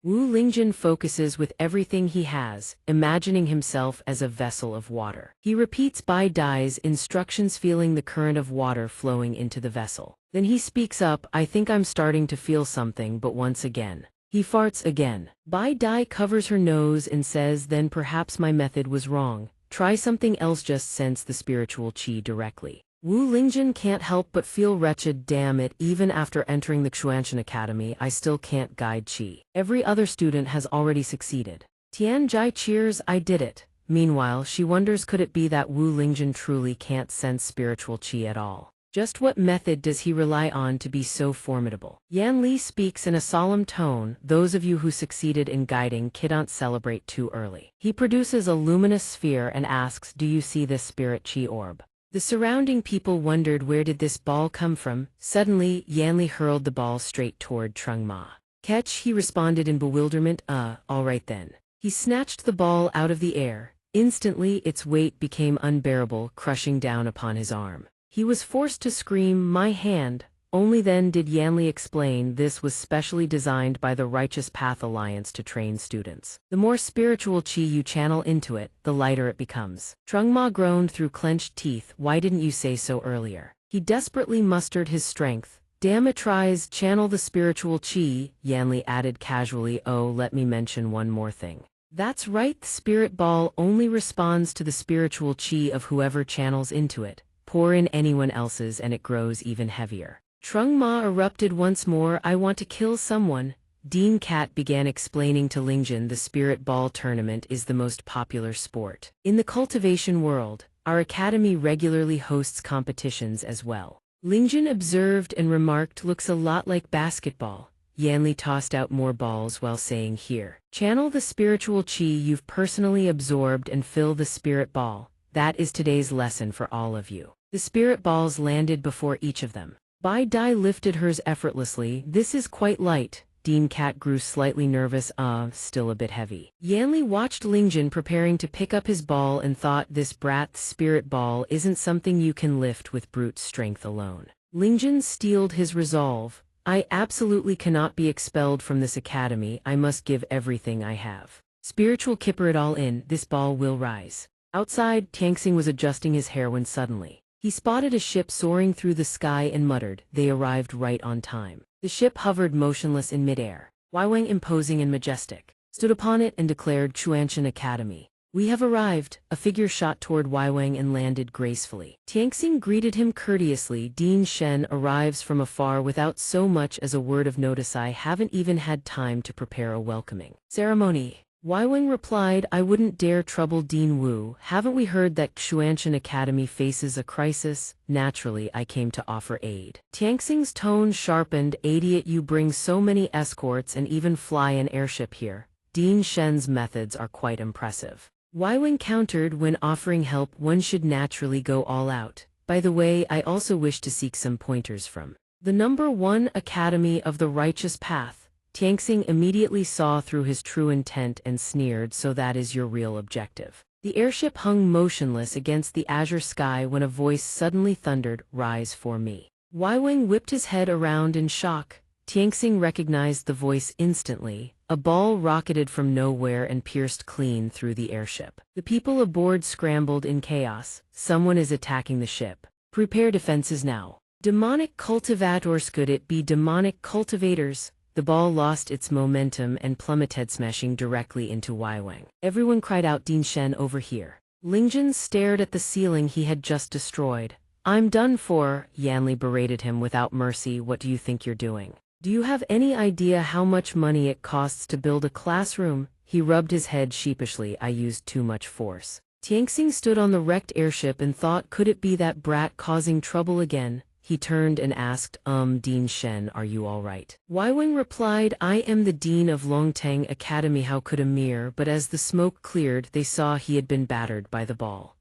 Wu Lingjun focuses with everything he has, imagining himself as a vessel of water. He repeats Bai Dai's instructions, feeling the current of water flowing into the vessel. Then he speaks up, I think I'm starting to feel something, but once again. He farts again. Bai Dai covers her nose and says, then perhaps my method was wrong. Try something else, just sense the spiritual qi directly. Wu Lingjun can't help but feel wretched. Damn it, even after entering the Xianxia Academy, I still can't guide qi. Every other student has already succeeded. Tian Jai cheers, I did it. Meanwhile, she wonders, could it be that Wu Lingjun truly can't sense spiritual qi at all? Just what method does he rely on to be so formidable? Yan Li speaks in a solemn tone, those of you who succeeded in guiding can't celebrate too early. He produces a luminous sphere and asks, do you see this spirit qi orb? The surrounding people wondered, where did this ball come from? Suddenly, Yan Li hurled the ball straight toward Trung Ma. Catch, he responded in bewilderment, all right then. He snatched the ball out of the air. Instantly, its weight became unbearable, crushing down upon his arm. He was forced to scream, "My hand!" Only then did Yanli explain this was specially designed by the Righteous Path Alliance to train students. The more spiritual chi you channel into it, the lighter it becomes. Trungma groaned through clenched teeth. "Why didn't you say so earlier?" He desperately mustered his strength. "Damn it, tries channel the spiritual chi," Yanli added casually. "Oh, let me mention one more thing. That's right, the spirit ball only responds to the spiritual chi of whoever channels into it. Pour in anyone else's and it grows even heavier." Trung Ma erupted once more. "I want to kill someone." Dean Cat began explaining to Lingjun the spirit ball tournament is the most popular sport in the cultivation world. Our academy regularly hosts competitions as well. Lingjun observed and remarked, "Looks a lot like basketball." Yanli tossed out more balls while saying, "Here, channel the spiritual chi you've personally absorbed and fill the spirit ball. That is today's lesson for all of you." The spirit balls landed before each of them. Bai Dai lifted hers effortlessly. "This is quite light." Dean Cat grew slightly nervous. Still a bit heavy." Yanli watched Lingjun preparing to pick up his ball and thought, this brat's spirit ball isn't something you can lift with brute strength alone. Lingjun steeled his resolve. "I absolutely cannot be expelled from this academy. I must give everything I have. Spiritual kipper it all in, this ball will rise." Outside, Tianxing was adjusting his hair when suddenly he spotted a ship soaring through the sky and muttered, "They arrived right on time." The ship hovered motionless in midair. Waiwang, imposing and majestic, stood upon it and declared, "Xianxia Academy. We have arrived." A figure shot toward Waiwang and landed gracefully. Tianxing greeted him courteously. "Dean Shen arrives from afar without so much as a word of notice. I haven't even had time to prepare a welcoming ceremony." Waiwang replied, "I wouldn't dare trouble Dean Wu. Haven't we heard that Xianxia Academy faces a crisis? Naturally, I came to offer aid." Tianxing's tone sharpened. "Idiot, you bring so many escorts and even fly an airship here. Dean Shen's methods are quite impressive." Waiwang countered, "When offering help, one should naturally go all out. By the way, I also wish to seek some pointers from the #1 Academy of the Righteous Path." Tianxing immediately saw through his true intent and sneered, "So that is your real objective." The airship hung motionless against the azure sky when a voice suddenly thundered, "Rise for me." Waiwang whipped his head around in shock. Tianxing recognized the voice instantly. A ball rocketed from nowhere and pierced clean through the airship. The people aboard scrambled in chaos. "Someone is attacking the ship. Prepare defenses now." "Demonic cultivators, could it be demonic cultivators?" The ball lost its momentum and plummeted, smashing directly into Waiwang. Everyone cried out, "Dean Shen, over here." Lingjun stared at the ceiling he had just destroyed. "I'm done for," Yanli berated him without mercy. "What do you think you're doing? Do you have any idea how much money it costs to build a classroom?" He rubbed his head sheepishly. "I used too much force." Tianxing stood on the wrecked airship and thought, could it be that brat causing trouble again? He turned and asked, Dean Shen, are you all right?" Waiwang replied, "I am the dean of Longtang Academy. How could a mere..." But as the smoke cleared, they saw he had been battered by the ball.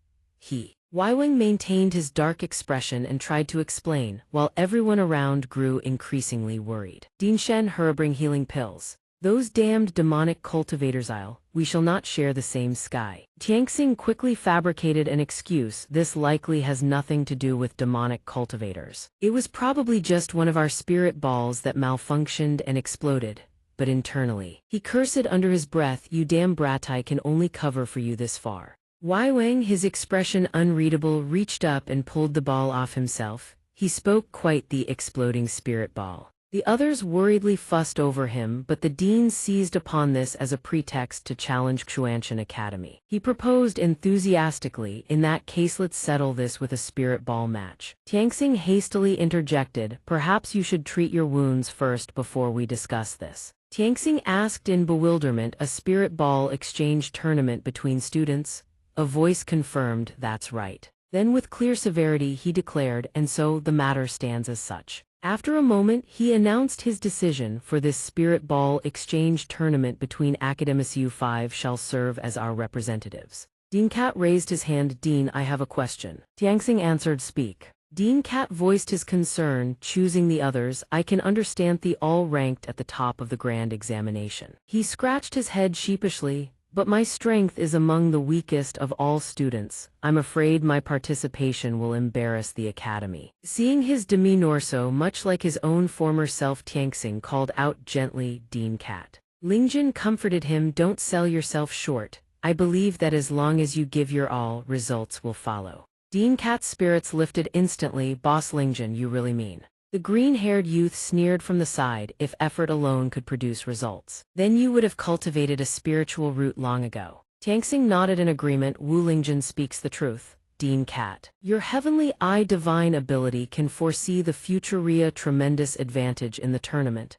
Waiwang maintained his dark expression and tried to explain, while everyone around grew increasingly worried. "Dean Shen, bring healing pills. Those damned demonic cultivators, we shall not share the same sky." Tianxing quickly fabricated an excuse. "This likely has nothing to do with demonic cultivators. It was probably just one of our spirit balls that malfunctioned and exploded." But internally, he cursed under his breath, "You damn brat, I can only cover for you this far." Waiwang, his expression unreadable, reached up and pulled the ball off himself. He spoke, "Quite the exploding spirit ball." The others worriedly fussed over him, but the dean seized upon this as a pretext to challenge Xianxia Academy. He proposed enthusiastically, "In that case, let's settle this with a spirit ball match." Tianxing hastily interjected, "Perhaps you should treat your wounds first before we discuss this." Tianxing asked in bewilderment, "A spirit ball exchange tournament between students?" A voice confirmed, "That's right." Then with clear severity he declared, "And so the matter stands as such." After a moment, he announced his decision. "For this spirit ball exchange tournament between academies, you 5 shall serve as our representatives." Dean Cat raised his hand. "Dean, I have a question." Tianxing answered, "Speak." Dean Cat voiced his concern, choosing the others. "I can understand the all ranked at the top of the grand examination." He scratched his head sheepishly. But my strength is among the weakest of all students. I'm afraid my participation will embarrass the academy. Seeing his demeanor so much like his own former self, Tianxing called out gently, Dean Cat. Lingjun comforted him, don't sell yourself short. I believe that as long as you give your all, results will follow. Dean Cat's spirits lifted instantly. Boss Lingjun, you really mean? The green-haired youth sneered from the side. If effort alone could produce results, then you would have cultivated a spiritual root long ago. Tianxing nodded in agreement. Wu Lingjun speaks the truth. Dean Cat, your heavenly eye divine ability can foresee the future. Tremendous advantage in the tournament.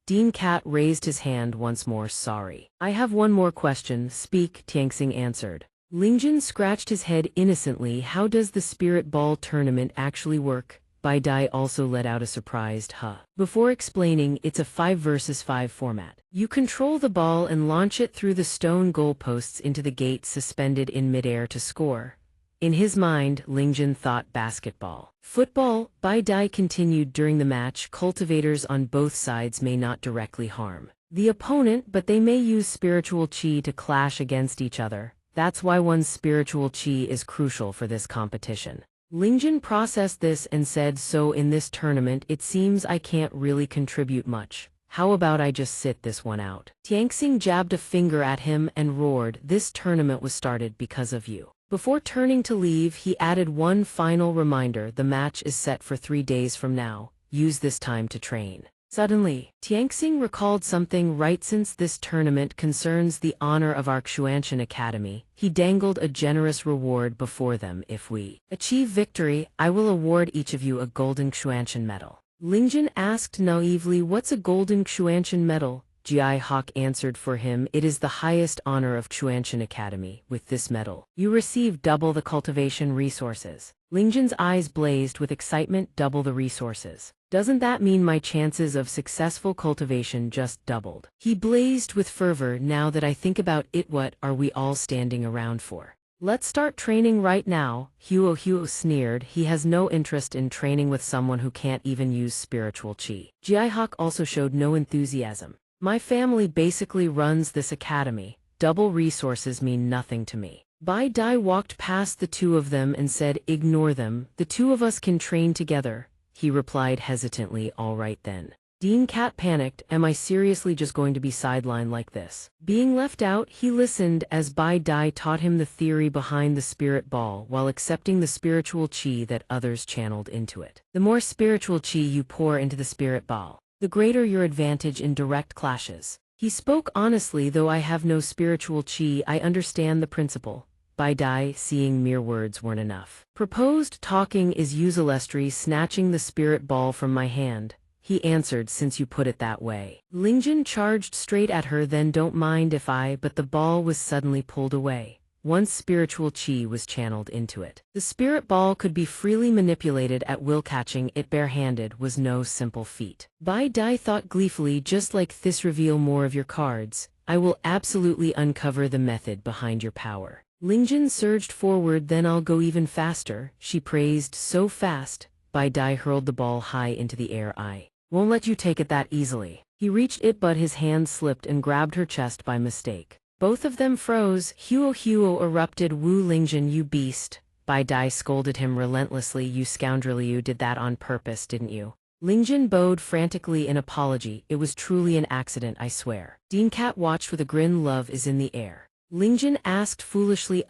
Dean Cat raised his hand once more. Sorry. I have one more question. Speak, Tianxing answered. Lingjun scratched his head innocently. How does the Spirit Ball tournament actually work? Bai Dai also let out a surprised huh. Before explaining, it's a 5 versus 5 format. You control the ball and launch it through the stone goalposts into the gate suspended in midair to score. In his mind, Lingjun thought basketball. Football, Bai Dai continued during the match. Cultivators on both sides may not directly harm the opponent, but they may use spiritual qi to clash against each other. That's why one's spiritual qi is crucial for this competition. Lingjun processed this and said, so in this tournament it seems I can't really contribute much. How about I just sit this one out? Tianxing jabbed a finger at him and roared, this tournament was started because of you. Before turning to leave, he added one final reminder, the match is set for 3 days from now. Use this time to train. Suddenly, Tianxing recalled something. Right, since this tournament concerns the honor of our Xianxia Academy, he dangled a generous reward before them. If we achieve victory, I will award each of you a golden Xianxia medal. Lingjun asked naively, what's a golden Xianxia medal? Ji Hawk answered for him, it is the highest honor of Xianxia Academy. With this medal, you receive double the cultivation resources. Lingjun's eyes blazed with excitement. Double the resources. Doesn't that mean my chances of successful cultivation just doubled? He blazed with fervor. Now that I think about it, what are we all standing around for? Let's start training right now. Huo sneered. He has no interest in training with someone who can't even use spiritual qi. Ji Hawk also showed no enthusiasm. My family basically runs this academy. Double resources mean nothing to me. Bai Dai walked past the two of them and said, ignore them. The two of us can train together. He replied hesitantly, all right then. Dean Cat panicked, am I seriously just going to be sidelined like this? Being left out, he listened as Bai Dai taught him the theory behind the spirit ball while accepting the spiritual qi that others channeled into it. The more spiritual qi you pour into the spirit ball, the greater your advantage in direct clashes. He spoke honestly, though I have no spiritual qi, I understand the principle. Bai Dai, seeing mere words weren't enough. Proposed talking is useless. Snatching the spirit ball from my hand, he answered, since you put it that way. Lingjun charged straight at her, then don't mind if I, but the ball was suddenly pulled away. Once spiritual qi was channeled into it, the spirit ball could be freely manipulated at will. Catching it barehanded was no simple feat. Bai Dai thought gleefully, just like this, reveal more of your cards. I will absolutely uncover the method behind your power. Lingjun surged forward, then I'll go even faster, she praised. So fast, Bai Dai hurled the ball high into the air. I won't let you take it that easily. He reached it, but his hand slipped and grabbed her chest by mistake. Both of them froze. Huo erupted. Wu Lingjun, you beast. Bai Dai scolded him relentlessly. You scoundrel, you did that on purpose, didn't you? Lingjun bowed frantically in apology. It was truly an accident, I swear. Dean Cat watched with a grin. Love is in the air. Lingjun asked foolishly,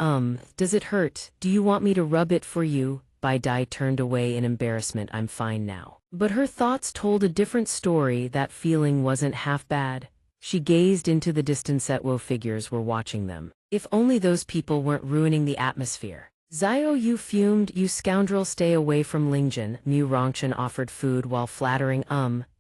does it hurt? Do you want me to rub it for you? Bai Dai turned away in embarrassment. I'm fine now. But her thoughts told a different story. That feeling wasn't half bad. She gazed into the distance. Wo figures were watching them. If only those people weren't ruining the atmosphere. Xiao Yu fumed. You scoundrel, stay away from Lingjun. Mu Rongchen offered food while flattering.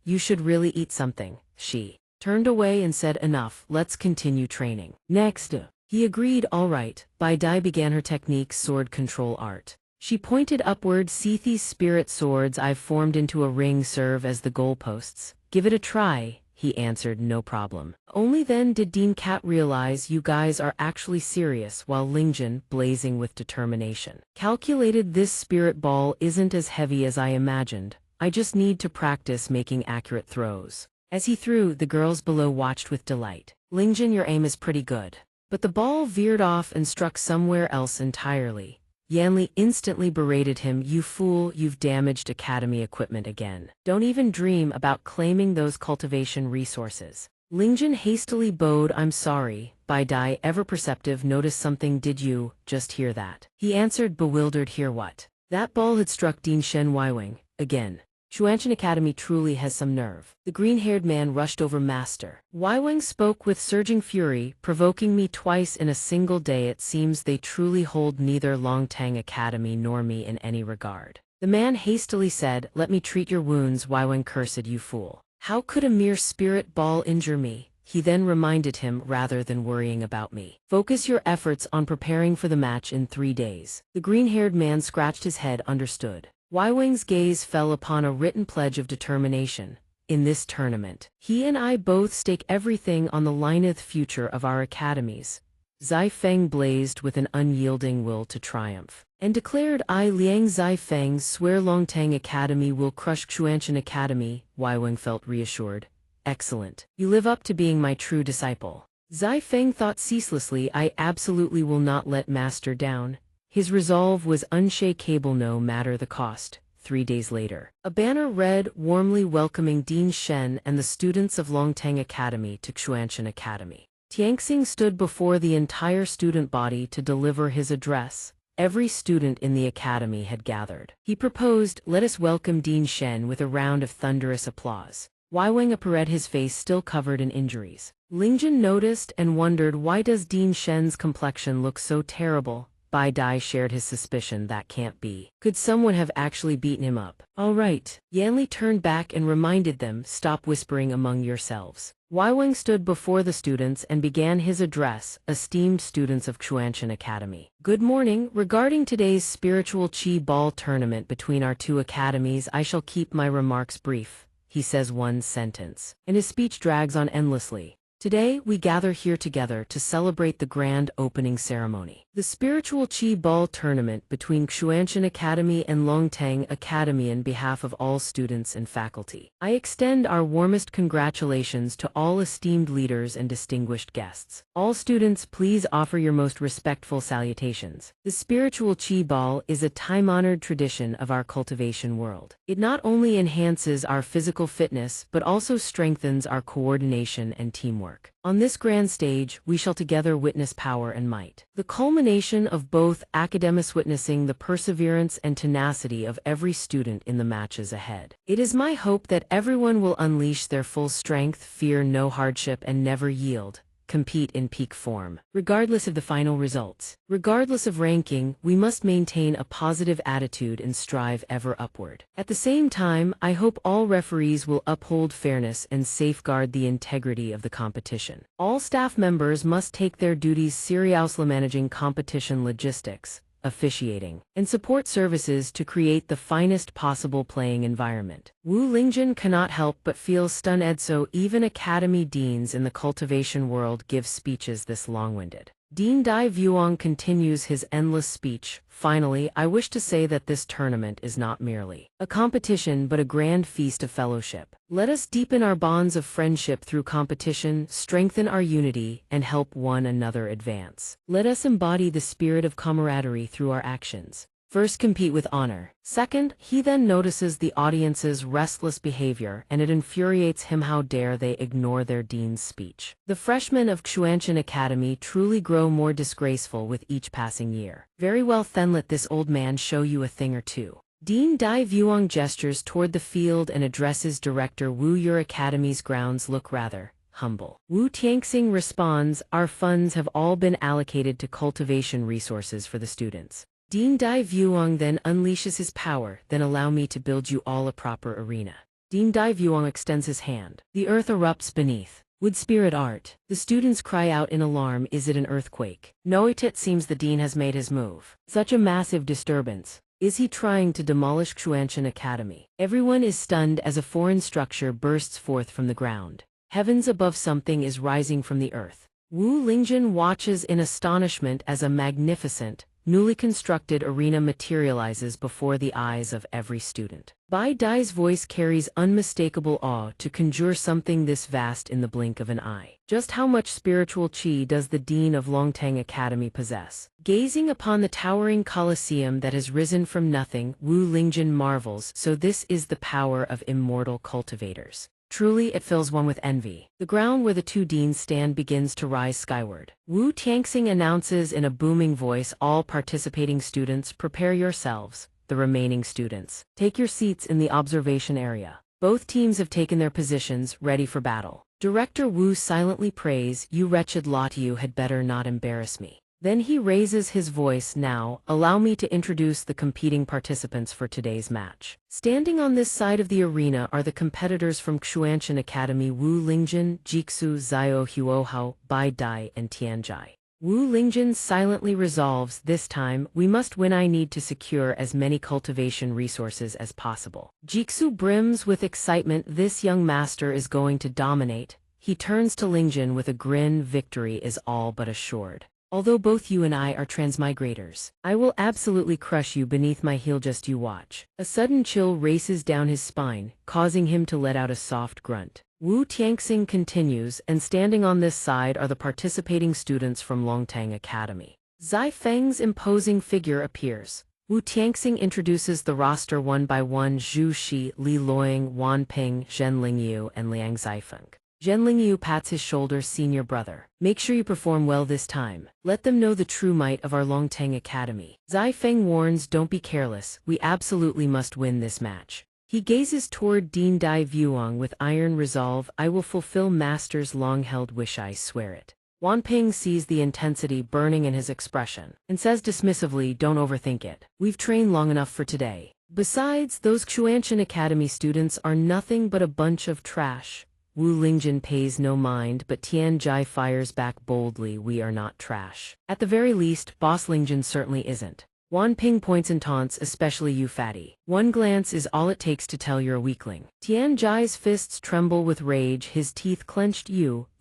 You should really eat something. She turned away and said, enough, let's continue training. Next. He agreed. All right. Bai Dai began her technique, sword control art. She pointed upward. See these spirit swords I've formed into a ring serve as the goalposts. Give it a try, he answered. No problem. Only then did Dean Cat realize you guys are actually serious, while Lingjun, blazing with determination, calculated this spirit ball isn't as heavy as I imagined. I just need to practice making accurate throws. As he threw, the girls below watched with delight. Lingjun, your aim is pretty good. But the ball veered off and struck somewhere else entirely. Yanli instantly berated him, "You fool, you've damaged academy equipment again. Don't even dream about claiming those cultivation resources." Lingjun hastily bowed, "I'm sorry." Bai Dai, ever perceptive, noticed something. "Did you just hear that?" He answered, bewildered. "Hear what?" That ball had struck Din Shen Waiwing again. Xianxia Academy truly has some nerve. The green-haired man rushed over. "Master." Waiwing spoke with surging fury, "Provoking me twice in a single day. It seems they truly hold neither Longtang Academy nor me in any regard." The man hastily said, "Let me treat your wounds." Waiwing cursed, "You fool. How could a mere spirit ball injure me?" He then reminded him, "Rather than worrying about me, focus your efforts on preparing for the match in 3 days. The green-haired man scratched his head. "Understood." Waiwing's gaze fell upon a written pledge of determination. "In this tournament, he and I both stake everything on the line. The future of our academies." Zai Feng blazed with an unyielding will to triumph, and declared, "I, Liang Zai Feng, swear Longtang Academy will crush Xianxia Academy." Waiwing felt reassured. "Excellent. You live up to being my true disciple." Zai Feng thought ceaselessly, "I absolutely will not let Master down." His resolve was unshakable no matter the cost. 3 days later, a banner read, "Warmly welcoming Din Shen and the students of Longtang Academy to Xianxia Academy." Tianxing stood before the entire student body to deliver his address. Every student in the academy had gathered. He proposed, "Let us welcome Din Shen," with a round of thunderous applause. Waiwing appared, his face still covered in injuries. Lingjun noticed and wondered, why does Din Shen's complexion look so terrible? Bai Dai shared his suspicion. That can't be. Could someone have actually beaten him up? All right. Yanli turned back and reminded them, "Stop whispering among yourselves." Waiwing stood before the students and began his address. "Esteemed students of Xianxia Academy, good morning. Regarding today's spiritual Qi ball tournament between our 2 academies, I shall keep my remarks brief." He says one sentence, and his speech drags on endlessly. "Today, we gather here together to celebrate the grand opening ceremony. The spiritual Qi ball tournament between Xianxia Academy and Longtang Academy. On behalf of all students and faculty, I extend our warmest congratulations to all esteemed leaders and distinguished guests. All students, please offer your most respectful salutations." The spiritual Qi ball is a time-honored tradition of our cultivation world. It not only enhances our physical fitness but also strengthens our coordination and teamwork. On this grand stage, we shall together witness power and might. The culmination of both academies, witnessing the perseverance and tenacity of every student in the matches ahead. It is my hope that everyone will unleash their full strength, fear no hardship, and never yield. Compete in peak form. Regardless of the final results, regardless of ranking, we must maintain a positive attitude and strive ever upward. At the same time, I hope all referees will uphold fairness and safeguard the integrity of the competition. All staff members must take their duties seriously, managing competition logistics, officiating, and support services to create the finest possible playing environment. Wu Lingjun cannot help but feel stunned, so even academy deans in the cultivation world give speeches this long-winded. Dean Dai Vuong continues his endless speech. "Finally, I wish to say that this tournament is not merely a competition but a grand feast of fellowship. Let us deepen our bonds of friendship through competition, strengthen our unity, and help one another advance. Let us embody the spirit of camaraderie through our actions. First, compete with honor. Second, he then notices the audience's restless behavior, and it infuriates him. How dare they ignore their dean's speech? The freshmen of Xianxia Academy truly grow more disgraceful with each passing year. Very well, then let this old man show you a thing or two." Dean Dai Vuong gestures toward the field and addresses Director Wu. "Your academy's grounds look rather humble." Wu Tianxing responds, "Our funds have all been allocated to cultivation resources for the students." Dean Dai Vuong then unleashes his power. "Then allow me to build you all a proper arena." Dean Dai Vuong extends his hand. The earth erupts beneath. Wood spirit art. The students cry out in alarm. Is it an earthquake? No, it seems the dean has made his move. Such a massive disturbance. Is he trying to demolish Xianxia Academy? Everyone is stunned as a foreign structure bursts forth from the ground. Heavens above, something is rising from the earth. Wu Lingjun watches in astonishment as a magnificent, newly constructed arena materializes before the eyes of every student. Bai Dai's voice carries unmistakable awe to conjure something this vast in the blink of an eye. Just how much spiritual qi does the dean of Longtang Academy possess? Gazing upon the towering coliseum that has risen from nothing, Wu Lingjun marvels, so this is the power of immortal cultivators. Truly, it fills one with envy. The ground where the two deans stand begins to rise skyward. Wu Tianxing announces in a booming voice, all participating students, prepare yourselves. The remaining students, take your seats in the observation area. Both teams have taken their positions, ready for battle. Director Wu silently prays, you wretched lot, you had better not embarrass me. Then he raises his voice, now, allow me to introduce the competing participants for today's match. Standing on this side of the arena are the competitors from Xianxia Academy: Wu Lingjun, Jixu, Zhao Huohao, Bai Dai, and Tianjai. Wu Lingjun silently resolves, this time, we must win. I need to secure as many cultivation resources as possible. Jixu brims with excitement, this young master is going to dominate. He turns to Lingjun with a grin, victory is all but assured. Although both you and I are transmigrators, I will absolutely crush you beneath my heel, just you watch. A sudden chill races down his spine, causing him to let out a soft grunt. Wu Tianxing continues, and standing on this side are the participating students from Longtang Academy. Zai Feng's imposing figure appears. Wu Tianxing introduces the roster one by one: Zhu Shi, Li Luoying, Wan Ping, Zhen Lingyu, and Liang Zaifeng. Zhen Lingyu pats his shoulder, senior brother. Make sure you perform well this time. Let them know the true might of our Longtang Academy. Zai Feng warns, don't be careless, we absolutely must win this match. He gazes toward Dean Dai Vuong with iron resolve, I will fulfill master's long-held wish, I swear it. Wan Ping sees the intensity burning in his expression, and says dismissively, don't overthink it. We've trained long enough for today. Besides, those Xianxia Academy students are nothing but a bunch of trash. Wu Lingjun pays no mind, but Tianjai fires back boldly, we are not trash. At the very least, Boss Lingjun certainly isn't. Wan Ping points and taunts, especially you fatty. One glance is all it takes to tell you're a weakling. Tianjai's fists tremble with rage, his teeth clenched.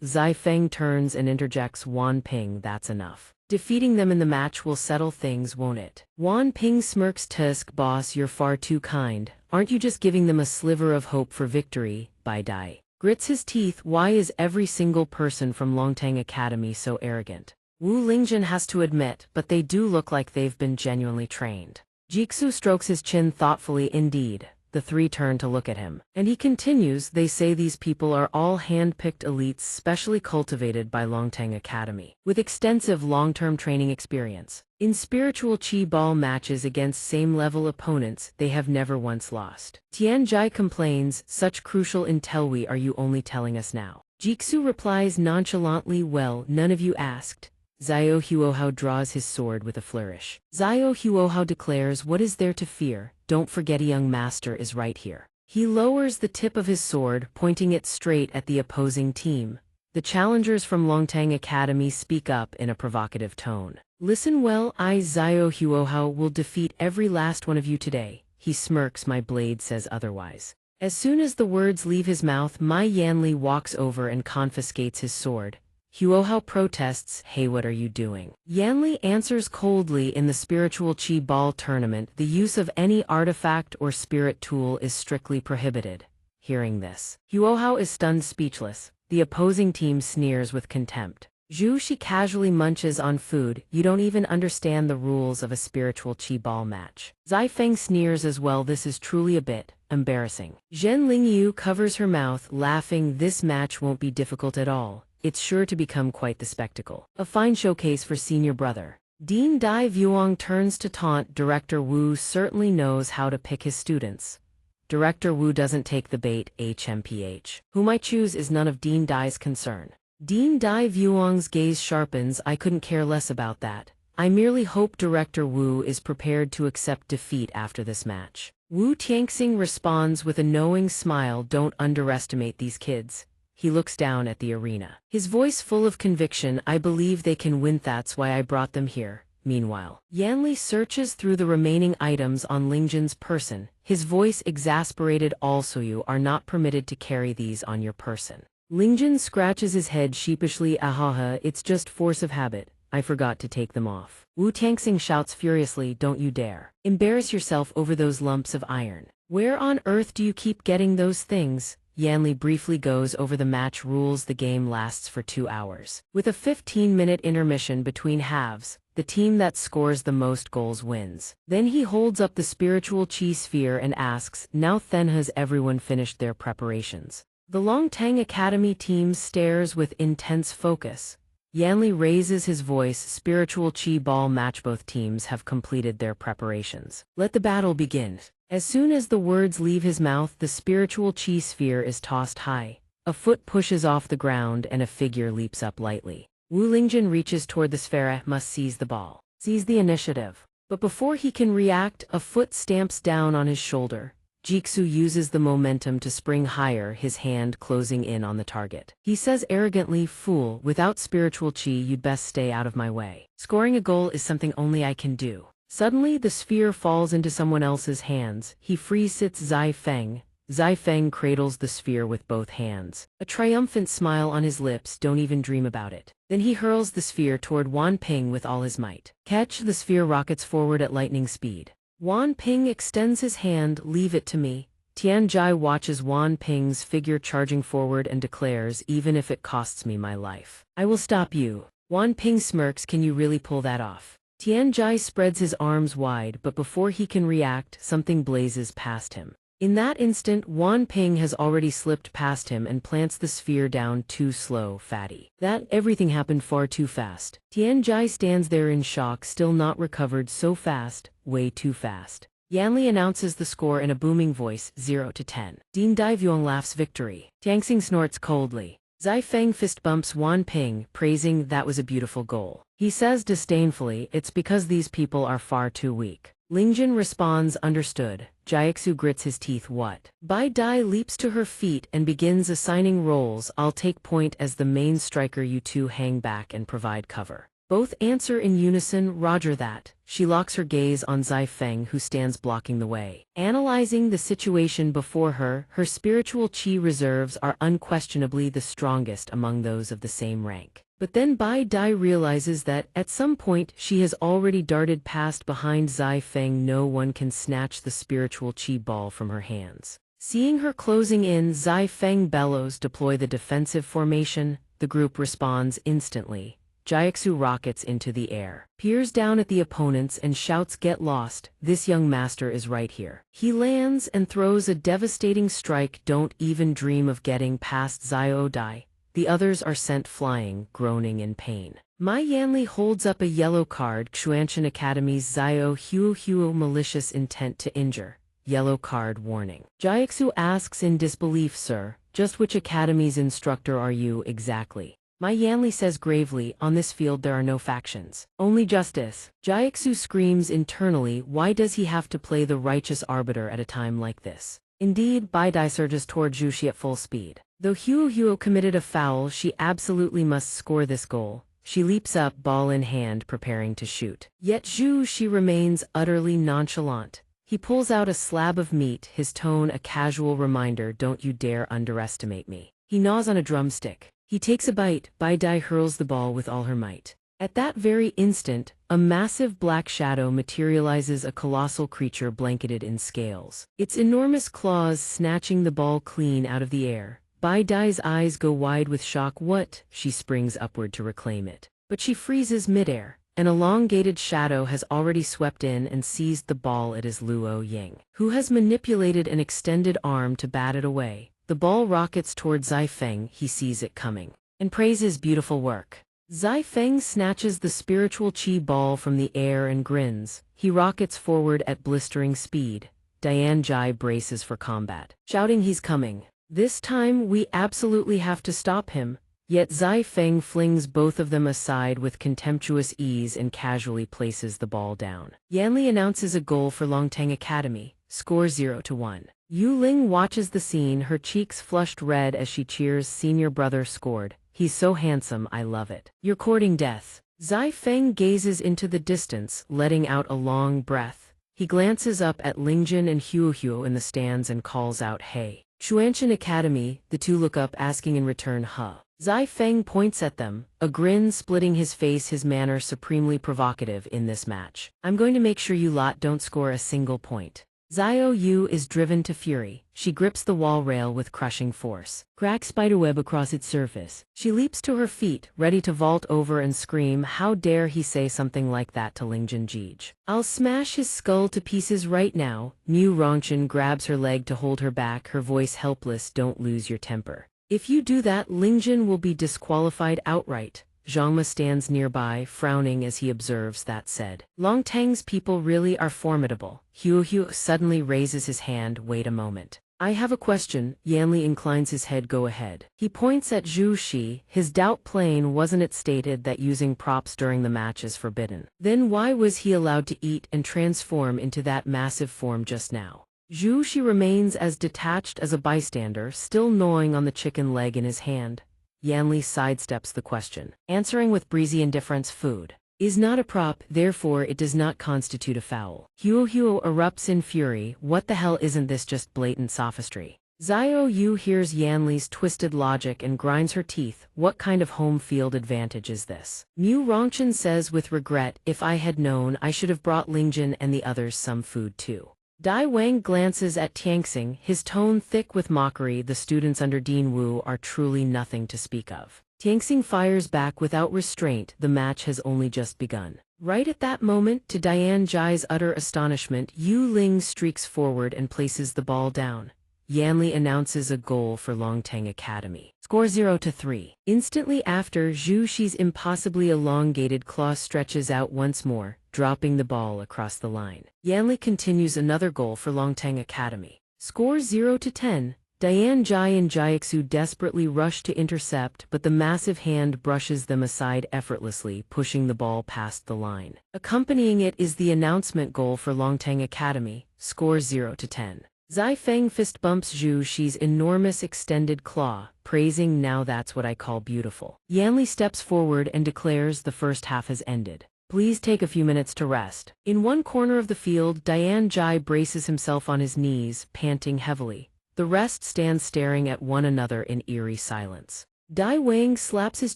Zai Feng turns and interjects, Wan Ping, that's enough. Defeating them in the match will settle things, won't it? Wan Ping smirks, tusk, boss, you're far too kind. Aren't you just giving them a sliver of hope for victory? Bai Dai grits his teeth, why is every single person from Longtang Academy so arrogant? Wu Lingjun has to admit, but they do look like they've been genuinely trained. Jixu strokes his chin thoughtfully, indeed. The three turn to look at him. And he continues, they say these people are all hand-picked elites specially cultivated by Longtang Academy, with extensive long-term training experience. In spiritual qi ball matches against same-level opponents, they have never once lost. Tianjai complains, such crucial intel are you only telling us now? Jixu replies nonchalantly, well, none of you asked. Zhao Huohao draws his sword with a flourish. Zhao Huohao declares, what is there to fear? Don't forget a young master is right here. He lowers the tip of his sword, pointing it straight at the opposing team. The challengers from Longtang Academy speak up in a provocative tone. Listen well, I, Zhao Huohao, will defeat every last one of you today. He smirks, my blade says otherwise. As soon as the words leave his mouth, Mai Yanli walks over and confiscates his sword. Huohao protests, hey, what are you doing? Yanli answers coldly, in the spiritual qi ball tournament, the use of any artifact or spirit tool is strictly prohibited. Hearing this, Huohao is stunned speechless. The opposing team sneers with contempt. Zhu Shi casually munches on food, you don't even understand the rules of a spiritual qi ball match. Zai Feng sneers as well, this is truly a bit embarrassing. Zhen Lingyu covers her mouth, laughing, this match won't be difficult at all. It's sure to become quite the spectacle. A fine showcase for senior brother. Dean Dai Vuong turns to taunt, Director Wu certainly knows how to pick his students. Director Wu doesn't take the bait, HMPH. Whom I choose is none of Dean Dai's concern. Dean Dai Vuong's gaze sharpens, I couldn't care less about that. I merely hope Director Wu is prepared to accept defeat after this match. Wu Tianxing responds with a knowing smile, don't underestimate these kids. He looks down at the arena. His voice full of conviction, I believe they can win, that's why I brought them here. Meanwhile, Yanli searches through the remaining items on Lingjun's person, his voice exasperated, also you are not permitted to carry these on your person. Lingjun scratches his head sheepishly, ahaha, it's just force of habit. I forgot to take them off. Wu Tianxing shouts furiously, don't you dare embarrass yourself over those lumps of iron. Where on earth do you keep getting those things? Yanli briefly goes over the match rules. The game lasts for 2 hours. With a 15-minute intermission between halves, the team that scores the most goals wins. Then he holds up the spiritual chi sphere and asks, now then has everyone finished their preparations? The Longtang Academy team stares with intense focus. Yanli raises his voice, spiritual chi ball match. Both teams have completed their preparations. Let the battle begin. As soon as the words leave his mouth, the spiritual chi sphere is tossed high. A foot pushes off the ground and a figure leaps up lightly. Wu Lingjun reaches toward the sphere, must seize the ball. Seize the initiative. But before he can react, a foot stamps down on his shoulder. Jixu uses the momentum to spring higher, his hand closing in on the target. He says arrogantly, fool, without spiritual chi you'd best stay out of my way. Scoring a goal is something only I can do. Suddenly the sphere falls into someone else's hands. He free-sits Zai Feng. Zai Feng cradles the sphere with both hands. A triumphant smile on his lips, don't even dream about it. Then he hurls the sphere toward Wan Ping with all his might. Catch, the sphere rockets forward at lightning speed. Wan Ping extends his hand, leave it to me. Tian Jai watches Wan Ping's figure charging forward and declares, even if it costs me my life, I will stop you. Wan Ping smirks, can you really pull that off? Tian Jai spreads his arms wide, but before he can react, something blazes past him. In that instant, Wan Ping has already slipped past him and plants the sphere down. Too slow, fatty. Everything happened far too fast. Tian Jai stands there in shock, still not recovered. So fast, way too fast. Yanli announces the score in a booming voice, 0-10. Ding Daivuong laughs victory. Tianxing snorts coldly. Zai Feng fist bumps Wan Ping, praising, that was a beautiful goal. He says disdainfully, it's because these people are far too weak. Lingjun responds, understood. Jiaxu grits his teeth, what? Bai Dai leaps to her feet and begins assigning roles. I'll take point as the main striker, you two hang back and provide cover. Both answer in unison, roger that. She locks her gaze on Zai Feng, who stands blocking the way. Analyzing the situation before her, her spiritual chi reserves are unquestionably the strongest among those of the same rank. But then Bai Dai realizes that, at some point, she has already darted past behind Zai Feng. No one can snatch the spiritual chi ball from her hands. Seeing her closing in, Zai Feng bellows, deploy the defensive formation. The group responds instantly. Jiaxu rockets into the air, peers down at the opponents and shouts, get lost, this young master is right here. He lands and throws a devastating strike. Don't even dream of getting past Zio Dai. The others are sent flying, groaning in pain. Mai Yanli holds up a yellow card, Xianxia Academy's Zio Huo malicious intent to injure. Yellow card warning. Jiaxu asks in disbelief, sir, just which academy's instructor are you exactly? Mai Yanli says gravely, on this field there are no factions, only justice. Jiaxu screams internally, why does he have to play the righteous arbiter at a time like this? Indeed, Bai Dai surges toward Zhu Xi at full speed. Though Huo committed a foul, she absolutely must score this goal. She leaps up, ball in hand, preparing to shoot. Yet Zhu Xi remains utterly nonchalant. He pulls out a slab of meat, his tone a casual reminder, don't you dare underestimate me. He gnaws on a drumstick. He takes a bite. Bai Dai hurls the ball with all her might. At that very instant, a massive black shadow materializes, a colossal creature blanketed in scales. Its enormous claws snatching the ball clean out of the air. Bai Dai's eyes go wide with shock. What? She springs upward to reclaim it. But she freezes midair. An elongated shadow has already swept in and seized the ball. It is Luo Ying, who has manipulated an extended arm to bat it away. The ball rockets toward Zai Feng. He sees it coming and praises beautiful work. Zai Feng snatches the spiritual chi ball from the air and grins. He rockets forward at blistering speed. Diane Jai braces for combat, shouting, he's coming. This time we absolutely have to stop him. Yet Zai Feng flings both of them aside with contemptuous ease and casually places the ball down. Yanli announces a goal for Longtang Academy. Score 0-1. Yu Ling watches the scene, her cheeks flushed red as she cheers. Senior brother scored. He's so handsome, I love it. You're courting death. Zai Feng gazes into the distance, letting out a long breath. He glances up at Lingjun and Huo in the stands and calls out, hey. Xianxia Academy. The two look up, asking in return, huh? Zai Feng points at them, a grin splitting his face, his manner supremely provocative in this match. I'm going to make sure you lot don't score a single point. Xiao Yu is driven to fury. She grips the wall rail with crushing force. Crack spiderweb across its surface. She leaps to her feet, ready to vault over and scream, how dare he say something like that to Lingjun Jij. I'll smash his skull to pieces right now. Mu Rongchen grabs her leg to hold her back, her voice helpless, don't lose your temper. If you do that, Lingjun will be disqualified outright. Zhangma stands nearby, frowning as he observes that said. Long Tang's people really are formidable. Hu suddenly raises his hand, wait a moment. I have a question. Yanli inclines his head, go ahead. He points at Zhu Shi, his doubt plain, wasn't it stated that using props during the match is forbidden? Then why was he allowed to eat and transform into that massive form just now? Zhu Shi remains as detached as a bystander, still gnawing on the chicken leg in his hand. Yanli sidesteps the question, answering with breezy indifference, food is not a prop, therefore it does not constitute a foul. Huo erupts in fury, what the hell, isn't this just blatant sophistry? Xiao Yu hears Yanli's twisted logic and grinds her teeth, what kind of home field advantage is this? Mu Rongchen says with regret, if I had known I should have brought Lingjun and the others some food too. Dai Wang glances at Tianxing, his tone thick with mockery, the students under Dean Wu are truly nothing to speak of. Tianxing fires back without restraint, the match has only just begun. Right at that moment, to Diane Jai's utter astonishment, Yu Ling streaks forward and places the ball down. Yanli announces a goal for Longtang Academy. Score 0-3. Instantly after, Zhu Shi's impossibly elongated claw stretches out once more, dropping the ball across the line. Yanli continues another goal for Longtang Academy. Score 0-10. Diane Jai and Jiaxu desperately rush to intercept, but the massive hand brushes them aside effortlessly, pushing the ball past the line. Accompanying it is the announcement goal for Longtang Academy. Score 0-10. Zai Feng fist bumps Zhu Shi's enormous extended claw, praising, now that's what I call beautiful. Yanli steps forward and declares the first half has ended. Please take a few minutes to rest. In one corner of the field, Diane Jai braces himself on his knees, panting heavily. The rest stand staring at one another in eerie silence. Dai Wang slaps his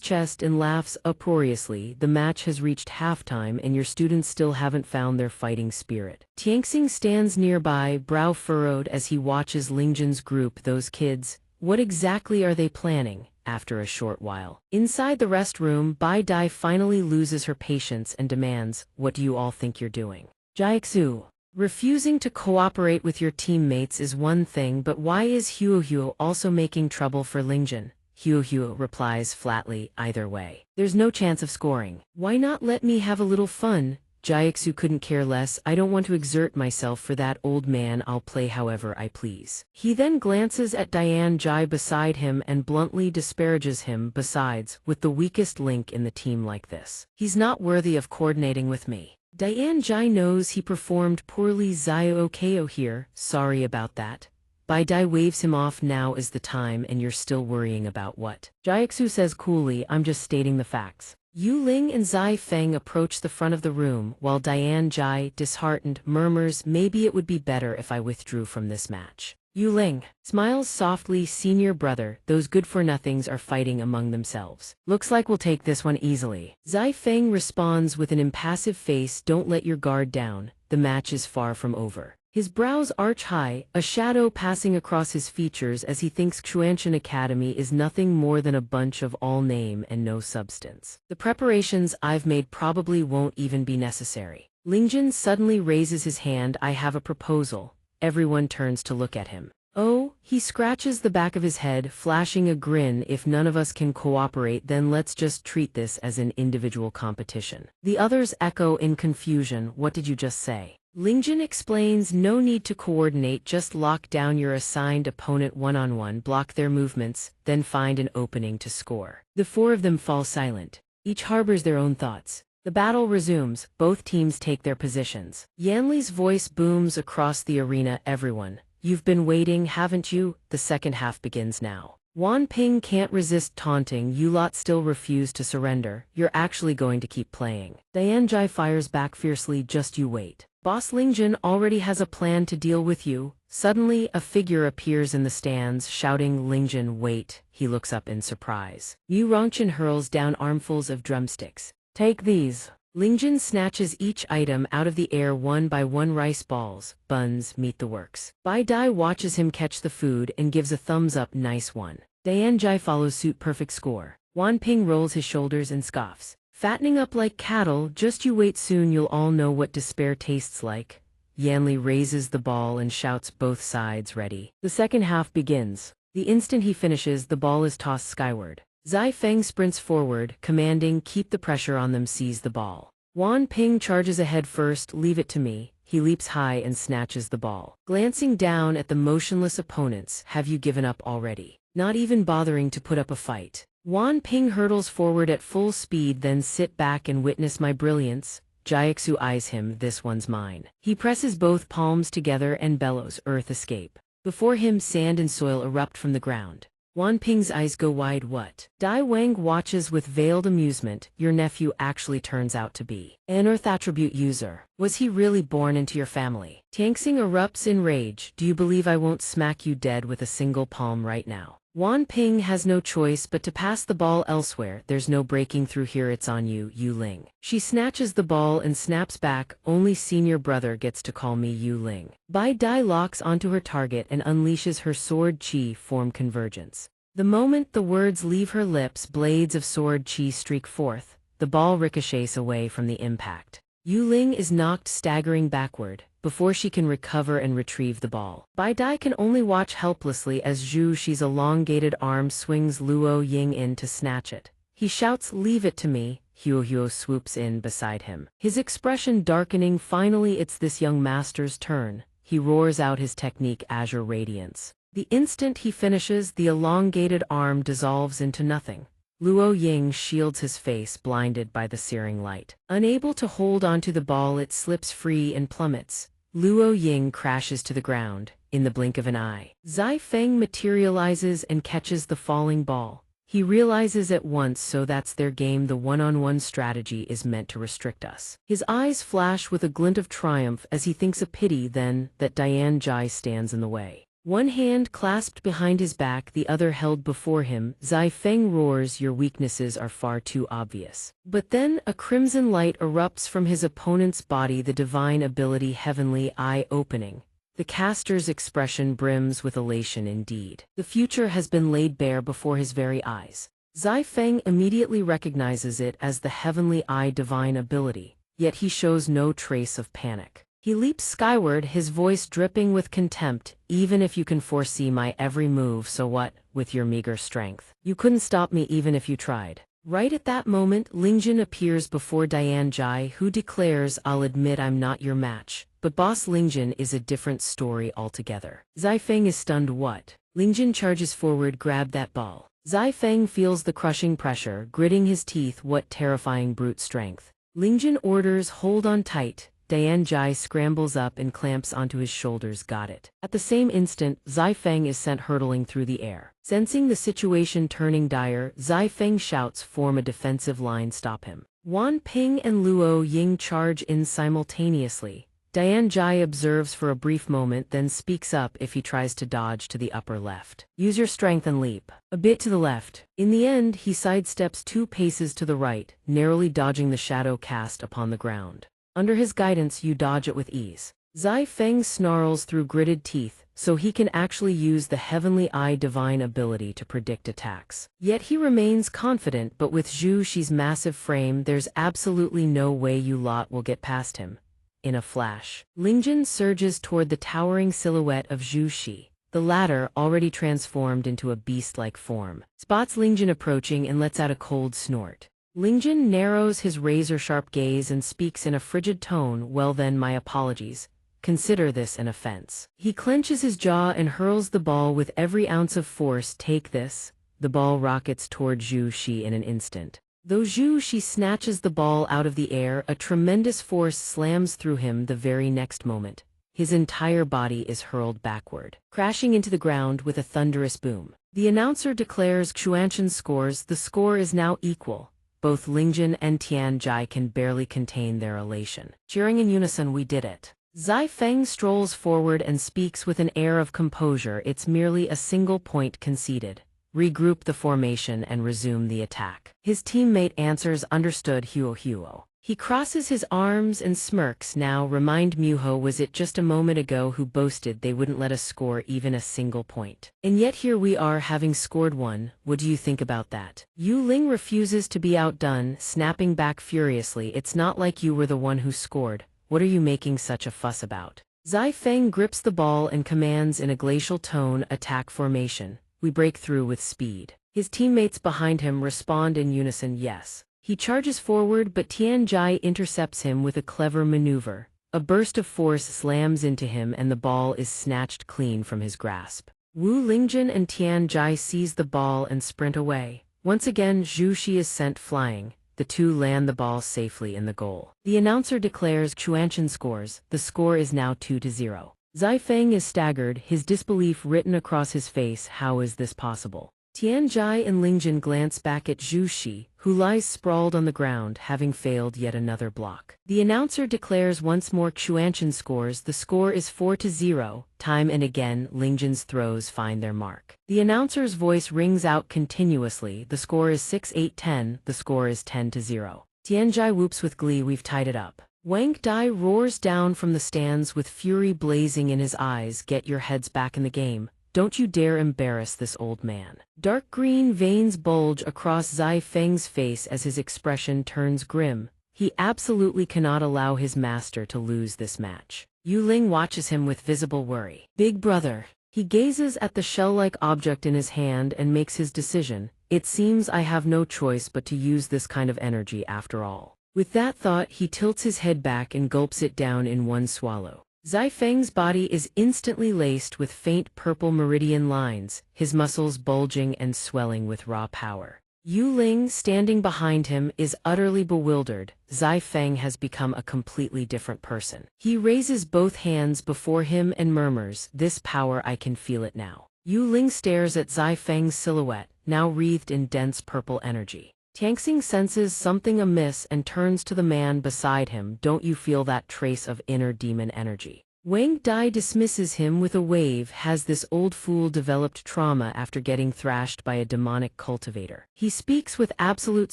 chest and laughs uproariously. The match has reached halftime and your students still haven't found their fighting spirit. Tianxing stands nearby, brow furrowed as he watches Lingjun's group. Those kids, what exactly are they planning? After a short while, inside the rest room, Bai Dai finally loses her patience and demands, what do you all think you're doing? Jiaxu, refusing to cooperate with your teammates is one thing, but why is Huo also making trouble for Lingjun? Huo replies flatly, either way, there's no chance of scoring. Why not let me have a little fun? Jiaxu couldn't care less. I don't want to exert myself for that old man, I'll play however I please. He then glances at Diane Jai beside him and bluntly disparages him. Besides, with the weakest link in the team like this, he's not worthy of coordinating with me. Diane Jai knows he performed poorly. Xiao Ko here, sorry about that. Bai Dai waves him off, now is the time and you're still worrying about what? Jiaxu says coolly, I'm just stating the facts. Yu Ling and Zai Feng approach the front of the room, while Diane Jai, disheartened, murmurs, maybe it would be better if I withdrew from this match. Yu Ling smiles softly, senior brother, those good-for-nothings are fighting among themselves. Looks like we'll take this one easily. Zai Feng responds with an impassive face, don't let your guard down, the match is far from over. His brows arch high, a shadow passing across his features as he thinks Xianxia Academy is nothing more than a bunch of all name and no substance. The preparations I've made probably won't even be necessary. Lingjun suddenly raises his hand, I have a proposal. Everyone turns to look at him. Oh, he scratches the back of his head, flashing a grin, if none of us can cooperate then let's just treat this as an individual competition. The others echo in confusion, what did you just say? Lingjun explains, no need to coordinate, just lock down your assigned opponent one-on-one, block their movements, then find an opening to score. The four of them fall silent. Each harbors their own thoughts. The battle resumes, both teams take their positions. Yanli's voice booms across the arena, everyone, you've been waiting, haven't you? The second half begins now. Wan Ping can't resist taunting, you lot still refuse to surrender, you're actually going to keep playing. Diane Jai fires back fiercely, just you wait. Boss Lingjun already has a plan to deal with you. Suddenly, a figure appears in the stands, shouting, Lingjun, wait. He looks up in surprise. Yu Rongchen hurls down armfuls of drumsticks. Take these. Lingjun snatches each item out of the air one by one. Rice balls, buns, meet the works. Bai Dai watches him catch the food and gives a thumbs up, nice one. Dian Jai follows suit, perfect score. Wan Ping rolls his shoulders and scoffs. Fattening up like cattle, just you wait, soon you'll all know what despair tastes like. Yanli raises the ball and shouts, both sides ready. The second half begins. The instant he finishes, the ball is tossed skyward. Zai Feng sprints forward, commanding, keep the pressure on them, seize the ball. Wan Ping charges ahead first, leave it to me. He leaps high and snatches the ball. Glancing down at the motionless opponents, have you given up already? Not even bothering to put up a fight. Wan Ping hurtles forward at full speed, then sit back and witness my brilliance. Jiaxu eyes him, this one's mine. He presses both palms together and bellows, earth escape. Before him, sand and soil erupt from the ground. Wan Ping's eyes go wide. What? Dai Wang watches with veiled amusement. Your nephew actually turns out to be an earth attribute user. Was he really born into your family? Tangxing erupts in rage. Do you believe I won't smack you dead with a single palm right now? Wan Ping has no choice but to pass the ball elsewhere. There's no breaking through here, it's on you, Yu Ling. She snatches the ball and snaps back. Only senior brother gets to call me Yu Ling. Bai Dai locks onto her target and unleashes her sword chi form convergence. The moment the words leave her lips, blades of sword chi streak forth. The ball ricochets away from the impact. Yu Ling is knocked staggering backward. Before she can recover and retrieve the ball, Bai Dai can only watch helplessly as Zhu Shi's elongated arm swings Luo Ying in to snatch it. He shouts, leave it to me. Huo Huo swoops in beside him, his expression darkening. Finally, it's this young master's turn. He roars out his technique, Azure Radiance. The instant he finishes, the elongated arm dissolves into nothing. Luo Ying shields his face, blinded by the searing light. Unable to hold onto the ball, it slips free and plummets. Luo Ying crashes to the ground. In the blink of an eye, Zai Feng materializes and catches the falling ball. He realizes at once, so that's their game. The one-on-one strategy is meant to restrict us. His eyes flash with a glint of triumph as he thinks a pity then that Dian Jai stands in the way. One hand clasped behind his back, the other held before him, Zai Feng roars, your weaknesses are far too obvious. But then, a crimson light erupts from his opponent's body, the divine ability heavenly eye opening. The caster's expression brims with elation indeed. The future has been laid bare before his very eyes. Zai Feng immediately recognizes it as the heavenly eye divine ability, yet he shows no trace of panic. He leaps skyward, his voice dripping with contempt. Even if you can foresee my every move, so what, with your meager strength? You couldn't stop me even if you tried. Right at that moment, Lingjun appears before Dian Jai, who declares, I'll admit I'm not your match, but boss Lingjun is a different story altogether. Zai Feng is stunned. What? Lingjun charges forward, grab that ball. Zai Feng feels the crushing pressure, gritting his teeth. What terrifying brute strength. Lingjun orders, hold on tight. Dian Jai scrambles up and clamps onto his shoulders. Got it. At the same instant, Zai Feng is sent hurtling through the air. Sensing the situation turning dire, Zai Feng shouts, form a defensive line, stop him. Wan Ping and Luo Ying charge in simultaneously. Dian Jai observes for a brief moment, then speaks up. If he tries to dodge to the upper left, use your strength and leap a bit to the left. In the end, he sidesteps 2 paces to the right, narrowly dodging the shadow cast upon the ground. Under his guidance, you dodge it with ease. Zai Feng snarls through gritted teeth, so he can actually use the heavenly eye divine ability to predict attacks. Yet he remains confident, but with Zhu Shi's massive frame, there's absolutely no way you lot will get past him. In a flash, Lingjun surges toward the towering silhouette of Zhu Shi. The latter, already transformed into a beast-like form, spots Lingjun approaching and lets out a cold snort. Lingjun narrows his razor-sharp gaze and speaks in a frigid tone, well then, my apologies. Consider this an offense. He clenches his jaw and hurls the ball with every ounce of force. Take this. The ball rockets toward Zhu Shi in an instant. Though Zhu Shi snatches the ball out of the air, a tremendous force slams through him the very next moment. His entire body is hurled backward, crashing into the ground with a thunderous boom. The announcer declares Xuanchen scores. The score is now equal. both Lingjun and Tianjai can barely contain their elation. Cheering in unison, we did it. Zai Feng strolls forward and speaks with an air of composure. It's merely a single point conceded. Regroup the formation and resume the attack. His teammate answers, understood. Huo. He crosses his arms and smirks. Now remind Muho, was it just a moment ago who boasted they wouldn't let us score even a single point? And yet here we are, having scored one. What do you think about that? Yu Ling refuses to be outdone, snapping back furiously. It's not like you were the one who scored. What are you making such a fuss about? Zai Feng grips the ball and commands in a glacial tone, attack formation. We break through with speed. His teammates behind him respond in unison, yes. He charges forward, but Tianjai intercepts him with a clever maneuver. A burst of force slams into him and the ball is snatched clean from his grasp. Wu Lingjun and Tianjai seize the ball and sprint away. Once again, Zhu Shi is sent flying. The two land the ball safely in the goal. The announcer declares Xianxia scores. The score is now 2-0. Zai Feng is staggered, his disbelief written across his face. How is this possible? Tianjai and Lingjun glance back at Zhu Shi, who lies sprawled on the ground, having failed yet another block. The announcer declares once more Xianxia scores. The score is 4-0. Time and again, Lingjun's throws find their mark. The announcer's voice rings out continuously. The score is 6-8-10. The score is 10-0. Tianjai whoops with glee. We've tied it up. Wang Dai roars down from the stands with fury blazing in his eyes. Get your heads back in the game. Don't you dare embarrass this old man. Dark green veins bulge across Zai Feng's face as his expression turns grim. He absolutely cannot allow his master to lose this match. Yu Ling watches him with visible worry. Big brother. He gazes at the shell-like object in his hand and makes his decision. It seems I have no choice but to use this kind of energy after all. With that thought, he tilts his head back and gulps it down in one swallow. Zai Feng's body is instantly laced with faint purple meridian lines, his muscles bulging and swelling with raw power. Yu Ling, standing behind him, is utterly bewildered. Zai Feng has become a completely different person. He raises both hands before him and murmurs, "This power, I can feel it now." Yu Ling stares at Zai Feng's silhouette, now wreathed in dense purple energy. Tianxing senses something amiss and turns to the man beside him. Don't you feel that trace of inner demon energy? Wang Dai dismisses him with a wave. Has this old fool developed trauma after getting thrashed by a demonic cultivator? He speaks with absolute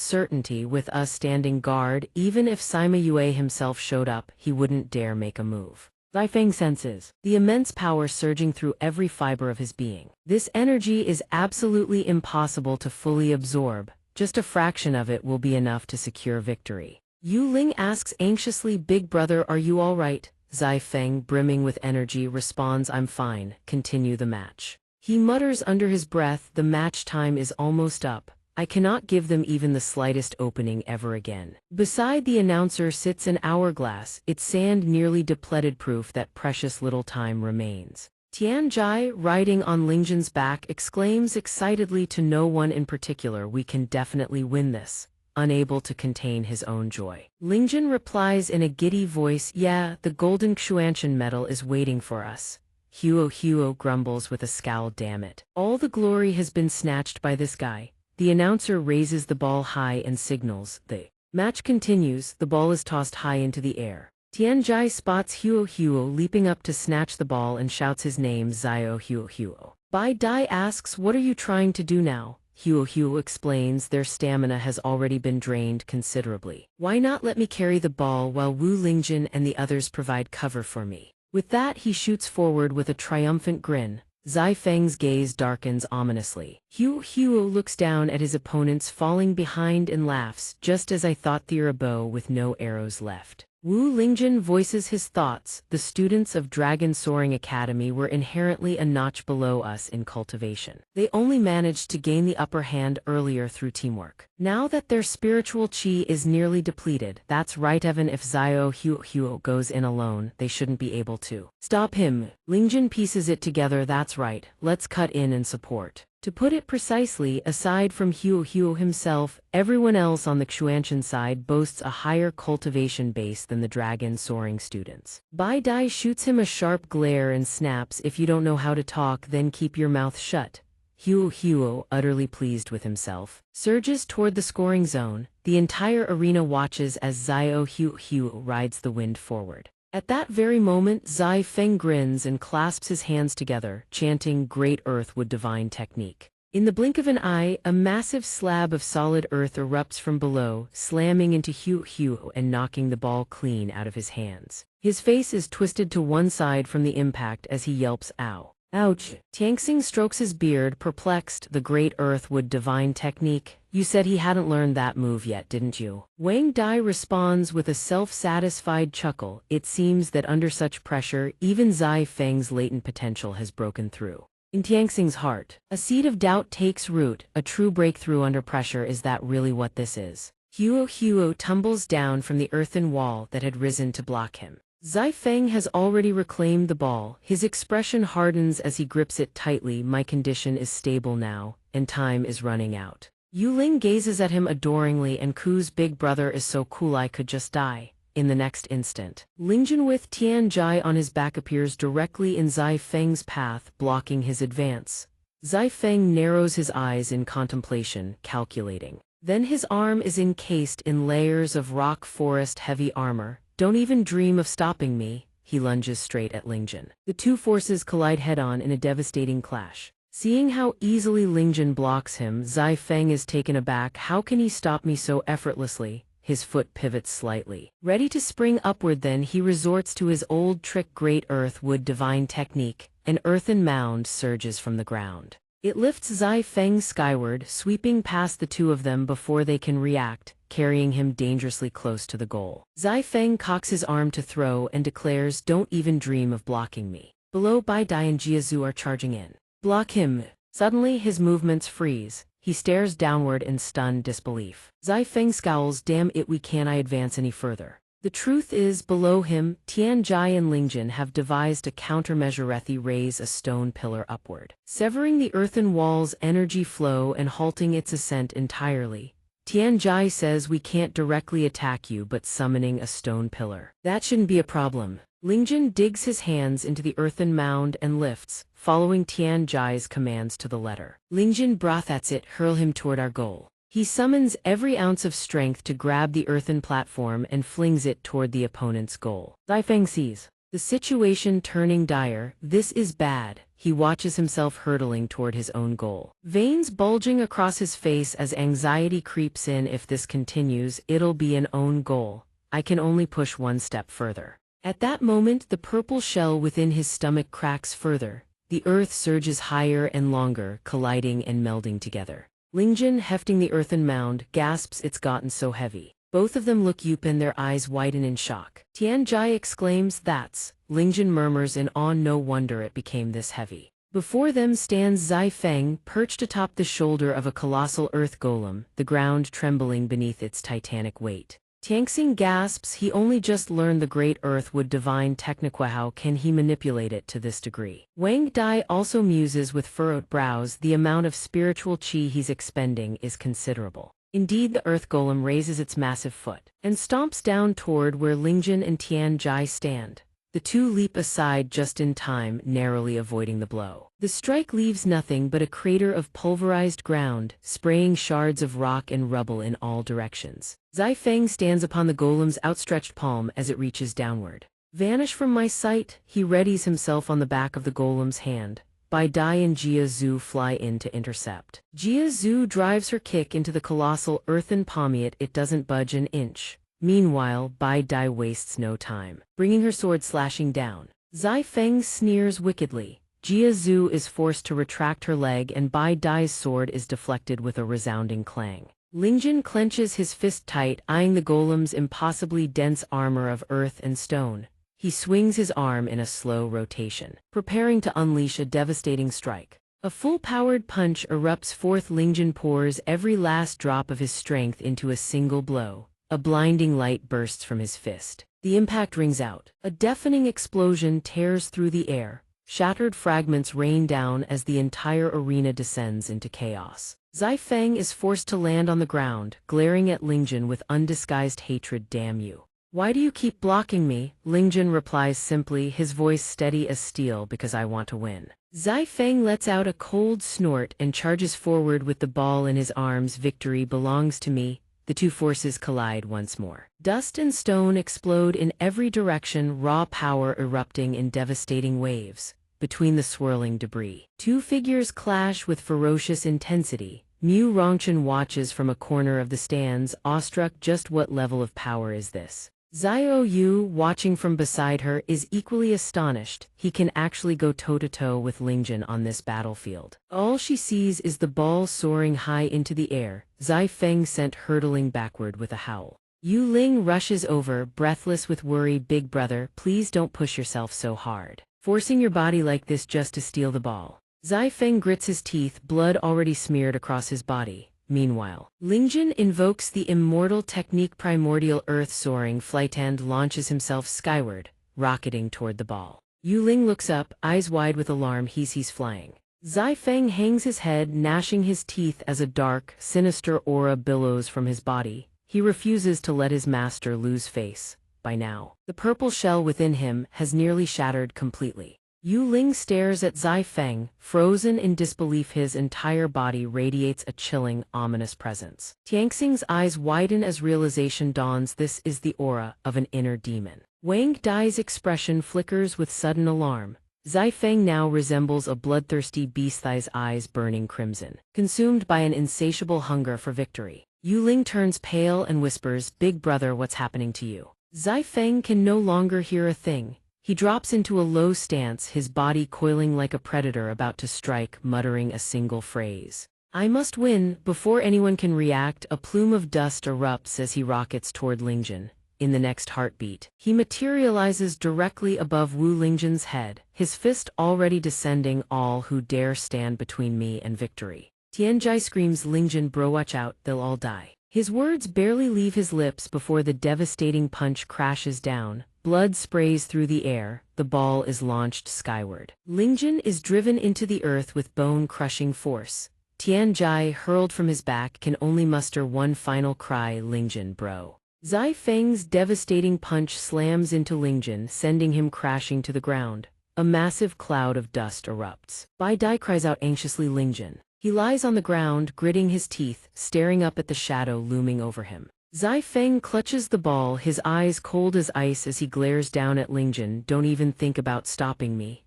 certainty. With us standing guard, even if Sima Yue himself showed up, he wouldn't dare make a move. Zai Feng senses the immense power surging through every fiber of his being. This energy is absolutely impossible to fully absorb. Just a fraction of it will be enough to secure victory. Yu Ling asks anxiously, "Big brother, are you all right?" Zai Feng, brimming with energy, responds, "I'm fine. Continue the match." He mutters under his breath, "The match time is almost up. I cannot give them even the slightest opening ever again." Beside the announcer sits an hourglass, its sand nearly depleted, proof that precious little time remains. Tianjai, riding on Lingjun's back, exclaims excitedly to no one in particular, "We can definitely win this," unable to contain his own joy. Lingjun replies in a giddy voice, "Yeah, the golden Xianxia medal is waiting for us." Huo grumbles with a scowl, "Damn it. All the glory has been snatched by this guy." The announcer raises the ball high and signals. The match continues. The ball is tossed high into the air. Tianjai spots Huo leaping up to snatch the ball and shouts his name, "Zio Huo." Bai Dai asks, "What are you trying to do now?" Huo explains, "Their stamina has already been drained considerably. Why not let me carry the ball while Wu Lingjun and the others provide cover for me?" With that, he shoots forward with a triumphant grin. Zai Feng's gaze darkens ominously. Huo looks down at his opponents falling behind and laughs, "Just as I thought, their bow with no arrows left." Wu Lingjun voices his thoughts. The students of Dragon Soaring Academy were inherently a notch below us in cultivation. They only managed to gain the upper hand earlier through teamwork. Now that their spiritual chi is nearly depleted, that's right, even if Zio Huo goes in alone, they shouldn't be able to stop him. Lingjun pieces it together, "That's right, let's cut in and support." To put it precisely, aside from Huo himself, everyone else on the Xianxia side boasts a higher cultivation base than the Dragon Soaring students. Bai Dai shoots him a sharp glare and snaps, "If you don't know how to talk, then keep your mouth shut." Huo, utterly pleased with himself, surges toward the scoring zone. The entire arena watches as Huo rides the wind forward. At that very moment, Zai Feng grins and clasps his hands together, chanting Great Earth Would Divine Technique. In the blink of an eye, a massive slab of solid earth erupts from below, slamming into Huo and knocking the ball clean out of his hands. His face is twisted to one side from the impact as he yelps, "Ow. Ouch." Tianxing strokes his beard, perplexed. The Great Earth Would Divine Technique? You said he hadn't learned that move yet, didn't you? Wang Dai responds with a self-satisfied chuckle. It seems that under such pressure, even Zai Feng's latent potential has broken through. In Tianxing's heart, a seed of doubt takes root. A true breakthrough under pressure. Is that really what this is? Huo tumbles down from the earthen wall that had risen to block him. Zai Feng has already reclaimed the ball. His expression hardens as he grips it tightly. My condition is stable now, and time is running out. Yuling gazes at him adoringly and coos, "Big brother is so cool, I could just die." In the next instant, Lingjun with Tianjai on his back appears directly in Zai Feng's path, blocking his advance. Zai Feng narrows his eyes in contemplation, calculating. Then his arm is encased in layers of rock forest heavy armor. "Don't even dream of stopping me." He lunges straight at Lingjun. The two forces collide head-on in a devastating clash. Seeing how easily Lingjun blocks him, Zai Feng is taken aback. How can he stop me so effortlessly? His foot pivots slightly. Ready to spring upward, then he resorts to his old trick, Great Earth Would Divine Technique. An earthen mound surges from the ground. It lifts Zai Feng skyward, sweeping past the two of them before they can react, carrying him dangerously close to the goal. Zai Feng cocks his arm to throw and declares, "Don't even dream of blocking me." Below, Bai Dai and Jiazu are charging in. "Block him." Suddenly his movements freeze. He stares downward in stunned disbelief. Zai Feng scowls, "Damn it, we can't advance any further." The truth is, below him, Tianjai and Lingjun have devised a countermeasure. They raise a stone pillar upward, severing the earthen wall's energy flow and halting its ascent entirely. Tianjai says, "We can't directly attack you, but summoning a stone pillar, that shouldn't be a problem." Lingjun digs his hands into the earthen mound and lifts, following Tianjai's commands to the letter. Lingjun broth, "That's it, hurl him toward our goal." He summons every ounce of strength to grab the earthen platform and flings it toward the opponent's goal. Zai Feng sees the situation turning dire. This is bad. He watches himself hurtling toward his own goal, veins bulging across his face as anxiety creeps in. If this continues, it'll be an own goal. I can only push one step further. At that moment, the purple shell within his stomach cracks further. The earth surges higher and longer, colliding and melding together. Lingjun, hefting the earthen mound, gasps, "It's gotten so heavy." Both of them look up and their eyes widen in shock. Tianjai exclaims, "That's..." Lingjun murmurs in awe, "No wonder it became this heavy." Before them stands Zai Feng, perched atop the shoulder of a colossal earth golem, the ground trembling beneath its titanic weight. Tianxing gasps, he only just learned the Great Earth Would Divine Technique. How can he manipulate it to this degree? Wang Dai also muses with furrowed brows. The amount of spiritual qi he's expending is considerable. Indeed, the earth golem raises its massive foot and stomps down toward where Lingjun and Tianjai stand. The two leap aside just in time, narrowly avoiding the blow. The strike leaves nothing but a crater of pulverized ground, spraying shards of rock and rubble in all directions. Zai Feng stands upon the golem's outstretched palm as it reaches downward. "Vanish from my sight." He readies himself on the back of the golem's hand. Bai Dai and Jia Zhu fly in to intercept. Jia Zhu drives her kick into the colossal earthen pommier. It doesn't budge an inch. Meanwhile, Bai Dai wastes no time, bringing her sword slashing down. Zai Feng sneers wickedly. Jia Zhu is forced to retract her leg and Bai Dai's sword is deflected with a resounding clang. Lingjun clenches his fist tight, eyeing the golem's impossibly dense armor of earth and stone. He swings his arm in a slow rotation, preparing to unleash a devastating strike. A full-powered punch erupts forth. Lingjun pours every last drop of his strength into a single blow. A blinding light bursts from his fist. The impact rings out. A deafening explosion tears through the air. Shattered fragments rain down as the entire arena descends into chaos. Zai Feng is forced to land on the ground, glaring at Lingjun with undisguised hatred. "Damn you. Why do you keep blocking me? Lingjun replies simply, his voice steady as steel, because I want to win. Zai Feng lets out a cold snort and charges forward with the ball in his arms. Victory belongs to me. The two forces collide once more. Dust and stone explode in every direction, raw power erupting in devastating waves. Between the swirling debris, two figures clash with ferocious intensity. Mu Rongchen watches from a corner of the stands, awestruck. Just what level of power is this? Xiao Yu, watching from beside her, is equally astonished. He can actually go toe-to-toe with Lingjun on this battlefield. All she sees is the ball soaring high into the air, Zai Feng sent hurtling backward with a howl. Yu Ling rushes over, breathless with worry. Big brother, please don't push yourself so hard, forcing your body like this just to steal the ball. Zai Feng grits his teeth, blood already smeared across his body. Meanwhile, Lingjun invokes the immortal technique primordial earth soaring flight and launches himself skyward, rocketing toward the ball. Yu Ling looks up, eyes wide with alarm. He's flying. Zai Feng hangs his head, gnashing his teeth as a dark, sinister aura billows from his body. He refuses to let his master lose face. By now, the purple shell within him has nearly shattered completely. Yu Ling stares at Zai Feng, frozen in disbelief. His entire body radiates a chilling, ominous presence. Tianxing's eyes widen as realization dawns. This is the aura of an inner demon. Wang Dai's expression flickers with sudden alarm. Zai Feng now resembles a bloodthirsty beast, his eyes burning crimson, consumed by an insatiable hunger for victory. Yu Ling turns pale and whispers, "Big brother, what's happening to you?" Zai Feng can no longer hear a thing. He drops into a low stance, his body coiling like a predator about to strike, muttering a single phrase. "I must win." Before anyone can react, a plume of dust erupts as he rockets toward Lingjun. In the next heartbeat, he materializes directly above Wu Lingjun's head, his fist already descending. "All who dare stand between me and victory." Tianjai screams, "Lingjun bro, watch out, they'll all die." His words barely leave his lips before the devastating punch crashes down. Blood sprays through the air, the ball is launched skyward. Lingjun is driven into the earth with bone-crushing force. Tianjai, hurled from his back, can only muster one final cry, "Lingjun bro." Zai Feng's devastating punch slams into Lingjun, sending him crashing to the ground. A massive cloud of dust erupts. Bai Dai cries out anxiously, "Lingjun." He lies on the ground, gritting his teeth, staring up at the shadow looming over him. Zai Feng clutches the ball, his eyes cold as ice as he glares down at Lingjun. "Don't even think about stopping me."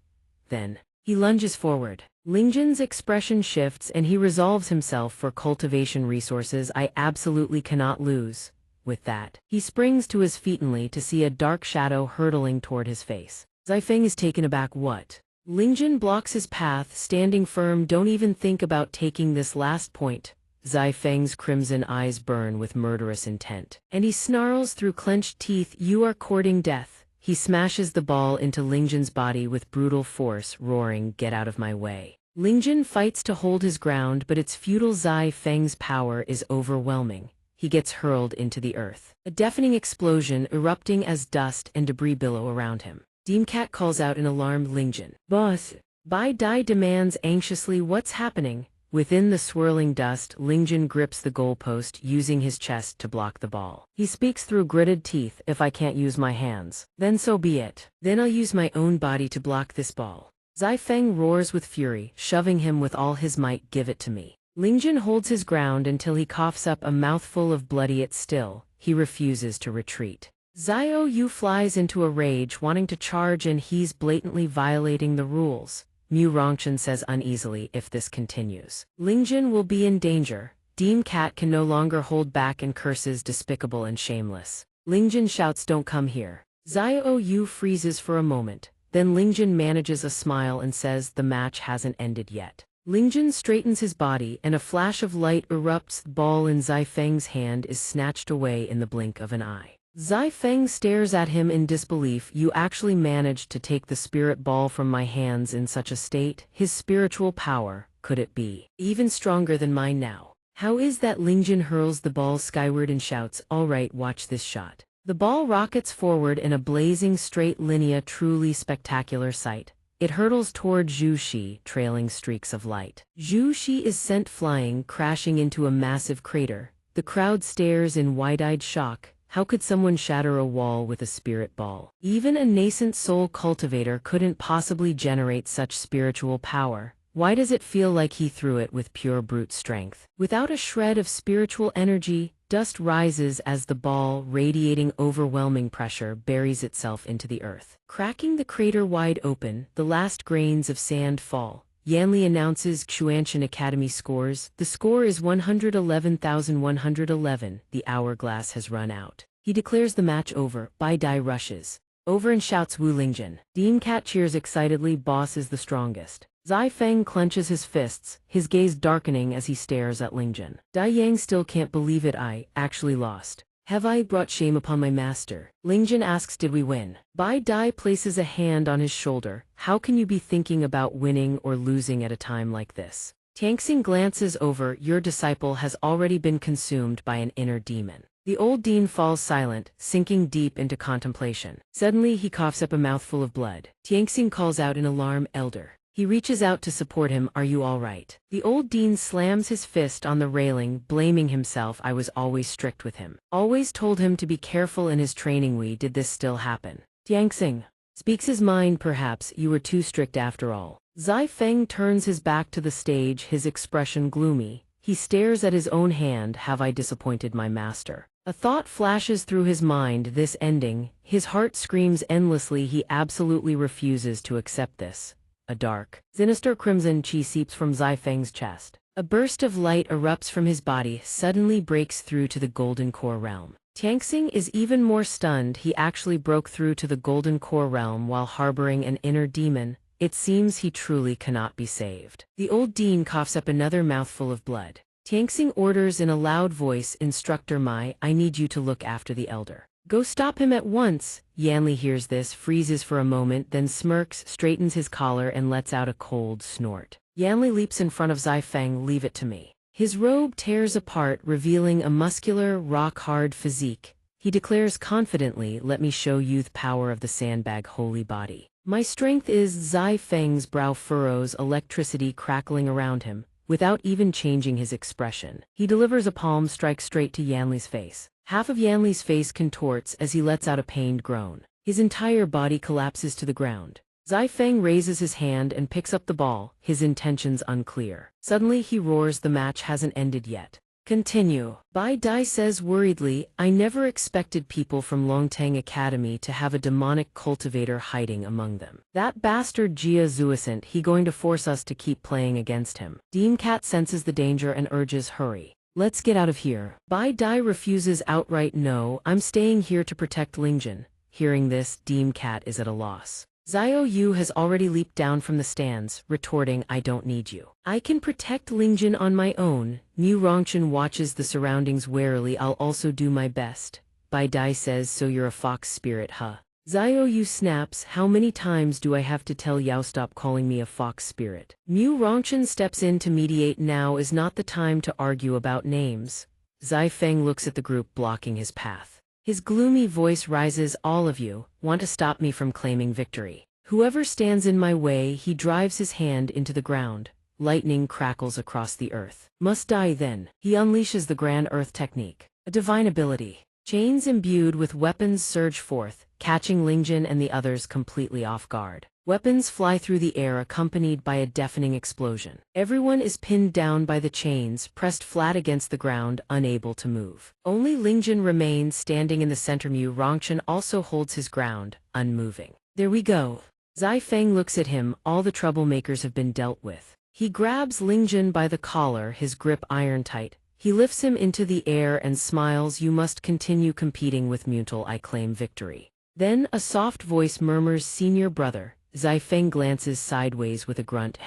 Then, he lunges forward. Lingjun's expression shifts and he resolves himself for cultivation resources. "I absolutely cannot lose." With that, he springs to his feet only to see a dark shadow hurtling toward his face. Zai Feng is taken aback. "What?" Lingjun blocks his path, standing firm. "Don't even think about taking this last point." Zai Feng's crimson eyes burn with murderous intent, and he snarls through clenched teeth, "You are courting death." He smashes the ball into Lingjun's body with brutal force, roaring, "Get out of my way." Lingjun fights to hold his ground, but it's futile. Zai Feng's power is overwhelming. He gets hurled into the earth, a deafening explosion erupting as dust and debris billow around him. Deemcat calls out in alarm, "Lingjun, boss." Bai Dai demands anxiously, "What's happening?" Within the swirling dust, Lingjun grips the goalpost, using his chest to block the ball. He speaks through gritted teeth, "If I can't use my hands, then so be it. Then I'll use my own body to block this ball." Zai Feng roars with fury, shoving him with all his might, "Give it to me." Lingjun holds his ground until he coughs up a mouthful of blood, yet still, he refuses to retreat. Xiao Yu flies into a rage, wanting to charge, and he's blatantly violating the rules. Mu Rongchen says uneasily, "If this continues, Lingjun will be in danger." Deemcat can no longer hold back and curses, "Despicable and shameless." Lingjun shouts, "Don't come here." Xiao Yu freezes for a moment. Then Lingjun manages a smile and says, "The match hasn't ended yet." Lingjun straightens his body and a flash of light erupts. The ball in Zai Feng's hand is snatched away in the blink of an eye. Zai Feng stares at him in disbelief. "You actually managed to take the spirit ball from my hands in such a state? His spiritual power, could it be even stronger than mine now?" "How is that?" Lingjun hurls the ball skyward and shouts, "All right, watch this shot." The ball rockets forward in a blazing straight line, truly spectacular sight. It hurtles toward Zhu Shi, trailing streaks of light. Zhu Shi is sent flying, crashing into a massive crater. The crowd stares in wide-eyed shock. How could someone shatter a wall with a spirit ball? Even a nascent soul cultivator couldn't possibly generate such spiritual power. Why does it feel like he threw it with pure brute strength? Without a shred of spiritual energy, dust rises as the ball, radiating overwhelming pressure, buries itself into the earth. Cracking the crater wide open, the last grains of sand fall. Yanli announces xianxia Academy scores. The score is 111,111. The hourglass has run out. He declares the match over. Bai Dai rushes over and shouts Wu Lingjun. Dean Cat cheers excitedly. Boss is the strongest. Zai Feng clenches his fists, his gaze darkening as he stares at Lingjun. Dai Yang still can't believe it. I actually lost. Have I brought shame upon my master? Lingjun asks, did we win? Bai Dai places a hand on his shoulder. How can you be thinking about winning or losing at a time like this? Tianxing glances over. Your disciple has already been consumed by an inner demon. The old dean falls silent, sinking deep into contemplation. Suddenly he coughs up a mouthful of blood. Tianxing calls out in alarm, Elder. He reaches out to support him. Are you all right? The old dean slams his fist on the railing, blaming himself. I was always strict with him. Always told him to be careful in his training. Why did this still happen? Tianxing speaks his mind. Perhaps you were too strict after all. Zai Feng turns his back to the stage, his expression gloomy. He stares at his own hand. Have I disappointed my master? A thought flashes through his mind. This ending. His heart screams endlessly. He absolutely refuses to accept this. A dark, sinister crimson chi seeps from Zai Feng's chest. A burst of light erupts from his body, suddenly breaks through to the golden core realm. Tianxing is even more stunned. He actually broke through to the golden core realm while harboring an inner demon. It seems he truly cannot be saved. The old dean coughs up another mouthful of blood. Tianxing orders in a loud voice, Instructor Mai, I need you to look after the elder. Go stop him at once. Yanli hears this, freezes for a moment, then smirks, straightens his collar and lets out a cold snort. Yanli leaps in front of Zai Feng. Leave it to me. His robe tears apart, revealing a muscular, rock-hard physique. He declares confidently, let me show you the power of the sandbag holy body. My strength is. Zai Feng's brow furrows, electricity crackling around him. Without even changing his expression, he delivers a palm strike straight to Yanli's face. Half of Yanli's face contorts as he lets out a pained groan. His entire body collapses to the ground. Zai Feng raises his hand and picks up the ball, his intentions unclear. Suddenly he roars, the match hasn't ended yet. Continue. Bai Dai says worriedly, I never expected people from Longtang Academy to have a demonic cultivator hiding among them. That bastard Jia Zuisant, he going to force us to keep playing against him. Dean Cat senses the danger and urges, hurry. Let's get out of here. Bai Dai refuses outright. No, I'm staying here to protect Lingjun. Hearing this, Dean Cat is at a loss. Xiao Yu has already leaped down from the stands, retorting, I don't need you. I can protect Lingjun on my own. Mu Rongchen watches the surroundings warily. I'll also do my best. Bai Dai says, so you're a fox spirit, huh? Xiao Yu snaps, how many times do I have to tell Yao stop calling me a fox spirit? Mu Rongchen steps in to mediate. Now is not the time to argue about names. Zai Feng looks at the group blocking his path. His gloomy voice rises, all of you want to stop me from claiming victory. Whoever stands in my way. He drives his hand into the ground. Lightning crackles across the earth. Must die then. He unleashes the Grand Earth technique. A divine ability. Chains imbued with weapons surge forth, catching Lingjun and the others completely off guard. Weapons fly through the air accompanied by a deafening explosion. Everyone is pinned down by the chains, pressed flat against the ground, unable to move. Only Lingjun remains standing in the center. Mu Rongchen also holds his ground, unmoving. There we go. Zai Feng looks at him. All the troublemakers have been dealt with. He grabs Lingjun by the collar, his grip iron tight. He lifts him into the air and smiles. You must continue competing with Mutal. I claim victory. Then a soft voice murmurs, Senior brother. Zai Feng glances sideways with a grunt.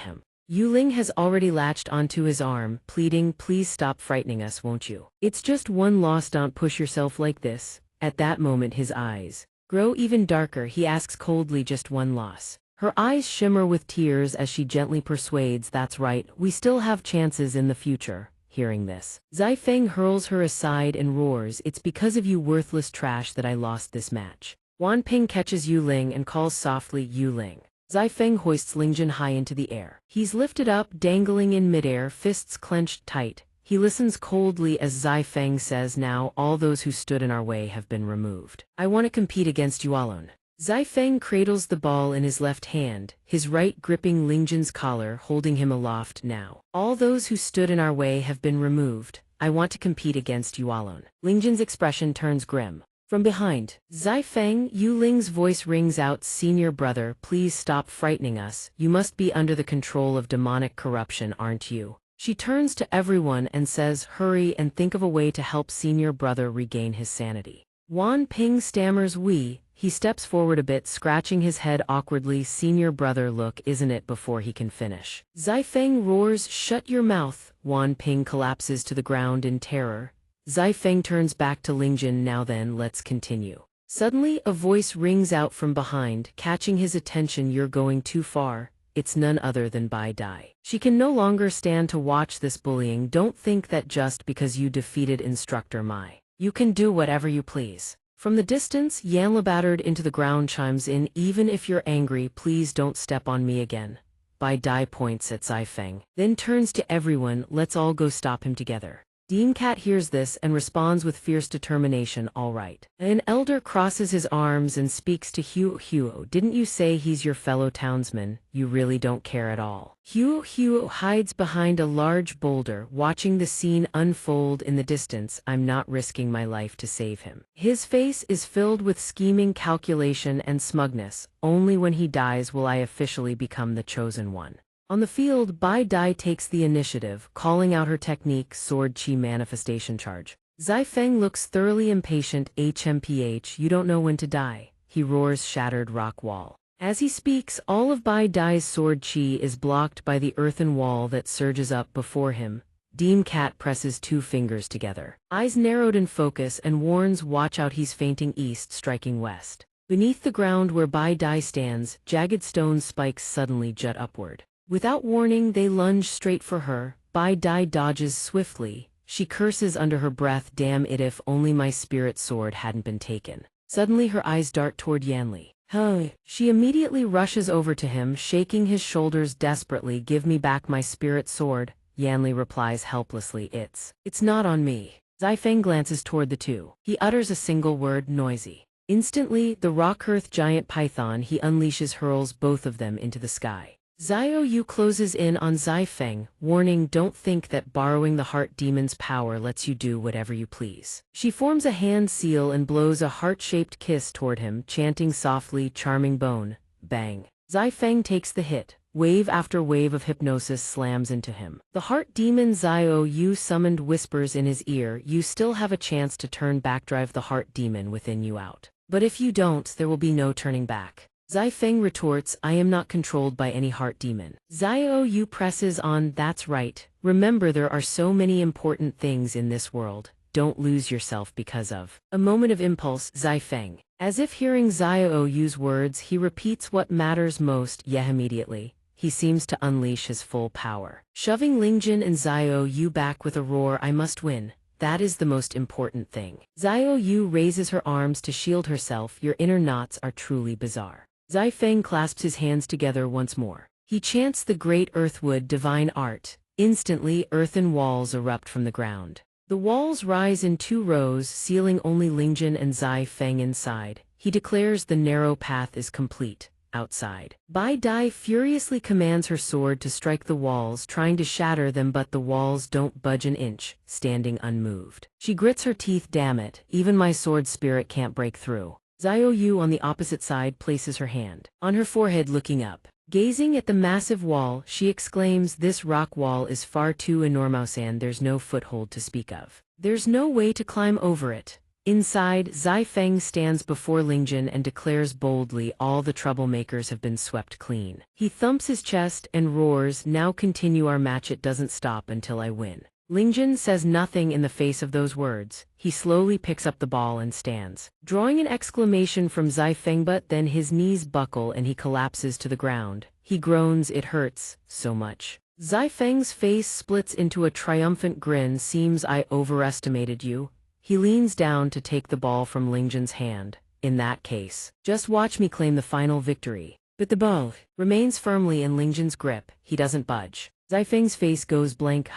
Yuling has already latched onto his arm, pleading, please stop frightening us, won't you? It's just one loss, don't push yourself like this. At that moment his eyes grow even darker. He asks coldly, just one loss. Her eyes shimmer with tears as she gently persuades, that's right, we still have chances in the future. Hearing this, Zai Feng hurls her aside and roars, it's because of you worthless trash that I lost this match. Wan Ping catches Yu Ling and calls softly, Yu Ling. Zai Feng hoists Lingjun high into the air. He's lifted up, dangling in midair, fists clenched tight. He listens coldly as Zai Feng says, now all those who stood in our way have been removed. I want to compete against you alone. Zai Feng cradles the ball in his left hand, his right gripping Lingjin's collar, holding him aloft now. All those who stood in our way have been removed. I want to compete against you alone. Lingjin's expression turns grim. From behind, Zai Feng, Yu Ling's voice rings out, senior brother, please stop frightening us. You must be under the control of demonic corruption, aren't you? She turns to everyone and says, hurry and think of a way to help senior brother regain his sanity. Wan Ping stammers we. He steps forward a bit, scratching his head awkwardly. Senior brother, look, isn't it, before he can finish. Zai Feng roars, shut your mouth. Wan Ping collapses to the ground in terror. Zai Feng turns back to Lingjin, now then, let's continue. Suddenly, a voice rings out from behind, catching his attention, you're going too far. It's none other than Bai Dai. She can no longer stand to watch this bullying. Don't think that just because you defeated Instructor Mai, you can do whatever you please. From the distance, Yanla battered into the ground chimes in, even if you're angry, please don't step on me again. Bai Dai points at Zai Feng, then turns to everyone, let's all go stop him together. Dean Cat hears this and responds with fierce determination, all right. An elder crosses his arms and speaks to Huo. Didn't you say he's your fellow townsman? You really don't care at all. Huo hides behind a large boulder, watching the scene unfold in the distance. I'm not risking my life to save him. His face is filled with scheming, calculation, and smugness. Only when he dies will I officially become the chosen one. On the field, Bai Dai takes the initiative, calling out her technique, Sword Chi Manifestation Charge. Zai Feng looks thoroughly impatient. HMPH, you don't know when to die. He roars, shattered rock wall. As he speaks, all of Bai Dai's sword chi is blocked by the earthen wall that surges up before him. Deem Cat presses two fingers together, eyes narrowed in focus, and warns, watch out, he's fainting east, striking west. Beneath the ground where Bai Dai stands, jagged stone spikes suddenly jut upward. Without warning, they lunge straight for her. Bai Dai dodges swiftly. She curses under her breath, damn it, if only my spirit sword hadn't been taken. Suddenly her eyes dart toward Yanli. Huh. She immediately rushes over to him, shaking his shoulders desperately. Give me back my spirit sword. Yanli replies helplessly, It's not on me. Zai Feng glances toward the two. He utters a single word, noisy. Instantly, the rock-earth giant python he unleashes hurls both of them into the sky. Xiao Yu closes in on Zai Feng, warning, don't think that borrowing the heart demon's power lets you do whatever you please. She forms a hand seal and blows a heart-shaped kiss toward him, chanting softly, charming bone. Bang. Zai Feng takes the hit. Wave after wave of hypnosis slams into him. The heart demon Xiao Yu summoned whispers in his ear, you still have a chance to turn back, drive the heart demon within you out. But if you don't, there will be no turning back. Zai Feng retorts, I am not controlled by any heart demon. Xiao Yu presses on, that's right. Remember, there are so many important things in this world. Don't lose yourself because of a moment of impulse. Zai Feng, as if hearing Xiao Yu's words, he repeats what matters most. Immediately, he seems to unleash his full power, shoving Lingjin and Xiao Yu back with a roar, I must win. That is the most important thing. Xiao Yu raises her arms to shield herself, your inner knots are truly bizarre. Zai Feng clasps his hands together once more. He chants the great earthwood divine art. Instantly, earthen walls erupt from the ground. The walls rise in 2 rows, sealing only Lingjin and Zai Feng inside. He declares the narrow path is complete. Outside, Bai Dai furiously commands her sword to strike the walls, trying to shatter them, but the walls don't budge an inch, standing unmoved. She grits her teeth, damn it, even my sword spirit can't break through. Xiao Yu on the opposite side places her hand on her forehead, looking up. Gazing at the massive wall, she exclaims, this rock wall is far too enormous and there's no foothold to speak of. There's no way to climb over it. Inside, Zai Feng stands before Lingjin and declares boldly, all the troublemakers have been swept clean. He thumps his chest and roars, now continue our match, it doesn't stop until I win. Lingjin says nothing in the face of those words. He slowly picks up the ball and stands, drawing an exclamation from Zai Feng, but then his knees buckle and he collapses to the ground. He groans, it hurts so much. Zai Feng's face splits into a triumphant grin, seems I overestimated you. He leans down to take the ball from Lingjin's hand. In that case, just watch me claim the final victory. But the ball remains firmly in Lingjin's grip. He doesn't budge. Zai Feng's face goes blank.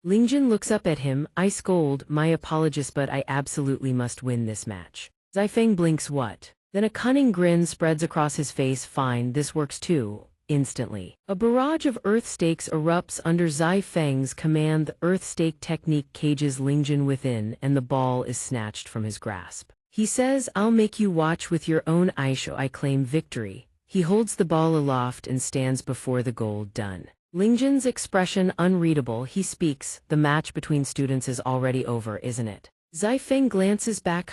Lingjun looks up at him. I scold, my apologies, but I absolutely must win this match. Zai Feng blinks. What? Then a cunning grin spreads across his face. Fine, this works too. Instantly, a barrage of earth stakes erupts under Zai Feng's command. The earth stake technique cages Lingjun within, and the ball is snatched from his grasp. He says, I'll make you watch with your own eyes. I claim victory. He holds the ball aloft and stands before the goal. Done. Lingjun's expression unreadable. He speaks, the match between students is already over, isn't it? Zai Feng glances back.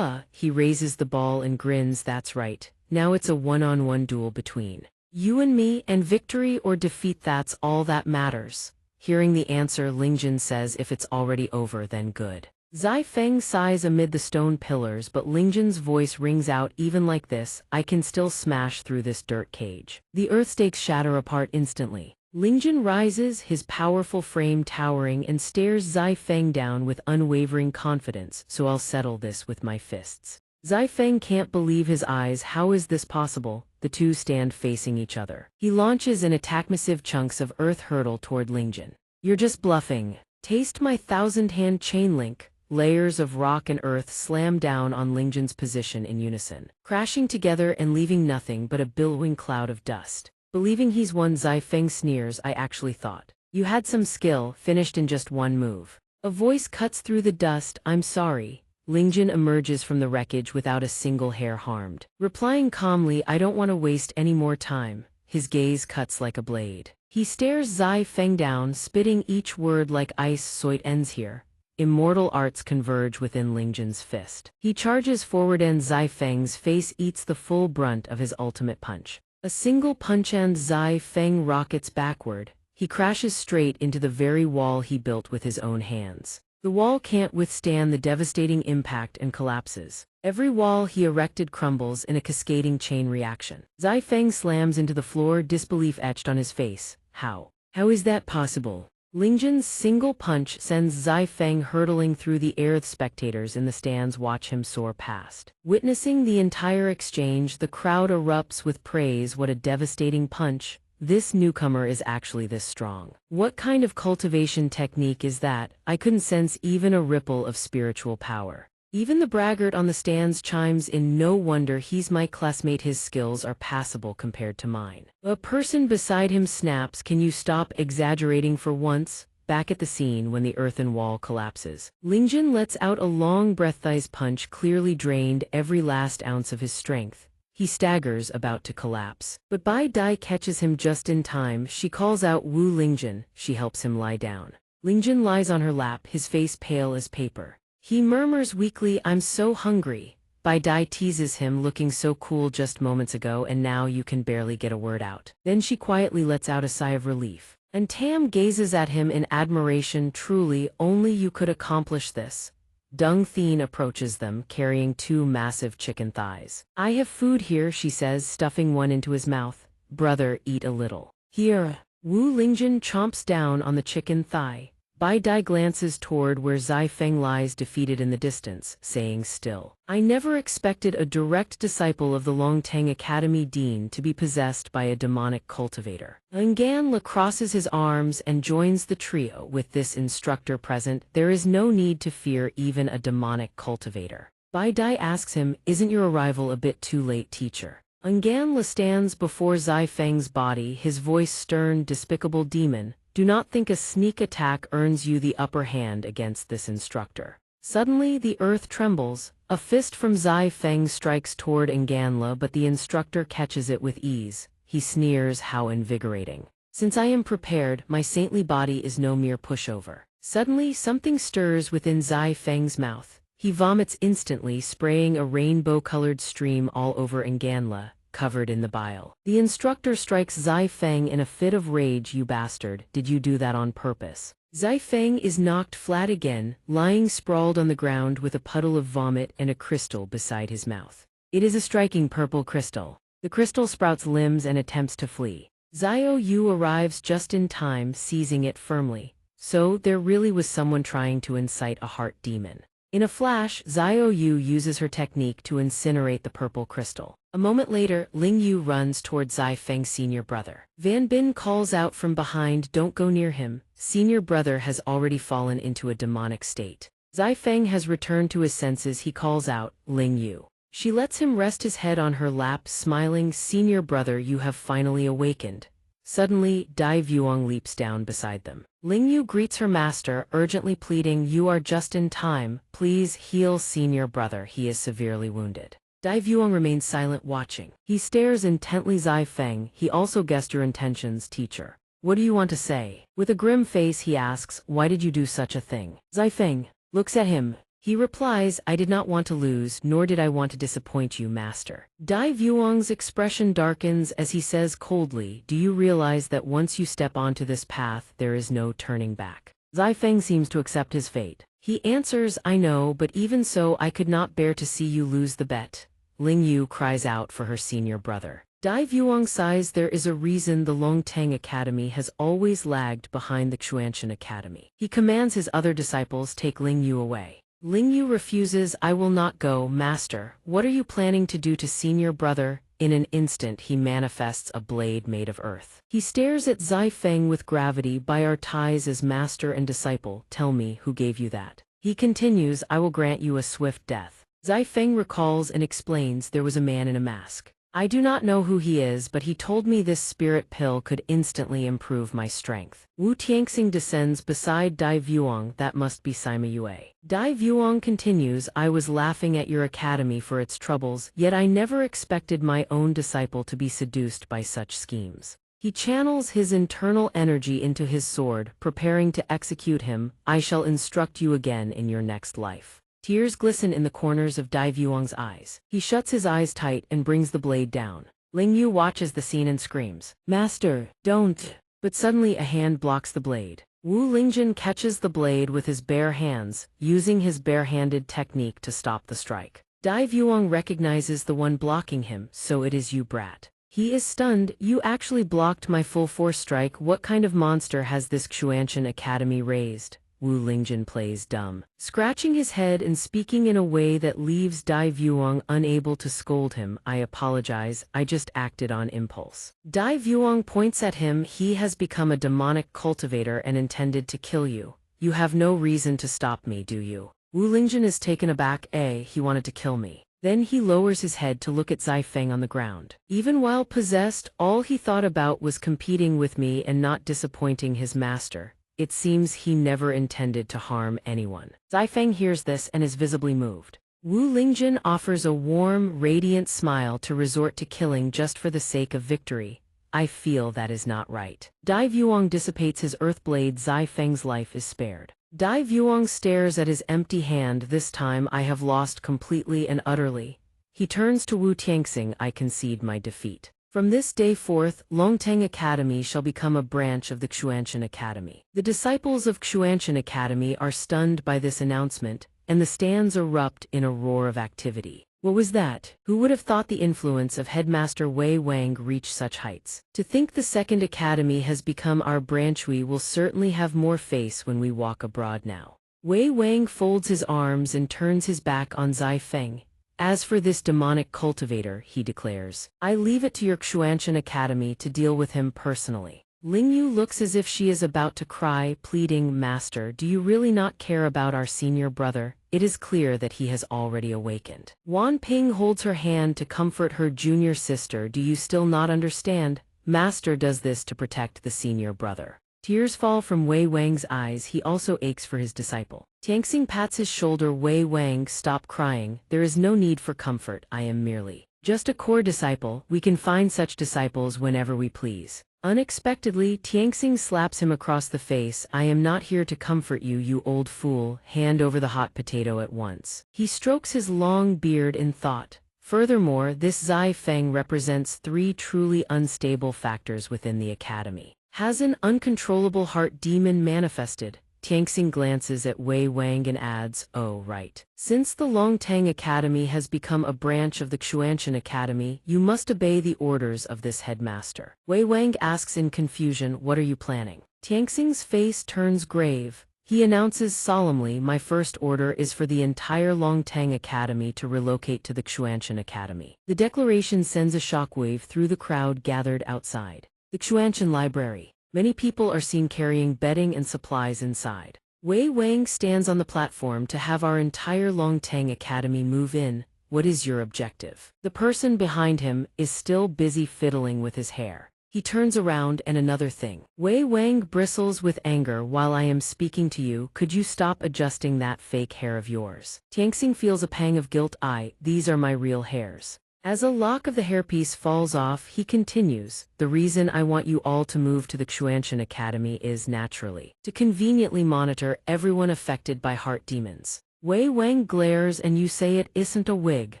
He raises the ball and grins. That's right. Now it's a one-on-one duel between you and me, and victory or defeat, that's all that matters. Hearing the answer, Lingjun says, if it's already over, then good. Zai Feng sighs amid the stone pillars, but Lingjun's voice rings out, even like this, I can still smash through this dirt cage. The earth stakes shatter apart instantly. Lingjun rises, his powerful frame towering, and stares Zai Feng down with unwavering confidence. So I'll settle this with my fists. Zai Feng can't believe his eyes. How is this possible? The two stand facing each other. He launches an attack. Massive chunks of earth hurtle toward Lingjun. You're just bluffing. Taste my 1,000-hand chain link. Layers of rock and earth slam down on Lingjun's position in unison, crashing together and leaving nothing but a billowing cloud of dust. Believing he's won, Zai Feng sneers. I actually thought you had some skill, finished in just one move. A voice cuts through the dust. I'm sorry. Lingjun emerges from the wreckage without a single hair harmed, replying calmly, I don't want to waste any more time. His gaze cuts like a blade. He stares Zai Feng down, spitting each word like ice. So it ends here. Immortal arts converge within Lingjun's fist. He charges forward and Zai Feng's face eats the full brunt of his ultimate punch. A single punch and Zai Feng rockets backward. He crashes straight into the very wall he built with his own hands. The wall can't withstand the devastating impact and collapses. Every wall he erected crumbles in a cascading chain reaction. Zai Feng slams into the floor, disbelief etched on his face. How? How is that possible? Lingjun's single punch sends Zai Feng hurtling through the air. The spectators in the stands watch him soar past. Witnessing the entire exchange, the crowd erupts with praise. What a devastating punch. This newcomer is actually this strong. What kind of cultivation technique is that? I couldn't sense even a ripple of spiritual power. Even the braggart on the stands chimes in. No wonder he's my classmate. His skills are passable compared to mine. A person beside him snaps, can you stop exaggerating for once? Back at the scene when the earthen wall collapses, Lingjun lets out a long breath. His punch clearly drained every last ounce of his strength. He staggers, about to collapse. But Bai Dai catches him just in time. She calls out, Wu Lingjun. She helps him lie down. Lingjun lies on her lap, his face pale as paper. He murmurs weakly, I'm so hungry. Bai Dai teases him, looking so cool just moments ago and now you can barely get a word out. Then she quietly lets out a sigh of relief. And Tam gazes at him in admiration. Truly, only you could accomplish this. Dung Thien approaches them, carrying 2 massive chicken thighs. I have food here, she says, stuffing one into his mouth. Brother, eat a little. Here. Wu Lingjun chomps down on the chicken thigh. Bai Dai glances toward where Zai Feng lies defeated in the distance, saying still. I never expected a direct disciple of the Longteng Academy Dean to be possessed by a demonic cultivator. Nganla crosses his arms and joins the trio. With this instructor present, there is no need to fear even a demonic cultivator. Bai Dai asks him, isn't your arrival a bit too late, teacher? Nganla stands before Zai Feng's body, his voice stern. Despicable demon. Do not think a sneak attack earns you the upper hand against this instructor. Suddenly the earth trembles. A fist from Zai Feng strikes toward Nganla, but the instructor catches it with ease. He sneers, how invigorating. Since I am prepared, my saintly body is no mere pushover. Suddenly something stirs within Zai Feng's mouth. He vomits instantly, spraying a rainbow-colored stream all over Nganla, covered in the bile. The instructor strikes Zai Feng in a fit of rage. You bastard, did you do that on purpose? Zai Feng is knocked flat again, lying sprawled on the ground with a puddle of vomit and a crystal beside his mouth. It is a striking purple crystal. The crystal sprouts limbs and attempts to flee. Xiao Yu arrives just in time, seizing it firmly. So, there really was someone trying to incite a heart demon. In a flash, Xiao Yu uses her technique to incinerate the purple crystal. A moment later, Ling Yu runs toward Zai Feng's senior brother. Van Bin calls out from behind, "Don't go near him. Senior brother has already fallen into a demonic state." Zai Feng has returned to his senses. He calls out, "Ling Yu." She lets him rest his head on her lap, smiling, "Senior brother, you have finally awakened." Suddenly, Dai Vuong leaps down beside them. Ling Yu greets her master, urgently pleading, "You are just in time. Please heal senior brother. He is severely wounded." Dai Vuong remains silent, watching. He stares intently. Zai Feng, he also guessed your intentions, teacher. What do you want to say? With a grim face he asks, "Why did you do such a thing?" Zai Feng looks at him. He replies, "I did not want to lose, nor did I want to disappoint you, master." Dai Vuong's expression darkens as he says coldly, "Do you realize that once you step onto this path, there is no turning back?" Zai Feng seems to accept his fate. He answers, "I know, but even so I could not bear to see you lose the bet." Ling Yu cries out for her senior brother. Dai Vuong sighs. There is a reason the Longtang Academy has always lagged behind the xianxia Academy. He commands his other disciples, "Take Ling Yu away." Ling Yu refuses. "I will not go, master. What are you planning to do to senior brother?" In an instant he manifests a blade made of earth. He stares at Zai Feng with gravity. "By our ties as master and disciple, tell me who gave you that." He continues, "I will grant you a swift death." Zai Feng recalls and explains, "There was a man in a mask. I do not know who he is, but he told me this spirit pill could instantly improve my strength." Wu Tianxing descends beside Dai Vuong. "That must be Sima Yue." Dai Vuong continues, "I was laughing at your academy for its troubles, yet I never expected my own disciple to be seduced by such schemes." He channels his internal energy into his sword, preparing to execute him. "I shall instruct you again in your next life." Tears glisten in the corners of Dai Vuong's eyes. He shuts his eyes tight and brings the blade down. Ling Yu watches the scene and screams, "Master, don't!" But suddenly a hand blocks the blade. Wu Lingjun catches the blade with his bare hands, using his bare-handed technique to stop the strike. Dai Vuong recognizes the one blocking him, "So it is you, brat." He is stunned. "You actually blocked my full force strike. What kind of monster has this xianxia Academy raised?" Wu Lingjun plays dumb, scratching his head and speaking in a way that leaves Dai Vuong unable to scold him. "I apologize, I just acted on impulse." Dai Vuong points at him. "He has become a demonic cultivator and intended to kill you. You have no reason to stop me, do you?" Wu Lingjun is taken aback. He wanted to kill me." Then he lowers his head to look at Zai Feng on the ground. Even while possessed, all he thought about was competing with me and not disappointing his master. It seems he never intended to harm anyone. Zai Feng hears this and is visibly moved. Wu Lingjun offers a warm, radiant smile to resort to killing just for the sake of victory. "I feel that is not right." Dai Vuong dissipates his earth blade. Zai Feng's life is spared. Dai Vuong stares at his empty hand. "This time I have lost completely and utterly." He turns to Wu Tianxing. "I concede my defeat. From this day forth, Longtang Academy shall become a branch of the xianxia Academy." The disciples of xianxia Academy are stunned by this announcement, and the stands erupt in a roar of activity. What was that? Who would have thought the influence of Headmaster Wei Wang reach such heights? To think the second academy has become our branch. We will certainly have more face when we walk abroad now. Wei Wang folds his arms and turns his back on Zai Feng. "As for this demonic cultivator," he declares, "I leave it to your xianxia Academy to deal with him personally." Ling Yu looks as if she is about to cry, pleading, "Master, do you really not care about our senior brother? It is clear that he has already awakened." Wan Ping holds her hand to comfort her junior sister. "Do you still not understand? Master does this to protect the senior brother." Tears fall from Wei Wang's eyes. He also aches for his disciple. Tianxing pats his shoulder. "Wei Wang, stop crying. There is no need for comfort. I am merely just a core disciple. We can find such disciples whenever we please." Unexpectedly, Tianxing slaps him across the face. "I am not here to comfort you, you old fool. Hand over the hot potato at once." He strokes his long beard in thought. Furthermore, this Zai Feng represents three truly unstable factors within the academy. Has an uncontrollable heart demon manifested? Tianxing glances at Wei Wang and adds, "Oh, right. Since the Longtang Academy has become a branch of the xianxia Academy, you must obey the orders of this headmaster." Wei Wang asks in confusion, "What are you planning?" Tianxing's face turns grave. He announces solemnly, my first order is for the entire Longtang Academy to relocate to the Xianxia Academy. The declaration sends a shockwave through the crowd gathered outside the Xianxia library. Many people are seen carrying bedding and supplies inside. Wei Wang stands on the platform to have our entire Longtang Academy move in. What is your objective? The person behind him is still busy fiddling with his hair. He turns around and another thing. Wei Wang bristles with anger while I am speaking to you. Could you stop adjusting that fake hair of yours? Tianxing feels a pang of guilt. These are my real hairs. As a lock of the hairpiece falls off, he continues, the reason I want you all to move to the Xianxia Academy is naturally to conveniently monitor everyone affected by heart demons. Wei Wang glares and you say it isn't a wig.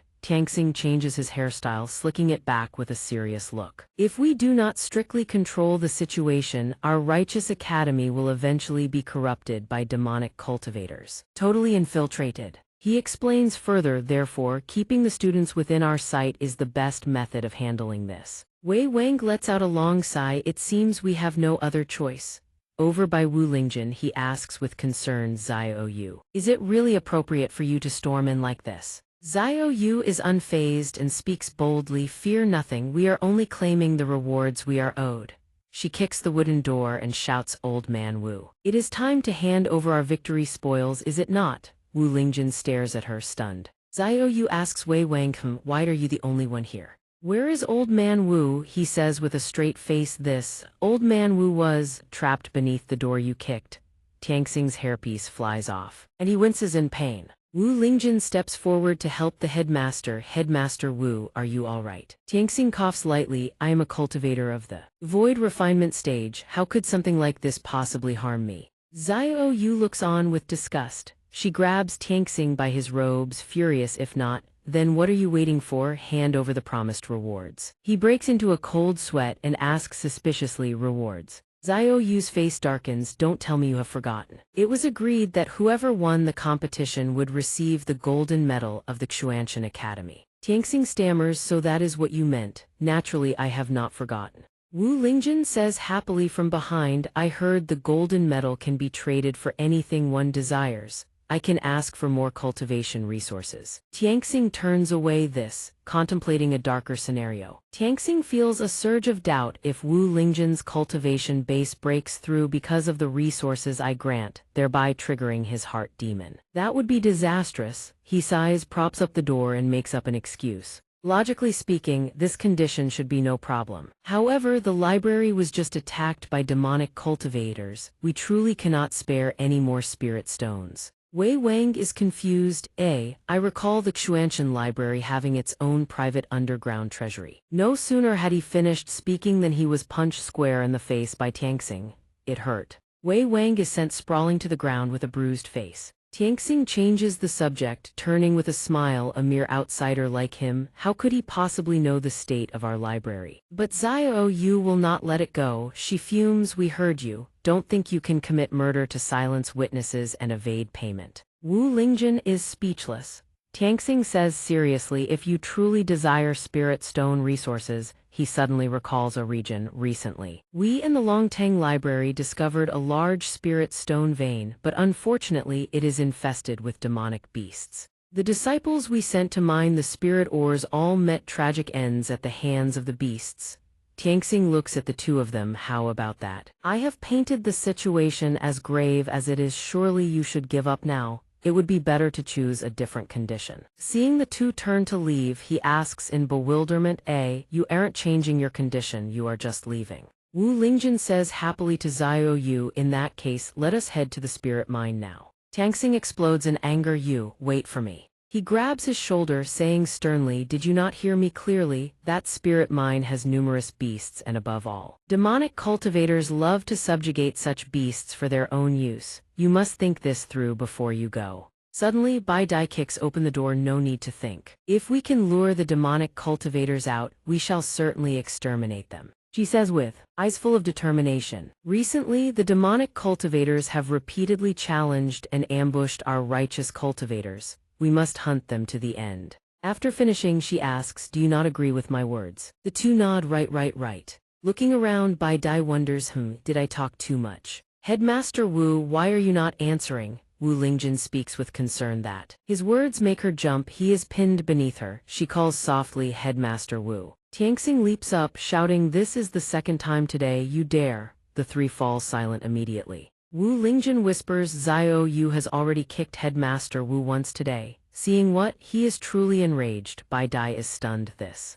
Tianxing changes his hairstyle, slicking it back with a serious look. If we do not strictly control the situation, our righteous academy will eventually be corrupted by demonic cultivators, totally infiltrated. He explains further, therefore, keeping the students within our sight is the best method of handling this. Wei Wang lets out a long sigh. It seems we have no other choice. Over by Wu Lingjun, he asks with concern, Xiao Yu, is it really appropriate for you to storm in like this? Xiao Yu is unfazed and speaks boldly, fear nothing, we are only claiming the rewards we are owed. She kicks the wooden door and shouts, Old Man Wu, it is time to hand over our victory spoils, is it not? Wu Lingjun stares at her, stunned. Xiao Yu asks Wei Wang, why are you the only one here? Where is Old Man Wu? He says with a straight face. This Old Man Wu was trapped beneath the door you kicked. Tianxing's hairpiece flies off, and he winces in pain. Wu Lingjun steps forward to help the headmaster. Headmaster Wu, are you all right? Tianxing coughs lightly. I am a cultivator of the void refinement stage. How could something like this possibly harm me? Xiao Yu looks on with disgust. She grabs Tianxing by his robes, furious. If not, then what are you waiting for? Hand over the promised rewards. He breaks into a cold sweat and asks suspiciously, rewards? Xiao Yu's face darkens. Don't tell me you have forgotten. It was agreed that whoever won the competition would receive the golden medal of the Xianxia Academy. Tianxing stammers, so that is what you meant. Naturally, I have not forgotten. Wu Lingjun says happily from behind, I heard the golden medal can be traded for anything one desires. I can ask for more cultivation resources. Tianxing turns away this, contemplating a darker scenario. Tianxing feels a surge of doubt if Wu Lingjun's cultivation base breaks through because of the resources I grant, thereby triggering his heart demon. That would be disastrous. He sighs, props up the door and makes up an excuse. Logically speaking, this condition should be no problem. However, the library was just attacked by demonic cultivators. We truly cannot spare any more spirit stones. Wei Wang is confused. I recall the Xianxia library having its own private underground treasury. No sooner had he finished speaking than he was punched square in the face by Tianxing. It hurt. Wei Wang is sent sprawling to the ground with a bruised face. Tianxing changes the subject, turning with a smile, a mere outsider like him, how could he possibly know the state of our library? But Xiao Yu will not let it go. She fumes, we heard you. Don't think you can commit murder to silence witnesses and evade payment. Wu Lingjun is speechless. Tianxing says seriously, if you truly desire spirit stone resources, he suddenly recalls a region recently. We in the Longtang Library discovered a large spirit stone vein, but unfortunately it is infested with demonic beasts. The disciples we sent to mine the spirit ores all met tragic ends at the hands of the beasts. Tianxing looks at the two of them. How about that? I have painted the situation as grave as it is. Surely you should give up now. It would be better to choose a different condition. Seeing the two turn to leave, he asks in bewilderment, you aren't changing your condition, you are just leaving. Wu Lingjun says happily to Xiao Yu, in that case, let us head to the spirit mine now. Tianxing explodes in anger. You, wait for me. He grabs his shoulder, saying sternly, did you not hear me clearly? That spirit mine has numerous beasts and above all, demonic cultivators love to subjugate such beasts for their own use. You must think this through before you go. Suddenly, Bai Dai kicks open the door. No need to think. If we can lure the demonic cultivators out, we shall certainly exterminate them, she says with eyes full of determination. Recently, the demonic cultivators have repeatedly challenged and ambushed our righteous cultivators. We must hunt them to the end. After finishing, she asks, do you not agree with my words? The two nod, right. Looking around, Bai Dai wonders, did I talk too much? Headmaster Wu, why are you not answering? Wu Lingjin speaks with concern that his words make her jump. He is pinned beneath her. She calls softly, Headmaster Wu. Tianxing leaps up, shouting, this is the second time today you dare. The three fall silent immediately. Wu Lingjin whispers, Xiao Yu has already kicked Headmaster Wu once today. Seeing what? He is truly enraged. Bai Dai is stunned.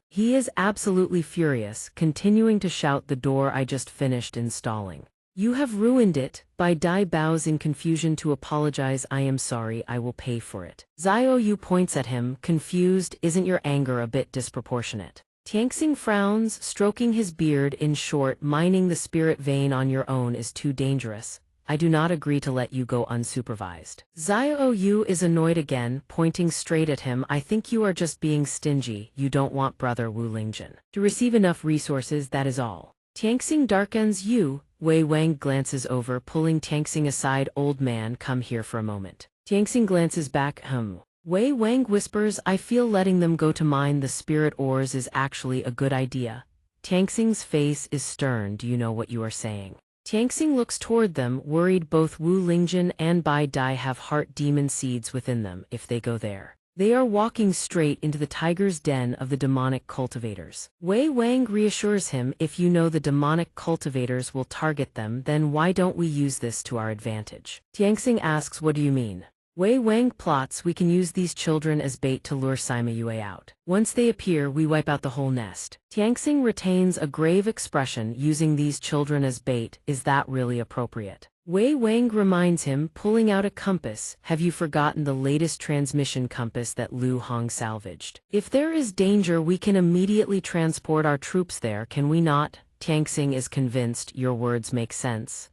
He is absolutely furious, continuing to shout, the door I just finished installing. You have ruined it. Bai Dai bows in confusion to apologize. I am sorry, I will pay for it. Xiao Yu points at him, confused. Isn't your anger a bit disproportionate? Tianxing frowns, stroking his beard. In short, mining the spirit vein on your own is too dangerous. I do not agree to let you go unsupervised. Xiao Yu is annoyed again, pointing straight at him. I think you are just being stingy. You don't want brother Wu Lingjin to receive enough resources, that is all. Tianxing darkens. You. Wei Wang glances over, pulling Tianxing aside. Old man, come here for a moment. Tianxing glances back. Wei Wang whispers, I feel letting them go to mine the spirit ores is actually a good idea. Tianxing's face is stern. Do you know what you are saying? Tianxing looks toward them, worried. Both Wu Lingjin and Bai Dai have heart demon seeds within them. If they go there, they are walking straight into the tiger's den of the demonic cultivators. Wei Wang reassures him, if you know the demonic cultivators will target them, then why don't we use this to our advantage? Tianxing asks, what do you mean? Wei Wang plots, we can use these children as bait to lure Sima Yue out. Once they appear, we wipe out the whole nest. Tianxing retains a grave expression, using these children as bait, is that really appropriate? Wei Wang reminds him, pulling out a compass. Have you forgotten the latest transmission compass that Lu Hong salvaged? If there is danger, we can immediately transport our troops there, can we not? Tianxing is convinced. Your words make sense.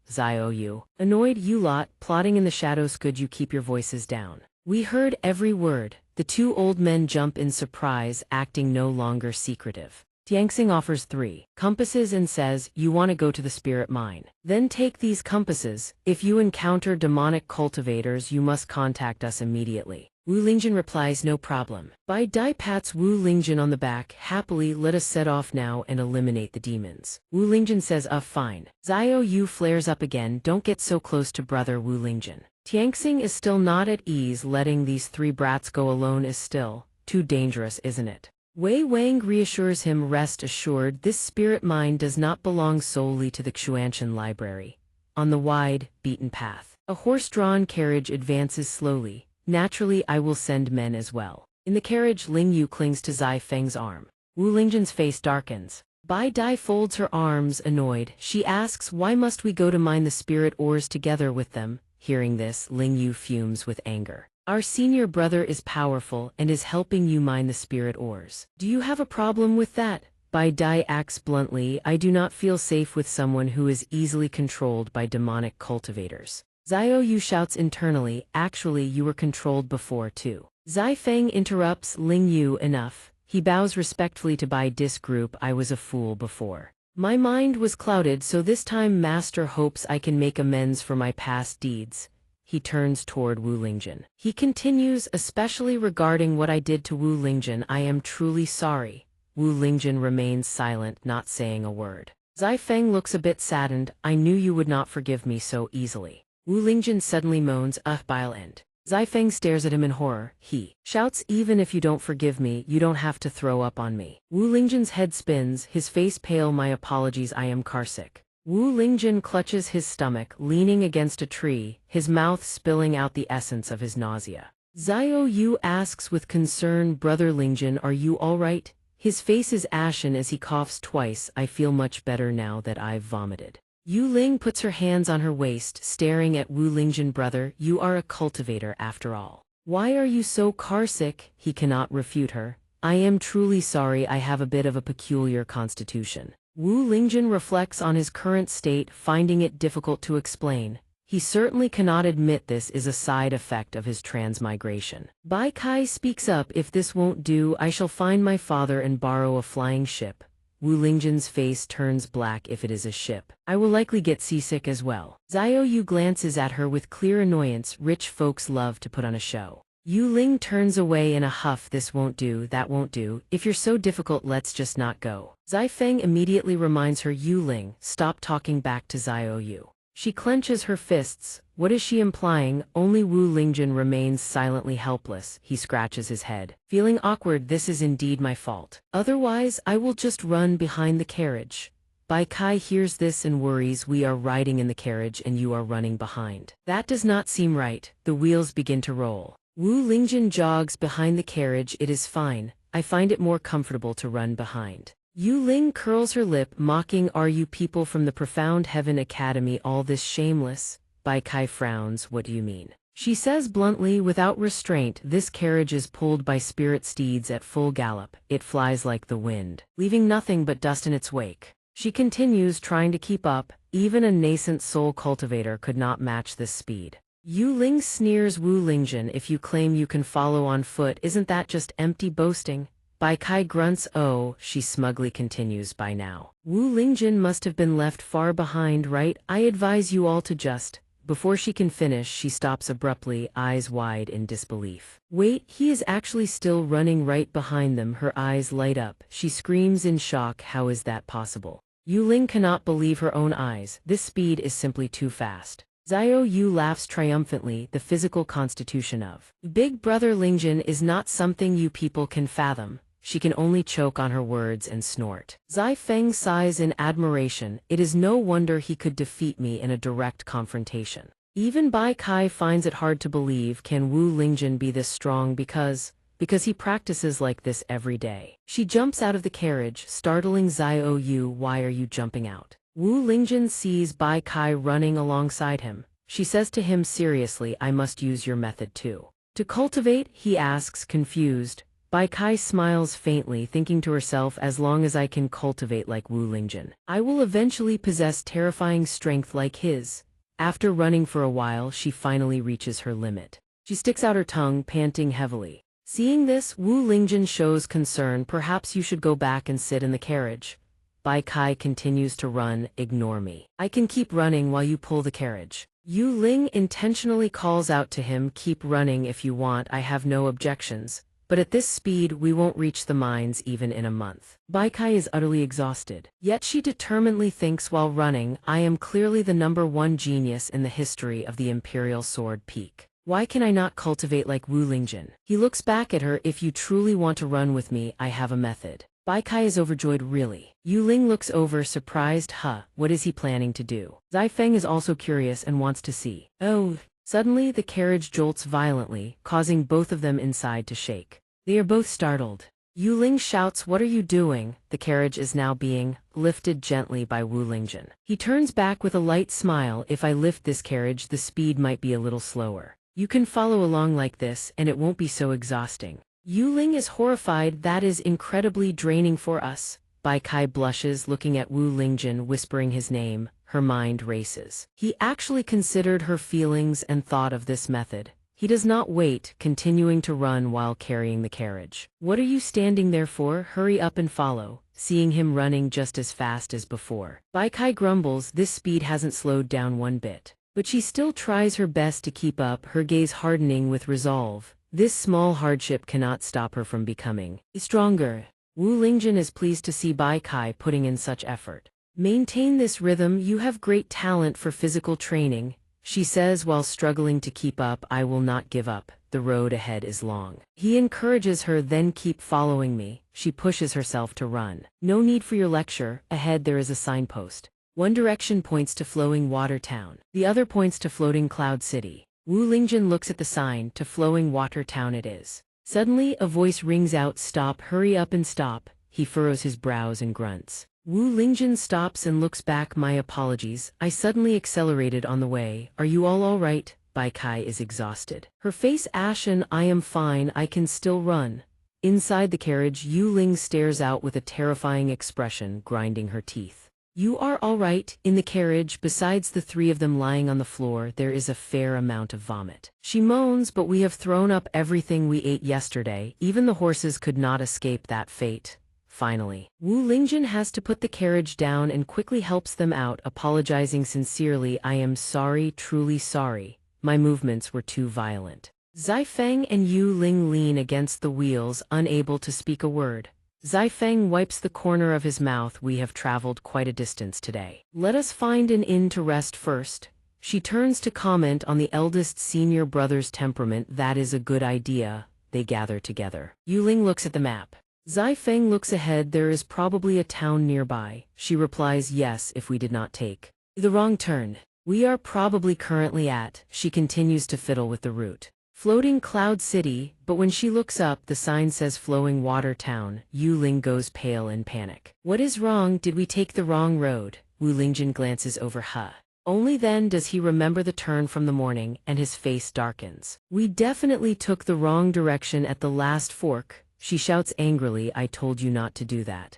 Xiao Yu. Annoyed, you lot, plotting in the shadows, could you keep your voices down? We heard every word. The two old men jump in surprise, acting no longer secretive. Tianxing offers 3 compasses and says, you want to go to the spirit mine. Then take these compasses. If you encounter demonic cultivators, you must contact us immediately. Wu Lingjin replies, no problem. Bai Dai pats Wu Lingjin on the back. Happily, let us set off now and eliminate the demons. Wu Lingjin says, fine. Xiao Yu flares up again, don't get so close to brother Wu Lingjin. Tianxing is still not at ease. Letting these 3 brats go alone is still too dangerous, isn't it? Wei Wang reassures him, rest assured, this spirit mine does not belong solely to the Xianxia library. On the wide, beaten path, a horse-drawn carriage advances slowly. Naturally, I will send men as well. In the carriage, Ling Yu clings to Zai Feng's arm. Wu Lingjin's face darkens. Bai Dai folds her arms, annoyed. She asks, why must we go to mine the spirit ores together with them? Hearing this, Ling Yu fumes with anger. Our senior brother is powerful and is helping you mine the spirit ores. Do you have a problem with that? Bai Dai acts bluntly, I do not feel safe with someone who is easily controlled by demonic cultivators. Xiao Yu shouts internally, actually you were controlled before too. Zai Feng interrupts, Ling Yu, enough. He bows respectfully to Bai Dis group, I was a fool before. My mind was clouded, so this time Master hopes I can make amends for my past deeds. He turns toward Wu Lingjin. He continues, especially regarding what I did to Wu Lingjin, I am truly sorry. Wu Lingjin remains silent, not saying a word. Zai Feng looks a bit saddened, I knew you would not forgive me so easily. Wu Lingjin suddenly moans, bile end. Zai Feng stares at him in horror. He shouts, even if you don't forgive me, you don't have to throw up on me. Wu Lingjin's head spins, his face pale, my apologies, I am carsick. Wu Lingjin clutches his stomach, leaning against a tree, his mouth spilling out the essence of his nausea. Xiao Yu asks with concern, brother Lingjin, are you all right? His face is ashen as he coughs twice, I feel much better now that I've vomited. Yu Ling puts her hands on her waist, staring at Wu Lingjin, brother, you are a cultivator after all. Why are you so carsick? He cannot refute her. I am truly sorry, I have a bit of a peculiar constitution. Wu Lingjin reflects on his current state, finding it difficult to explain. He certainly cannot admit this is a side effect of his transmigration. Bai Kai speaks up, if this won't do, I shall find my father and borrow a flying ship. Wu Lingjin's face turns black, if it is a ship. I will likely get seasick as well. Xiao Yu glances at her with clear annoyance, rich folks love to put on a show. Yu Ling turns away in a huff, this won't do, that won't do, if you're so difficult let's just not go. Zai Feng immediately reminds her, Yu Ling, stop talking back to Xiao Yu. She clenches her fists. What is she implying? Only Wu Lingjun remains silently helpless. He scratches his head. Feeling awkward, this is indeed my fault. Otherwise, I will just run behind the carriage. Bai Kai hears this and worries. We are riding in the carriage and you are running behind. That does not seem right. The wheels begin to roll. Wu Lingjun jogs behind the carriage. It is fine. I find it more comfortable to run behind. Yu Ling curls her lip, mocking. Are you people from the Profound Heaven Academy all this shameless? Bai Kai frowns. What do you mean? She says bluntly, without restraint. This carriage is pulled by spirit steeds at full gallop. It flies like the wind, leaving nothing but dust in its wake. She continues, trying to keep up. Even a nascent soul cultivator could not match this speed. Yu Ling sneers. Wu Lingjun, if you claim you can follow on foot, isn't that just empty boasting? Bai Kai grunts. Oh, she smugly continues. By now, Wu Lingjun must have been left far behind, right? I advise you all to just... Before she can finish, she stops abruptly, eyes wide in disbelief. Wait, he is actually still running right behind them. Her eyes light up. She screams in shock. How is that possible? Yu Ling cannot believe her own eyes. This speed is simply too fast. Xiao Yu laughs triumphantly. The physical constitution of Big Brother Lingjun is not something you people can fathom. She can only choke on her words and snort. Zai Feng sighs in admiration. It is no wonder he could defeat me in a direct confrontation. Even Bai Kai finds it hard to believe. Can Wu Lingjun be this strong? Because he practices like this every day. She jumps out of the carriage, startling Xiao Yu. Why are you jumping out? Wu Lingjun sees Bai Kai running alongside him. She says to him seriously, I must use your method too. To cultivate? He asks, confused. Bai Kai smiles faintly, thinking to herself, as long as I can cultivate like Wu Lingjun, I will eventually possess terrifying strength like his. After running for a while, she finally reaches her limit. She sticks out her tongue, panting heavily. Seeing this, Wu Lingjun shows concern. Perhaps you should go back and sit in the carriage. Bai Kai continues to run. Ignore me. I can keep running while you pull the carriage. Yu Ling intentionally calls out to him, keep running if you want, I have no objections. But at this speed, we won't reach the mines even in a month. Bai Kai is utterly exhausted. Yet she determinedly thinks while running, I am clearly the #1 genius in the history of the Imperial Sword Peak. Why can I not cultivate like Wu Lingjun? He looks back at her. If you truly want to run with me, I have a method. Bai Kai is overjoyed. Really? Yu Ling looks over, surprised. What is he planning to do? Zai Feng is also curious and wants to see. Oh. Suddenly, the carriage jolts violently, causing both of them inside to shake. They are both startled. Yu Ling shouts, what are you doing? The carriage is now being lifted gently by Wu Lingjun. He turns back with a light smile. If I lift this carriage, the speed might be a little slower. You can follow along like this, and it won't be so exhausting. Yu Ling is horrified. That is incredibly draining for us. Bai Kai blushes, looking at Wu Lingjun, whispering his name. Her mind races. He actually considered her feelings and thought of this method. He does not wait, continuing to run while carrying the carriage. What are you standing there for? Hurry up and follow. Seeing him running just as fast as before, Bai Kai grumbles. This speed hasn't slowed down one bit. But she still tries her best to keep up, her gaze hardening with resolve. This small hardship cannot stop her from becoming stronger. Wu Lingjun is pleased to see Bai Kai putting in such effort. Maintain this rhythm. You have great talent for physical training, she says while struggling to keep up. I will not give up. The road ahead is long. He encourages her, then keep following me. She pushes herself to run. No need for your lecture. Ahead there is a signpost. One direction points to Flowing Water Town. The other points to Floating Cloud City. Wu Lingjun looks at the sign. To Flowing Water Town it is. Suddenly, a voice rings out. Stop, hurry up and stop. He furrows his brows and grunts. Wu Lingjun stops and looks back. My apologies. I suddenly accelerated on the way. Are you all right? Bai Kai is exhausted. Her face ashen. I am fine. I can still run. Inside the carriage, Yu Ling stares out with a terrifying expression, grinding her teeth. You are all right. In the carriage, besides the three of them lying on the floor, there is a fair amount of vomit. She moans, but we have thrown up everything we ate yesterday. Even the horses could not escape that fate. Finally, Wu Lingjun has to put the carriage down and quickly helps them out, apologizing sincerely. I am sorry, truly sorry. My movements were too violent. Zai Feng and Yu Ling lean against the wheels, unable to speak a word. Feng wipes the corner of his mouth. We have traveled quite a distance today. Let us find an inn to rest first. She turns to comment on the eldest senior brother's temperament. That is a good idea. They gather together. Yuling looks at the map. Feng looks ahead. There is probably a town nearby. She replies yes if we did not take the wrong turn. We are probably currently at, she continues to fiddle with the route, Floating Cloud City, but when she looks up the sign says Flowing Water Town. Yuling goes pale in panic. What is wrong? Did we take the wrong road? Wu Lingjun glances over her. Only then does he remember the turn from the morning, and his face darkens. We definitely took the wrong direction at the last fork, she shouts angrily. I told you not to do that.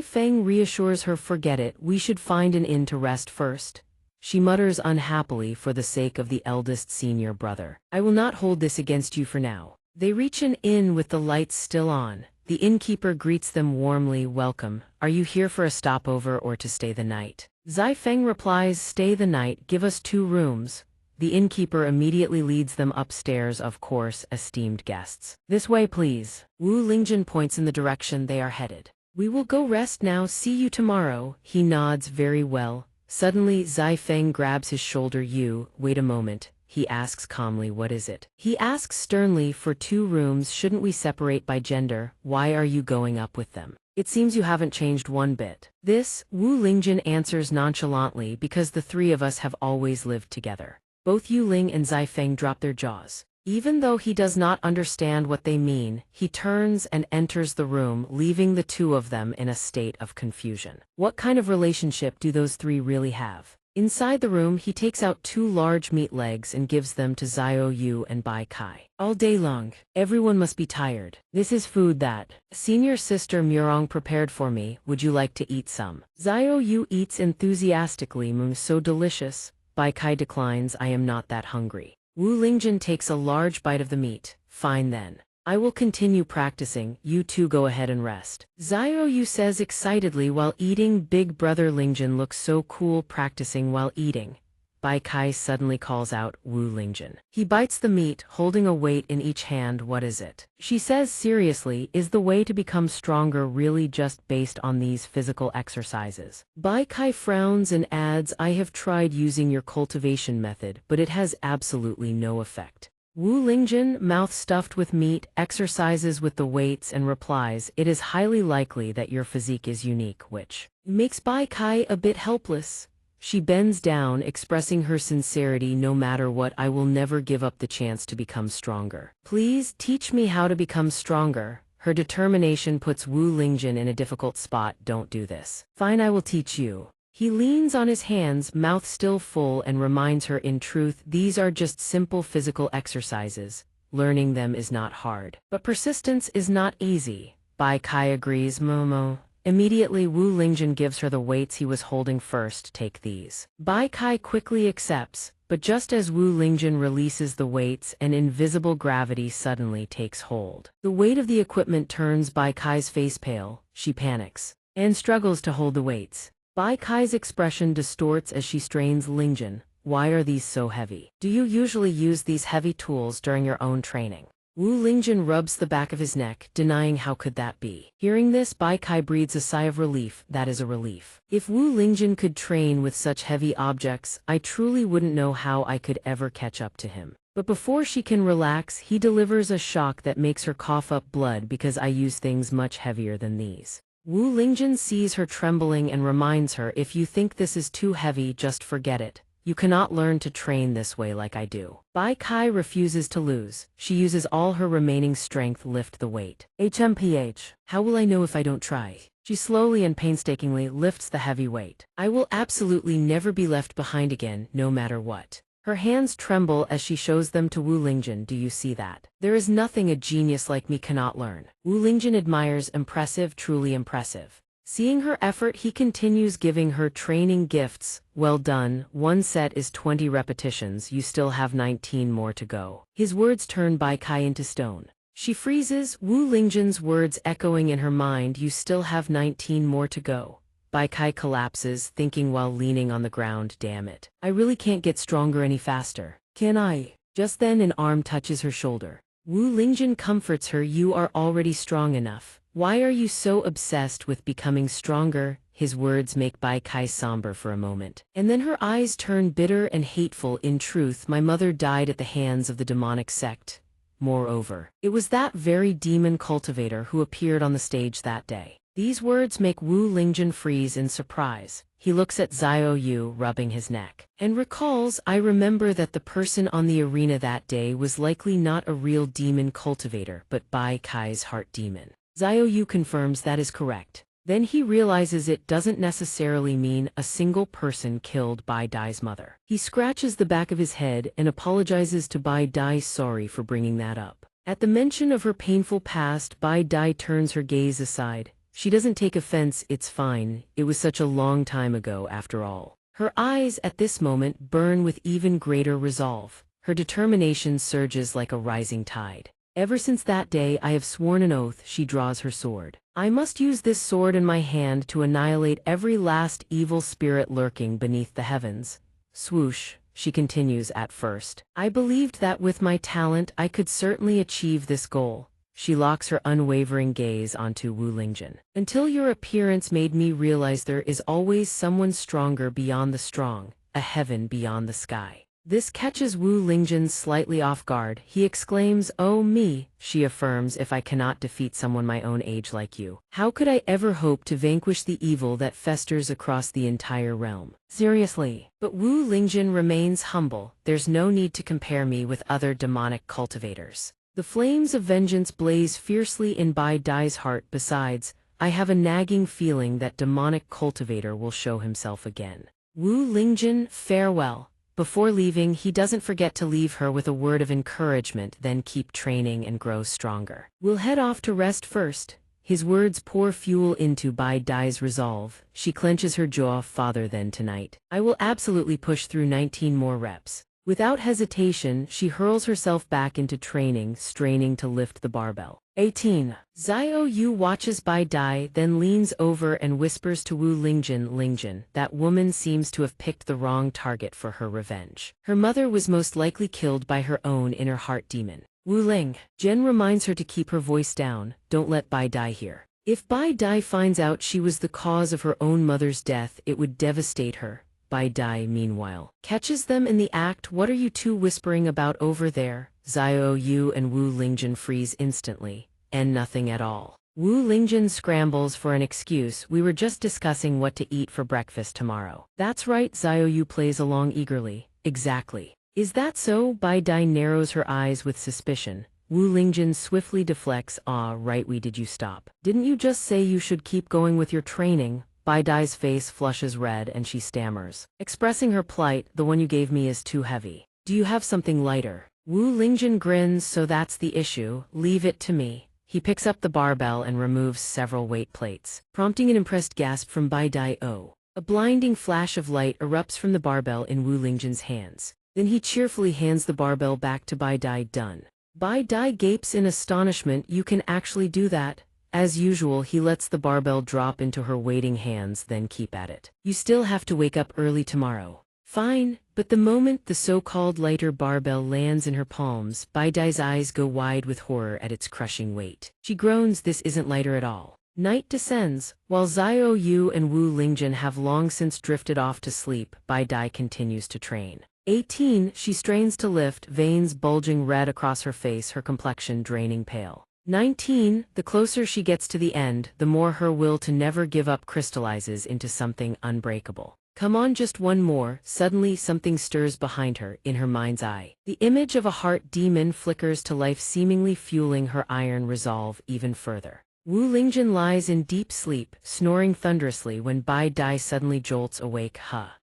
Feng reassures her. Forget it, we should find an inn to rest first. She mutters unhappily, for the sake of the eldest senior brother. I will not hold this against you for now. They reach an inn with the lights still on. The innkeeper greets them warmly. Welcome. Are you here for a stopover or to stay the night? Feng replies, stay the night, give us 2 rooms. The innkeeper immediately leads them upstairs. Of course, esteemed guests. This way please. Wu Lingjun points in the direction they are headed. We will go rest now. See you tomorrow. He nods. Very well. Suddenly, Feng grabs his shoulder. You, wait a moment, he asks calmly. What is it? He asks sternly. For 2 rooms, shouldn't we separate by gender? Why are you going up with them? It seems you haven't changed one bit. This, Wu Lingjun answers nonchalantly, because the 3 of us have always lived together. Both Yuling and Feng drop their jaws. Even though he does not understand what they mean, he turns and enters the room, leaving the 2 of them in a state of confusion. What kind of relationship do those 3 really have? Inside the room, he takes out 2 large meat legs and gives them to Yu and Bai Kai. All day long, everyone must be tired. This is food that senior sister Murong prepared for me. Would you like to eat some? Yu eats enthusiastically. So delicious. Bai Kai declines. I am not that hungry. Wu Lingjun takes a large bite of the meat. Fine then. I will continue practicing. You 2 go ahead and rest. Yu says excitedly while eating. Big brother Lingjun looks so cool practicing while eating. Bai Kai suddenly calls out, Wu Lingjun. He bites the meat, holding a weight in each hand. What is it? She says seriously, is the way to become stronger really just based on these physical exercises? Bai Kai frowns and adds, I have tried using your cultivation method, but it has absolutely no effect. Wu Lingjun, mouth stuffed with meat, exercises with the weights and replies, it is highly likely that your physique is unique, which makes Bai Kai a bit helpless. She bends down, expressing her sincerity. No matter what, I will never give up the chance to become stronger. Please teach me how to become stronger. Her determination puts Wu Lingjun in a difficult spot. Don't do this. Fine, I will teach you. He leans on his hands, mouth still full, and reminds her, in truth, these are just simple physical exercises. Learning them is not hard. But persistence is not easy. Bai Kai agrees. Momo. Immediately Wu Lingjun gives her the weights he was holding. First, take these. Bai Kai quickly accepts, but just as Wu Lingjun releases the weights, an invisible gravity suddenly takes hold. The weight of the equipment turns Bai Kai's face pale. She panics and struggles to hold the weights. Bai Kai's expression distorts as she strains. Lingjun, why are these so heavy? Do you usually use these heavy tools during your own training? Wu Lingjun rubs the back of his neck, denying how could that be. Hearing this, Bai Kai breathes a sigh of relief. That is a relief. If Wu Lingjun could train with such heavy objects, I truly wouldn't know how I could ever catch up to him. But before she can relax, he delivers a shock that makes her cough up blood because I use things much heavier than these. Wu Lingjun sees her trembling and reminds her, if you think this is too heavy, just forget it. You cannot learn to train this way like I do. Bai Kai refuses to lose. She uses all her remaining strength lift the weight. HMPH. How will I know if I don't try? She slowly and painstakingly lifts the heavy weight. I will absolutely never be left behind again, no matter what. Her hands tremble as she shows them to Wu Lingjun. Do you see that? There is nothing a genius like me cannot learn. Wu Lingjun admires. Impressive, truly impressive. Seeing her effort, he continues giving her training gifts. Well done, 1 set is 20 repetitions, you still have 19 more to go. His words turn Bai Kai into stone. She freezes, Wu Lingjun's words echoing in her mind. You still have 19 more to go. Bai Kai collapses, thinking while leaning on the ground, damn it. I really can't get stronger any faster. Can I? Just then an arm touches her shoulder. Wu Lingjun comforts her. You are already strong enough. Why are you so obsessed with becoming stronger? His words make Bai Kai somber for a moment. And then her eyes turn bitter and hateful. In truth, my mother died at the hands of the demonic sect. Moreover, it was that very demon cultivator who appeared on the stage that day. These words make Wu Lingjun freeze in surprise. He looks at Xiao Yu rubbing his neck, and recalls, I remember that the person on the arena that day was likely not a real demon cultivator but Bai Kai's heart demon. Xiao Yu confirms that is correct. Then he realizes it doesn't necessarily mean a single person killed Bai Dai's mother. He scratches the back of his head and apologizes to Bai Dai. Sorry for bringing that up. At the mention of her painful past, Bai Dai turns her gaze aside. She doesn't take offense. It's fine. It was such a long time ago after all. Her eyes at this moment burn with even greater resolve. Her determination surges like a rising tide. Ever since that day I have sworn an oath. She draws her sword. I must use this sword in my hand to annihilate every last evil spirit lurking beneath the heavens. Swoosh, she continues. At first, I believed that with my talent I could certainly achieve this goal. She locks her unwavering gaze onto Wu Lingjun. Until your appearance made me realize there is always someone stronger beyond the strong, a heaven beyond the sky. This catches Wu Lingjun slightly off guard. He exclaims, oh me, she affirms, if I cannot defeat someone my own age like you, how could I ever hope to vanquish the evil that festers across the entire realm? Seriously. But Wu Lingjun remains humble. There's no need to compare me with other demonic cultivators. The flames of vengeance blaze fiercely in Bai Dai's heart. Besides, I have a nagging feeling that demonic cultivator will show himself again. Wu Lingjun, farewell. Before leaving, he doesn't forget to leave her with a word of encouragement, then keep training and grow stronger. We'll head off to rest first. His words pour fuel into Bai Dai's resolve. She clenches her jaw. Father, then tonight, I will absolutely push through 19 more reps. Without hesitation, she hurls herself back into training, straining to lift the barbell. 18. Xiao Yu watches Bai Dai, then leans over and whispers to Wu Lingjun, Lingjun, that woman seems to have picked the wrong target for her revenge. Her mother was most likely killed by her own inner heart demon. Wu Ling. Jen reminds her to keep her voice down. Don't let Bai Dai hear. If Bai Dai finds out she was the cause of her own mother's death, it would devastate her. Bai Dai, meanwhile, catches them in the act. What are you two whispering about over there? Xiao Yu and Wu Lingjun freeze instantly. And nothing at all. Wu Lingjun scrambles for an excuse. We were just discussing what to eat for breakfast tomorrow. That's right. Xiao Yu plays along eagerly. Exactly. Is that so? Bai Dai narrows her eyes with suspicion. Wu Lingjun swiftly deflects. Ah, right. Did you stop? Didn't you just say you should keep going with your training? Bai Dai's face flushes red and she stammers, expressing her plight. The one you gave me is too heavy. Do you have something lighter? Wu Lingjun grins. So that's the issue. Leave it to me. He picks up the barbell and removes several weight plates, prompting an impressed gasp from Bai Dai. Oh. A blinding flash of light erupts from the barbell in Wu Lingjun's hands. Then he cheerfully hands the barbell back to Bai Dai. Done. Bai Dai gapes in astonishment. You can actually do that? As usual, he lets the barbell drop into her waiting hands, then keep at it. You still have to wake up early tomorrow. Fine, but the moment the so-called lighter barbell lands in her palms, Bai Dai's eyes go wide with horror at its crushing weight. She groans. This isn't lighter at all. Night descends. While Xiao Yu and Wu Lingjun have long since drifted off to sleep, Bai Dai continues to train. 18. She strains to lift, veins bulging red across her face, her complexion draining pale. 19. The closer she gets to the end, the more her will to never give up crystallizes into something unbreakable. Come on, just one more. Suddenly something stirs behind her, in her mind's eye. The image of a heart demon flickers to life, seemingly fueling her iron resolve even further. Wu Lingjun lies in deep sleep, snoring thunderously when Bai Dai suddenly jolts awake.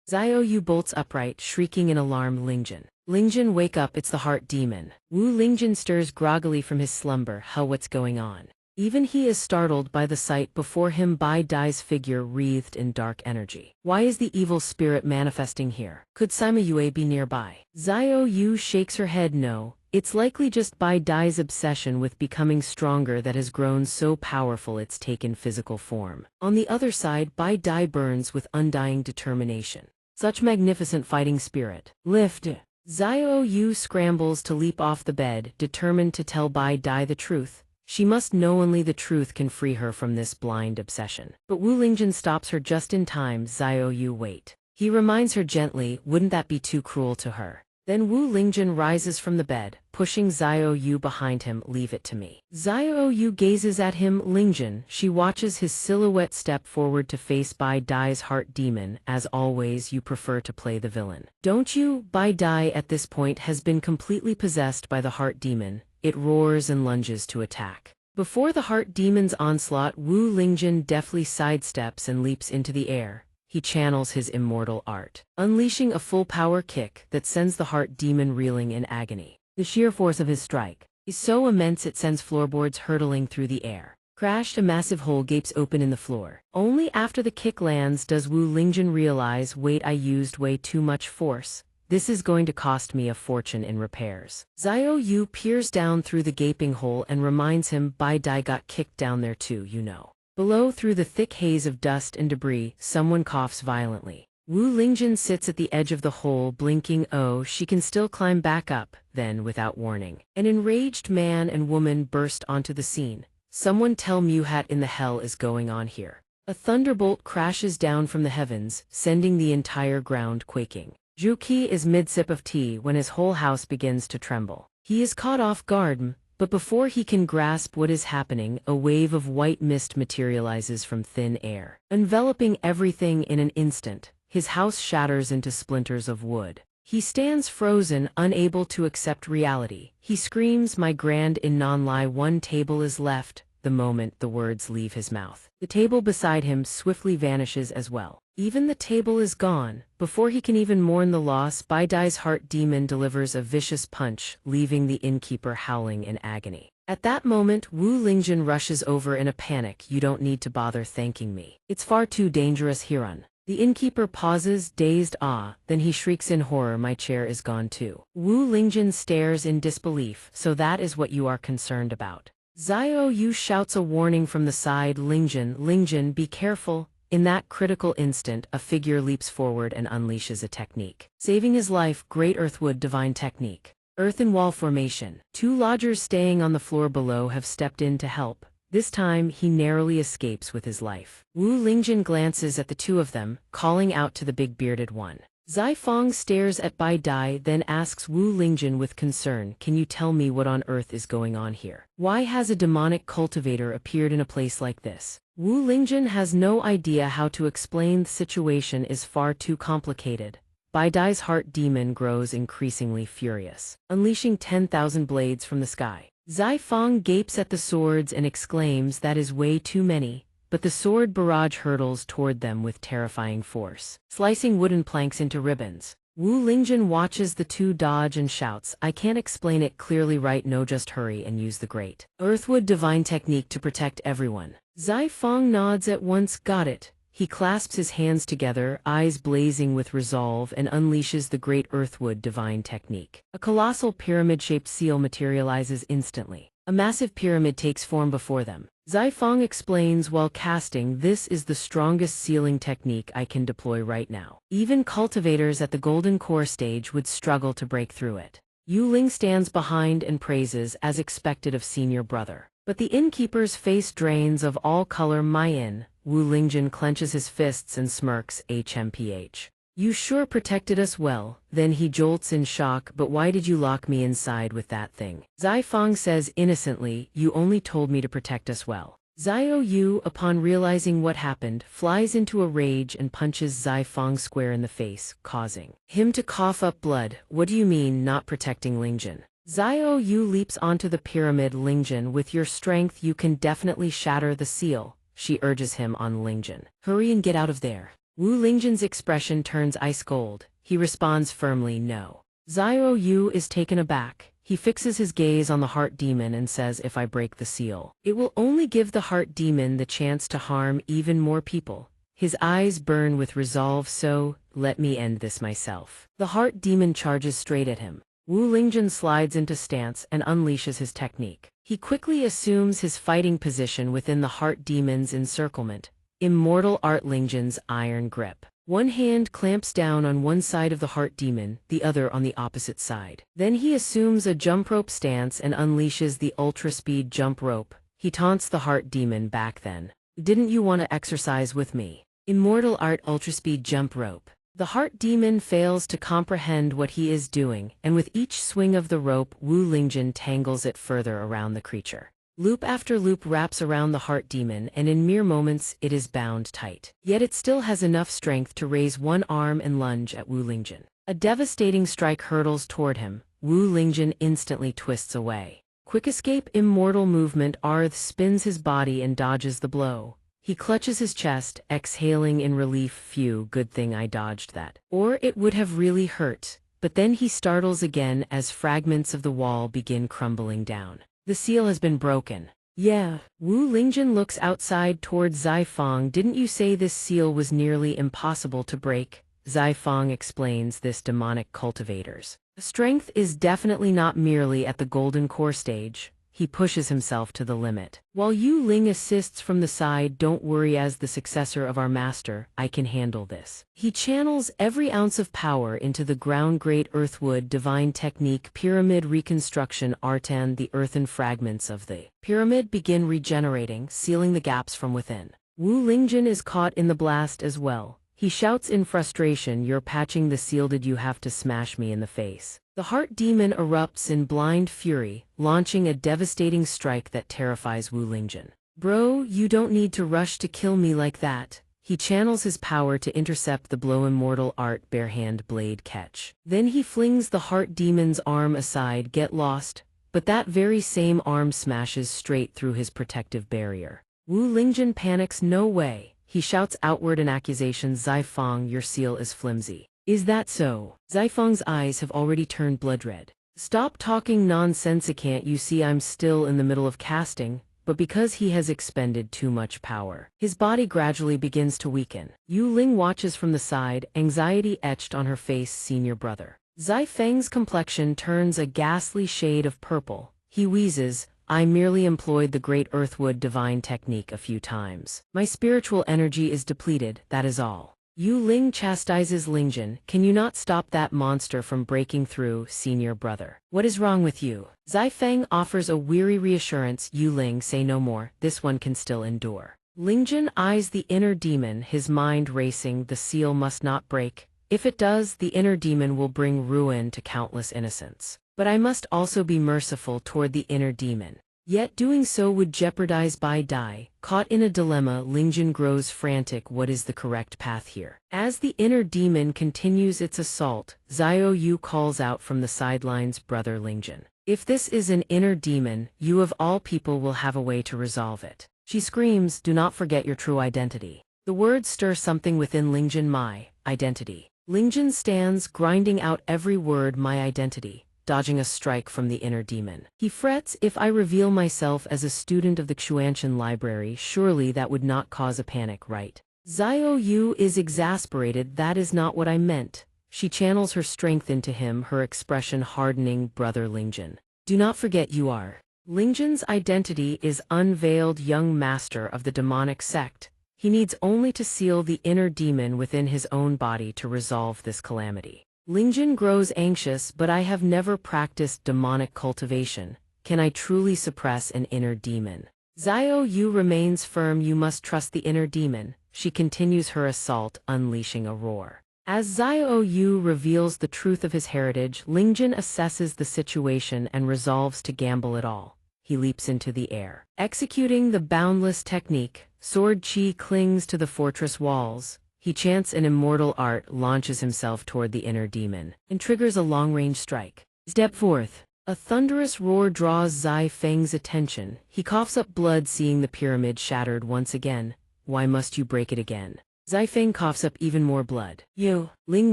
Xiao Yu bolts upright, shrieking in alarm. Lingjun. Lingjun, wake up, it's the heart demon. Wu Lingjun stirs groggily from his slumber. What's going on? Even he is startled by the sight before him, Bai Dai's figure wreathed in dark energy. Why is the evil spirit manifesting here? Could Sima Yue be nearby? Xiao Yu shakes her head. No, it's likely just Bai Dai's obsession with becoming stronger that has grown so powerful it's taken physical form. On the other side, Bai Dai burns with undying determination. Such magnificent fighting spirit. Lift. Xiao Yu scrambles to leap off the bed, determined to tell Bai Dai the truth. She must know only the truth can free her from this blind obsession. But Wu Lingjun stops her just in time. Xiao Yu, wait. He reminds her gently, wouldn't that be too cruel to her? Then Wu Lingjun rises from the bed, pushing Xiao Yu behind him. Leave it to me. Xiao Yu gazes at him. Lingjun, she watches his silhouette step forward to face Bai Dai's heart demon. As always, you prefer to play the villain, don't you? Bai Dai at this point has been completely possessed by the heart demon. It roars and lunges to attack. Before the heart demon's onslaught, Wu Lingjun deftly sidesteps and leaps into the air. He channels his immortal art, unleashing a full-power kick that sends the heart demon reeling in agony. The sheer force of his strike is so immense it sends floorboards hurtling through the air. Crashed, a massive hole gapes open in the floor. Only after the kick lands does Wu Lingjun realize, wait, I used way too much force. This is going to cost me a fortune in repairs. Xiao Yu peers down through the gaping hole and reminds him, Bai Dai got kicked down there too, you know. Below, through the thick haze of dust and debris, someone coughs violently. Wu Lingjun sits at the edge of the hole, blinking. Oh, she can still climb back up. Then, without warning, an enraged man and woman burst onto the scene. Someone tell Muhat in the hell is going on here. A thunderbolt crashes down from the heavens, sending the entire ground quaking. Zhuqi is mid-sip of tea when his whole house begins to tremble. He is caught off guard, but before he can grasp what is happening, a wave of white mist materializes from thin air, enveloping everything in an instant. His house shatters into splinters of wood. He stands frozen, unable to accept reality. He screams, my grand in non-lie, one table is left. The moment the words leave his mouth, the table beside him swiftly vanishes as well. Even the table is gone. Before he can even mourn the loss, Bai Dai's heart demon delivers a vicious punch, leaving the innkeeper howling in agony. At that moment, Wu Lingjun rushes over in a panic. You don't need to bother thanking me. It's far too dangerous, Hirun. The innkeeper pauses, dazed. Then he shrieks in horror, my chair is gone too. Wu Lingjun stares in disbelief. So that is what you are concerned about. Xiao Yu shouts a warning from the side. Lingjun, be careful. In that critical instant, a figure leaps forward and unleashes a technique, saving his life. Great Earthwood divine technique. Earthen wall formation. Two lodgers staying on the floor below have stepped in to help. This time, he narrowly escapes with his life. Wu Lingjun glances at the two of them, calling out to the big bearded one. Zai Fang stares at Bai Dai, then asks Wu Lingjun with concern, can you tell me what on earth is going on here? Why has a demonic cultivator appeared in a place like this? Wu Lingjun has no idea how to explain. The situation is far too complicated. Bai Dai's heart demon grows increasingly furious, unleashing 10,000 blades from the sky. Zai Fang gapes at the swords and exclaims, that is way too many. But the sword barrage hurtles toward them with terrifying force, slicing wooden planks into ribbons. Wu Lingjun watches the two dodge and shouts, I can't explain it clearly right now, just hurry and use the great Earthwood divine technique to protect everyone. Zai Fang nods at once, got it. He clasps his hands together, eyes blazing with resolve, and unleashes the great Earthwood divine technique. A colossal pyramid-shaped seal materializes instantly. A massive pyramid takes form before them. Zai Fang explains while casting, this is the strongest sealing technique I can deploy right now. Even cultivators at the golden core stage would struggle to break through it. Yu Ling stands behind and praises, as expected of senior brother. But the innkeeper's face drains of all color. My in. Wu Lingjun clenches his fists and smirks, HMPH. You sure protected us well. Then he jolts in shock, but why did you lock me inside with that thing? Zai Fang says innocently, you only told me to protect us well. Xiao Yu, upon realizing what happened, flies into a rage and punches Zai Fang square in the face, causing him to cough up blood. What do you mean, not protecting Lingjun? Xiao Yu leaps onto the pyramid. Lingjun, with your strength you can definitely shatter the seal, she urges him on. Lingjun, hurry and get out of there. Wu Lingjun's expression turns ice cold. He responds firmly, no. Xiao Yu is taken aback. He fixes his gaze on the heart demon and says, if I break the seal, it will only give the heart demon the chance to harm even more people. His eyes burn with resolve, so, let me end this myself. The heart demon charges straight at him. Wu Lingjun slides into stance and unleashes his technique. He quickly assumes his fighting position within the heart demon's encirclement. Immortal art. Lingjun's iron grip One hand clamps down on one side of the heart demon, the other on the opposite side. Then he assumes a jump rope stance and unleashes the ultra-speed jump rope. He taunts the heart demon back then. Didn't you want to exercise with me? Immortal art ultra-speed jump rope. The heart demon fails to comprehend what he is doing, and with each swing of the rope, Wu Lingjun tangles it further around the creature. Loop after loop wraps around the heart demon, and in mere moments it is bound tight. Yet it still has enough strength to raise one arm and lunge at Wu Lingjun. A devastating strike hurtles toward him. Wu Lingjun instantly twists away. Quick escape immortal movement. Arth spins his body and dodges the blow. He clutches his chest, exhaling in relief. Phew, good thing I dodged that. Or it would have really hurt. But then he startles again as fragments of the wall begin crumbling down. The seal has been broken. Yeah. Wu Lingjun looks outside toward Zaifeng. Didn't you say this seal was nearly impossible to break? Zaifeng explains this demonic cultivator's strength is definitely not merely at the golden core stage. He pushes himself to the limit. While Yu Ling assists from the side, don't worry, as the successor of our master, I can handle this. He channels every ounce of power into the ground great earthwood divine technique pyramid reconstruction artan. The earthen fragments of the pyramid begin regenerating, sealing the gaps from within. Wu Lingjun is caught in the blast as well. He shouts in frustration, you're patching the seal, did you have to smash me in the face? The heart demon erupts in blind fury, launching a devastating strike that terrifies Wu Lingjun. Bro, you don't need to rush to kill me like that. He channels his power to intercept the blow. Immortal art barehand blade catch. Then he flings the heart demon's arm aside, get lost, but that very same arm smashes straight through his protective barrier. Wu Lingjun panics, no way. He shouts outward an accusation, Zaifeng, your seal is flimsy. Is that so? Zaifeng's eyes have already turned blood red. Stop talking nonsense, can't you see I'm still in the middle of casting? But because he has expended too much power, his body gradually begins to weaken. Yu Ling watches from the side, anxiety etched on her face. Senior brother. Zaifeng's complexion turns a ghastly shade of purple. He wheezes, I merely employed the great earthwood divine technique a few times. My spiritual energy is depleted, that is all. Yu Ling chastises Lingjun, can you not stop that monster from breaking through, senior brother? What is wrong with you? Zaifeng offers a weary reassurance, Yu Ling, say no more, this one can still endure. Lingjun eyes the inner demon, his mind racing, the seal must not break. If it does, the inner demon will bring ruin to countless innocents. But I must also be merciful toward the inner demon. Yet doing so would jeopardize Bai Dai. Caught in a dilemma, Lingjun grows frantic. What is the correct path here? As the inner demon continues its assault, Xiao Yu calls out from the sidelines, brother Lingjun. If this is an inner demon, you of all people will have a way to resolve it. She screams, do not forget your true identity. The words stir something within Lingjun. My identity. Lingjun stands, grinding out every word, my identity, dodging a strike from the inner demon. He frets, if I reveal myself as a student of the Xianxia library, surely that would not cause a panic, right? Xiao Yu is exasperated, that is not what I meant. She channels her strength into him, her expression hardening, brother Lingjun. Do not forget you are. Lingjun's identity is unveiled, young master of the demonic sect. He needs only to seal the inner demon within his own body to resolve this calamity. Lingjun grows anxious, but I have never practiced demonic cultivation. Can I truly suppress an inner demon? Xiao Yu remains firm, you must trust the inner demon. She continues her assault, unleashing a roar. As Xiao Yu reveals the truth of his heritage, Lingjun assesses the situation and resolves to gamble it all. He leaps into the air. Executing the boundless technique, sword chi clings to the fortress walls. He chants an immortal art, launches himself toward the inner demon, and triggers a long-range strike. Step forth. A thunderous roar draws Zaifeng's attention. He coughs up blood, seeing the pyramid shattered once again. Why must you break it again? Zaifeng coughs up even more blood. Yu Ling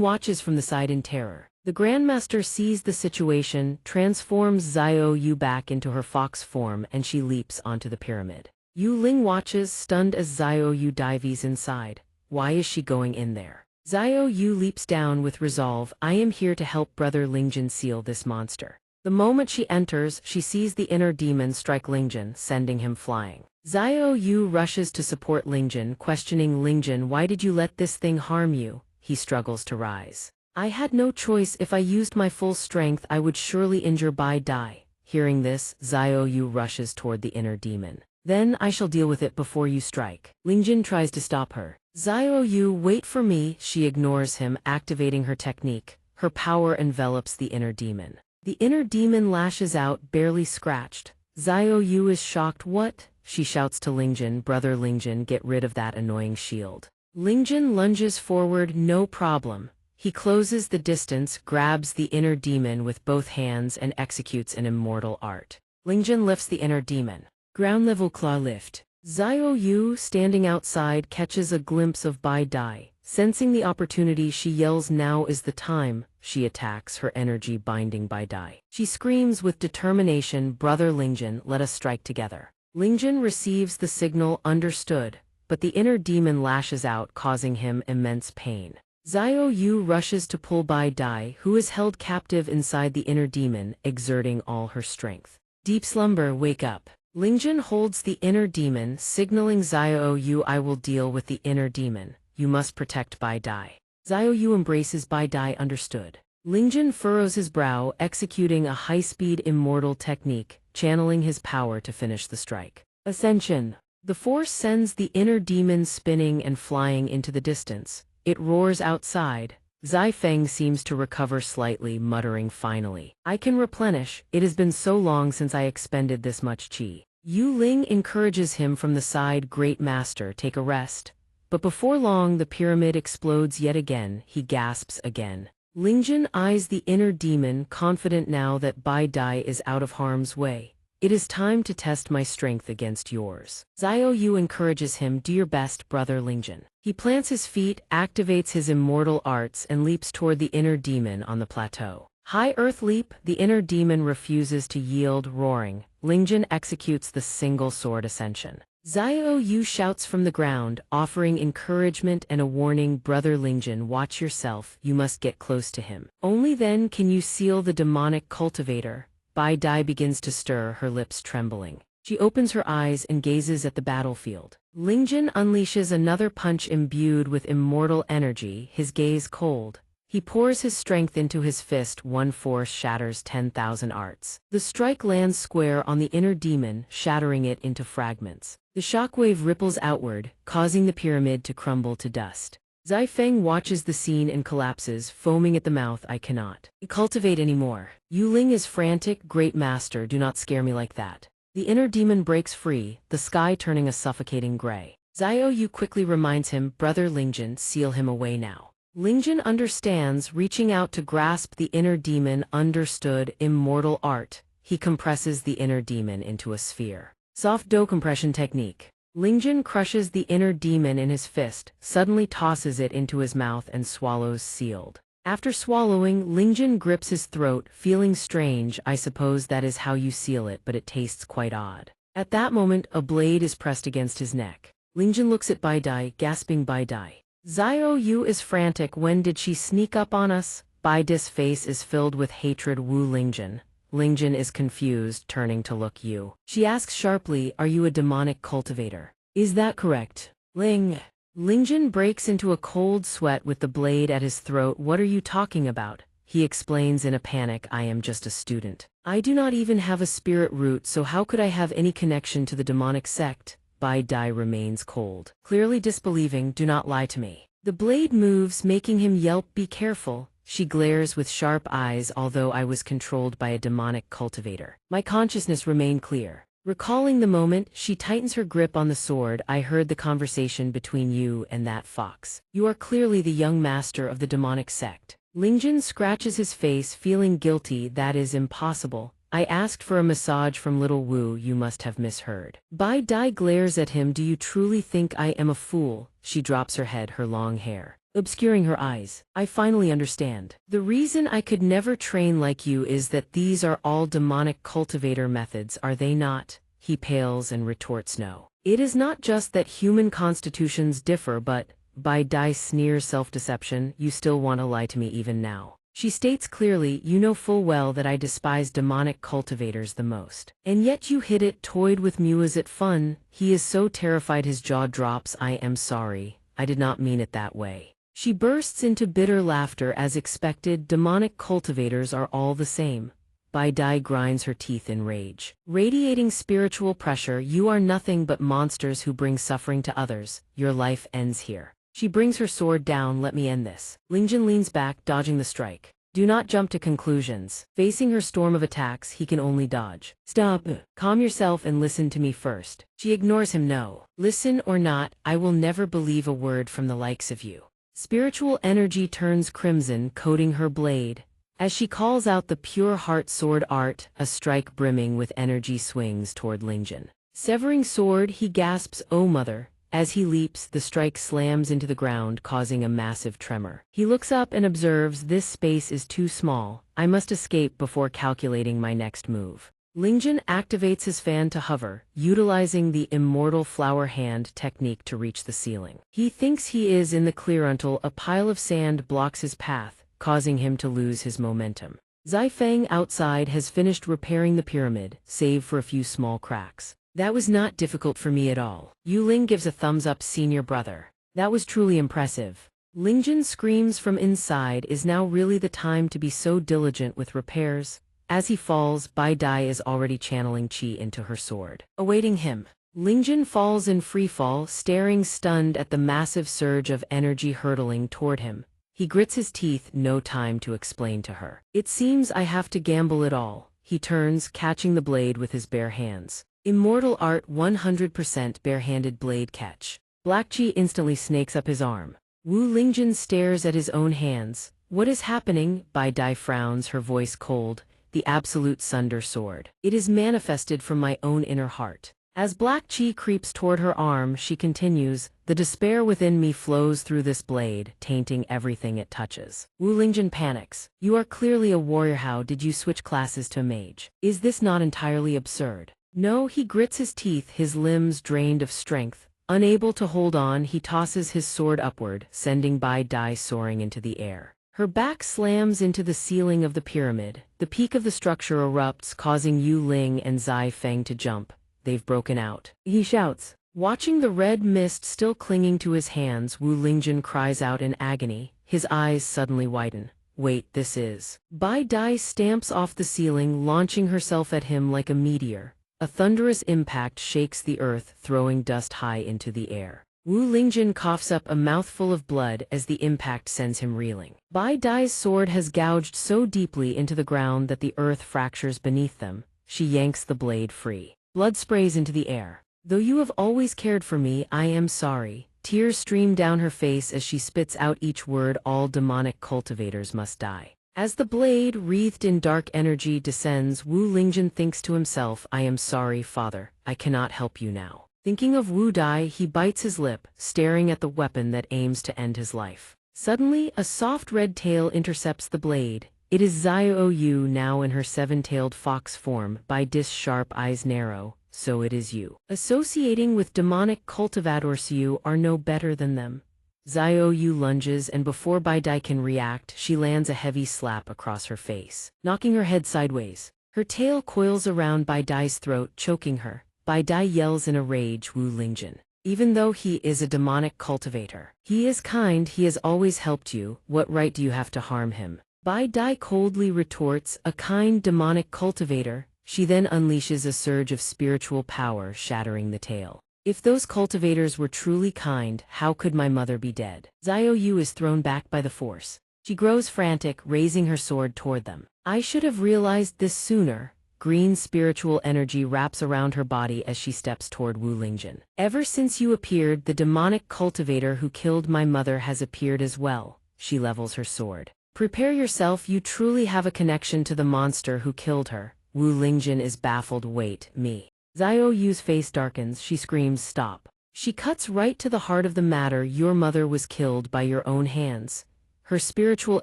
watches from the side in terror. The Grandmaster sees the situation, transforms Xiao Yu back into her fox form, and she leaps onto the pyramid. Yu Ling watches, stunned, as Xiao Yu dives inside. Why is she going in there? Xiao Yu leaps down with resolve, I am here to help brother Lingjun seal this monster. The moment she enters, she sees the inner demon strike Lingjun, sending him flying. Xiao Yu rushes to support Lingjun, questioning Lingjun, why did you let this thing harm you? He struggles to rise. I had no choice. If I used my full strength, I would surely injure Bai Dai. Hearing this, Xiao Yu rushes toward the inner demon. Then I shall deal with it before you strike. Lingjun tries to stop her. Xiao Yu, wait for me. She ignores him, activating her technique. Her power envelops the inner demon. The inner demon lashes out, barely scratched. Xiao Yu is shocked. What? She shouts to Lingjun, brother Lingjun, get rid of that annoying shield. Lingjun lunges forward, no problem. He closes the distance, grabs the inner demon with both hands and executes an immortal art. Lingjun lifts the inner demon. Ground level claw lift. Xiao Yu, standing outside, catches a glimpse of Bai Dai. Sensing the opportunity, she yells, now is the time. She attacks, her energy binding Bai Dai. She screams with determination, brother Lingjun, let us strike together. Lingjun receives the signal, understood, but the inner demon lashes out, causing him immense pain. Xiao Yu rushes to pull Bai Dai, who is held captive inside the inner demon, exerting all her strength. Deep slumber, wake up. Lingjun holds the inner demon, signaling Xiao Yu, I will deal with the inner demon. You must protect Bai Dai. Xiao Yu embraces Bai Dai, understood. Lingjun furrows his brow, executing a high-speed immortal technique, channeling his power to finish the strike. Ascension. The force sends the inner demon spinning and flying into the distance. It roars outside. Zai Feng seems to recover slightly, muttering finally, I can replenish. It has been so long since I expended this much qi. Yu Ling encourages him from the side, great master, take a rest. But before long the pyramid explodes yet again. He gasps again. Lingjun eyes the inner demon, confident now that Bai Dai is out of harm's way. It is time to test my strength against yours. Xiao Yu encourages him, do your best, brother Lingjun. He plants his feet, activates his immortal arts, and leaps toward the inner demon on the plateau. High earth leap, the inner demon refuses to yield, roaring. Lingjun executes the single sword ascension. Xiao Yu shouts from the ground, offering encouragement and a warning, brother Lingjun, watch yourself, you must get close to him. Only then can you seal the demonic cultivator. Bai Dai begins to stir, her lips trembling. She opens her eyes and gazes at the battlefield. Lingjun unleashes another punch imbued with immortal energy, his gaze cold. He pours his strength into his fist, one force shatters 10,000 arts. The strike lands square on the inner demon, shattering it into fragments. The shockwave ripples outward, causing the pyramid to crumble to dust. Zai Feng watches the scene and collapses, foaming at the mouth, I cannot cultivate anymore. Yu Ling is frantic, great master, do not scare me like that. The inner demon breaks free, the sky turning a suffocating gray. Xiao Yu quickly reminds him, brother Lingjun, seal him away now. Lingjun understands, reaching out to grasp the inner demon, understood, immortal art. He compresses the inner demon into a sphere. Soft dough compression technique. Lingjun crushes the inner demon in his fist, suddenly tosses it into his mouth and swallows, sealed. After swallowing, Lingjun grips his throat, feeling strange. I suppose that is how you seal it, but it tastes quite odd. At that moment, a blade is pressed against his neck. Lingjun looks at Bai Dai, gasping, Bai Dai. Xiao Yu is frantic, when did she sneak up on us? Bai Dai's face is filled with hatred. Wu Lingjun. Lingjun is confused, turning to look Yu. She asks sharply, are you a demonic cultivator? Is that correct? Lingjun breaks into a cold sweat with the blade at his throat. What are you talking about? He explains in a panic, I am just a student. I do not even have a spirit root, so how could I have any connection to the demonic sect? Bai Dai remains cold, clearly disbelieving, do not lie to me. The blade moves, making him yelp, be careful. She glares with sharp eyes. Although I was controlled by a demonic cultivator, my consciousness remained clear. Recalling the moment, she tightens her grip on the sword. I heard the conversation between you and that fox. You are clearly the young master of the demonic sect. Lingjun scratches his face, feeling guilty. That is impossible. I asked for a massage from little Wu, you must have misheard. Bai Dai glares at him, do you truly think I am a fool? She drops her head, her long hair obscuring her eyes. I finally understand. The reason I could never train like you is that these are all demonic cultivator methods, are they not? He pales and retorts, no. It is not just that human constitutions differ, but, Bai Dai sneers, self-deception, you still want to lie to me even now. She states clearly, you know full well that I despise demonic cultivators the most. And yet you hit it, toyed with Mew. Is it fun? He is so terrified his jaw drops. I am sorry. I did not mean it that way. She bursts into bitter laughter as expected. Demonic cultivators are all the same. Bai Dai grinds her teeth in rage. Radiating spiritual pressure, you are nothing but monsters who bring suffering to others. Your life ends here. She brings her sword down. Let me end this. Lingjun leans back, dodging the strike. Do not jump to conclusions. Facing her storm of attacks, he can only dodge. Stop. Calm yourself and listen to me first. She ignores him. No. Listen or not, I will never believe a word from the likes of you. Spiritual energy turns crimson, coating her blade. As she calls out the pure heart sword art, a strike brimming with energy swings toward Lingjun. Severing sword, he gasps, "Oh mother." As he leaps, the strike slams into the ground, causing a massive tremor. He looks up and observes, this space is too small. I must escape before calculating my next move. Lingjun activates his fan to hover, utilizing the Immortal flower hand technique to reach the ceiling. He thinks he is in the clear until a pile of sand blocks his path, causing him to lose his momentum. Zai Feng outside has finished repairing the pyramid, save for a few small cracks. That was not difficult for me at all. Yu Ling gives a thumbs up, senior brother. That was truly impressive. Lingjun screams from inside, is now really the time to be so diligent with repairs? As he falls, Bai Dai is already channeling chi into her sword. Awaiting him. Lingjun falls in freefall, staring stunned at the massive surge of energy hurtling toward him. He grits his teeth, no time to explain to her. It seems I have to gamble it all. He turns, catching the blade with his bare hands. Immortal art 100% bare-handed blade catch. Black Chi instantly snakes up his arm. Wu Lingjun stares at his own hands. What is happening? Bai Dai frowns, her voice cold. The absolute Sunder sword. It is manifested from my own inner heart. As Black Chi creeps toward her arm, she continues, the despair within me flows through this blade, tainting everything it touches. Wu Lingjun panics. You are clearly a warrior. How did you switch classes to a mage? Is this not entirely absurd? No, he grits his teeth, his limbs drained of strength. Unable to hold on, he tosses his sword upward, sending Bai Dai soaring into the air. Her back slams into the ceiling of the pyramid. The peak of the structure erupts, causing Yu Ling and Zai Feng to jump. They've broken out. He shouts. Watching the red mist still clinging to his hands, Wu Lingjun cries out in agony. His eyes suddenly widen. Wait, this is... Bai Dai stamps off the ceiling, launching herself at him like a meteor. A thunderous impact shakes the earth, throwing dust high into the air. Wu Lingjun coughs up a mouthful of blood as the impact sends him reeling. Bai Dai's sword has gouged so deeply into the ground that the earth fractures beneath them. She yanks the blade free. Blood sprays into the air. Though you have always cared for me, I am sorry. Tears stream down her face as she spits out each word. All demonic cultivators must die. As the blade, wreathed in dark energy, descends, Wu Lingjun thinks to himself, I am sorry, father. I cannot help you now. Thinking of Wu Dai, he bites his lip, staring at the weapon that aims to end his life. Suddenly, a soft red tail intercepts the blade. It is Xiao Yu, now in her seven-tailed fox form. Bai Dai's sharp eyes narrow. So it is you. Associating with demonic cultivators, you are no better than them. Xiao Yu lunges, and before Bai Dai can react, she lands a heavy slap across her face, knocking her head sideways. Her tail coils around Bai Dai's throat, choking her. Bai Dai yells in a rage, Wu Lingjun. Even though he is a demonic cultivator, he is kind, he has always helped you. What right do you have to harm him? Bai Dai coldly retorts, a kind demonic cultivator. She then unleashes a surge of spiritual power, shattering the tail. If those cultivators were truly kind, how could my mother be dead? Xiao Yu is thrown back by the force. She grows frantic, raising her sword toward them. I should have realized this sooner. Green spiritual energy wraps around her body as she steps toward Wu Lingjun. Ever since you appeared, the demonic cultivator who killed my mother has appeared as well. She levels her sword. Prepare yourself, you truly have a connection to the monster who killed her. Wu Lingjun is baffled. Wait, me. Xiao Yu's face darkens, she screams, stop. She cuts right to the heart of the matter. Your mother was killed by your own hands. Her spiritual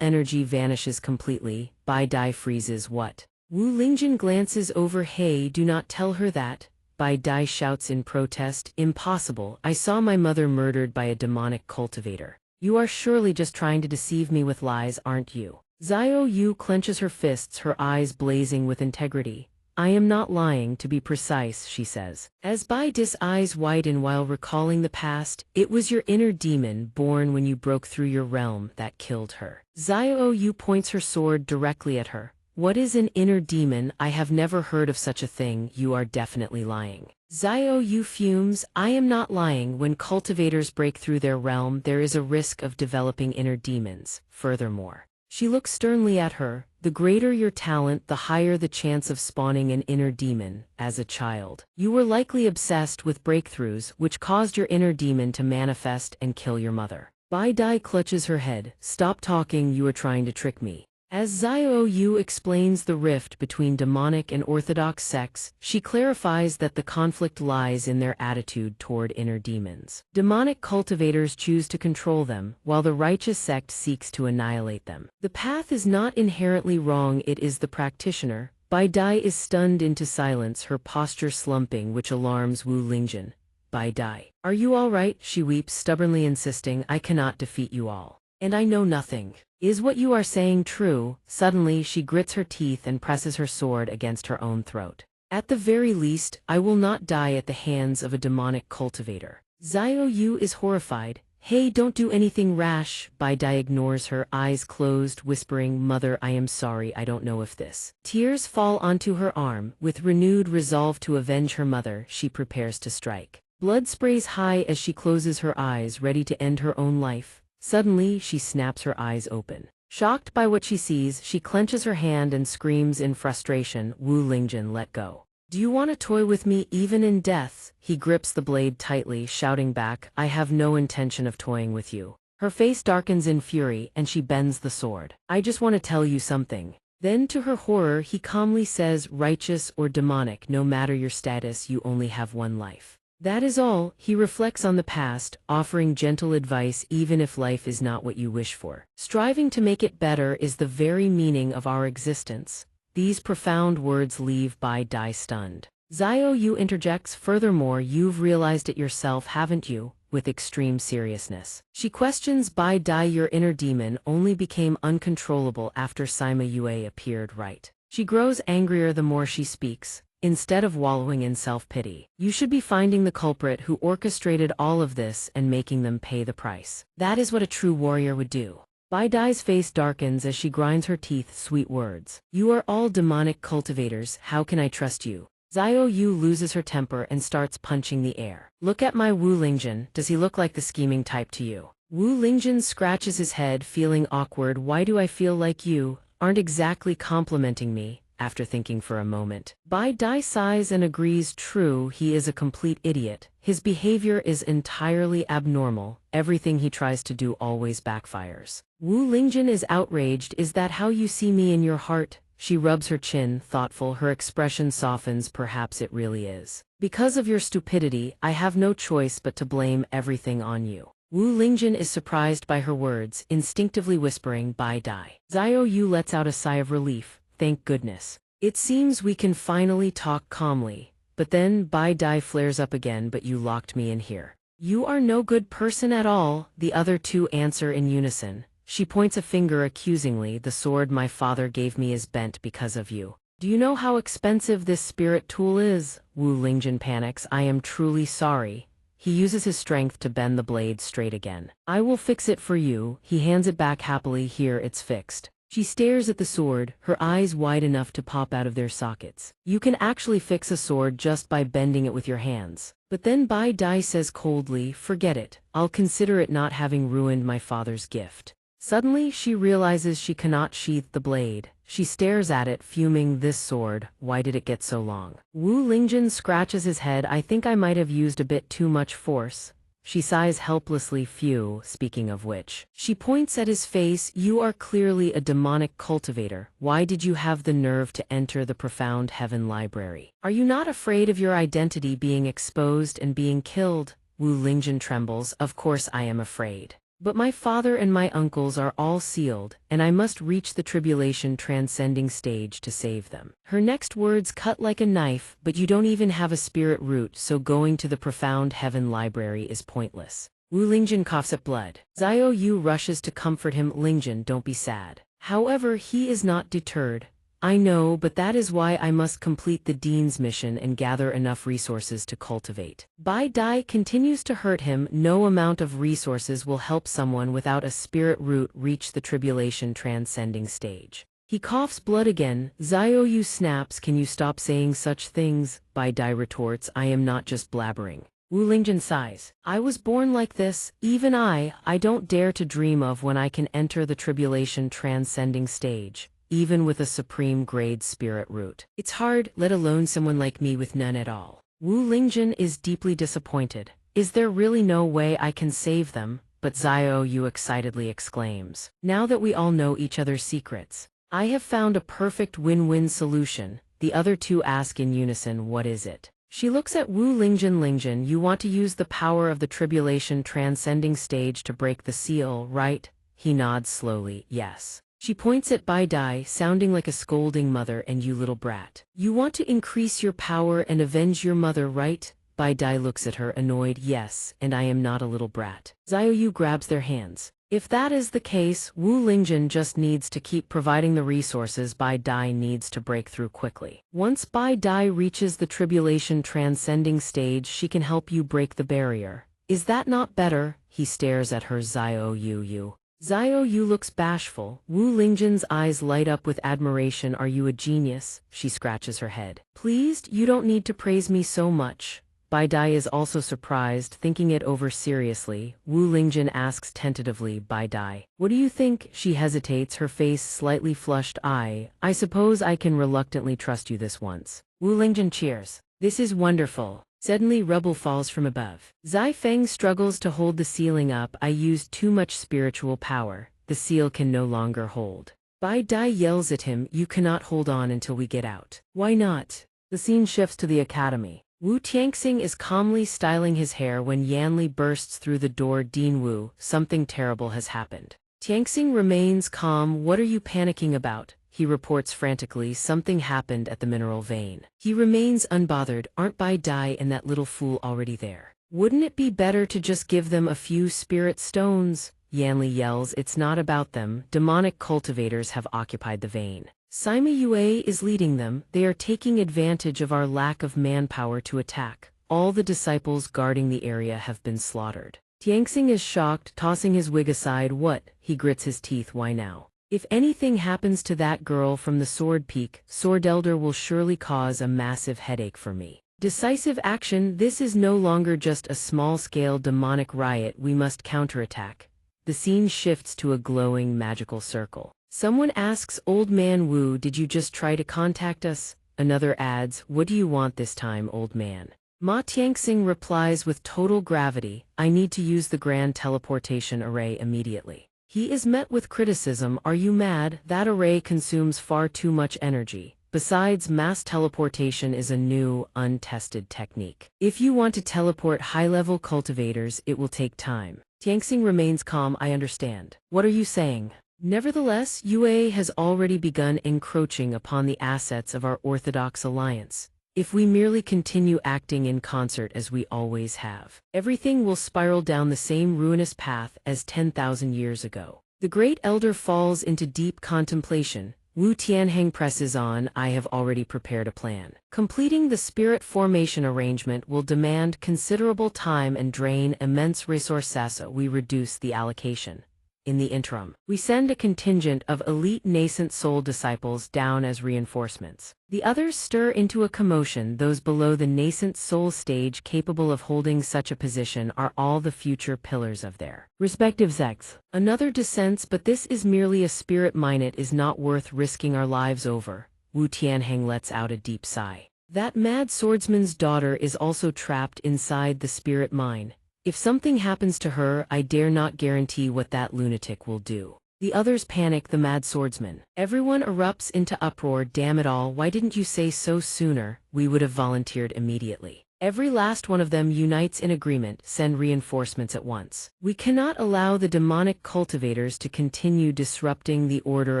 energy vanishes completely. Bai Dai freezes. What? Wu Lingjun glances over. Hey, do not tell her that. Bai Dai shouts in protest. Impossible. I saw my mother murdered by a demonic cultivator. You are surely just trying to deceive me with lies, aren't you? Xiao Yu clenches her fists, her eyes blazing with integrity. I am not lying, to be precise, she says. As Bai Dis' eyes widen while recalling the past, it was your inner demon, born when you broke through your realm, that killed her. Xiao Yu points her sword directly at her. What is an inner demon? I have never heard of such a thing. You are definitely lying. Xiao Yu fumes. I am not lying. When cultivators break through their realm, there is a risk of developing inner demons. Furthermore, she looks sternly at her. The greater your talent, the higher the chance of spawning an inner demon. As a child, you were likely obsessed with breakthroughs, which caused your inner demon to manifest and kill your mother. Bai Dai clutches her head. Stop talking, you are trying to trick me. As Xiao Yu explains the rift between demonic and orthodox sects, she clarifies that the conflict lies in their attitude toward inner demons. Demonic cultivators choose to control them, while the righteous sect seeks to annihilate them. The path is not inherently wrong, it is the practitioner. Bai Dai is stunned into silence, her posture slumping, which alarms Wu Lingjun. Bai Dai, are you all right? She weeps, stubbornly insisting, I cannot defeat you all. And I know nothing. Is what you are saying true? Suddenly she grits her teeth and presses her sword against her own throat. At the very least, I will not die at the hands of a demonic cultivator. Xiao Yu is horrified. Hey, don't do anything rash. Bai Dai ignores her, eyes closed, whispering, Mother, I am sorry, I don't know if this. Tears fall onto her arm. With renewed resolve to avenge her mother, she prepares to strike. Blood sprays high as she closes her eyes, ready to end her own life. Suddenly, she snaps her eyes open. Shocked by what she sees, she clenches her hand and screams in frustration, Wu Lingjun, let go. Do you want to toy with me even in death? He grips the blade tightly, shouting back, I have no intention of toying with you. Her face darkens in fury, and she bends the sword. I just want to tell you something. Then to her horror, he calmly says, righteous or demonic, no matter your status, you only have one life. That is all. He reflects on the past, offering gentle advice even if life is not what you wish for. Striving to make it better is the very meaning of our existence. These profound words leave Bai Dai stunned. Xiao Yu interjects, furthermore, you've realized it yourself, haven't you? With extreme seriousness. She questions Bai Dai, your inner demon only became uncontrollable after Sima Yue appeared, right? She grows angrier the more she speaks. Instead of wallowing in self-pity, you should be finding the culprit who orchestrated all of this and making them pay the price. That is what a true warrior would do. Bai Dai's face darkens as she grinds her teeth, sweet words. You are all demonic cultivators, how can I trust you? Xiao Yu loses her temper and starts punching the air. Look at my Wu Lingjun, does he look like the scheming type to you? Wu Lingjun scratches his head, feeling awkward. Why do I feel like you aren't exactly complimenting me? After thinking for a moment, Bai Dai sighs and agrees, true, he is a complete idiot. His behavior is entirely abnormal. Everything he tries to do always backfires. Wu Lingjun is outraged. Is that how you see me in your heart? She rubs her chin, thoughtful, her expression softens. Perhaps it really is. Because of your stupidity, I have no choice but to blame everything on you. Wu Lingjun is surprised by her words, instinctively whispering, Bai Dai. Xiao Yu lets out a sigh of relief. Thank goodness. It seems we can finally talk calmly. But then Bai Dai flares up again, but you locked me in here. You are no good person at all, the other two answer in unison. She points a finger accusingly, the sword my father gave me is bent because of you. Do you know how expensive this spirit tool is? Wu Lingjun panics. I am truly sorry. He uses his strength to bend the blade straight again. I will fix it for you. He hands it back happily. Here, it's fixed. She stares at the sword, her eyes wide enough to pop out of their sockets. You can actually fix a sword just by bending it with your hands. But then Bai Dai says coldly, forget it. I'll consider it not having ruined my father's gift. Suddenly she realizes she cannot sheath the blade. She stares at it, fuming, this sword, why did it get so long? Wu Lingjun scratches his head. I think I might have used a bit too much force. She sighs helplessly. Phew, speaking of which. She points at his face. You are clearly a demonic cultivator. Why did you have the nerve to enter the profound heaven library? Are you not afraid of your identity being exposed and being killed? Wu Lingjun trembles. Of course I am afraid. But my father and my uncles are all sealed, and I must reach the tribulation transcending stage to save them. Her next words cut like a knife, but you don't even have a spirit root, so going to the profound heaven library is pointless. Wu Lingjun coughs up blood. Xiao Yu rushes to comfort him. Lingjun, don't be sad. However, he is not deterred. I know, but that is why I must complete the dean's mission and gather enough resources to cultivate. Bai Dai continues to hurt him. No amount of resources will help someone without a spirit root reach the tribulation transcending stage. He coughs blood again. Xiaoyu snaps, "Can you stop saying such things?" Bai Dai retorts, "I am not just blabbering." Wu Lingjun sighs. "I was born like this, even I don't dare to dream of when I can enter the tribulation transcending stage, even with a supreme grade spirit root. It's hard, let alone someone like me with none at all." Wu Lingjun is deeply disappointed. "Is there really no way I can save them?" But Xiaoyu excitedly exclaims, "Now that we all know each other's secrets, I have found a perfect win-win solution." The other two ask in unison, "What is it?" She looks at Wu Lingjun. "Lingjun, you want to use the power of the tribulation transcending stage to break the seal, right?" He nods slowly, "Yes." She points at Bai Dai, sounding like a scolding mother, "And you little brat. You want to increase your power and avenge your mother, right?" Bai Dai looks at her, annoyed, "Yes, and I am not a little brat." Xiaoyu grabs their hands. If that is the case, Wu Lingjun just needs to keep providing the resources. Bai Dai needs to break through quickly. Once Bai Dai reaches the tribulation transcending stage, she can help you break the barrier. Is that not better? He stares at her. Xiaoyu. Xiaoyu looks bashful. Wu Lingjun's eyes light up with admiration. "Are you a genius?" She scratches her head. "Pleased, you don't need to praise me so much." Bai Dai is also surprised, thinking it over seriously. Wu Lingjun asks tentatively, "Bai Dai, what do you think?" She hesitates, her face slightly flushed. I suppose I can reluctantly trust you this once." Wu Lingjun cheers. "This is wonderful." Suddenly rubble falls from above. Zai Feng struggles to hold the ceiling up. "I used too much spiritual power. The seal can no longer hold." Bai Dai yells at him, "You cannot hold on until we get out." "Why not?" The scene shifts to the academy. Wu Tianxing is calmly styling his hair when Yanli bursts through the door. "Dean Wu, something terrible has happened." Tianxing remains calm. "What are you panicking about?" He reports frantically, "Something happened at the mineral vein." He remains unbothered. "Aren't Bai Dai and that little fool already there? Wouldn't it be better to just give them a few spirit stones?" Yanli yells, "It's not about them. Demonic cultivators have occupied the vein. Sima Yue is leading them. They are taking advantage of our lack of manpower to attack. All the disciples guarding the area have been slaughtered." Tianxing is shocked, tossing his wig aside. "What?" He grits his teeth. "Why now? If anything happens to that girl from the Sword Peak, Sword Elder will surely cause a massive headache for me. Decisive action. This is no longer just a small-scale demonic riot. We must counterattack." The scene shifts to a glowing magical circle. Someone asks, "Old man Wu, did you just try to contact us?" Another adds, "What do you want this time, old man?" Ma Tianxing replies with total gravity, "I need to use the grand teleportation array immediately." He is met with criticism. "Are you mad? That array consumes far too much energy. Besides, mass teleportation is a new, untested technique. If you want to teleport high-level cultivators, it will take time." Tianxing remains calm. "I understand. What are you saying?" Nevertheless, Yue has already begun encroaching upon the assets of our Orthodox alliance. If we merely continue acting in concert as we always have, everything will spiral down the same ruinous path as 10,000 years ago. The great elder falls into deep contemplation. Wu Tianheng presses on. "I have already prepared a plan. Completing the spirit formation arrangement will demand considerable time and drain immense resources. We reduce the allocation. In the interim, we send a contingent of elite nascent soul disciples down as reinforcements. The others stir into a commotion. Those below the nascent soul stage capable of holding such a position are all the future pillars of their respective sects." Another dissents, "But this is merely a spirit mine. It is not worth risking our lives over." Wu Tianheng lets out a deep sigh. "That mad swordsman's daughter is also trapped inside the spirit mine. If something happens to her, I dare not guarantee what that lunatic will do." The others panic. "The mad swordsman." Everyone erupts into uproar. "Damn it all, why didn't you say so sooner? We would have volunteered immediately." Every last one of them unites in agreement. "Send reinforcements at once. We cannot allow the demonic cultivators to continue disrupting the order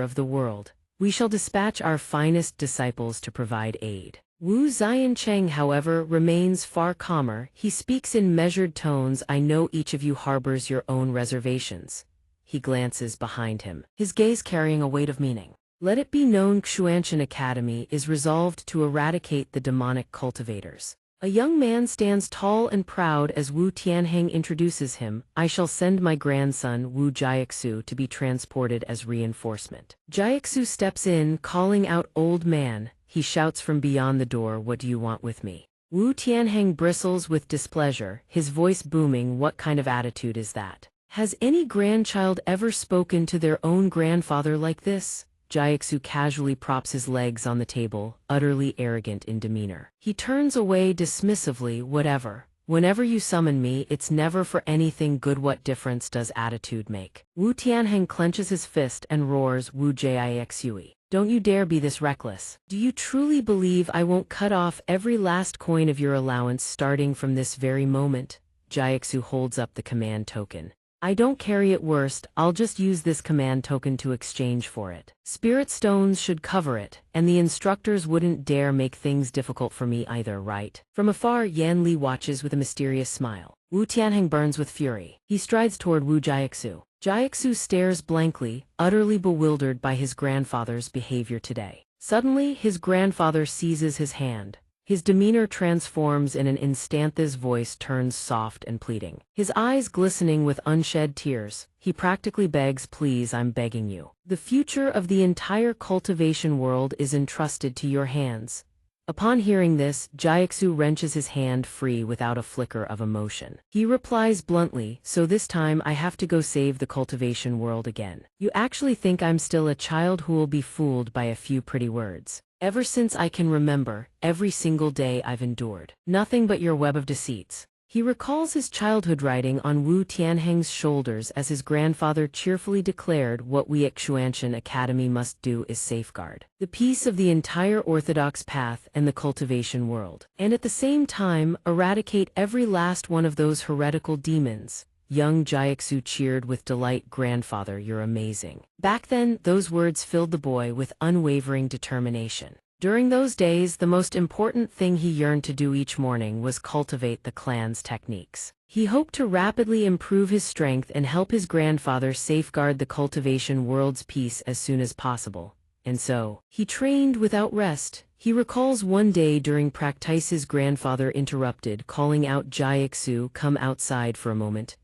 of the world. We shall dispatch our finest disciples to provide aid." Wu Xiancheng, however, remains far calmer. He speaks in measured tones. "I know each of you harbors your own reservations." he glances behind him, his gaze carrying a weight of meaning. Let it be known Xianxia Academy is resolved to eradicate the demonic cultivators. A young man stands tall and proud as Wu Tianheng introduces him. I shall send my grandson Wu Jiaxu to be transported as reinforcement. Jiaxu steps in, calling out, "Old man," he shouts from beyond the door, "What do you want with me?" Wu Tianheng bristles with displeasure, his voice booming. What kind of attitude is that? Has any grandchild ever spoken to their own grandfather like this? Jiaxu casually props his legs on the table, utterly arrogant in demeanor. He turns away dismissively. Whatever. Whenever you summon me, it's never for anything good. What difference does attitude make? Wu Tianheng clenches his fist and roars, "Wu Jiaxui. Don't you dare be this reckless. Do you truly believe I won't cut off every last coin of your allowance starting from this very moment?" Jiaxu holds up the command token. "I don't carry it. Worst, I'll just use this command token to exchange for it. Spirit stones should cover it, and the instructors wouldn't dare make things difficult for me either, right?" From afar, Yan Li watches with a mysterious smile. Wu Tianheng burns with fury. He strides toward Wu Jiaxu. Jiaxu stares blankly, utterly bewildered by his grandfather's behavior today. Suddenly, his grandfather seizes his hand. His demeanor transforms in an instant. His voice turns soft and pleading. His eyes glistening with unshed tears, he practically begs, "Please, I'm begging you. The future of the entire cultivation world is entrusted to your hands." Upon hearing this, Jiaxu wrenches his hand free without a flicker of emotion. He replies bluntly, "So this time I have to go save the cultivation world again. You actually think I'm still a child who will be fooled by a few pretty words? Ever since I can remember, every single day I've endured nothing but your web of deceits." He recalls his childhood riding on Wu Tianheng's shoulders as his grandfather cheerfully declared, "What we at Xianxia Academy must do is safeguard the peace of the entire orthodox path and the cultivation world, and at the same time, eradicate every last one of those heretical demons." Young Jiaxu cheered with delight. "Grandfather, you're amazing." Back then, those words filled the boy with unwavering determination. During those days, the most important thing he yearned to do each morning was cultivate the clan's techniques. He hoped to rapidly improve his strength and help his grandfather safeguard the cultivation world's peace as soon as possible. And so, he trained without rest. He recalls one day during practice his grandfather interrupted, calling out, "Jiaxu, come outside for a moment."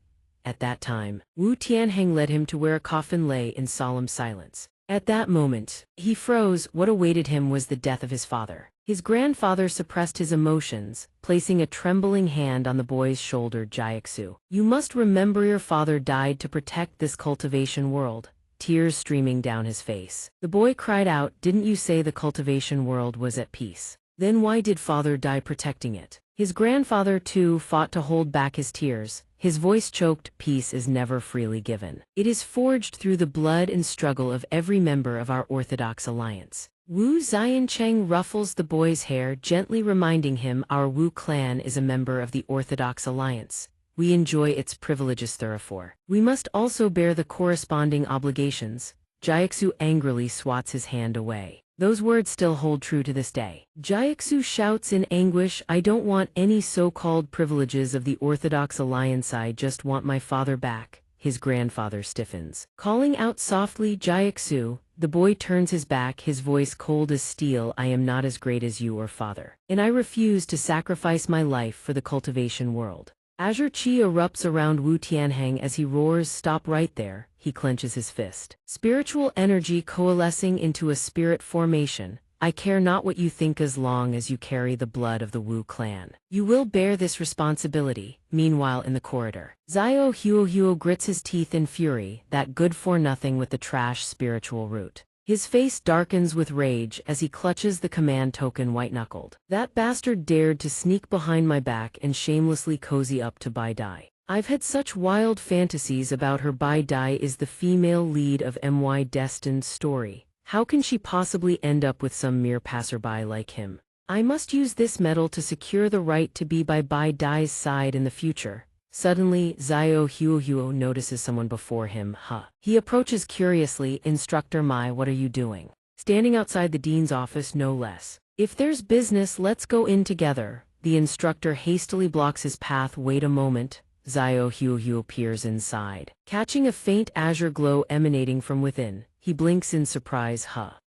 At that time, Wu Tianheng led him to where a coffin lay in solemn silence. At that moment, he froze. What awaited him was the death of his father. His grandfather suppressed his emotions, placing a trembling hand on the boy's shoulder. "Jiaxu, you must remember your father died to protect this cultivation world." Tears streaming down his face. The boy cried out, "Didn't you say the cultivation world was at peace? Then why did father die protecting it?" His grandfather, too, fought to hold back his tears. His voice choked, "Peace is never freely given. It is forged through the blood and struggle of every member of our Orthodox alliance." Wu Xiancheng ruffles the boy's hair, gently reminding him, "Our Wu clan is a member of the Orthodox alliance. We enjoy its privileges, therefore we must also bear the corresponding obligations." Jiaxu angrily swats his hand away. Those words still hold true to this day. Jiaxu shouts in anguish, "I don't want any so-called privileges of the Orthodox alliance. I just want my father back." His grandfather stiffens. Calling out softly, "Jiaxu," the boy turns his back, his voice cold as steel, "I am not as great as you or father, and I refuse to sacrifice my life for the cultivation world." Azure chi erupts around Wu Tianheng as he roars, "Stop right there." He clenches his fist. Spiritual energy coalescing into a spirit formation. "I care not what you think as long as you carry the blood of the Wu clan. You will bear this responsibility." Meanwhile in the corridor, Zio Huo grits his teeth in fury, that good-for-nothing with the trash spiritual root. His face darkens with rage as he clutches the command token white-knuckled. "That bastard dared to sneak behind my back and shamelessly cozy up to Bai Dai. I've had such wild fantasies about her. Bai Dai is the female lead of My Destined story. How can she possibly end up with some mere passerby like him? I must use this medal to secure the right to be by Bai Dai's side in the future." Suddenly, Zio Huo notices someone before him. He approaches curiously, "Instructor Mai, what are you doing?" Standing outside the dean's office, no less. "If there's business, let's go in together." The instructor hastily blocks his path. "Wait a moment." Zio Huohuo peers inside. Catching a faint azure glow emanating from within, he blinks in surprise.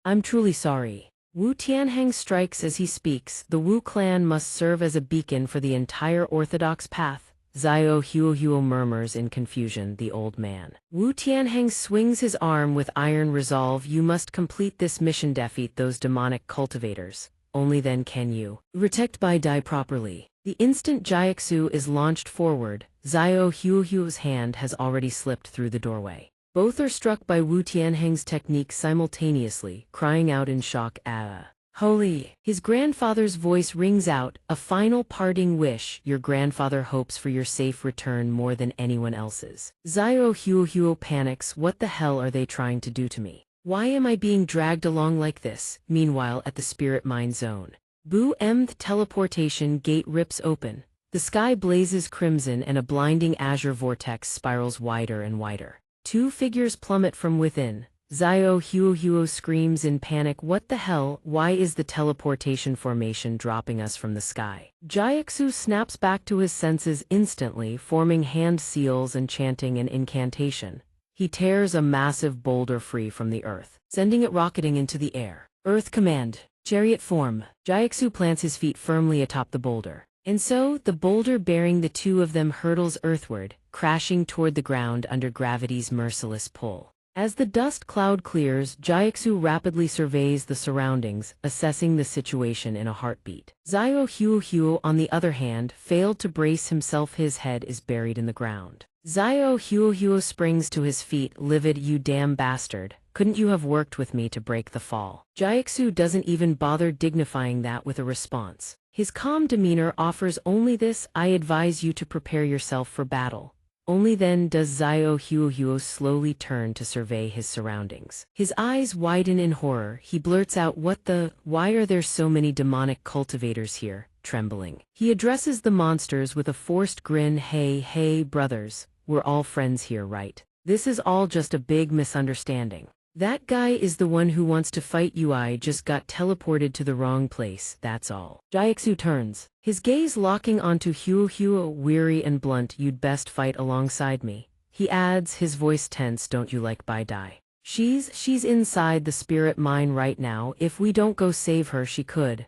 I'm truly sorry. Wu Tianheng strikes as he speaks. The Wu clan must serve as a beacon for the entire orthodox path. Zio Huohuo murmurs in confusion, the old man. Wu Tianheng swings his arm with iron resolve. You must complete this mission, defeat those demonic cultivators. Only then can you protect Bai Dai properly. The instant Jiaxu is launched forward, Zio Huohuo's hand has already slipped through the doorway. Both are struck by Wu Tianheng's technique simultaneously, crying out in shock, "Ah! Holy!" His grandfather's voice rings out, a final parting wish. Your grandfather hopes for your safe return more than anyone else's. Zio Huohuo panics. What the hell are they trying to do to me? Why am I being dragged along like this? Meanwhile, at the spirit mind zone, Bu Mth teleportation gate rips open. The sky blazes crimson and a blinding azure vortex spirals wider and wider. Two figures plummet from within. Zio Huohuo screams in panic. What the hell? Why is the teleportation formation dropping us from the sky? Jiaxu snaps back to his senses instantly, forming hand seals and chanting an incantation. He tears a massive boulder free from the earth, sending it rocketing into the air. Earth command. Chariot form. Jiaxu plants his feet firmly atop the boulder. And so, the boulder bearing the two of them hurtles earthward, crashing toward the ground under gravity's merciless pull. As the dust cloud clears, Jiaxu rapidly surveys the surroundings, assessing the situation in a heartbeat. Zio Huohuo, on the other hand, failed to brace himself. His head is buried in the ground. Zio Huohuo springs to his feet. Livid, you damn bastard. Couldn't you have worked with me to break the fall? Jiaxu doesn't even bother dignifying that with a response. His calm demeanor offers only this: I advise you to prepare yourself for battle. Only then does Zio Huohuo slowly turn to survey his surroundings. His eyes widen in horror. He blurts out, why are there so many demonic cultivators here? Trembling, he addresses the monsters with a forced grin. Hey, brothers, we're all friends here, right? This is all just a big misunderstanding. That guy is the one who wants to fight you. I just got teleported to the wrong place, that's all. Jiaxu turns, his gaze locking onto Huohuo, weary and blunt. You'd best fight alongside me. He adds, his voice tense. Don't you like Bai Dai? She's inside the spirit mine right now. If we don't go save her, she could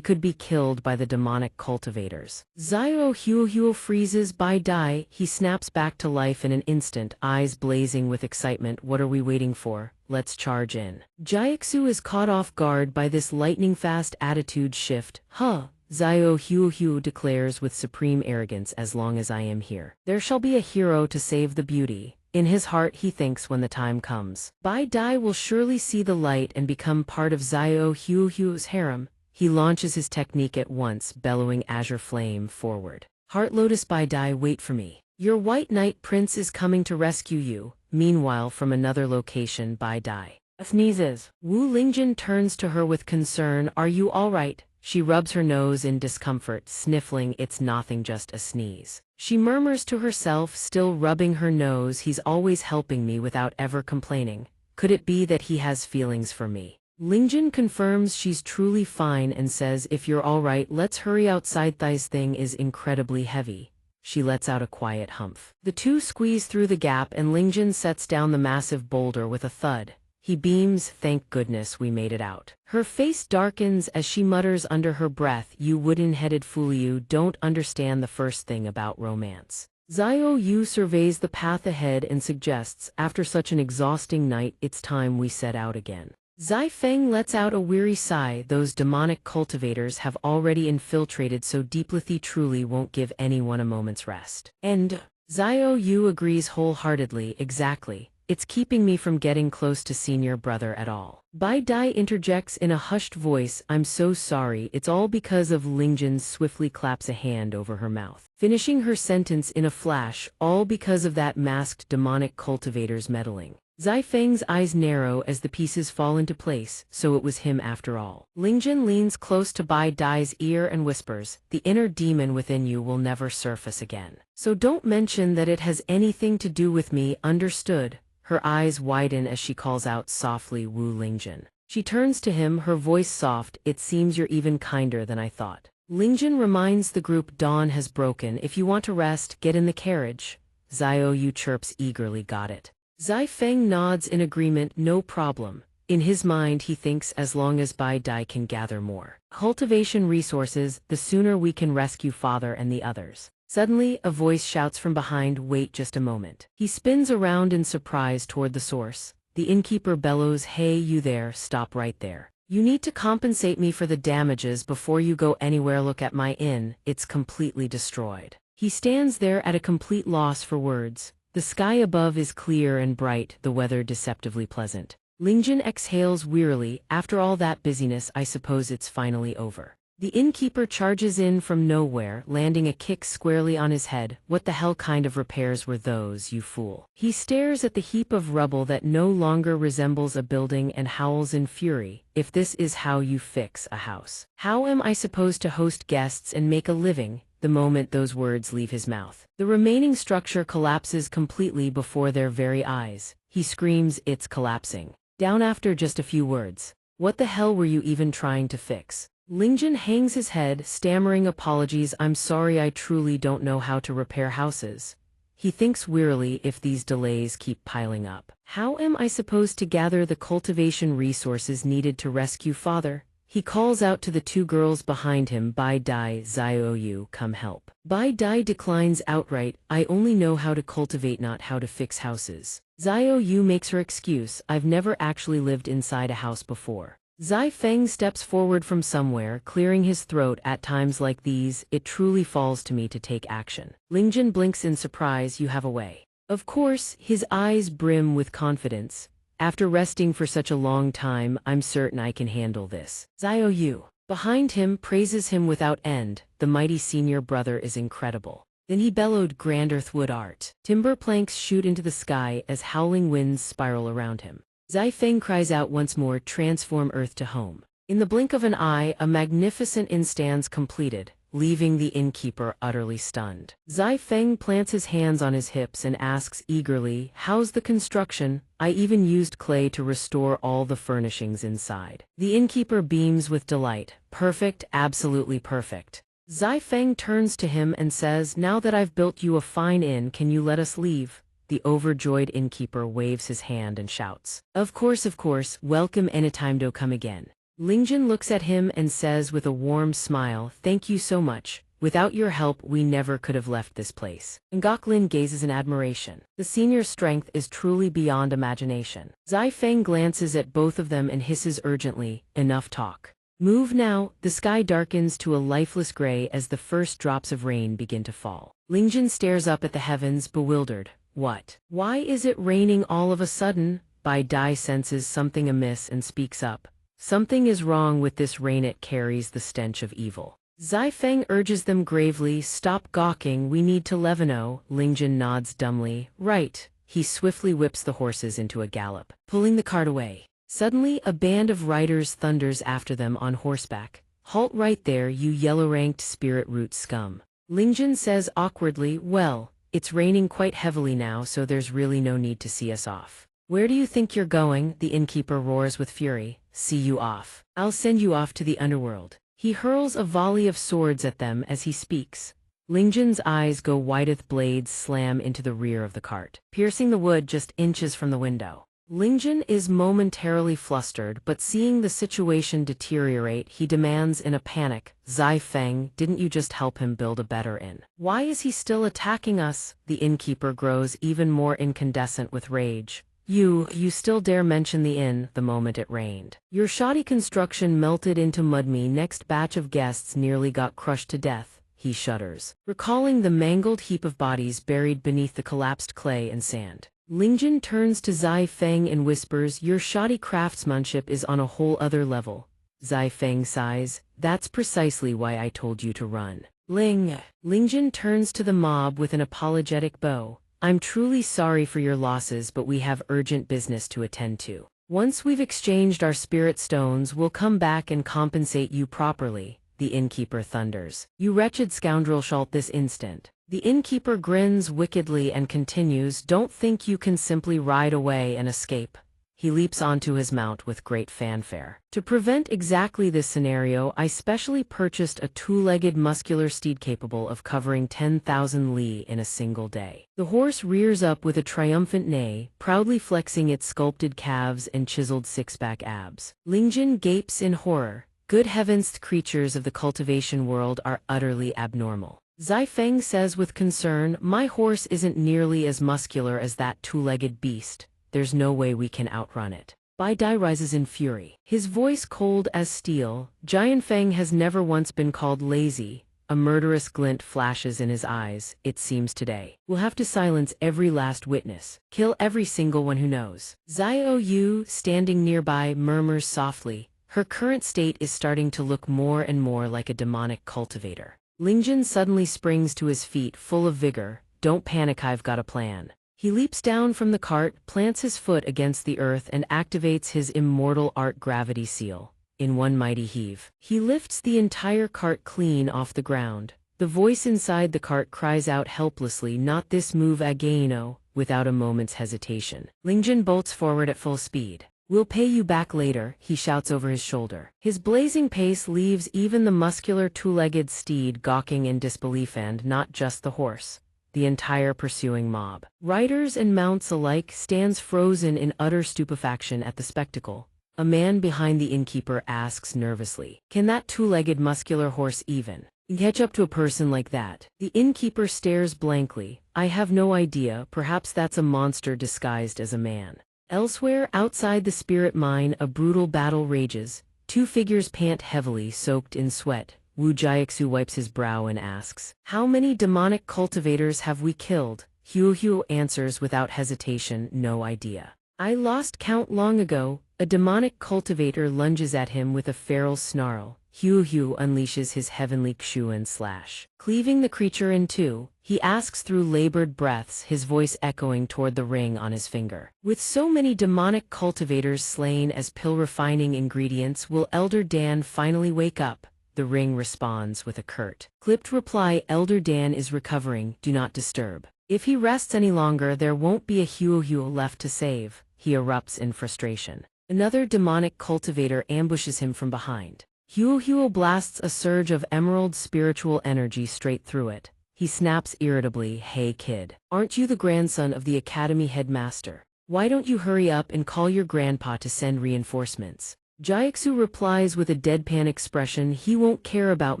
be killed by the demonic cultivators. Zio Huohuo freezes. Bai Dai, he snaps back to life in an instant, eyes blazing with excitement. What are we waiting for? Let's charge in. Jiaxu is caught off guard by this lightning-fast attitude shift. Zio Huohuo declares with supreme arrogance, as long as I am here, there shall be a hero to save the beauty. In his heart he thinks, when the time comes, Bai Dai will surely see the light and become part of Zio Huohuo's harem. He launches his technique at once, bellowing azure flame forward. Heart Lotus. Bai Dai, wait for me. Your white knight prince is coming to rescue you. Meanwhile, from another location, Bai Dai sneezes. Wu Lingjun turns to her with concern. Are you all right? She rubs her nose in discomfort, sniffling. It's nothing, just a sneeze. She murmurs to herself, still rubbing her nose. He's always helping me without ever complaining. Could it be that he has feelings for me? Lingjun confirms she's truly fine and says, if you're all right, let's hurry outside. This thing is incredibly heavy. She lets out a quiet humph. The two squeeze through the gap and Lingjun sets down the massive boulder with a thud. He beams. Thank goodness we made it out. Her face darkens as she mutters under her breath, you wooden-headed fool, you don't understand the first thing about romance. Zio Yu surveys the path ahead and suggests, after such an exhausting night, it's time we set out again. Zai Feng lets out a weary sigh. Those demonic cultivators have already infiltrated so deeply, they truly won't give anyone a moment's rest. And Zio Yu agrees wholeheartedly. Exactly. It's keeping me from getting close to senior brother at all. Bai Dai interjects in a hushed voice, I'm so sorry, it's all because of. Lingjun swiftly claps a hand over her mouth, finishing her sentence in a flash, all because of that masked demonic cultivator's meddling. Zai Feng's eyes narrow as the pieces fall into place, so it was him after all. Lingjun leans close to Bai Dai's ear and whispers, the inner demon within you will never surface again. So don't mention that it has anything to do with me, understood? Her eyes widen as she calls out softly, Wu Lingjun. She turns to him, her voice soft, it seems you're even kinder than I thought. Lingjun reminds the group dawn has broken. If you want to rest, get in the carriage. Xiaoyu chirps eagerly, got it. Zai Feng nods in agreement, no problem. In his mind he thinks as long as Bai Dai can gather more cultivation resources, the sooner we can rescue father and the others. Suddenly, a voice shouts from behind, wait just a moment. He spins around in surprise toward the source. The innkeeper bellows, hey you there, stop right there. You need to compensate me for the damages before you go anywhere. Look at my inn, it's completely destroyed. He stands there at a complete loss for words. The sky above is clear and bright, the weather deceptively pleasant. Lingjun exhales wearily, after all that busyness I suppose it's finally over. The innkeeper charges in from nowhere, landing a kick squarely on his head. What the hell kind of repairs were those, you fool? He stares at the heap of rubble that no longer resembles a building and howls in fury. If this is how you fix a house, how am I supposed to host guests and make a living? The moment those words leave his mouth, the remaining structure collapses completely before their very eyes. He screams, it's collapsing down after just a few words. What the hell were you even trying to fix? Lingjun hangs his head, stammering apologies. I'm sorry, I truly don't know how to repair houses. He thinks wearily, if these delays keep piling up, how am I supposed to gather the cultivation resources needed to rescue father? He calls out to the two girls behind him, Bai Dai, Xiaoyu, come help. Bai Dai declines outright, I only know how to cultivate, not how to fix houses. Xiaoyu makes her excuse, I've never actually lived inside a house before. Zai Feng steps forward from somewhere, clearing his throat. At times like these, it truly falls to me to take action. Lingjun blinks in surprise, you have a way. Of course, his eyes brim with confidence. After resting for such a long time, I'm certain I can handle this. Xiaoyu, behind him, praises him without end. The mighty senior brother is incredible. Then he bellowed, grand earthwood art. Timber planks shoot into the sky as howling winds spiral around him. Zai Feng cries out once more, transform earth to home. In the blink of an eye, a magnificent inn stands completed, leaving the innkeeper utterly stunned. Zai Feng plants his hands on his hips and asks eagerly, how's the construction? I even used clay to restore all the furnishings inside. The innkeeper beams with delight. Perfect, absolutely perfect. Zai Feng turns to him and says, now that I've built you a fine inn, can you let us leave? The overjoyed innkeeper waves his hand and shouts, of course, welcome anytime, do come again. Lingjun looks at him and says with a warm smile, thank you so much. Without your help, we never could have left this place. Ngoklin gazes in admiration. The senior's strength is truly beyond imagination. Zai Feng glances at both of them and hisses urgently, enough talk. Move now. The sky darkens to a lifeless gray as the first drops of rain begin to fall. Lingjun stares up at the heavens, bewildered. What? Why is it raining all of a sudden? Bai Dai senses something amiss and speaks up. Something is wrong with this rain, it carries the stench of evil. Zai Feng urges them gravely, stop gawking, we need to Levino. Lingjun nods dumbly, right. He swiftly whips the horses into a gallop, pulling the cart away. Suddenly, a band of riders thunders after them on horseback. Halt right there, you yellow-ranked spirit root scum. Lingjun says awkwardly, well, it's raining quite heavily now, so there's really no need to see us off. Where do you think you're going? The innkeeper roars with fury. See you off. I'll send you off to the underworld. He hurls a volley of swords at them as he speaks. Lingjun's eyes go wide, blades slam into the rear of the cart, piercing the wood just inches from the window. Lingjun is momentarily flustered, but seeing the situation deteriorate, he demands in a panic, Zai Feng, didn't you just help him build a better inn? Why is he still attacking us? The innkeeper grows even more incandescent with rage. You still dare mention the inn the moment it rained. Your shoddy construction melted into mud. Me next batch of guests nearly got crushed to death. He shudders, recalling the mangled heap of bodies buried beneath the collapsed clay and sand. Lingjun turns to Zai Feng and whispers, your shoddy craftsmanship is on a whole other level. Zai Feng sighs, that's precisely why I told you to run. Lingjun turns to the mob with an apologetic bow. I'm truly sorry for your losses, but we have urgent business to attend to. Once we've exchanged our spirit stones, we'll come back and compensate you properly. The innkeeper thunders. You wretched scoundrel, shalt this instant. The innkeeper grins wickedly and continues, don't think you can simply ride away and escape. he leaps onto his mount with great fanfare. To prevent exactly this scenario, I specially purchased a two-legged muscular steed capable of covering 10,000 li in a single day. The horse rears up with a triumphant neigh, proudly flexing its sculpted calves and chiseled six-pack abs. Lingjin gapes in horror. Good heavens, the creatures of the cultivation world are utterly abnormal. Zai Feng says with concern, my horse isn't nearly as muscular as that two-legged beast. There's no way we can outrun it. Bai Dai rises in fury. His voice cold as steel. Jian Feng has never once been called lazy. A murderous glint flashes in his eyes, it seems today. We'll have to silence every last witness. Kill every single one who knows. Xiao Yu, standing nearby, murmurs softly. Her current state is starting to look more and more like a demonic cultivator. Lingjin suddenly springs to his feet, full of vigor. Don't panic, I've got a plan. He leaps down from the cart, plants his foot against the earth and activates his immortal art gravity seal. In one mighty heave, he lifts the entire cart clean off the ground. The voice inside the cart cries out helplessly, not this move again. Without a moment's hesitation, Lingjin bolts forward at full speed. We'll pay you back later, he shouts over his shoulder. His blazing pace leaves even the muscular two-legged steed gawking in disbelief, and not just the horse. The entire pursuing mob, riders and mounts alike, stands frozen in utter stupefaction at the spectacle. A man behind the innkeeper asks nervously, can that two-legged muscular horse even catch up to a person like that? The innkeeper stares blankly. I have no idea, perhaps that's a monster disguised as a man. Elsewhere, outside the spirit mine, a brutal battle rages. Two figures pant heavily, soaked in sweat. Wu Jiaxu wipes his brow and asks, how many demonic cultivators have we killed? Hu answers without hesitation, no idea. I lost count long ago. A demonic cultivator lunges at him with a feral snarl. Hu unleashes his heavenly Xuan slash. Cleaving the creature in two, he asks through labored breaths, his voice echoing toward the ring on his finger. With so many demonic cultivators slain as pill-refining ingredients, will Elder Dan finally wake up? The ring responds with a curt, clipped reply, Elder Dan is recovering, do not disturb. If he rests any longer, there won't be a Hu left to save. He erupts in frustration. Another demonic cultivator ambushes him from behind. Hu blasts a surge of emerald spiritual energy straight through it. He snaps irritably, hey kid, aren't you the grandson of the academy headmaster? Why don't you hurry up and call your grandpa to send reinforcements? Jiaxu replies with a deadpan expression, he won't care about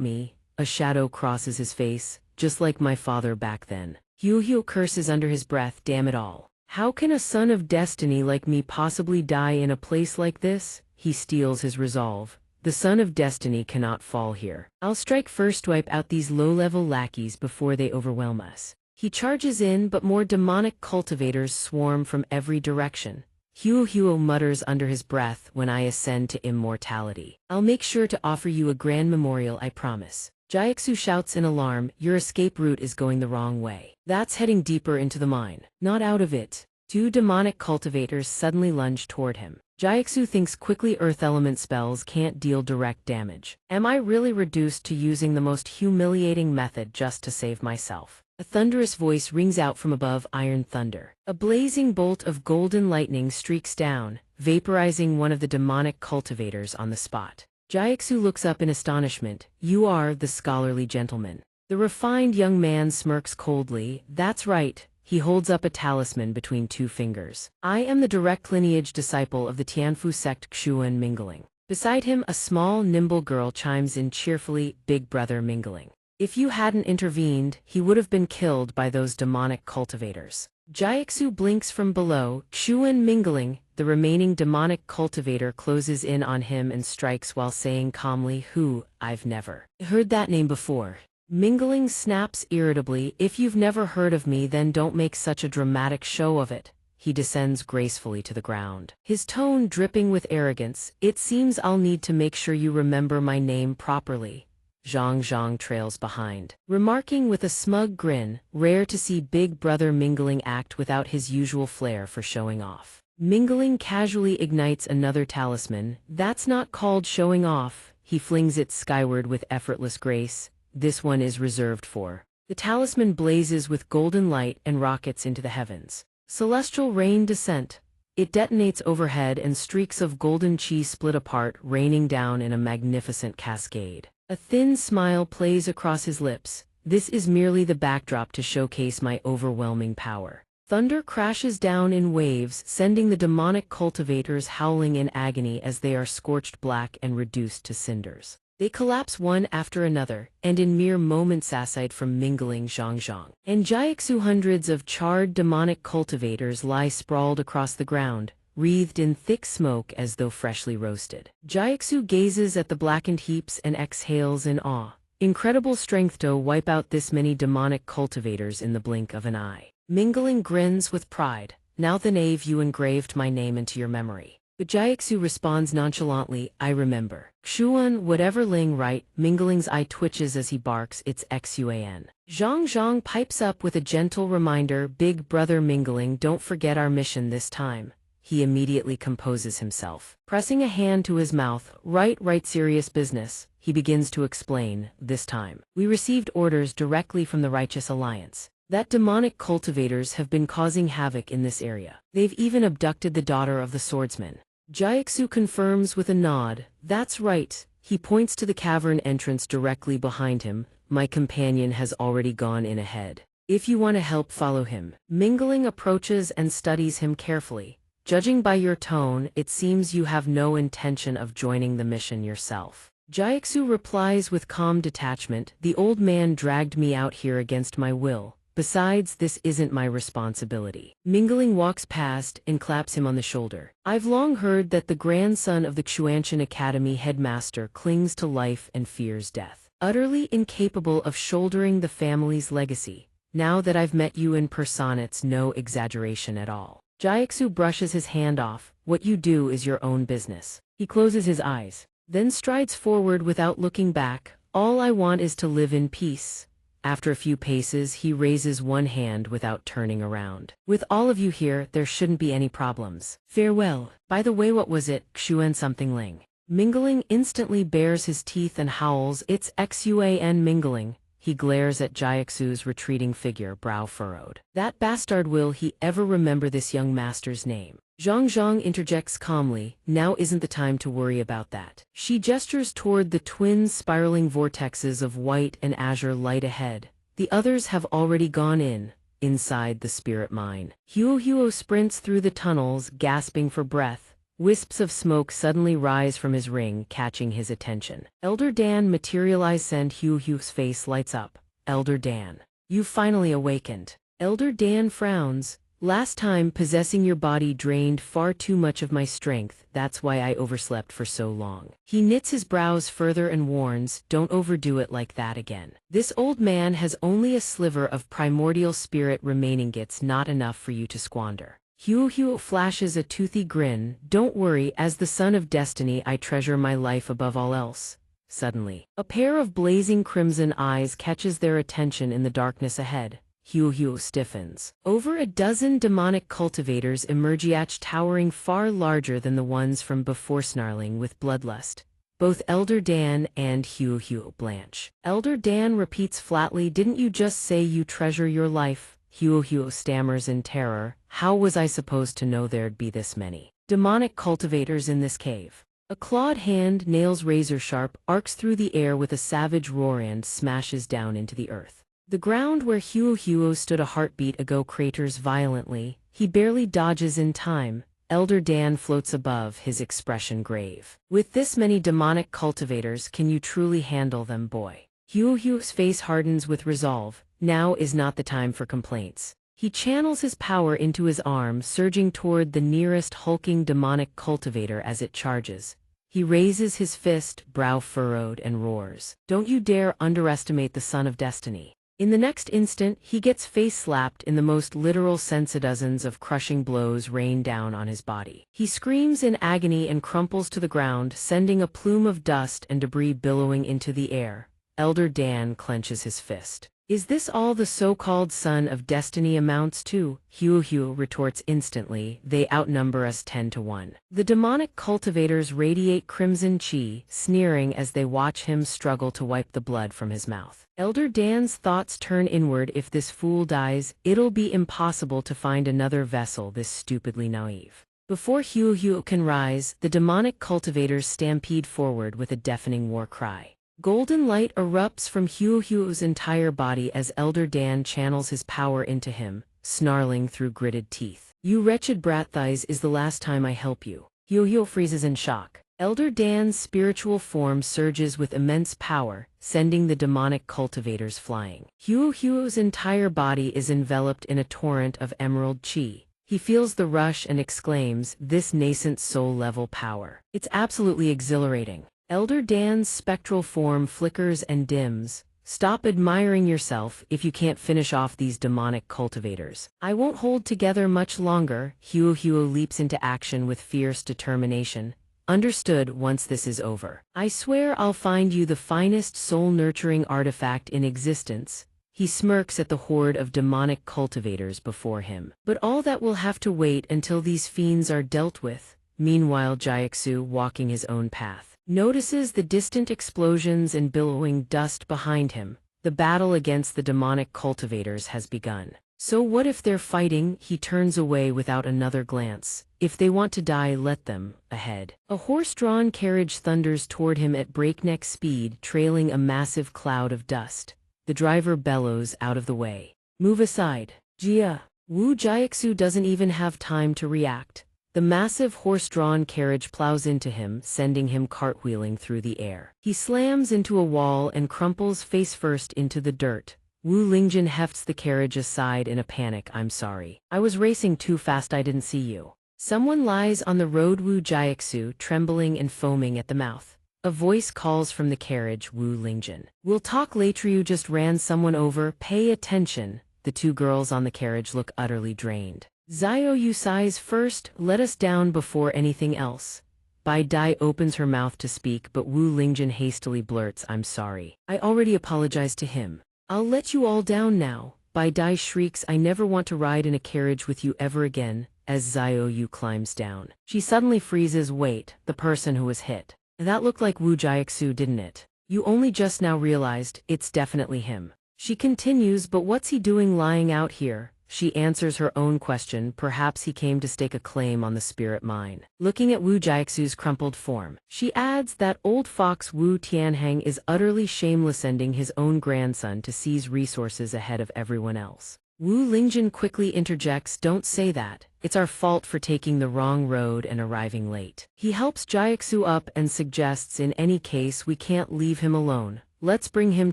me. A shadow crosses his face, just like my father back then. Hu curses under his breath, damn it all. How can a son of destiny like me possibly die in a place like this? He steels his resolve. The son of destiny cannot fall here. I'll strike first, wipe out these low-level lackeys before they overwhelm us. He charges in, but more demonic cultivators swarm from every direction. Hu mutters under his breath, when I ascend to immortality, I'll make sure to offer you a grand memorial, I promise. Jiaxu shouts in alarm, your escape route is going the wrong way. That's heading deeper into the mine, not out of it. Two demonic cultivators suddenly lunge toward him. Jiaxu thinks quickly, earth element spells can't deal direct damage. Am I really reduced to using the most humiliating method just to save myself? A thunderous voice rings out from above, iron thunder. A blazing bolt of golden lightning streaks down, vaporizing one of the demonic cultivators on the spot. Jiaxu looks up in astonishment. You are the scholarly gentleman. The refined young man smirks coldly. That's right. He holds up a talisman between two fingers. I am the direct lineage disciple of the Tianfu sect Xuan Mingling. Beside him, a small, nimble girl chimes in cheerfully, Big Brother Mingling. If you hadn't intervened, he would have been killed by those demonic cultivators. Jiaxu blinks from below. Xuan Mingling, the remaining demonic cultivator, closes in on him and strikes while saying calmly, Who? I've never heard that name before. Mingling snaps irritably, if you've never heard of me, then don't make such a dramatic show of it. He descends gracefully to the ground, his tone dripping with arrogance. It seems I'll need to make sure you remember my name properly. Zhang trails behind, remarking with a smug grin, rare to see Big Brother Mingling act without his usual flair for showing off. Mingling casually ignites another talisman. That's not called showing off. He flings it skyward with effortless grace. This one is reserved for. The talisman blazes with golden light and rockets into the heavens. Celestial rain descent. It detonates overhead and streaks of golden chi split apart, raining down in a magnificent cascade. A thin smile plays across his lips. This is merely the backdrop to showcase my overwhelming power. Thunder crashes down in waves, sending the demonic cultivators howling in agony as they are scorched black and reduced to cinders. They collapse one after another, and in mere moments aside from mingling xianxia and xianxia, hundreds of charred demonic cultivators lie sprawled across the ground, wreathed in thick smoke as though freshly roasted. Xianxia gazes at the blackened heaps and exhales in awe. Incredible strength to wipe out this many demonic cultivators in the blink of an eye. Mingling grins with pride. Now the knave, you engraved my name into your memory. But Jiaxu responds nonchalantly, I remember. Xuan, whatever Ling right, Mingling's eye twitches as he barks, it's Xuan. Zhang pipes up with a gentle reminder, big brother Mingling, don't forget our mission this time. He immediately composes himself. Pressing a hand to his mouth, right, serious business, he begins to explain, this time. We received orders directly from the Righteous Alliance that demonic cultivators have been causing havoc in this area. They've even abducted the daughter of the swordsman. Jiaxu confirms with a nod, that's right. He points to the cavern entrance directly behind him. My companion has already gone in ahead. If you want to help, follow him. Mingling approaches and studies him carefully. Judging by your tone, it seems you have no intention of joining the mission yourself. Jiaxu replies with calm detachment, the old man dragged me out here against my will. Besides, this isn't my responsibility. Mingling walks past and claps him on the shoulder. I've long heard that the grandson of the Xianxia Academy headmaster clings to life and fears death. Utterly incapable of shouldering the family's legacy. Now that I've met you in person, it's no exaggeration at all. Jiaxu brushes his hand off. What you do is your own business. He closes his eyes, then strides forward without looking back. All I want is to live in peace. After a few paces, he raises one hand without turning around. With all of you here, there shouldn't be any problems. Farewell. By the way, what was it? Xuan something Ling. Mingling instantly bares his teeth and howls, it's Xuan Mingling. He glares at Jiaxu's retreating figure, brow furrowed. That bastard, will he ever remember this young master's name? Zhang interjects calmly, now isn't the time to worry about that. She gestures toward the twin spiraling vortexes of white and azure light ahead. The others have already gone inside the spirit mine. Huo sprints through the tunnels, gasping for breath. Wisps of smoke suddenly rise from his ring, catching his attention. Elder Dan materializes and Huo's face lights up. Elder Dan. You finally awakened. Elder Dan frowns. Last time possessing your body drained far too much of my strength, that's why I overslept for so long. He knits his brows further and warns, don't overdo it like that again. This old man has only a sliver of primordial spirit remaining, it's not enough for you to squander. Huo flashes a toothy grin, don't worry, as the son of destiny I treasure my life above all else. Suddenly, a pair of blazing crimson eyes catches their attention in the darkness ahead. Huo stiffens. Over a dozen demonic cultivators emerge, towering far larger than the ones from before, snarling with bloodlust. Both Elder Dan and Huo blanch. Elder Dan repeats flatly, didn't you just say you treasure your life? Huo stammers in terror, how was I supposed to know there'd be this many demonic cultivators in this cave? A clawed hand, nails razor sharp, arcs through the air with a savage roar and smashes down into the earth. The ground where Huo stood a heartbeat ago craters violently. He barely dodges in time. Elder Dan floats above, his expression grave. With this many demonic cultivators, can you truly handle them, boy? Huo's face hardens with resolve. Now is not the time for complaints. He channels his power into his arm, surging toward the nearest hulking demonic cultivator as it charges. He raises his fist, brow furrowed, and roars. Don't you dare underestimate the son of destiny. In the next instant, he gets face-slapped in the most literal sense. Dozens of crushing blows rain down on his body. He screams in agony and crumples to the ground, sending a plume of dust and debris billowing into the air. Elder Dan clenches his fist. Is this all the so-called son of destiny amounts to? Huo retorts instantly, they outnumber us 10-1. The demonic cultivators radiate crimson chi, sneering as they watch him struggle to wipe the blood from his mouth. Elder Dan's thoughts turn inward, if this fool dies, it'll be impossible to find another vessel this stupidly naive. Before Huo can rise, the demonic cultivators stampede forward with a deafening war cry. Golden light erupts from Huo's entire body as Elder Dan channels his power into him, snarling through gritted teeth. "You wretched brat thighs, is the last time I help you." Huo freezes in shock. Elder Dan's spiritual form surges with immense power, sending the demonic cultivators flying. Huo's entire body is enveloped in a torrent of emerald chi. He feels the rush and exclaims, "This nascent soul-level power. It's absolutely exhilarating." Elder Dan's spectral form flickers and dims. "Stop admiring yourself if you can't finish off these demonic cultivators. I won't hold together much longer." Huo leaps into action with fierce determination. "Understood. Once this is over, I swear I'll find you the finest soul-nurturing artifact in existence." He smirks at the horde of demonic cultivators before him. But all that will have to wait until these fiends are dealt with. Meanwhile, Xianxia, walking his own path, notices the distant explosions and billowing dust behind him. The battle against the demonic cultivators has begun. So what if they're fighting? He turns away without another glance. If they want to die, let them. Ahead, a horse-drawn carriage thunders toward him at breakneck speed, trailing a massive cloud of dust. The driver bellows, "Out of the way. Move aside." "Jia." Xianxia doesn't even have time to react. The massive horse-drawn carriage plows into him, sending him cartwheeling through the air. He slams into a wall and crumples face-first into the dirt. Wu Lingjin hefts the carriage aside in a panic. "I'm sorry. I was racing too fast, I didn't see you." Someone lies on the road. Xianxia, trembling and foaming at the mouth. A voice calls from the carriage, "Wu Lingjin. We'll talk later. You just ran someone over. Pay attention." The two girls on the carriage look utterly drained. Xiaoyu sighs. "First, let us down before anything else." Bai Dai opens her mouth to speak, but Wu Lingjin hastily blurts, "I'm sorry. I already apologized to him. I'll let you all down now." Bai Dai shrieks, "I never want to ride in a carriage with you ever again." As Xiaoyu climbs down, she suddenly freezes. "Wait, the person who was hit. That looked like Xianxia, didn't it? You only just now realized? It's definitely him." She continues, "But what's he doing lying out here?" She answers her own question. "Perhaps he came to stake a claim on the spirit mine." Looking at Xianxia's crumpled form, she adds, "That old fox Wu Tianhang is utterly shameless, sending his own grandson to seize resources ahead of everyone else." Wu Lingjin quickly interjects, "Don't say that. It's our fault for taking the wrong road and arriving late." He helps Xianxia up and suggests, "In any case, we can't leave him alone. Let's bring him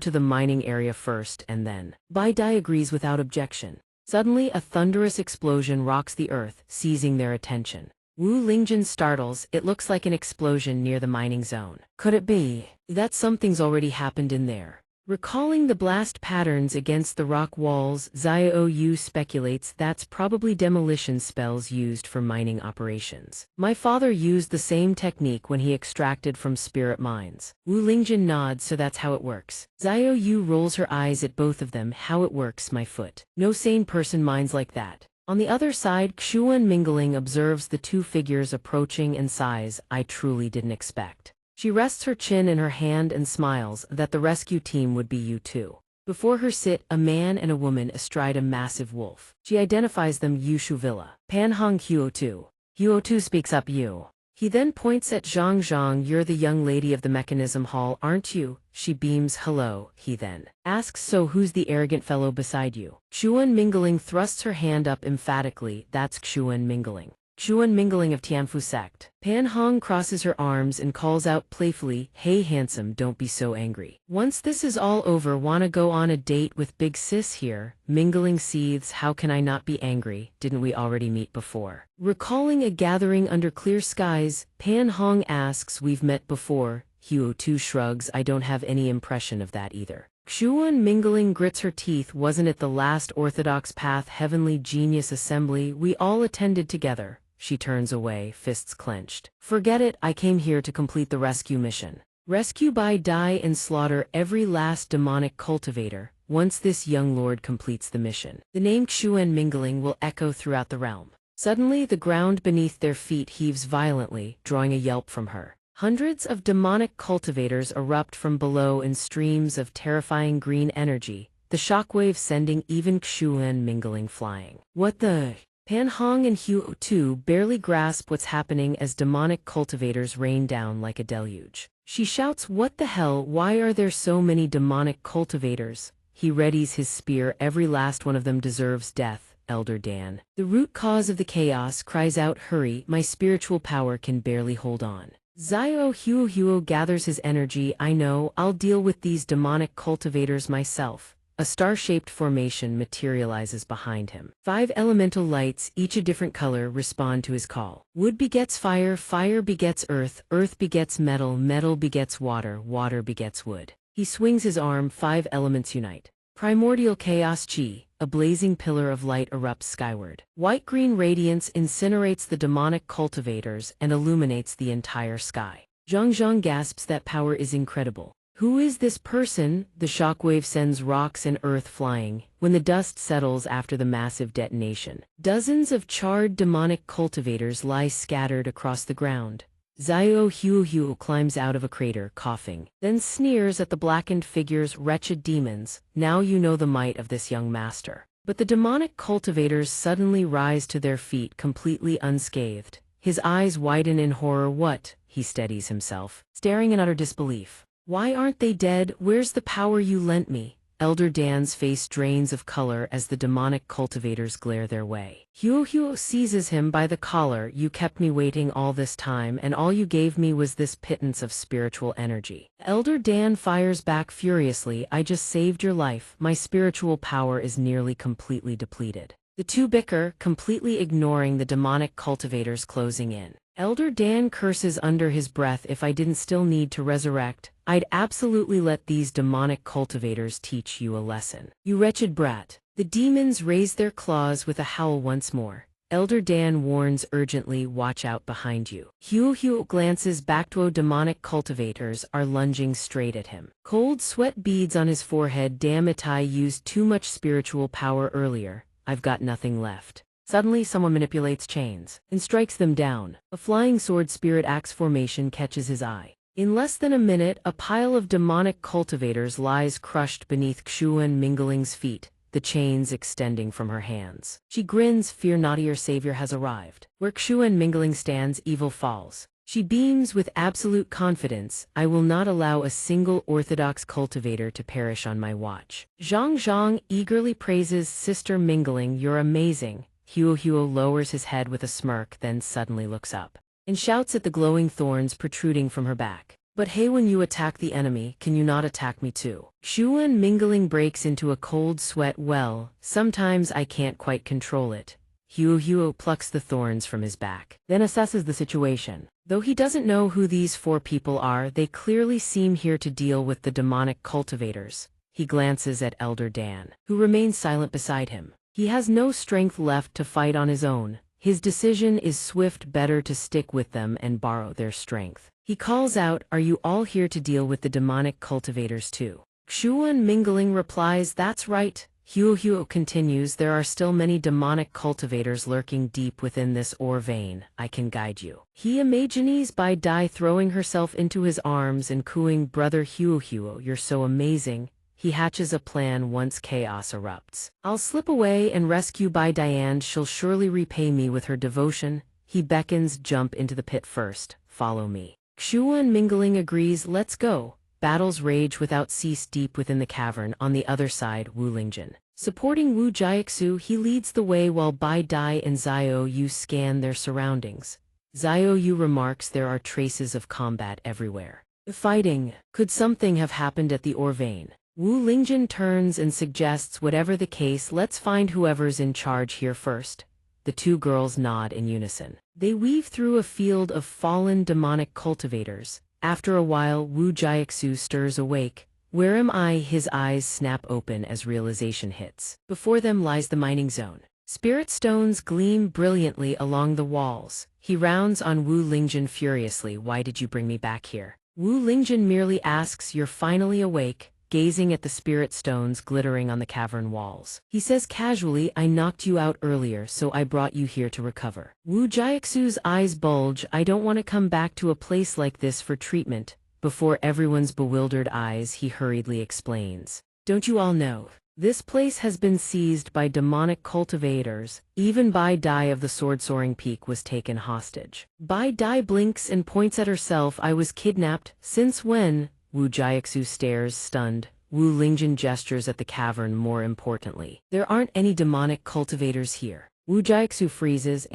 to the mining area first and then." Bai Dai agrees without objection. Suddenly, a thunderous explosion rocks the earth, seizing their attention. Wu Lingjin startles. It looks like an explosion near the mining zone. Could it be that something's already happened in there? Recalling the blast patterns against the rock walls, Xiaoyu speculates that's probably demolition spells used for mining operations. "My father used the same technique when he extracted from spirit mines." Wu Lingjin nods. "So that's how it works." Xiaoyu rolls her eyes at both of them. "How it works, my foot. No sane person mines like that." On the other side, Xuan Mingling observes the two figures approaching and sighs, "I truly didn't expect." She rests her chin in her hand and smiles that the rescue team would be you too. Before her sit a man and a woman astride a massive wolf. She identifies them Yushu Villa. "Panhong Huo2." Huo2 speaks up, "You." He then points at Zhang Zhang. "You're the young lady of the mechanism hall, aren't you?" She beams, "Hello." He then asks, "So who's the arrogant fellow beside you?" Xuan Mingling thrusts her hand up emphatically. "That's Xuan Mingling. Xuan Mingling of Tianfu sect." Pan Hong crosses her arms and calls out playfully, "Hey handsome, don't be so angry. Once this is all over, wanna go on a date with big sis here?" Mingling seethes, "How can I not be angry? Didn't we already meet before?" Recalling a gathering under clear skies, Pan Hong asks, "We've met before." Huo2 shrugs, "I don't have any impression of that either." Xuan Mingling grits her teeth, "Wasn't it the last Orthodox Path Heavenly Genius Assembly we all attended together?" She turns away, fists clenched. "Forget it, I came here to complete the rescue mission. Rescue Bai Dai and slaughter every last demonic cultivator. Once this young lord completes the mission, the name Xuan Mingling will echo throughout the realm." Suddenly the ground beneath their feet heaves violently, drawing a yelp from her. Hundreds of demonic cultivators erupt from below in streams of terrifying green energy, the shockwave sending even Xuan Mingling flying. "What the?" Pan Hong and Huo Tu barely grasp what's happening as demonic cultivators rain down like a deluge. She shouts, "What the hell? Why are there so many demonic cultivators?" He readies his spear. "Every last one of them deserves death, Elder Dan." The root cause of the chaos cries out, "Hurry, my spiritual power can barely hold on." Huo gathers his energy. "I know, I'll deal with these demonic cultivators myself." A star-shaped formation materializes behind him. 5 elemental lights, each a different color, respond to his call. Wood begets fire, fire begets earth, earth begets metal, metal begets water, water begets wood. He swings his arm, 5 elements unite. Primordial chaos chi, a blazing pillar of light erupts skyward. White-green radiance incinerates the demonic cultivators and illuminates the entire sky. Zhang gasps, "That power is incredible. Who is this person?" The shockwave sends rocks and earth flying. When the dust settles after the massive detonation, dozens of charred demonic cultivators lie scattered across the ground. Huo climbs out of a crater, coughing, then sneers at the blackened figures. "Wretched demons, now you know the might of this young master." But the demonic cultivators suddenly rise to their feet completely unscathed. His eyes widen in horror. "What?" He steadies himself, staring in utter disbelief. "Why aren't they dead? Where's the power you lent me?" Elder Dan's face drains of color as the demonic cultivators glare their way. Huo seizes him by the collar. "You kept me waiting all this time, and all you gave me was this pittance of spiritual energy." Elder Dan fires back furiously, "I just saved your life. My spiritual power is nearly completely depleted." The two bicker, completely ignoring the demonic cultivators closing in. Elder Dan curses under his breath, "If I didn't still need to resurrect, I'd absolutely let these demonic cultivators teach you a lesson. You wretched brat." The demons raise their claws with a howl once more. Elder Dan warns urgently, "Watch out behind you." Huo glances back. Demonic cultivators are lunging straight at him. Cold sweat beads on his forehead. "Damn it, I used too much spiritual power earlier. I've got nothing left." Suddenly someone manipulates chains and strikes them down. A flying sword spirit axe formation catches his eye. In less than a minute, a pile of demonic cultivators lies crushed beneath Xuan Mingling's feet, the chains extending from her hands. She grins, "Fear not, your savior has arrived." Where Xuan Mingling stands, evil falls. She beams with absolute confidence, "I will not allow a single orthodox cultivator to perish on my watch." Zhang eagerly praises Sister Mingling, "You're amazing." Huo lowers his head with a smirk, then suddenly looks up and shouts at the glowing thorns protruding from her back, "But hey, when you attack the enemy, can you not attack me too?" Xuan Mingling breaks into a cold sweat. "Well, sometimes I can't quite control it." Huo plucks the thorns from his back, then assesses the situation. Though he doesn't know who these 4 people are, they clearly seem here to deal with the demonic cultivators. He glances at Elder Dan, who remains silent beside him. He has no strength left to fight on his own. His decision is swift, better to stick with them and borrow their strength. He calls out, "Are you all here to deal with the demonic cultivators too?" Xuan Mingling replies, "That's right." Huo continues, "There are still many demonic cultivators lurking deep within this ore vein. I can guide you." He imagines Bai Dai throwing herself into his arms and cooing, "Brother Huo, you're so amazing." He hatches a plan once chaos erupts. "I'll slip away and rescue Bai Diane. She'll surely repay me with her devotion." He beckons, "Jump into the pit first. Follow me." Xuan Mingling agrees, "Let's go." Battles rage without cease deep within the cavern. On the other side, Wu Lingjun, supporting Wu Jiaxu, he leads the way while Bai Dai and Xiao Yu scan their surroundings. Xiao Yu remarks, "There are traces of combat everywhere. Fighting. Could something have happened at the ore vein?" Wu Lingjun turns and suggests, "Whatever the case, let's find whoever's in charge here first." The 2 girls nod in unison. They weave through a field of fallen demonic cultivators. After a while, Wu Jiaxu stirs awake. "Where am I?" His eyes snap open as realization hits. Before them lies the mining zone. Spirit stones gleam brilliantly along the walls. He rounds on Wu Lingjun furiously, "Why did you bring me back here?" Wu Lingjun merely asks, "You're finally awake," gazing at the spirit stones glittering on the cavern walls. He says casually, "I knocked you out earlier, so I brought you here to recover." Wu Jiaxu's eyes bulge, "I don't want to come back to a place like this for treatment." Before everyone's bewildered eyes, he hurriedly explains, "Don't you all know? This place has been seized by demonic cultivators. Even Bai Dai of the sword-soaring peak was taken hostage. Bai Dai blinks and points at herself. I was kidnapped. Since when? Wu Jiaxu stares, stunned. Wu Lingjin gestures at the cavern. More importantly, there aren't any demonic cultivators here. Wu Jiaxu freezes.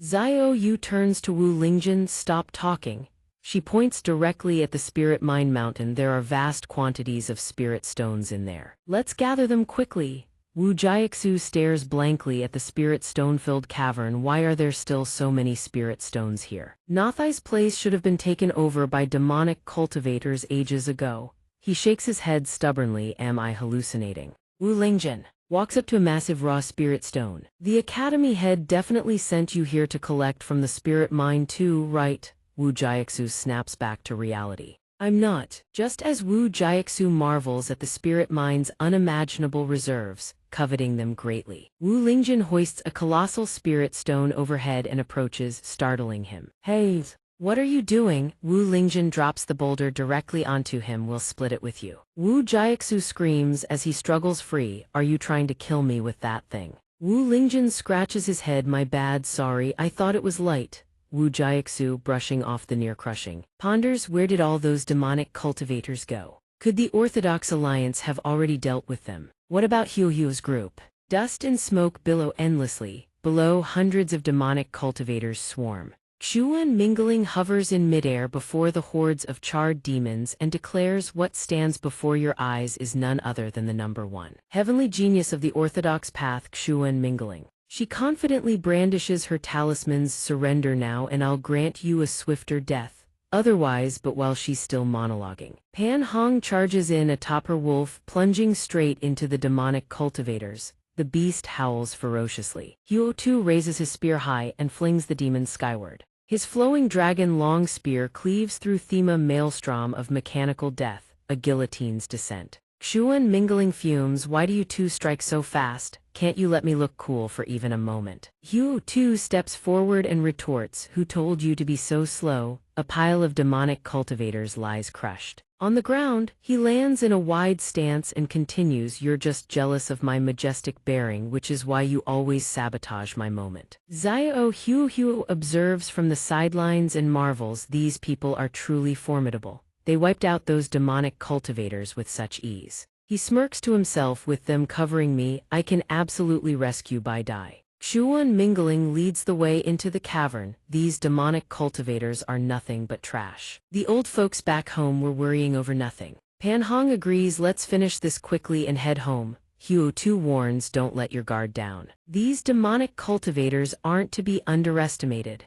Xiao Yu turns to Wu Lingjin. Stop talking. She points directly at the Spirit Mine Mountain. There are vast quantities of spirit stones in there. Let's gather them quickly. Wu Jiaxu stares blankly at the spirit stone-filled cavern. Why are there still so many spirit stones here? Nathai's place should have been taken over by demonic cultivators ages ago. He shakes his head stubbornly. Am I hallucinating? Wu Lingjin walks up to a massive raw spirit stone. The academy head definitely sent you here to collect from the spirit mine too, right? Wu Jiaxu snaps back to reality. I'm not. Just as Wu Jiaxu marvels at the spirit mine's unimaginable reserves, coveting them greatly, Wu Lingjin hoists a colossal spirit stone overhead and approaches, startling him. Hey, what are you doing? Wu Lingjin drops the boulder directly onto him. We'll split it with you. Wu Jiaxu screams as he struggles free. Are you trying to kill me with that thing? Wu Lingjin scratches his head. My bad, sorry, I thought it was light. Wu Jiaxu, brushing off the near-crushing, ponders. Where did all those demonic cultivators go? Could the Orthodox Alliance have already dealt with them? What about Huo's group? Dust and smoke billow endlessly. Below, hundreds of demonic cultivators swarm. Xuan Mingling hovers in midair before the hordes of charred demons and declares, what stands before your eyes is none other than the number one heavenly genius of the Orthodox path, Xuan Mingling. She confidently brandishes her talismans. Surrender now and I'll grant you a swifter death. Otherwise, but while she's still monologuing, Pan Hong charges in atop her wolf, plunging straight into the demonic cultivators. The beast howls ferociously. Huo too raises his spear high and flings the demon skyward. His flowing dragon-long spear cleaves through Thema maelstrom of mechanical death, a guillotine's descent. Xuan Mingling fumes. Why do you two strike so fast? Can't you let me look cool for even a moment? Huo too steps forward and retorts, who told you to be so slow? A pile of demonic cultivators lies crushed. On the ground, he lands in a wide stance and continues, you're just jealous of my majestic bearing, which is why you always sabotage my moment. Xiao Huo observes from the sidelines and marvels, these people are truly formidable. They wiped out those demonic cultivators with such ease. He smirks to himself, with them covering me, I can absolutely rescue Bai Dai. Xuan Mingling leads the way into the cavern. These demonic cultivators are nothing but trash. The old folks back home were worrying over nothing. Pan Hong agrees, let's finish this quickly and head home. Huo too warns, don't let your guard down. These demonic cultivators aren't to be underestimated.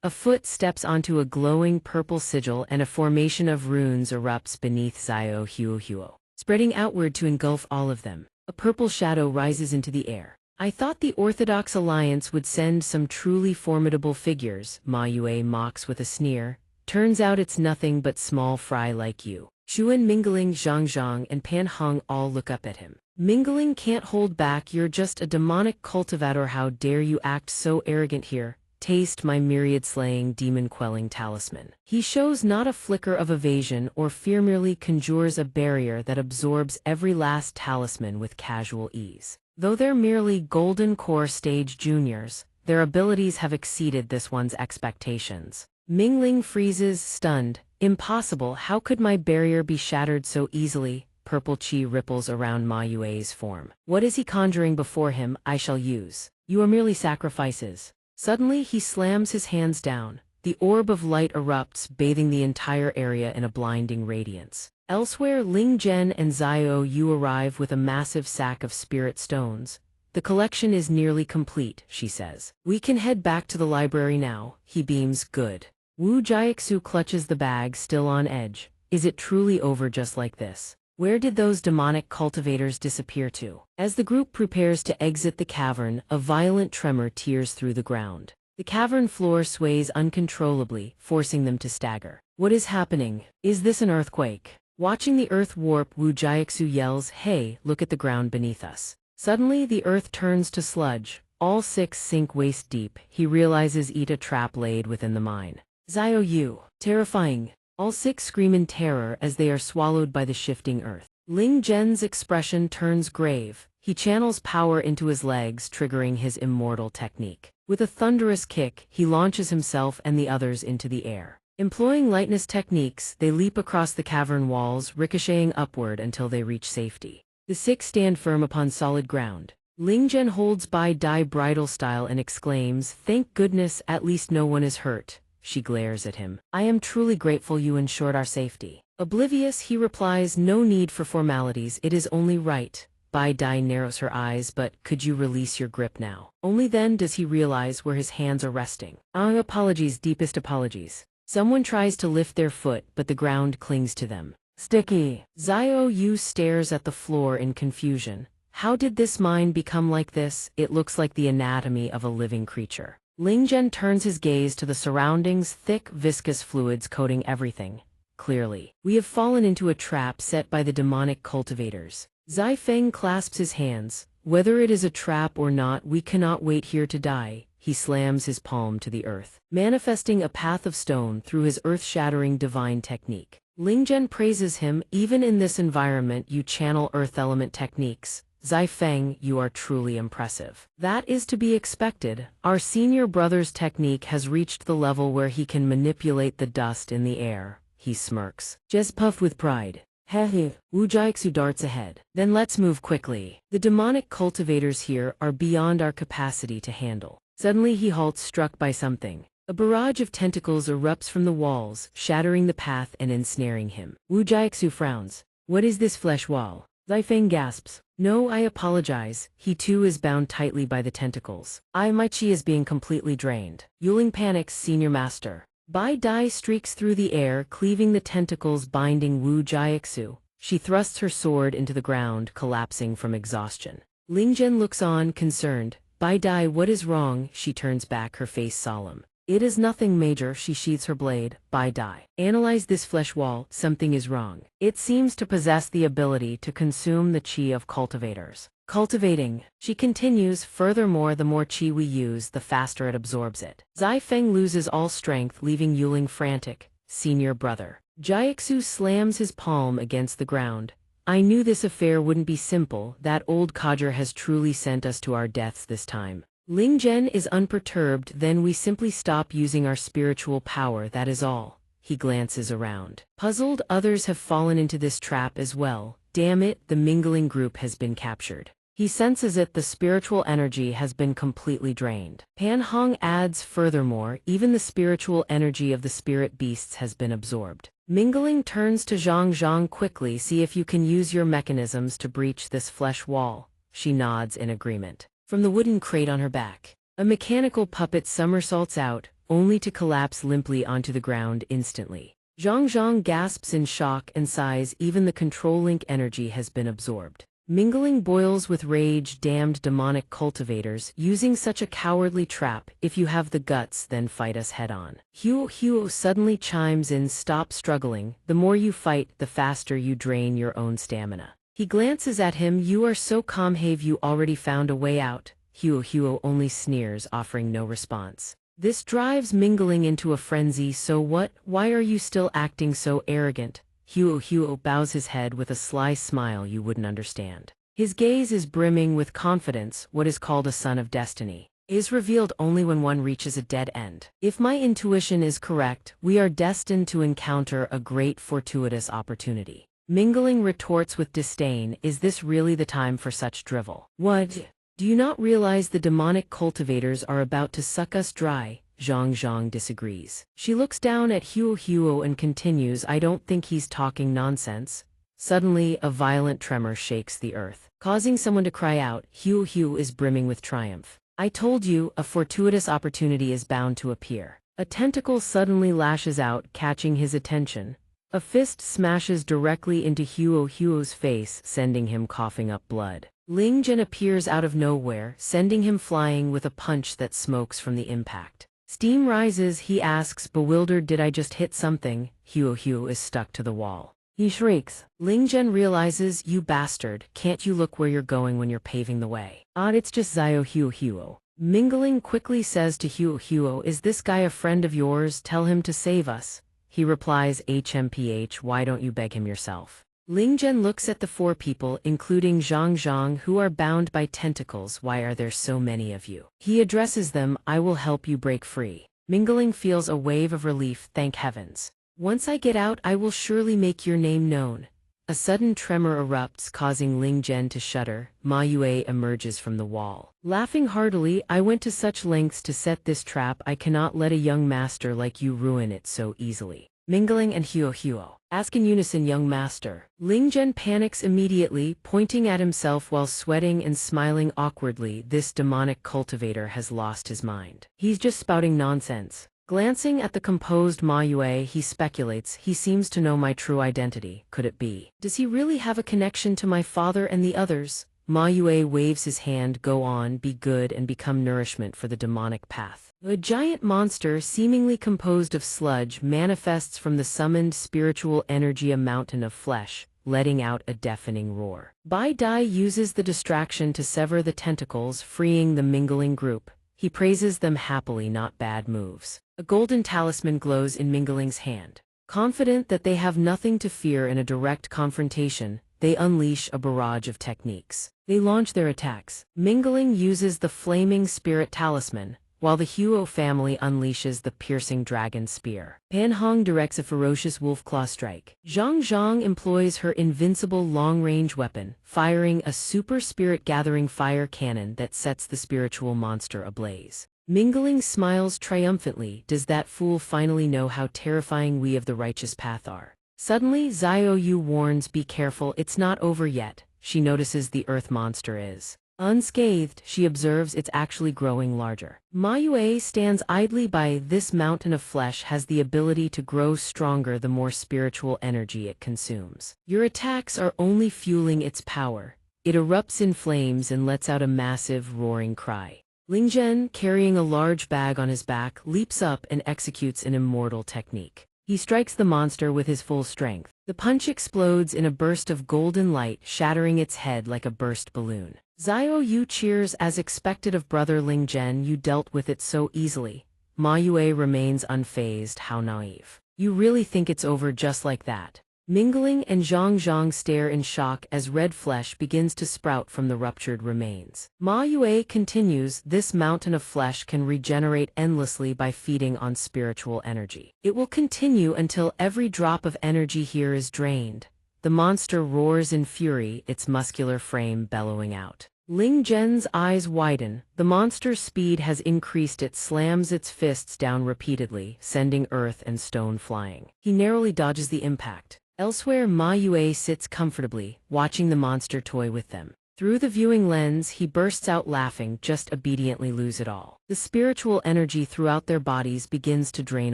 A foot steps onto a glowing purple sigil and a formation of runes erupts beneath Xiao Huo, spreading outward to engulf all of them. A purple shadow rises into the air. I thought the Orthodox Alliance would send some truly formidable figures, Ma Yue mocks with a sneer. Turns out it's nothing but small fry like you. Xuan Mingling, Zhang and Pan Hong all look up at him. Mingling can't hold back, you're just a demonic cultivator, how dare you act so arrogant here? Taste my myriad-slaying, demon-quelling talisman. He shows not a flicker of evasion or fear, merely conjures a barrier that absorbs every last talisman with casual ease. Though they're merely golden core stage juniors, their abilities have exceeded this one's expectations. Mingling freezes, stunned. Impossible, how could my barrier be shattered so easily? Purple chi ripples around Ma Yue's form. What is he conjuring before him? I shall use. You are merely sacrifices. Suddenly he slams his hands down. The orb of light erupts, bathing the entire area in a blinding radiance. Elsewhere, Ling Zhen and Xiao Yu arrive with a massive sack of spirit stones. The collection is nearly complete, she says. We can head back to the library now. He beams, good. Wu Jiaxu clutches the bag, still on edge. Is it truly over just like this? Where did those demonic cultivators disappear to? As the group prepares to exit the cavern, a violent tremor tears through the ground. The cavern floor sways uncontrollably, forcing them to stagger. What is happening? Is this an earthquake? Watching the earth warp, Wu Jiaxu yells, hey, look at the ground beneath us. Suddenly the earth turns to sludge. All six sink waist deep. He realizes a trap laid within the mine. Xiao Yu, terrifying. All six scream in terror as they are swallowed by the shifting earth. Ling Zhen's expression turns grave. He channels power into his legs, triggering his immortal technique. With a thunderous kick, he launches himself and the others into the air. Employing lightness techniques, they leap across the cavern walls, ricocheting upward until they reach safety. The six stand firm upon solid ground. Ling Zhen holds Bai Dai bridal style and exclaims, "Thank goodness, at least no one is hurt." She glares at him. "I am truly grateful you ensured our safety." Oblivious, he replies, "No need for formalities, it is only right." Bai Dai narrows her eyes, "But could you release your grip now?" Only then does he realize where his hands are resting. Apologies, deepest apologies." Someone tries to lift their foot, but the ground clings to them. "Sticky." Xiao Yu stares at the floor in confusion. How did this mine become like this? It looks like the anatomy of a living creature. Ling Zhen turns his gaze to the surroundings, thick, viscous fluids coating everything. Clearly, we have fallen into a trap set by the demonic cultivators. Zai Feng clasps his hands. "Whether it is a trap or not, we cannot wait here to die." He slams his palm to the earth, manifesting a path of stone through his earth-shattering divine technique. Ling Zhen praises him. "Even in this environment you channel earth element techniques. Zai Feng, you are truly impressive." "That is to be expected. Our senior brother's technique has reached the level where he can manipulate the dust in the air." He smirks. Just puffed with pride. "Heh. Wu Jiaxu darts ahead. Then let's move quickly. The demonic cultivators here are beyond our capacity to handle." Suddenly he halts, struck by something. A barrage of tentacles erupts from the walls, shattering the path and ensnaring him. Wu Jiaxu frowns. "What is this flesh wall?" Zai Feng gasps. "No, I apologize." He too is bound tightly by the tentacles. My chi is being completely drained." Yuling panics, "Senior Master." Bai Dai streaks through the air, cleaving the tentacles binding Wu Jiaxu. She thrusts her sword into the ground, collapsing from exhaustion. Ling Zhen looks on, concerned. "Bai Dai, what is wrong?" She turns back, her face solemn. "It is nothing major." She sheathes her blade. "Bai Dai, analyze this flesh wall. Something is wrong. It seems to possess the ability to consume the chi of cultivators." "Cultivating," she continues. "Furthermore, the more chi we use, the faster it absorbs it." Zai Feng loses all strength, leaving Yuling frantic. "Senior brother." Jiaxu slams his palm against the ground. "I knew this affair wouldn't be simple. That old codger has truly sent us to our deaths this time." Ling Zhen is unperturbed. "Then we simply stop using our spiritual power, that is all." He glances around. Puzzled, others have fallen into this trap as well. Damn it, the mingling group has been captured. He senses it, the spiritual energy has been completely drained. Pan Hong adds, "Furthermore, even the spiritual energy of the spirit beasts has been absorbed." Mingling turns to Zhang Zhang quickly. "See if you can use your mechanisms to breach this flesh wall." She nods in agreement. From the wooden crate on her back, a mechanical puppet somersaults out, only to collapse limply onto the ground instantly. Zhang Zhang gasps in shock and sighs. Even the control link energy has been absorbed. Mingling boils with rage. "Damned demonic cultivators, using such a cowardly trap. If you have the guts, then fight us head-on." Huo suddenly chimes in. "Stop struggling. The more you fight, the faster you drain your own stamina." He glances at him. "You are so calm. Have you already found a way out?" Huo only sneers, offering no response. This drives Mingling into a frenzy. "So what? Why are you still acting so arrogant?" Huo bows his head with a sly smile you wouldn't understand. His gaze is brimming with confidence. "What is called a son of destiny is revealed only when one reaches a dead end. If my intuition is correct, we are destined to encounter a great fortuitous opportunity." Mingling retorts with disdain. "Is this really the time for such drivel? What? Do you not realize the demonic cultivators are about to suck us dry?" Zhang Zhang disagrees. She looks down at Huo and continues, "I don't think he's talking nonsense." Suddenly, a violent tremor shakes the earth, causing someone to cry out. Huo is brimming with triumph. "I told you, a fortuitous opportunity is bound to appear." A tentacle suddenly lashes out, catching his attention. A fist smashes directly into Huo's face, sending him coughing up blood. Ling Zhen appears out of nowhere, sending him flying with a punch that smokes from the impact. Steam rises. He asks, bewildered, "Did I just hit something?" Huo is stuck to the wall. He shrieks. Ling Zhen realizes, "You bastard, can't you look where you're going when you're paving the way?" It's just Xiao Huo. Mingling quickly says to Huo, "Is this guy a friend of yours? Tell him to save us." He replies, "HMPH, why don't you beg him yourself?" Ling Zhen looks at the 4 people, including Zhang Zhang, who are bound by tentacles. Why are there so many of you? He addresses them, I will help you break free. Mingling feels a wave of relief, thank heavens. Once I get out, I will surely make your name known. A sudden tremor erupts, causing Ling Zhen to shudder. Ma Yue emerges from the wall. Laughing heartily, I went to such lengths to set this trap. I cannot let a young master like you ruin it so easily. Mingling and Huo. Ask in unison, young master. Ling Zhen panics immediately, pointing at himself while sweating and smiling awkwardly. This demonic cultivator has lost his mind. He's just spouting nonsense. Glancing at the composed Ma Yue, he speculates, he seems to know my true identity. Could it be? Does he really have a connection to my father and the others? Ma Yue waves his hand, go on, be good and become nourishment for the demonic path. A giant monster, seemingly composed of sludge, manifests from the summoned spiritual energy, a mountain of flesh, letting out a deafening roar. Bai Dai uses the distraction to sever the tentacles, freeing the mingling group. He praises them happily, not bad moves. A golden talisman glows in Mingling's hand. Confident that they have nothing to fear in a direct confrontation, they unleash a barrage of techniques. They launch their attacks. Mingling uses the flaming spirit talisman, while the Huo family unleashes the piercing dragon spear. Pan Hong directs a ferocious wolf claw strike. Zhang Zhang employs her invincible long-range weapon, firing a super spirit-gathering fire cannon that sets the spiritual monster ablaze. Mingling smiles triumphantly. Does that fool finally know how terrifying we of the righteous path are? Suddenly, Xiao Yu warns, be careful, it's not over yet. She notices the earth monster is unscathed. She observes it's actually growing larger. Ma Yue stands idly by. This mountain of flesh has the ability to grow stronger the more spiritual energy it consumes. Your attacks are only fueling its power. It erupts in flames and lets out a massive roaring cry. Ling Zhen, carrying a large bag on his back, leaps up and executes an immortal technique. He strikes the monster with his full strength. The punch explodes in a burst of golden light, shattering its head like a burst balloon. Xiao Yu cheers as expected of brother Ling Zhen. You dealt with it so easily. Ma Yue remains unfazed. How naive. You really think it's over just like that? Mingling and Zhang Zhang stare in shock as red flesh begins to sprout from the ruptured remains. Ma Yue continues, this mountain of flesh can regenerate endlessly by feeding on spiritual energy. It will continue until every drop of energy here is drained. The monster roars in fury, its muscular frame bellowing out. Ling Zhen's eyes widen. The monster's speed has increased. It slams its fists down repeatedly, sending earth and stone flying. He narrowly dodges the impact. Elsewhere, Ma Yue sits comfortably, watching the monster toy with them. Through the viewing lens, he bursts out laughing, just obediently lose it all. The spiritual energy throughout their bodies begins to drain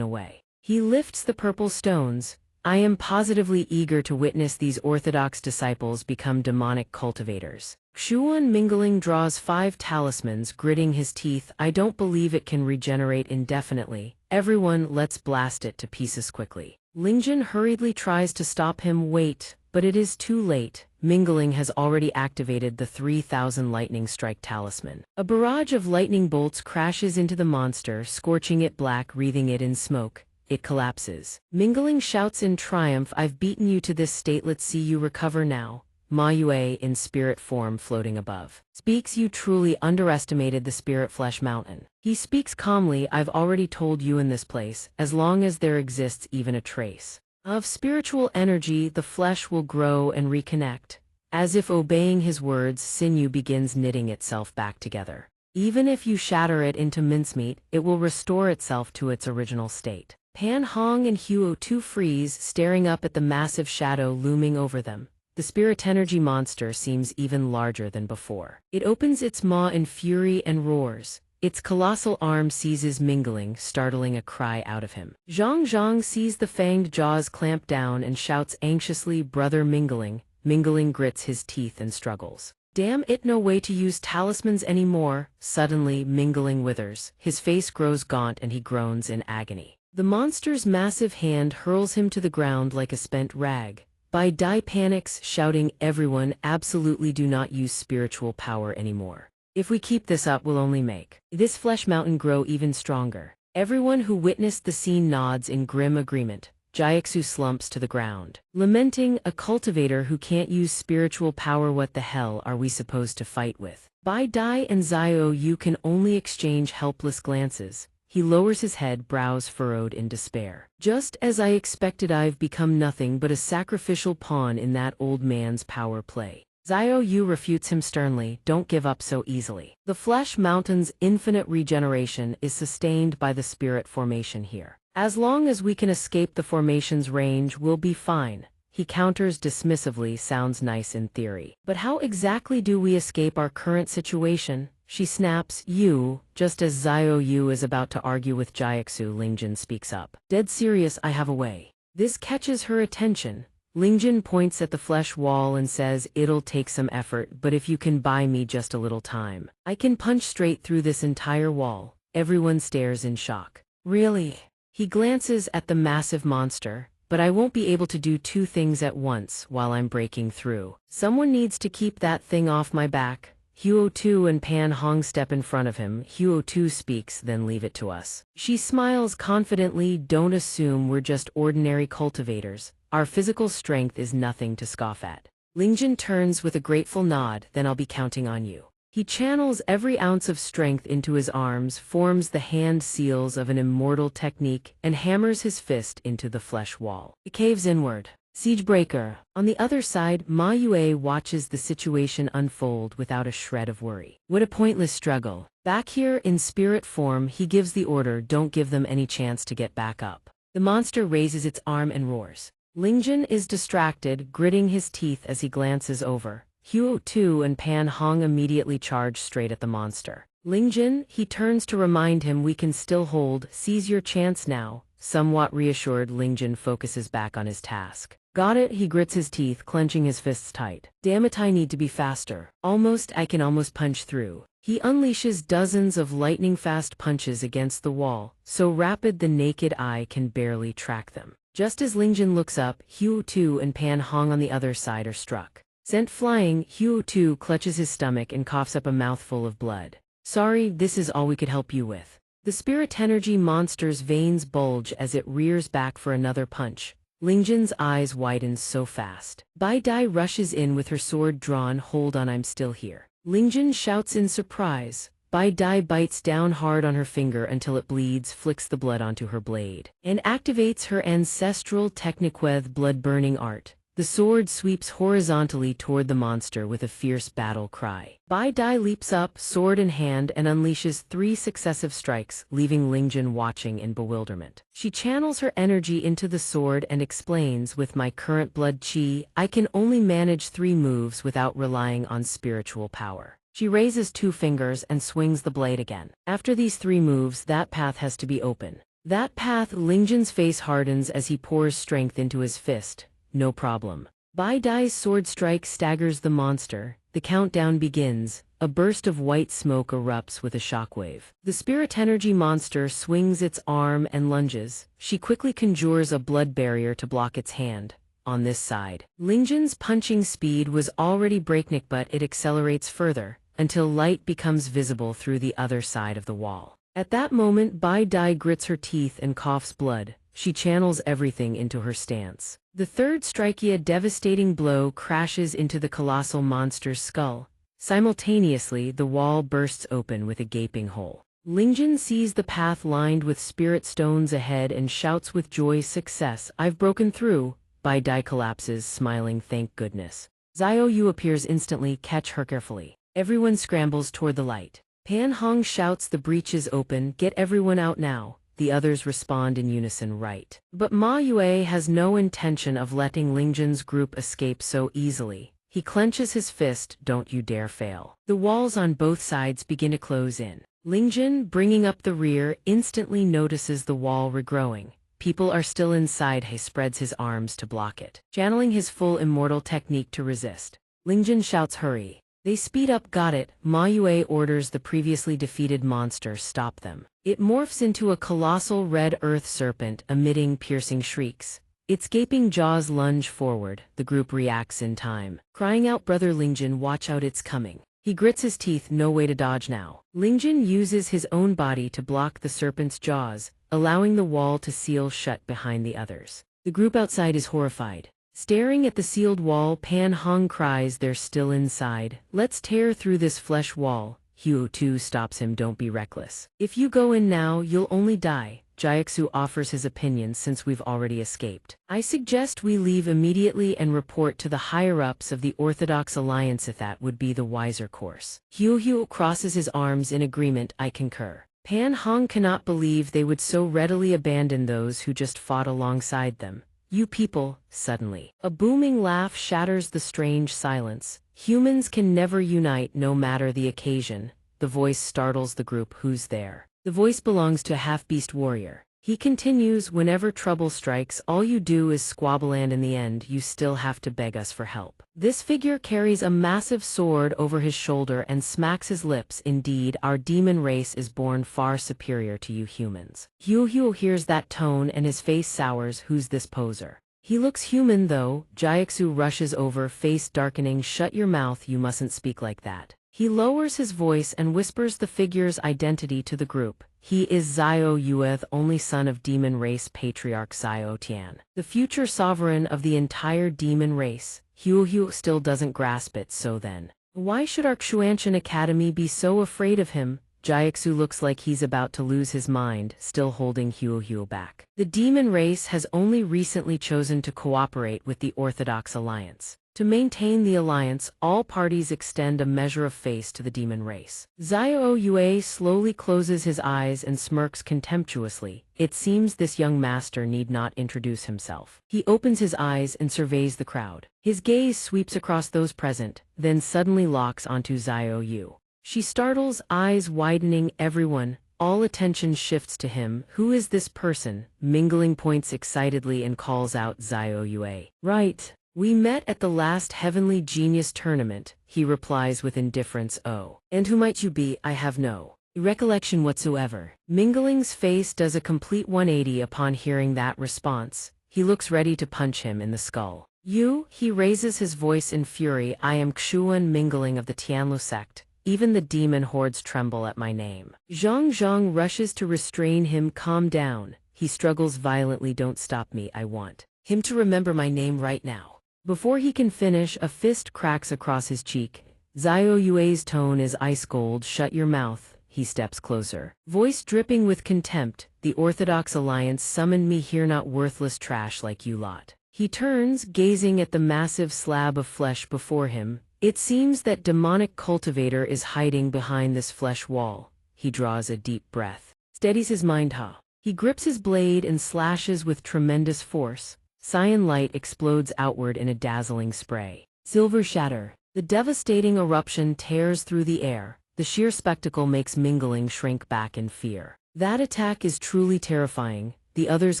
away. He lifts the purple stones. I am positively eager to witness these orthodox disciples become demonic cultivators. Xuan Mingling draws 5 talismans, gritting his teeth. I don't believe it can regenerate indefinitely. Everyone, let's blast it to pieces quickly. Ling Zhen hurriedly tries to stop him. Wait, but it is too late. Mingling has already activated the 3000 lightning strike talisman. A barrage of lightning bolts crashes into the monster, scorching it black, wreathing it in smoke. It collapses. Mingling shouts in triumph, I've beaten you to this state, let's see you recover now. Ma Yue, in spirit form floating above, speaks. You truly underestimated the spirit flesh mountain. He speaks calmly. I've already told you, in this place, as long as there exists even a trace of spiritual energy, the flesh will grow and reconnect. As if obeying his words, sinew begins knitting itself back together. Even if you shatter it into mincemeat, it will restore itself to its original state. Pan Hong and Huo too freeze, staring up at the massive shadow looming over them. The spirit energy monster seems even larger than before. It opens its maw in fury and roars. Its colossal arm seizes Mingling, startling a cry out of him. Zhang Zhang sees the fanged jaws clamp down and shouts anxiously, brother Mingling. Mingling grits his teeth and struggles. Damn it, no way to use talismans anymore. Suddenly, Mingling withers. His face grows gaunt and he groans in agony. The monster's massive hand hurls him to the ground like a spent rag. Bai Dai panics, shouting, everyone, absolutely do not use spiritual power anymore. If we keep this up, we'll only make this flesh mountain grow even stronger. Everyone who witnessed the scene nods in grim agreement. Xianxia slumps to the ground, lamenting, a cultivator who can't use spiritual power. What the hell are we supposed to fight with? Bai Dai and Xiaoyu can only exchange helpless glances. He lowers his head, brows furrowed in despair. Just as I expected, I've become nothing but a sacrificial pawn in that old man's power play. Xiaoyu refutes him sternly, don't give up so easily. The Flesh Mountain's infinite regeneration is sustained by the spirit formation here. As long as we can escape the formation's range, we'll be fine. He counters dismissively, sounds nice in theory. But how exactly do we escape our current situation? She snaps, you. Just as Xiaoyu is about to argue with Jiaxu, Lingjin speaks up. Dead serious, I have a way. This catches her attention. Lingjin points at the flesh wall and says, it'll take some effort, but if you can buy me just a little time, I can punch straight through this entire wall. Everyone stares in shock. Really? He glances at the massive monster. But I won't be able to do two things at once while I'm breaking through. Someone needs to keep that thing off my back. Huo-Tu and Pan Hong step in front of him. Huo-Tu speaks, then leave it to us. She smiles confidently, don't assume we're just ordinary cultivators. Our physical strength is nothing to scoff at. Lingjin turns with a grateful nod, then I'll be counting on you. He channels every ounce of strength into his arms, forms the hand seals of an immortal technique, and hammers his fist into the flesh wall. It caves inward. Siegebreaker. On the other side, Ma Yue watches the situation unfold without a shred of worry. What a pointless struggle. Back here in spirit form, he gives the order, don't give them any chance to get back up. The monster raises its arm and roars. Lingjin is distracted, gritting his teeth as he glances over. Huo-Tu and Pan Hong immediately charge straight at the monster. Lingjin, he turns to remind him, we can still hold, seize your chance now. Somewhat reassured, Lingjin focuses back on his task. Got it, he grits his teeth, clenching his fists tight. Damn it, I need to be faster. I can almost punch through. He unleashes dozens of lightning-fast punches against the wall, so rapid the naked eye can barely track them. Just as Lingjin looks up, Huo-Tu and Pan Hong on the other side are struck. Sent flying, Huo-Tu clutches his stomach and coughs up a mouthful of blood. Sorry, this is all we could help you with. The spirit energy monster's veins bulge as it rears back for another punch. Lingjin's eyes widen so fast. Bai Dai rushes in with her sword drawn, hold on, I'm still here. Lingjin shouts in surprise. Bai Dai bites down hard on her finger until it bleeds, flicks the blood onto her blade, and activates her ancestral technique blood-burning art. The sword sweeps horizontally toward the monster with a fierce battle cry. Bai Dai leaps up, sword in hand, and unleashes 3 successive strikes, leaving Lingjin watching in bewilderment. She channels her energy into the sword and explains, with my current blood chi, I can only manage 3 moves without relying on spiritual power. She raises 2 fingers and swings the blade again. After these 3 moves, that path has to be open. That path, Lingjin's face hardens as he pours strength into his fist. No problem. Bai Dai's sword strike staggers the monster. The countdown begins. A burst of white smoke erupts with a shockwave. The spirit energy monster swings its arm and lunges. She quickly conjures a blood barrier to block its hand. On this side, Lingjin's punching speed was already breakneck, but it accelerates further, until light becomes visible through the other side of the wall. At that moment, Bai Dai grits her teeth and coughs blood. She channels everything into her stance. The third xianxia devastating blow crashes into the colossal monster's skull. Simultaneously, the wall bursts open with a gaping hole. Lingjin sees the path lined with spirit stones ahead and shouts with joy, success, I've broken through. Bai Dai collapses, smiling, thank goodness. Xiaoyu appears instantly, catch her carefully. Everyone scrambles toward the light. Pan Hong shouts, the breach is open, get everyone out now. The others respond in unison, right. But Ma Yue has no intention of letting Lingjin's group escape so easily. He clenches his fist, don't you dare fail. The walls on both sides begin to close in. Lingjin, bringing up the rear, instantly notices the wall regrowing. People are still inside. He spreads his arms to block it, channeling his full immortal technique to resist. Lingjin shouts, hurry. They speed up, got it. Ma Yue orders the previously defeated monster, stop them. It morphs into a colossal red earth serpent, emitting piercing shrieks. Its gaping jaws lunge forward. The group reacts in time, crying out, brother Lingjin, watch out, it's coming. He grits his teeth, no way to dodge now. Lingjin uses his own body to block the serpent's jaws, allowing the wall to seal shut behind the others. The group outside is horrified. Staring at the sealed wall, Pan Hong cries, "They're still inside. Let's tear through this flesh wall." Huo Tu stops him, "Don't be reckless. If you go in now, you'll only die." Jiaxu offers his opinion, "Since we've already escaped, I suggest we leave immediately and report to the higher-ups of the Orthodox Alliance. If that would be the wiser course." Huo crosses his arms in agreement. "I concur." Pan Hong cannot believe they would so readily abandon those who just fought alongside them. "You people," suddenly. A booming laugh shatters the strange silence. "Humans can never unite no matter the occasion." The voice startles the group. "Who's there?" The voice belongs to a half-beast warrior. He continues, "Whenever trouble strikes, all you do is squabble, and in the end you still have to beg us for help." This figure carries a massive sword over his shoulder and smacks his lips. "Indeed, our demon race is born far superior to you humans." Huo hears that tone and his face sours. "Who's this poser? He looks human though." Jiaxu rushes over, face darkening. "Shut your mouth, you mustn't speak like that." He lowers his voice and whispers the figure's identity to the group. "He is Xiao Yue, the only son of demon race patriarch Xiao Tian, the future sovereign of the entire demon race." Huo still doesn't grasp it. "So then, why should our xianxia academy be so afraid of him?" Jiaxu looks like he's about to lose his mind, still holding Huo back. "The demon race has only recently chosen to cooperate with the Orthodox Alliance. To maintain the alliance, all parties extend a measure of face to the demon race." Xiao Yue slowly closes his eyes and smirks contemptuously. It seems this young master need not introduce himself. He opens his eyes and surveys the crowd. His gaze sweeps across those present, then suddenly locks onto Xiao Yu. She startles, eyes widening. Everyone, all attention shifts to him. "Who is this person?" Mingling points excitedly and calls out, "Xiao Yue. Right. We met at the last Heavenly Genius Tournament," he replies with indifference. "Oh. And who might you be?" "I have no recollection whatsoever." Mingling's face does a complete 180 upon hearing that response. He looks ready to punch him in the skull. "You," he raises his voice in fury, "I am Xuan Mingling of the Tianlu sect. Even the demon hordes tremble at my name." Zhang rushes to restrain him. "Calm down." He struggles violently. "Don't stop me. I want him to remember my name right now." Before he can finish, a fist cracks across his cheek. Xiao Yue's tone is ice cold. "Shut your mouth." He steps closer, voice dripping with contempt. "The Orthodox Alliance summoned me here, not worthless trash like you lot." He turns, gazing at the massive slab of flesh before him. It seems that demonic cultivator is hiding behind this flesh wall. He draws a deep breath, steadies his mind. He grips his blade and slashes with tremendous force. Cyan light explodes outward in a dazzling spray. Silver shatter. The devastating eruption tears through the air. The sheer spectacle makes Mingling shrink back in fear. That attack is truly terrifying. The others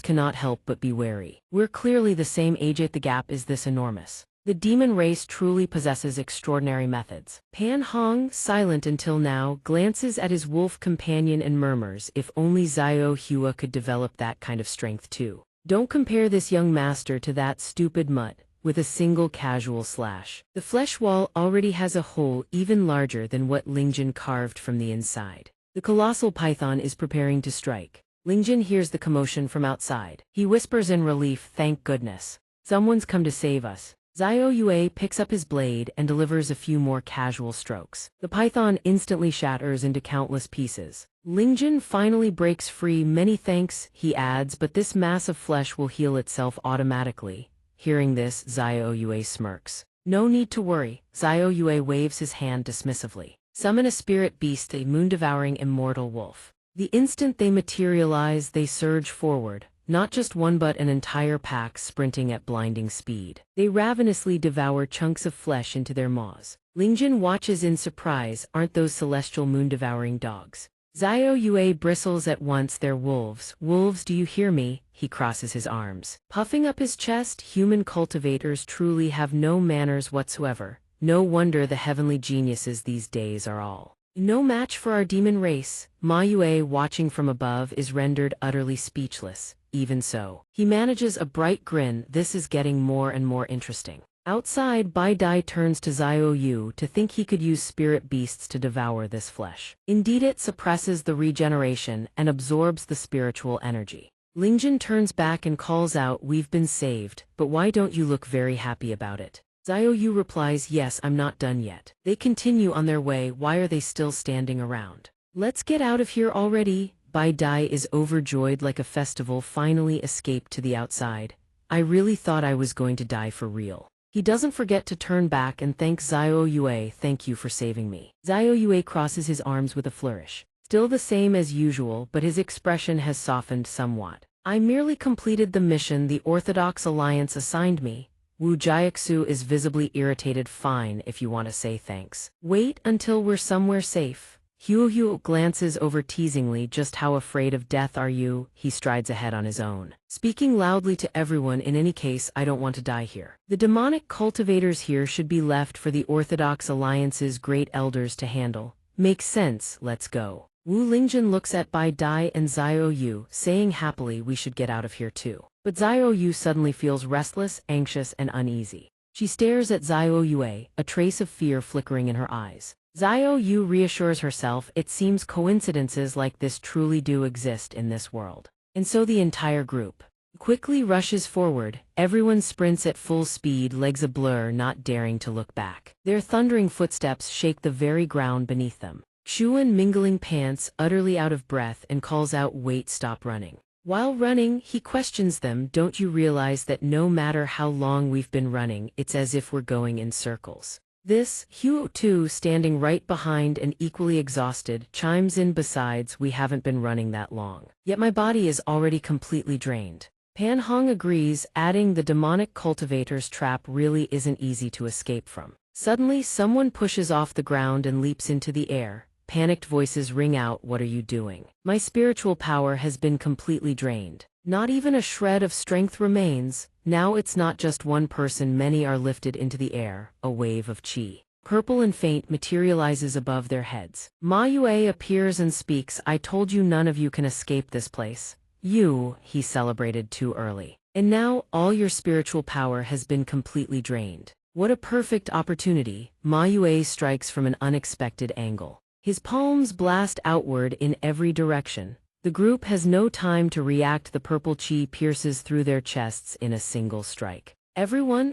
cannot help but be wary. "We're clearly the same age, yet the gap is this enormous. The demon race truly possesses extraordinary methods." Pan Hong, silent until now, glances at his wolf companion and murmurs, "If only Xiao Hua could develop that kind of strength too." "Don't compare this young master to that stupid mutt." With a single casual slash, the flesh wall already has a hole even larger than what Lingjin carved from the inside. The colossal python is preparing to strike. Lingjin hears the commotion from outside. He whispers in relief, "Thank goodness. Someone's come to save us." Xiao Yue picks up his blade and delivers a few more casual strokes. The python instantly shatters into countless pieces. Lingjin finally breaks free. "Many thanks," he adds, "but this mass of flesh will heal itself automatically." Hearing this, Xiao Yue smirks. "No need to worry." Xiao Yue waves his hand dismissively. "Summon a spirit beast, a moon-devouring immortal wolf." The instant they materialize, they surge forward. Not just one but an entire pack, sprinting at blinding speed. They ravenously devour chunks of flesh into their maws. Lingjin watches in surprise. "Aren't those celestial moon-devouring dogs?" Xiao Yue bristles at once. "They're wolves." "Wolves, do you hear me?" He crosses his arms, puffing up his chest. "Human cultivators truly have no manners whatsoever. No wonder the heavenly geniuses these days are all no match for our demon race." Ma Yue, watching from above, is rendered utterly speechless. Even so, he manages a bright grin. "This is getting more and more interesting." Outside, Bai Dai turns to Xiao Yu. To think he could use spirit beasts to devour this flesh. Indeed, it suppresses the regeneration and absorbs the spiritual energy. Lingjin turns back and calls out, "We've been saved, but why don't you look very happy about it?" Xiaoyu replies, "Yes, I'm not done yet." They continue on their way. Why are they still standing around? "Let's get out of here already." Bai Dai is overjoyed like a festival, finally escaped to the outside. "I really thought I was going to die for real." He doesn't forget to turn back and thank Xiaoyu. "Thank you for saving me." Xiaoyu crosses his arms with a flourish. Still the same as usual, but his expression has softened somewhat. "I merely completed the mission the Orthodox Alliance assigned me." Wu Jiaxu is visibly irritated. "Fine, if you want to say thanks. Wait until we're somewhere safe." Hu glances over teasingly. "Just how afraid of death are you?" He strides ahead on his own, speaking loudly to everyone. "In any case, I don't want to die here. The demonic cultivators here should be left for the Orthodox Alliance's great elders to handle." "Makes sense, let's go." Wu Lingjin looks at Bai Dai and Xiaoyu, saying happily, "We should get out of here too." But Xiaoyu suddenly feels restless, anxious, and uneasy. She stares at Xiaoyu, a trace of fear flickering in her eyes. Xiaoyu reassures herself, "It seems coincidences like this truly do exist in this world." And so the entire group quickly rushes forward. Everyone sprints at full speed, legs a blur, not daring to look back. Their thundering footsteps shake the very ground beneath them. Xuan mingling pants, utterly out of breath, and calls out, "Wait, stop running." While running, he questions them, "Don't you realize that no matter how long we've been running, it's as if we're going in circles?" This, Hu too, standing right behind and equally exhausted, chimes in, "Besides, we haven't been running that long. Yet my body is already completely drained." Pan Hong agrees, adding, "The demonic cultivator's trap really isn't easy to escape from." Suddenly, someone pushes off the ground and leaps into the air. Panicked voices ring out, "What are you doing?" "My spiritual power has been completely drained. Not even a shred of strength remains." Now it's not just one person, many are lifted into the air. A wave of qi, purple and faint, materializes above their heads. Ma Yue appears and speaks, "I told you none of you can escape this place." "You," he celebrated too early. "And now, all your spiritual power has been completely drained." What a perfect opportunity. Ma Yue strikes from an unexpected angle. His palms blast outward in every direction. The group has no time to react. The purple qi pierces through their chests in a single strike. Everyone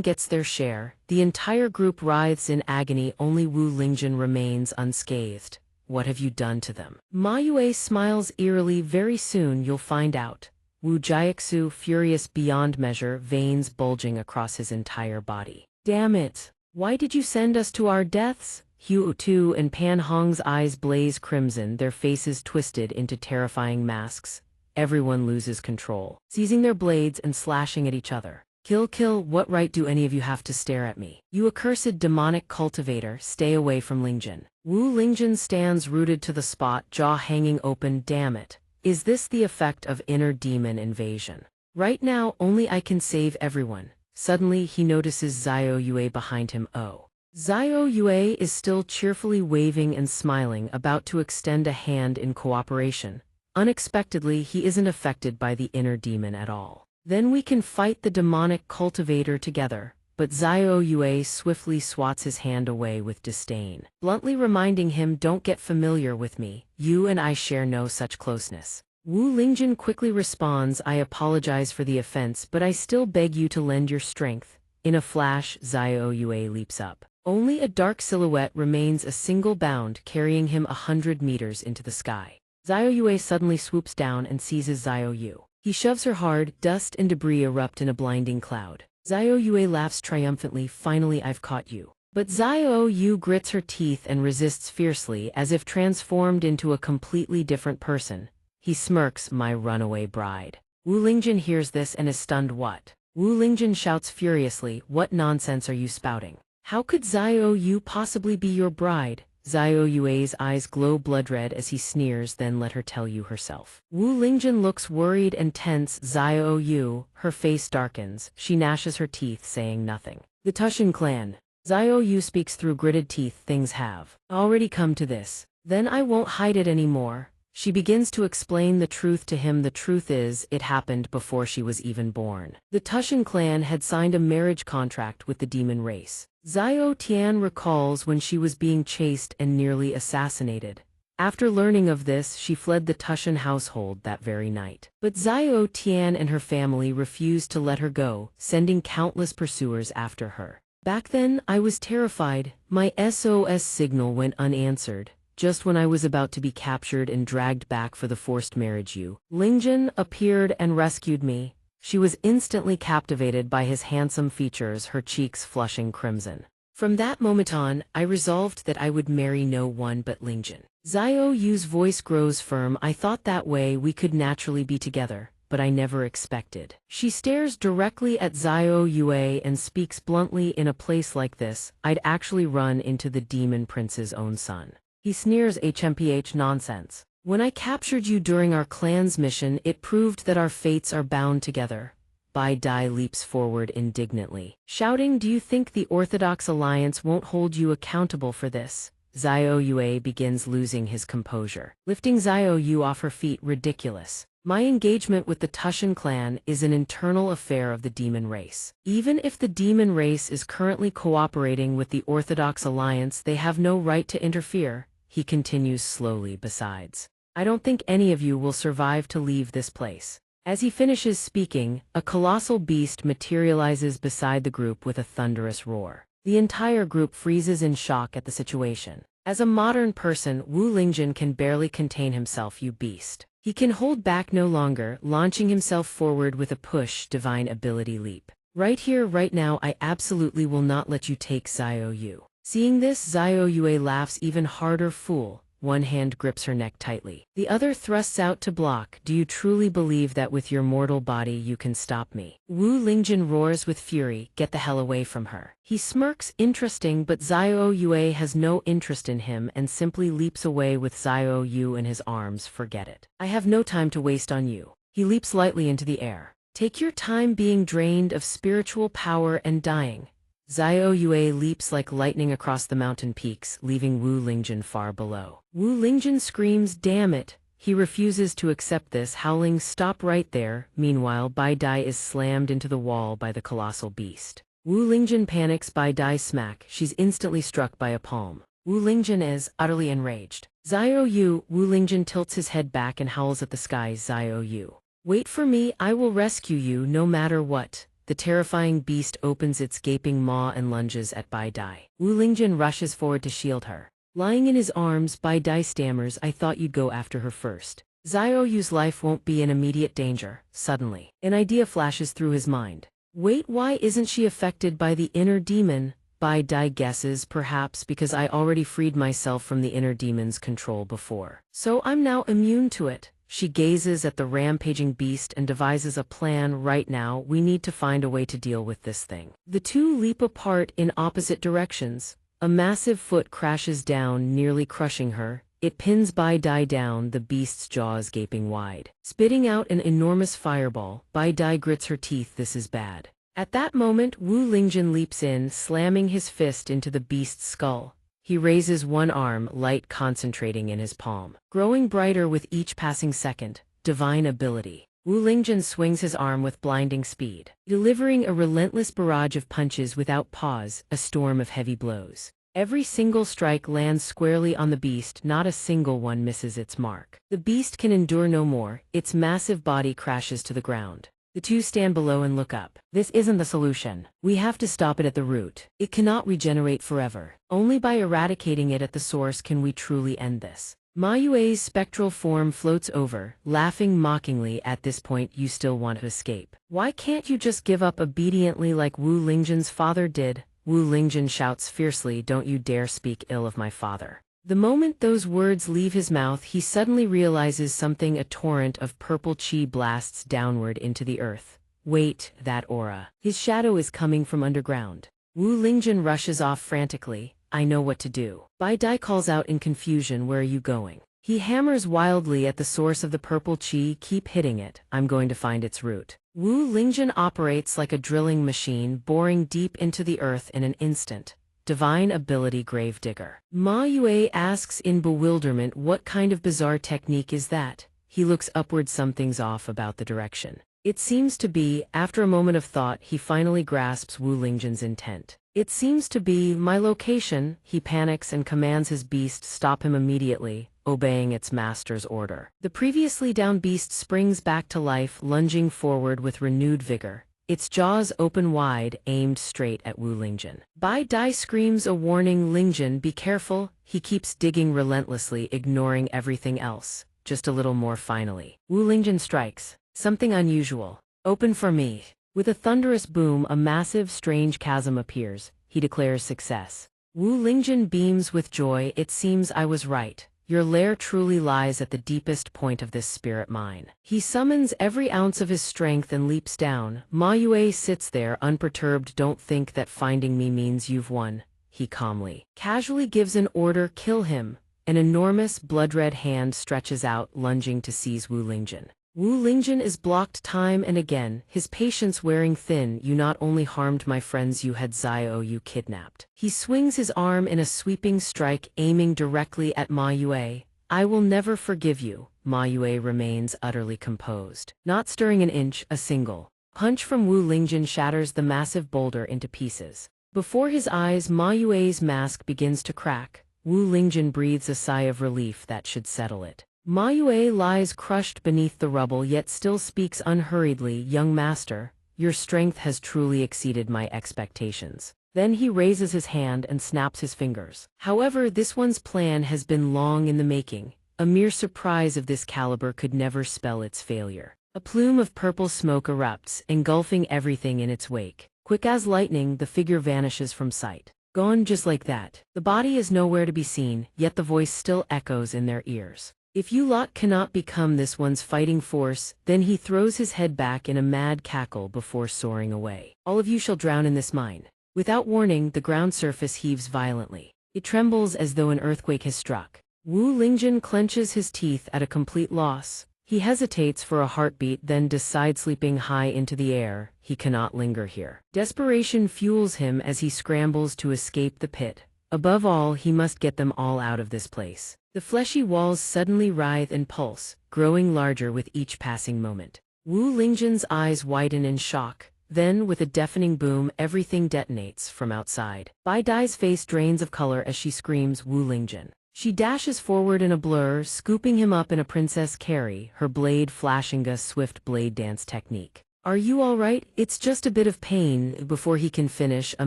gets their share. The entire group writhes in agony. Only Wu Lingjin remains unscathed. "What have you done to them?" Ma Yue smiles eerily. "Very soon you'll find out." Wu Jiaxu, furious beyond measure, veins bulging across his entire body. "Damn it! Why did you send us to our deaths?" Hu Tu and Pan Hong's eyes blaze crimson, their faces twisted into terrifying masks. Everyone loses control, seizing their blades and slashing at each other. Kill, what right do any of you have to stare at me? You accursed demonic cultivator, stay away from Lingjin." Wu Lingjin stands rooted to the spot, jaw hanging open. "Damn it. Is this the effect of inner demon invasion? Right now, only I can save everyone." Suddenly, he notices Xiaoyu behind him. Oh. Xiaoyu is still cheerfully waving and smiling, about to extend a hand in cooperation. Unexpectedly, he isn't affected by the inner demon at all. "Then we can fight the demonic cultivator together." But Xiaoyu swiftly swats his hand away with disdain, bluntly reminding him, "Don't get familiar with me. You and I share no such closeness." Wu Lingjin quickly responds, "I apologize for the offense, but I still beg you to lend your strength." In a flash, Xiaoyu leaps up. Only a dark silhouette remains, a single bound, carrying him 100 meters into the sky. Xiaoyu suddenly swoops down and seizes Xiaoyu. He shoves her hard, dust and debris erupt in a blinding cloud. Xiaoyu laughs triumphantly, "Finally I've caught you." But Xiaoyu grits her teeth and resists fiercely, as if transformed into a completely different person. He smirks, "My runaway bride." Wu Lingjin hears this and is stunned. "What?" Wu Lingjin shouts furiously, "What nonsense are you spouting? How could Xiaoyu possibly be your bride?" Xiaoyu's eyes glow blood red as he sneers, "Then let her tell you herself." Wu Lingjin looks worried and tense. Xiaoyu, her face darkens. She gnashes her teeth, saying nothing. "The Tushan clan." Xiaoyu speaks through gritted teeth, "Things have already come to this. Then I won't hide it anymore." She begins to explain the truth to him. The truth is, it happened before she was even born. The Tushan clan had signed a marriage contract with the demon race. Xiao Tian recalls when she was being chased and nearly assassinated. After learning of this, she fled the Tushan household that very night. But Xiao Tian and her family refused to let her go, sending countless pursuers after her. Back then, I was terrified. My SOS signal went unanswered. Just when I was about to be captured and dragged back for the forced marriage, Lingjun appeared and rescued me. She was instantly captivated by his handsome features, her cheeks flushing crimson. From that moment on, I resolved that I would marry no one but Lingjun. Xiao Yu's voice grows firm. I thought that way we could naturally be together, but I never expected. She stares directly at Xiao Yue and speaks bluntly. In a place like this, I'd actually run into the demon prince's own son. He sneers, HMPH nonsense. When I captured you during our clan's mission, it proved that our fates are bound together. Bai Dai leaps forward indignantly, shouting, do you think the Orthodox Alliance won't hold you accountable for this? Xiao Yue begins losing his composure, lifting Xiao Yu off her feet. Ridiculous. My engagement with the Tushan clan is an internal affair of the demon race. Even if the demon race is currently cooperating with the Orthodox Alliance, they have no right to interfere, he continues slowly. Besides, I don't think any of you will survive to leave this place. As he finishes speaking, a colossal beast materializes beside the group with a thunderous roar. The entire group freezes in shock at the situation. As a modern person, Wu Lingjun can barely contain himself. You beast. He can hold back no longer, launching himself forward with a push, divine ability leap. Right here, right now, I absolutely will not let you take Xiao Yu. Seeing this, Xiao Yue laughs even harder. Fool. One hand grips her neck tightly. The other thrusts out to block. Do you truly believe that with your mortal body you can stop me? Wu Lingjun roars with fury. Get the hell away from her. He smirks, interesting, but Xiao Yue has no interest in him and simply leaps away with Xiao Yu in his arms. Forget it. I have no time to waste on you. He leaps lightly into the air. Take your time being drained of spiritual power and dying. Xiao Yue leaps like lightning across the mountain peaks, leaving Wu Lingjun far below. Wu Lingjun screams, damn it! He refuses to accept this, howling, stop right there. Meanwhile, Bai Dai is slammed into the wall by the colossal beast. Wu Lingjun panics. Bai Dai smack. She's instantly struck by a palm. Wu Lingjun is utterly enraged. Xiao Yu. Wu Lingjun tilts his head back and howls at the sky. Xiao Yu. Wait for me, I will rescue you no matter what. The terrifying beast opens its gaping maw and lunges at Bai Dai. Wu Lingjun rushes forward to shield her. Lying in his arms, Bai Dai stammers, I thought you'd go after her first. Xiao Yu's life won't be in immediate danger. Suddenly, an idea flashes through his mind. Wait, why isn't she affected by the inner demon? Bai Dai guesses, perhaps because I already freed myself from the inner demon's control before. So I'm now immune to it. She gazes at the rampaging beast and devises a plan. Right now, we need to find a way to deal with this thing. The two leap apart in opposite directions. A massive foot crashes down, nearly crushing her. It pins Bai Dai down, the beast's jaws gaping wide. Spitting out an enormous fireball, Bai Dai grits her teeth. This is bad. At that moment, Wu Lingjun leaps in, slamming his fist into the beast's skull. He raises one arm, light concentrating in his palm, growing brighter with each passing second. Divine ability. Wu Lingjun swings his arm with blinding speed, delivering a relentless barrage of punches without pause, a storm of heavy blows. Every single strike lands squarely on the beast, not a single one misses its mark. The beast can endure no more, its massive body crashes to the ground. The two stand below and look up. This isn't the solution. We have to stop it at the root. It cannot regenerate forever. Only by eradicating it at the source can we truly end this. Ma Yue's spectral form floats over, laughing mockingly. At this point, you still want to escape. Why can't you just give up obediently like Wu Lingjun's father did? Wu Lingjun shouts fiercely, don't you dare speak ill of my father. The moment those words leave his mouth, he suddenly realizes something. A torrent of purple chi blasts downward into the earth. Wait, that aura. His shadow is coming from underground. Wu Lingjun rushes off frantically. I know what to do. Bai Dai calls out in confusion, where are you going? He hammers wildly at the source of the purple chi. Keep hitting it. I'm going to find its root. Wu Lingjun operates like a drilling machine, boring deep into the earth in an instant. Divine ability Gravedigger. Ma Yue asks in bewilderment, what kind of bizarre technique is that? He looks upward. Something's off about the direction. It seems to be, after a moment of thought, he finally grasps Wu Lingjin's intent. It seems to be my location. He panics and commands his beast stop him immediately, obeying its master's order. The previously down beast springs back to life, lunging forward with renewed vigor, its jaws open wide, aimed straight at Wu Lingjin. Bai Dai screams a warning, "Lingjin, be careful." He keeps digging relentlessly, ignoring everything else. Just a little more finally. Wu Lingjin strikes. Something unusual. "Open for me." With a thunderous boom, a massive, strange chasm appears. He declares success. Wu Lingjin beams with joy. "It seems I was right. Your lair truly lies at the deepest point of this spirit mine." He summons every ounce of his strength and leaps down. Ma Yue sits there, unperturbed. "Don't think that finding me means you've won," he calmly, casually gives an order, "Kill him." An enormous, blood-red hand stretches out, lunging to seize Wu Lingjin. Wu Lingjin is blocked time and again, his patience wearing thin. "You not only harmed my friends, you had Xiao kidnapped." He swings his arm in a sweeping strike, aiming directly at Ma Yue. "I will never forgive you." Ma Yue remains utterly composed, not stirring an inch. A single punch from Wu Lingjin shatters the massive boulder into pieces. Before his eyes, Ma Yue's mask begins to crack. Wu Lingjin breathes a sigh of relief that should settle it. Ma Yue lies crushed beneath the rubble, yet still speaks unhurriedly. "Young master, your strength has truly exceeded my expectations." Then he raises his hand and snaps his fingers. However, this one's plan has been long in the making. A mere surprise of this caliber could never spell its failure. A plume of purple smoke erupts, engulfing everything in its wake. Quick as lightning, the figure vanishes from sight. Gone just like that. The body is nowhere to be seen, yet the voice still echoes in their ears. "If you lot cannot become this one's fighting force," then he throws his head back in a mad cackle before soaring away. "All of you shall drown in this mine." Without warning, the ground surface heaves violently. It trembles as though an earthquake has struck. Wu Lingjin clenches his teeth at a complete loss. He hesitates for a heartbeat, then decides, leaping high into the air, he cannot linger here. Desperation fuels him as he scrambles to escape the pit. Above all, he must get them all out of this place. The fleshy walls suddenly writhe and pulse, growing larger with each passing moment. Wu Lingjin's eyes widen in shock. Then, with a deafening boom, everything detonates from outside. Bai Dai's face drains of color as she screams, "Wu Lingjin." She dashes forward in a blur, scooping him up in a princess carry, her blade flashing a swift blade dance technique. "Are you all right? It's just a bit of pain." Before he can finish, a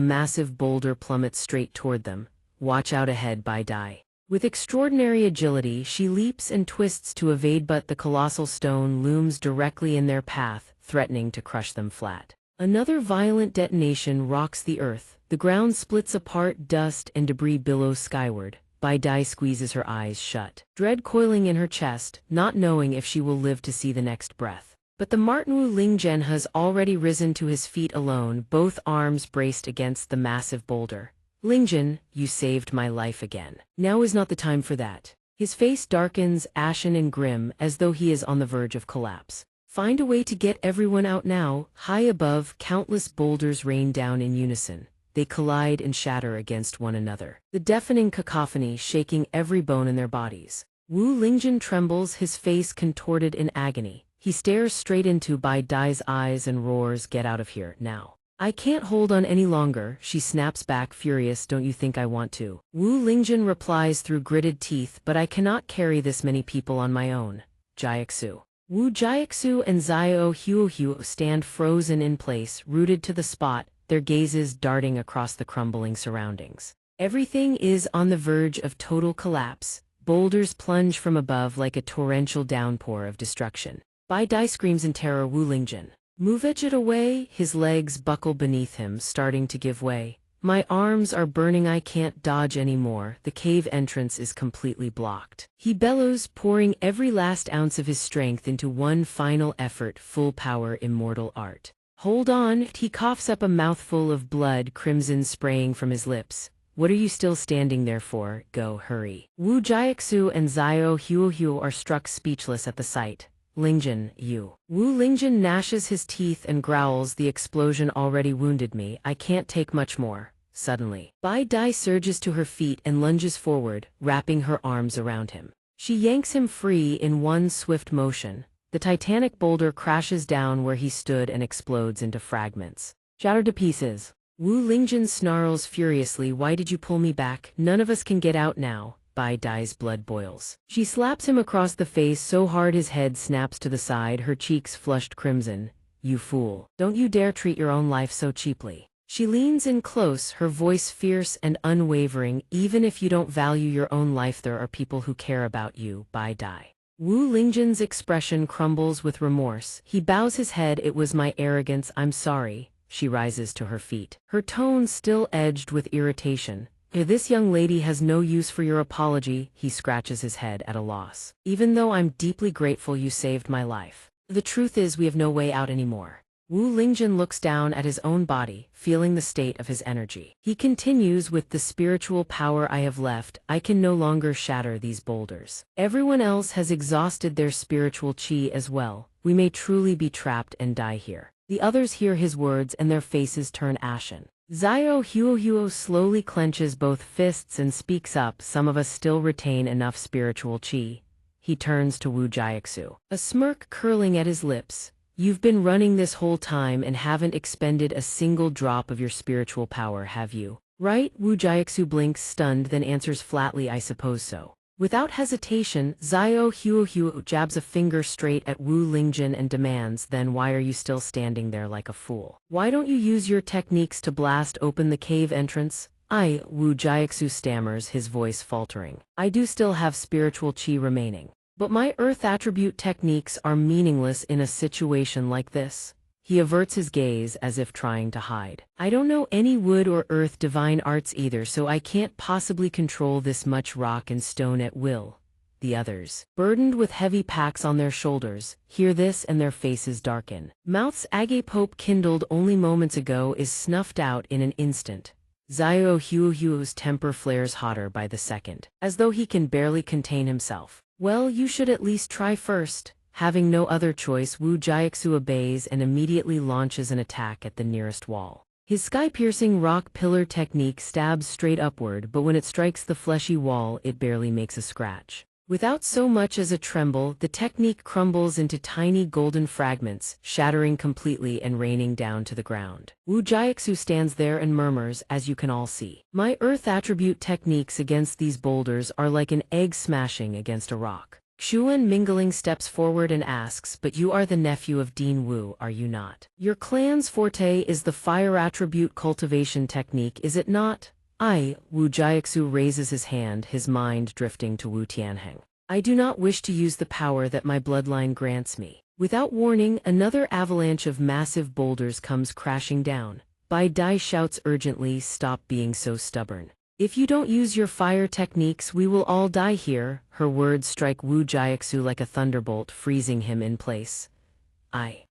massive boulder plummets straight toward them. "Watch out ahead, Bai Dai." With extraordinary agility, she leaps and twists to evade, but the colossal stone looms directly in their path, threatening to crush them flat. Another violent detonation rocks the earth. The ground splits apart, dust and debris billow skyward. Bai Dai squeezes her eyes shut, dread coiling in her chest, not knowing if she will live to see the next breath. But the Martin Wu Lingjin has already risen to his feet alone, both arms braced against the massive boulder. "Lingjin, you saved my life again. Now is not the time for that." His face darkens, ashen and grim, as though he is on the verge of collapse. "Find a way to get everyone out now." High above, countless boulders rain down in unison. They collide and shatter against one another, the deafening cacophony shaking every bone in their bodies. Wu Lingjin trembles, his face contorted in agony. He stares straight into Bai Dai's eyes and roars, "Get out of here, now." "I can't hold on any longer," she snaps back, furious. "Don't you think I want to?" Wu Lingjin replies through gritted teeth, "But I cannot carry this many people on my own." Jiaxu. Wu Jiaxu and Xiao Huohu stand frozen in place, rooted to the spot, their gazes darting across the crumbling surroundings. Everything is on the verge of total collapse. Boulders plunge from above like a torrential downpour of destruction. Bai Dai screams in terror, "Wu Lingjin, move it away!" His legs buckle beneath him, starting to give way. "My arms are burning, I can't dodge anymore." The cave entrance is completely blocked. He bellows, pouring every last ounce of his strength into one final effort, full power, immortal art. "Hold on." He coughs up a mouthful of blood, crimson spraying from his lips. "What are you still standing there for? Go, hurry." Wu Jiaxu and Xiao Huohu are struck speechless at the sight. "Lingjin, you." Wu Lingjin gnashes his teeth and growls, "The explosion already wounded me. I can't take much more." Suddenly, Bai Dai surges to her feet and lunges forward, wrapping her arms around him. She yanks him free in one swift motion. The titanic boulder crashes down where he stood and explodes into fragments. Shattered to pieces. Wu Lingjun snarls furiously, "Why did you pull me back? None of us can get out now." Bai Dai's blood boils. She slaps him across the face so hard his head snaps to the side, her cheeks flushed crimson. "You fool. Don't you dare treat your own life so cheaply." She leans in close, her voice fierce and unwavering. "Even if you don't value your own life, there are people who care about you." Bai Dai. Wu Lingjun's expression crumbles with remorse. He bows his head. "It was my arrogance. I'm sorry." She rises to her feet, her tone still edged with irritation. "This young lady has no use for your apology." He scratches his head at a loss. "Even though I'm deeply grateful you saved my life. The truth is we have no way out anymore." Wu Lingjun looks down at his own body, feeling the state of his energy. He continues, "With the spiritual power I have left, I can no longer shatter these boulders. Everyone else has exhausted their spiritual chi as well. We may truly be trapped and die here." The others hear his words and their faces turn ashen. Zio Huo slowly clenches both fists and speaks up, "Some of us still retain enough spiritual chi." He turns to Wu Jiaxu, a smirk curling at his lips. "You've been running this whole time and haven't expended a single drop of your spiritual power, have you? Right?" Wu Jiaxu blinks, stunned, then answers flatly, "I suppose so." Without hesitation, Zio Huo jabs a finger straight at Wu Lingjun and demands, "Then why are you still standing there like a fool? Why don't you use your techniques to blast open the cave entrance?" Wu Jiaxu stammers, his voice faltering. "I do still have spiritual chi remaining. But my earth attribute techniques are meaningless in a situation like this." He averts his gaze as if trying to hide. "I don't know any wood or earth divine arts either, so I can't possibly control this much rock and stone at will." The others, burdened with heavy packs on their shoulders, hear this and their faces darken. Mouth's agape hope kindled only moments ago is snuffed out in an instant. Zio Huo's temper flares hotter by the second, as though he can barely contain himself. "Well, you should at least try first." Having no other choice, Wu Jiaxu obeys and immediately launches an attack at the nearest wall. His sky-piercing rock pillar technique stabs straight upward, but when it strikes the fleshy wall, it barely makes a scratch. Without so much as a tremble, the technique crumbles into tiny golden fragments, shattering completely and raining down to the ground. Wu Jiaxu stands there and murmurs, "As you can all see, my earth attribute techniques against these boulders are like an egg smashing against a rock." Xuan Mingling steps forward and asks, "But you are the nephew of Dean Wu, are you not? Your clan's forte is the fire attribute cultivation technique, is it not?" Wu Jiaxu raises his hand, his mind drifting to Wu Tianheng. "I do not wish to use the power that my bloodline grants me." Without warning, another avalanche of massive boulders comes crashing down. Bai Dai shouts urgently, "Stop being so stubborn. If you don't use your fire techniques, we will all die here." Her words strike Wu Jiaxu like a thunderbolt, freezing him in place.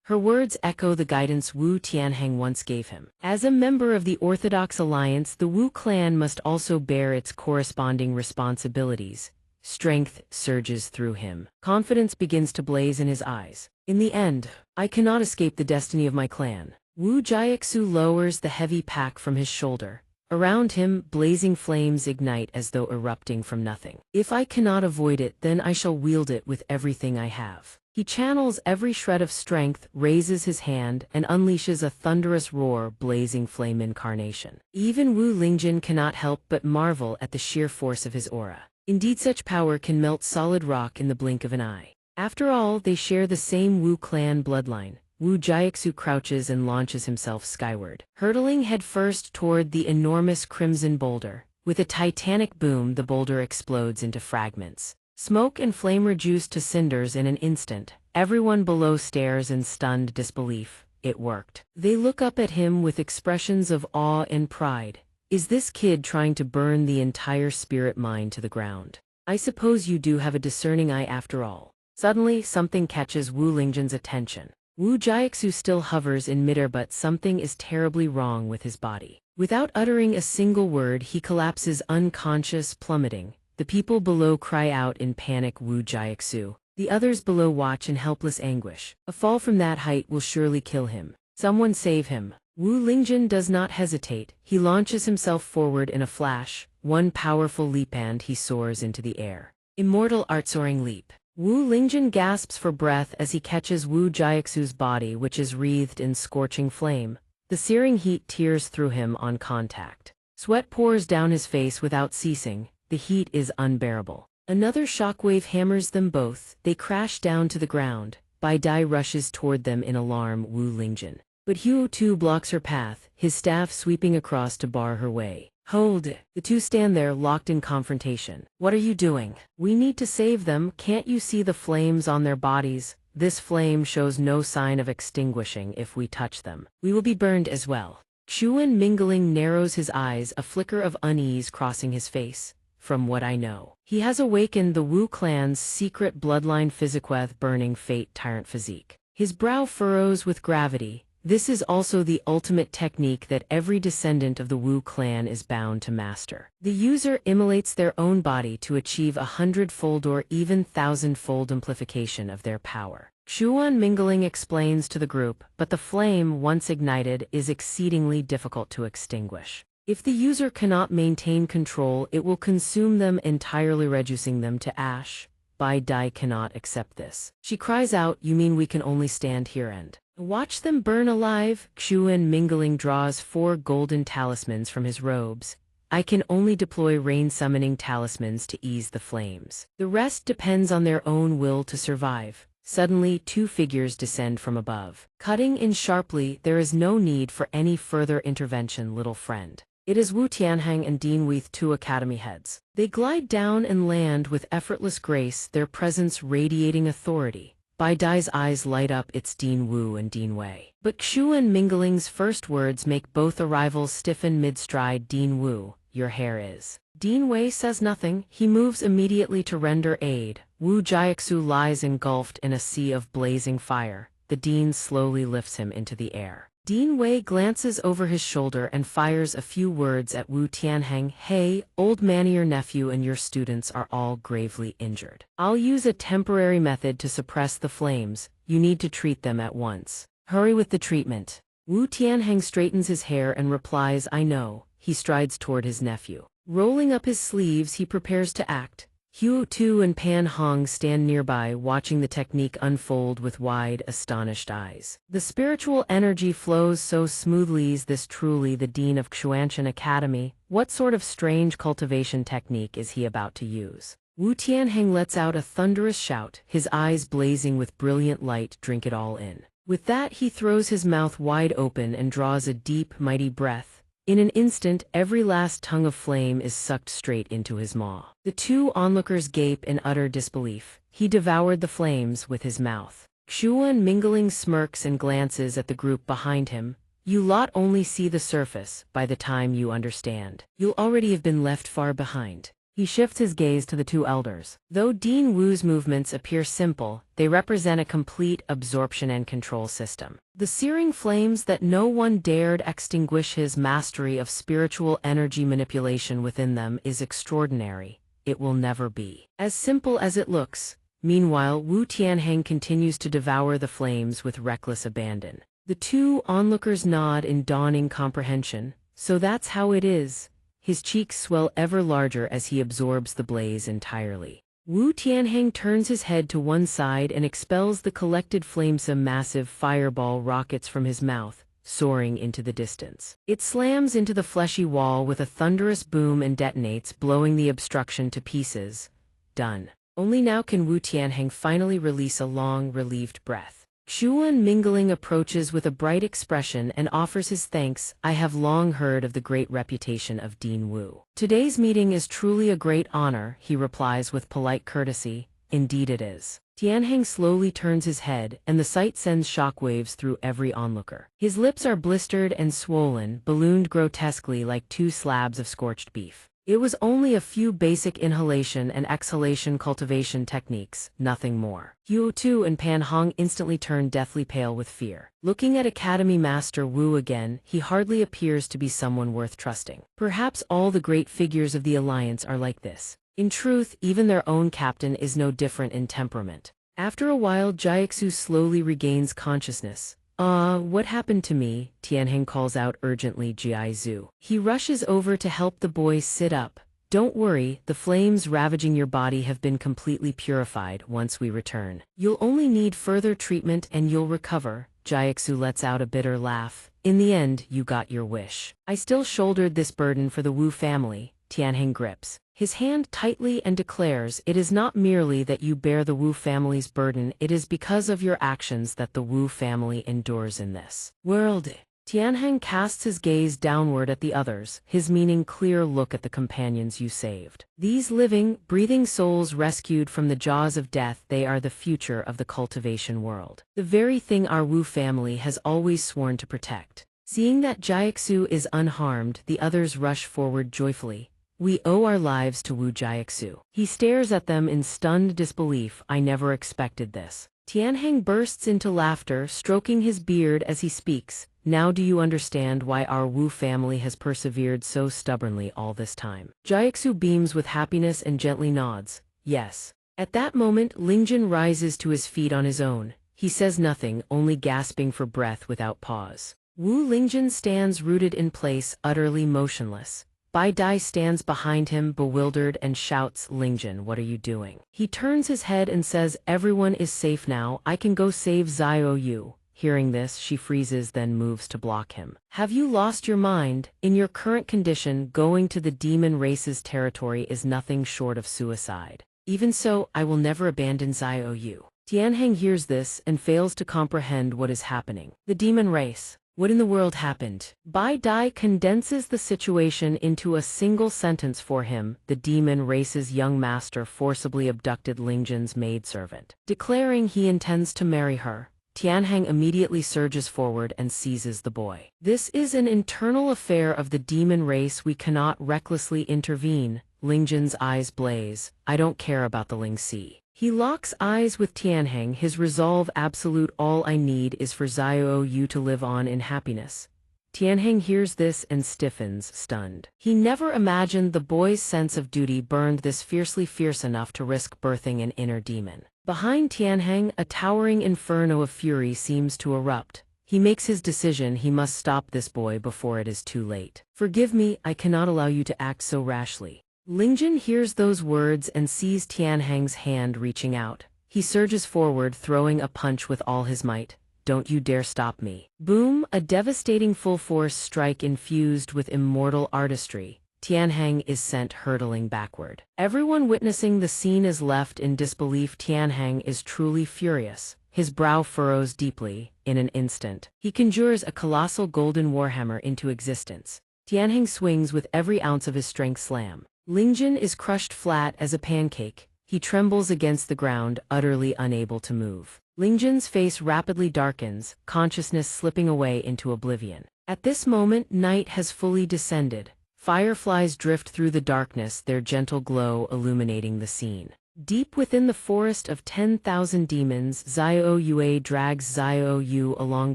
Her words echo the guidance Wu Tianheng once gave him. As a member of the Orthodox Alliance, the Wu clan must also bear its corresponding responsibilities. Strength surges through him. Confidence begins to blaze in his eyes. "In the end, I cannot escape the destiny of my clan." Wu Jiaxu lowers the heavy pack from his shoulder. Around him, blazing flames ignite as though erupting from nothing. "If I cannot avoid it, then I shall wield it with everything I have." He channels every shred of strength, raises his hand, and unleashes a thunderous roar, blazing flame incarnation. Even Wu Lingjun cannot help but marvel at the sheer force of his aura. Indeed, such power can melt solid rock in the blink of an eye. After all, they share the same Wu clan bloodline. Wu Jiaxu crouches and launches himself skyward, hurtling headfirst toward the enormous crimson boulder. With a titanic boom, the boulder explodes into fragments. Smoke and flame reduced to cinders in an instant. Everyone below stares in stunned disbelief. It worked. They look up at him with expressions of awe and pride. Is this kid trying to burn the entire spirit mine to the ground? I suppose you do have a discerning eye after all. Suddenly, something catches Wu Lingjun's attention. Wu Jiaxu still hovers in midair, but something is terribly wrong with his body. Without uttering a single word, he collapses unconscious, plummeting. The people below cry out in panic, "Wu Jiaxu." The others below watch in helpless anguish. A fall from that height will surely kill him. Someone save him. Wu Lingjun does not hesitate. He launches himself forward in a flash. One powerful leap and he soars into the air. Immortal art soaring leap. Wu Lingjun gasps for breath as he catches Wu Jiaxu's body, which is wreathed in scorching flame. The searing heat tears through him on contact. Sweat pours down his face without ceasing. The heat is unbearable. Another shockwave hammers them both. They crash down to the ground. Bai Dai rushes toward them in alarm, Wu Lingjun. But Huo Tu blocks her path, his staff sweeping across to bar her way. Hold! The two stand there, locked in confrontation. What are you doing? We need to save them. Can't you see the flames on their bodies? This flame shows no sign of extinguishing if we touch them. We will be burned as well. Chuan Mingling narrows his eyes, a flicker of unease crossing his face. From what I know, he has awakened the Wu clan's secret bloodline physiqueth burning fate tyrant physique. His brow furrows with gravity. This is also the ultimate technique that every descendant of the Wu clan is bound to master. The user immolates their own body to achieve 100-fold or even 1,000-fold amplification of their power. Chuan Mingling explains to the group, but the flame, once ignited, is exceedingly difficult to extinguish. If the user cannot maintain control, it will consume them entirely, reducing them to ash. Bai Dai cannot accept this. She cries out, "You mean we can only stand here and watch them burn alive?" Chuan Mingling draws 4 golden talismans from his robes. I can only deploy rain-summoning talismans to ease the flames. The rest depends on their own will to survive. Suddenly, 2 figures descend from above. Cutting in sharply, there is no need for any further intervention, little friend. It is Wu Tianheng and Dean Weith, 2 academy heads. They glide down and land with effortless grace, their presence radiating authority. Bai Dai's eyes light up. It's Dean Wu and Dean Wei. But Chuan Mingling's first words make both arrivals stiffen mid-stride. "Dean Wu, your hair is..." Dean Wei says nothing. He moves immediately to render aid. Wu Jiaxu lies engulfed in a sea of blazing fire. The Dean slowly lifts him into the air. Dean Wei glances over his shoulder and fires a few words at Wu Tianheng. "Hey, old man, your nephew and your students are all gravely injured. I'll use a temporary method to suppress the flames. You need to treat them at once. Hurry with the treatment." Wu Tianheng straightens his hair and replies, "I know." He strides toward his nephew. Rolling up his sleeves, he prepares to act. Huo Tu and Pan Hong stand nearby, watching the technique unfold with wide, astonished eyes. The spiritual energy flows so smoothly. Is this truly the Dean of Xianxia Academy? What sort of strange cultivation technique is he about to use? Wu Tianheng lets out a thunderous shout, his eyes blazing with brilliant light. Drink it all in. With that, he throws his mouth wide open and draws a deep, mighty breath. In an instant, every last tongue of flame is sucked straight into his maw. The 2 onlookers gape in utter disbelief. He devoured the flames with his mouth. Chuan Mingling smirks and glances at the group behind him. "You lot only see the surface. By the time you understand, you'll already have been left far behind." He shifts his gaze to the 2 elders. Though Dean Wu's movements appear simple, they represent a complete absorption and control system. The searing flames that no one dared extinguish. His mastery of spiritual energy manipulation within them is extraordinary. It will never be as simple as it looks. Meanwhile, Wu Tianheng continues to devour the flames with reckless abandon. The 2 onlookers nod in dawning comprehension. So that's how it is. His cheeks swell ever larger as he absorbs the blaze entirely. Wu Tianheng turns his head to one side and expels the collected flames. A massive fireball rockets from his mouth, soaring into the distance. It slams into the fleshy wall with a thunderous boom and detonates, blowing the obstruction to pieces. Done. Only now can Wu Tianheng finally release a long, relieved breath. Chuan Mingling approaches with a bright expression and offers his thanks. "I have long heard of the great reputation of Dean Wu. Today's meeting is truly a great honor," he replies with polite courtesy. "Indeed it is." Tianheng slowly turns his head, and the sight sends shockwaves through every onlooker. His lips are blistered and swollen, ballooned grotesquely like 2 slabs of scorched beef. It was only a few basic inhalation and exhalation cultivation techniques, nothing more. Huo Tu and Pan Hong instantly turn deathly pale with fear. Looking at Academy Master Wu again, he hardly appears to be someone worth trusting. Perhaps all the great figures of the Alliance are like this. In truth, even their own captain is no different in temperament. After a while, Jiaxu slowly regains consciousness. What happened to me?" Tianheng calls out urgently. Jiaizhu. He rushes over to help the boy sit up. Don't worry, the flames ravaging your body have been completely purified once we return. You'll only need further treatment and you'll recover. Jiaxu lets out a bitter laugh. In the end, you got your wish. I still shouldered this burden for the Wu family. Tianheng grips his hand tightly and declares, it is not merely that you bear the Wu family's burden, it is because of your actions that the Wu family endures in this world. Tianheng casts his gaze downward at the others, his meaning clear look at the companions you saved. These living, breathing souls rescued from the jaws of death, they are the future of the cultivation world. The very thing our Wu family has always sworn to protect. Seeing that Jiaxu is unharmed, the others rush forward joyfully. We owe our lives to Wu Jiaxu. He stares at them in stunned disbelief. I never expected this. Tianheng bursts into laughter, stroking his beard as he speaks. Now do you understand why our Wu family has persevered so stubbornly all this time? Jiaxu beams with happiness and gently nods. Yes. At that moment, Lingjun rises to his feet on his own. He says nothing, only gasping for breath without pause. Wu Lingjun stands rooted in place, utterly motionless. Bai Dai stands behind him, bewildered, and shouts, Lingjun, what are you doing? He turns his head and says, everyone is safe now, I can go save Xiao Yu. Hearing this, she freezes, then moves to block him. Have you lost your mind? In your current condition, going to the demon race's territory is nothing short of suicide. Even so, I will never abandon Xiao Yu. Tianheng hears this and fails to comprehend what is happening. The demon race. What in the world happened? Bai Dai condenses the situation into a single sentence for him. The demon race's young master forcibly abducted Lingjun's maidservant. Declaring he intends to marry her, Tianheng immediately surges forward and seizes the boy. This is an internal affair of the demon race. We cannot recklessly intervene. Lingjun's eyes blaze. I don't care about the Lingxi. He locks eyes with Tianheng, his resolve absolute. All I need is for Xiao Yu to live on in happiness. Tianheng hears this and stiffens, stunned. He never imagined the boy's sense of duty burned this fierce enough to risk birthing an inner demon. Behind Tianheng, a towering inferno of fury seems to erupt. He makes his decision. He must stop this boy before it is too late. Forgive me, I cannot allow you to act so rashly. Lingjun hears those words and sees Tianheng's hand reaching out. He surges forward, throwing a punch with all his might. Don't you dare stop me. Boom! A devastating full-force strike infused with immortal artistry. Tianheng is sent hurtling backward. Everyone witnessing the scene is left in disbelief. Tianheng is truly furious. His brow furrows deeply. In an instant, he conjures a colossal golden warhammer into existence. Tianheng swings with every ounce of his strength. Slam. Lingjun is crushed flat as a pancake. He trembles against the ground, utterly unable to move. Lingjun's face rapidly darkens, consciousness slipping away into oblivion. At this moment, night has fully descended. Fireflies drift through the darkness, their gentle glow illuminating the scene. Deep within the forest of 10,000 demons, Xiao Yue drags Xiao Yu along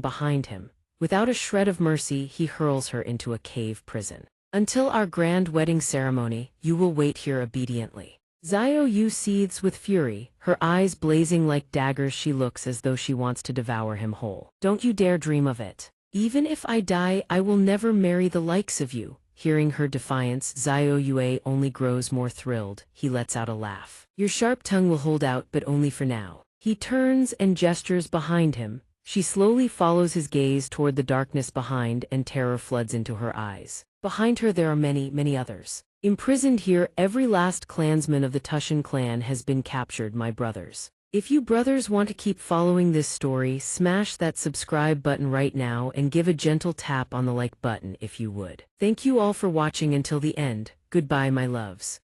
behind him. Without a shred of mercy, he hurls her into a cave prison. Until our grand wedding ceremony, you will wait here obediently. Xiao Yu seethes with fury, her eyes blazing like daggers. She looks as though she wants to devour him whole. Don't you dare dream of it. Even if I die, I will never marry the likes of you. Hearing her defiance, Xiao Yue only grows more thrilled. He lets out a laugh. Your sharp tongue will hold out, but only for now. He turns and gestures behind him. She slowly follows his gaze toward the darkness behind, and terror floods into her eyes. Behind her there are many others. Imprisoned here, every last clansman of the Tushan clan has been captured, my brothers. If you brothers want to keep following this story, smash that subscribe button right now and give a gentle tap on the like button if you would. Thank you all for watching until the end. Goodbye, my loves.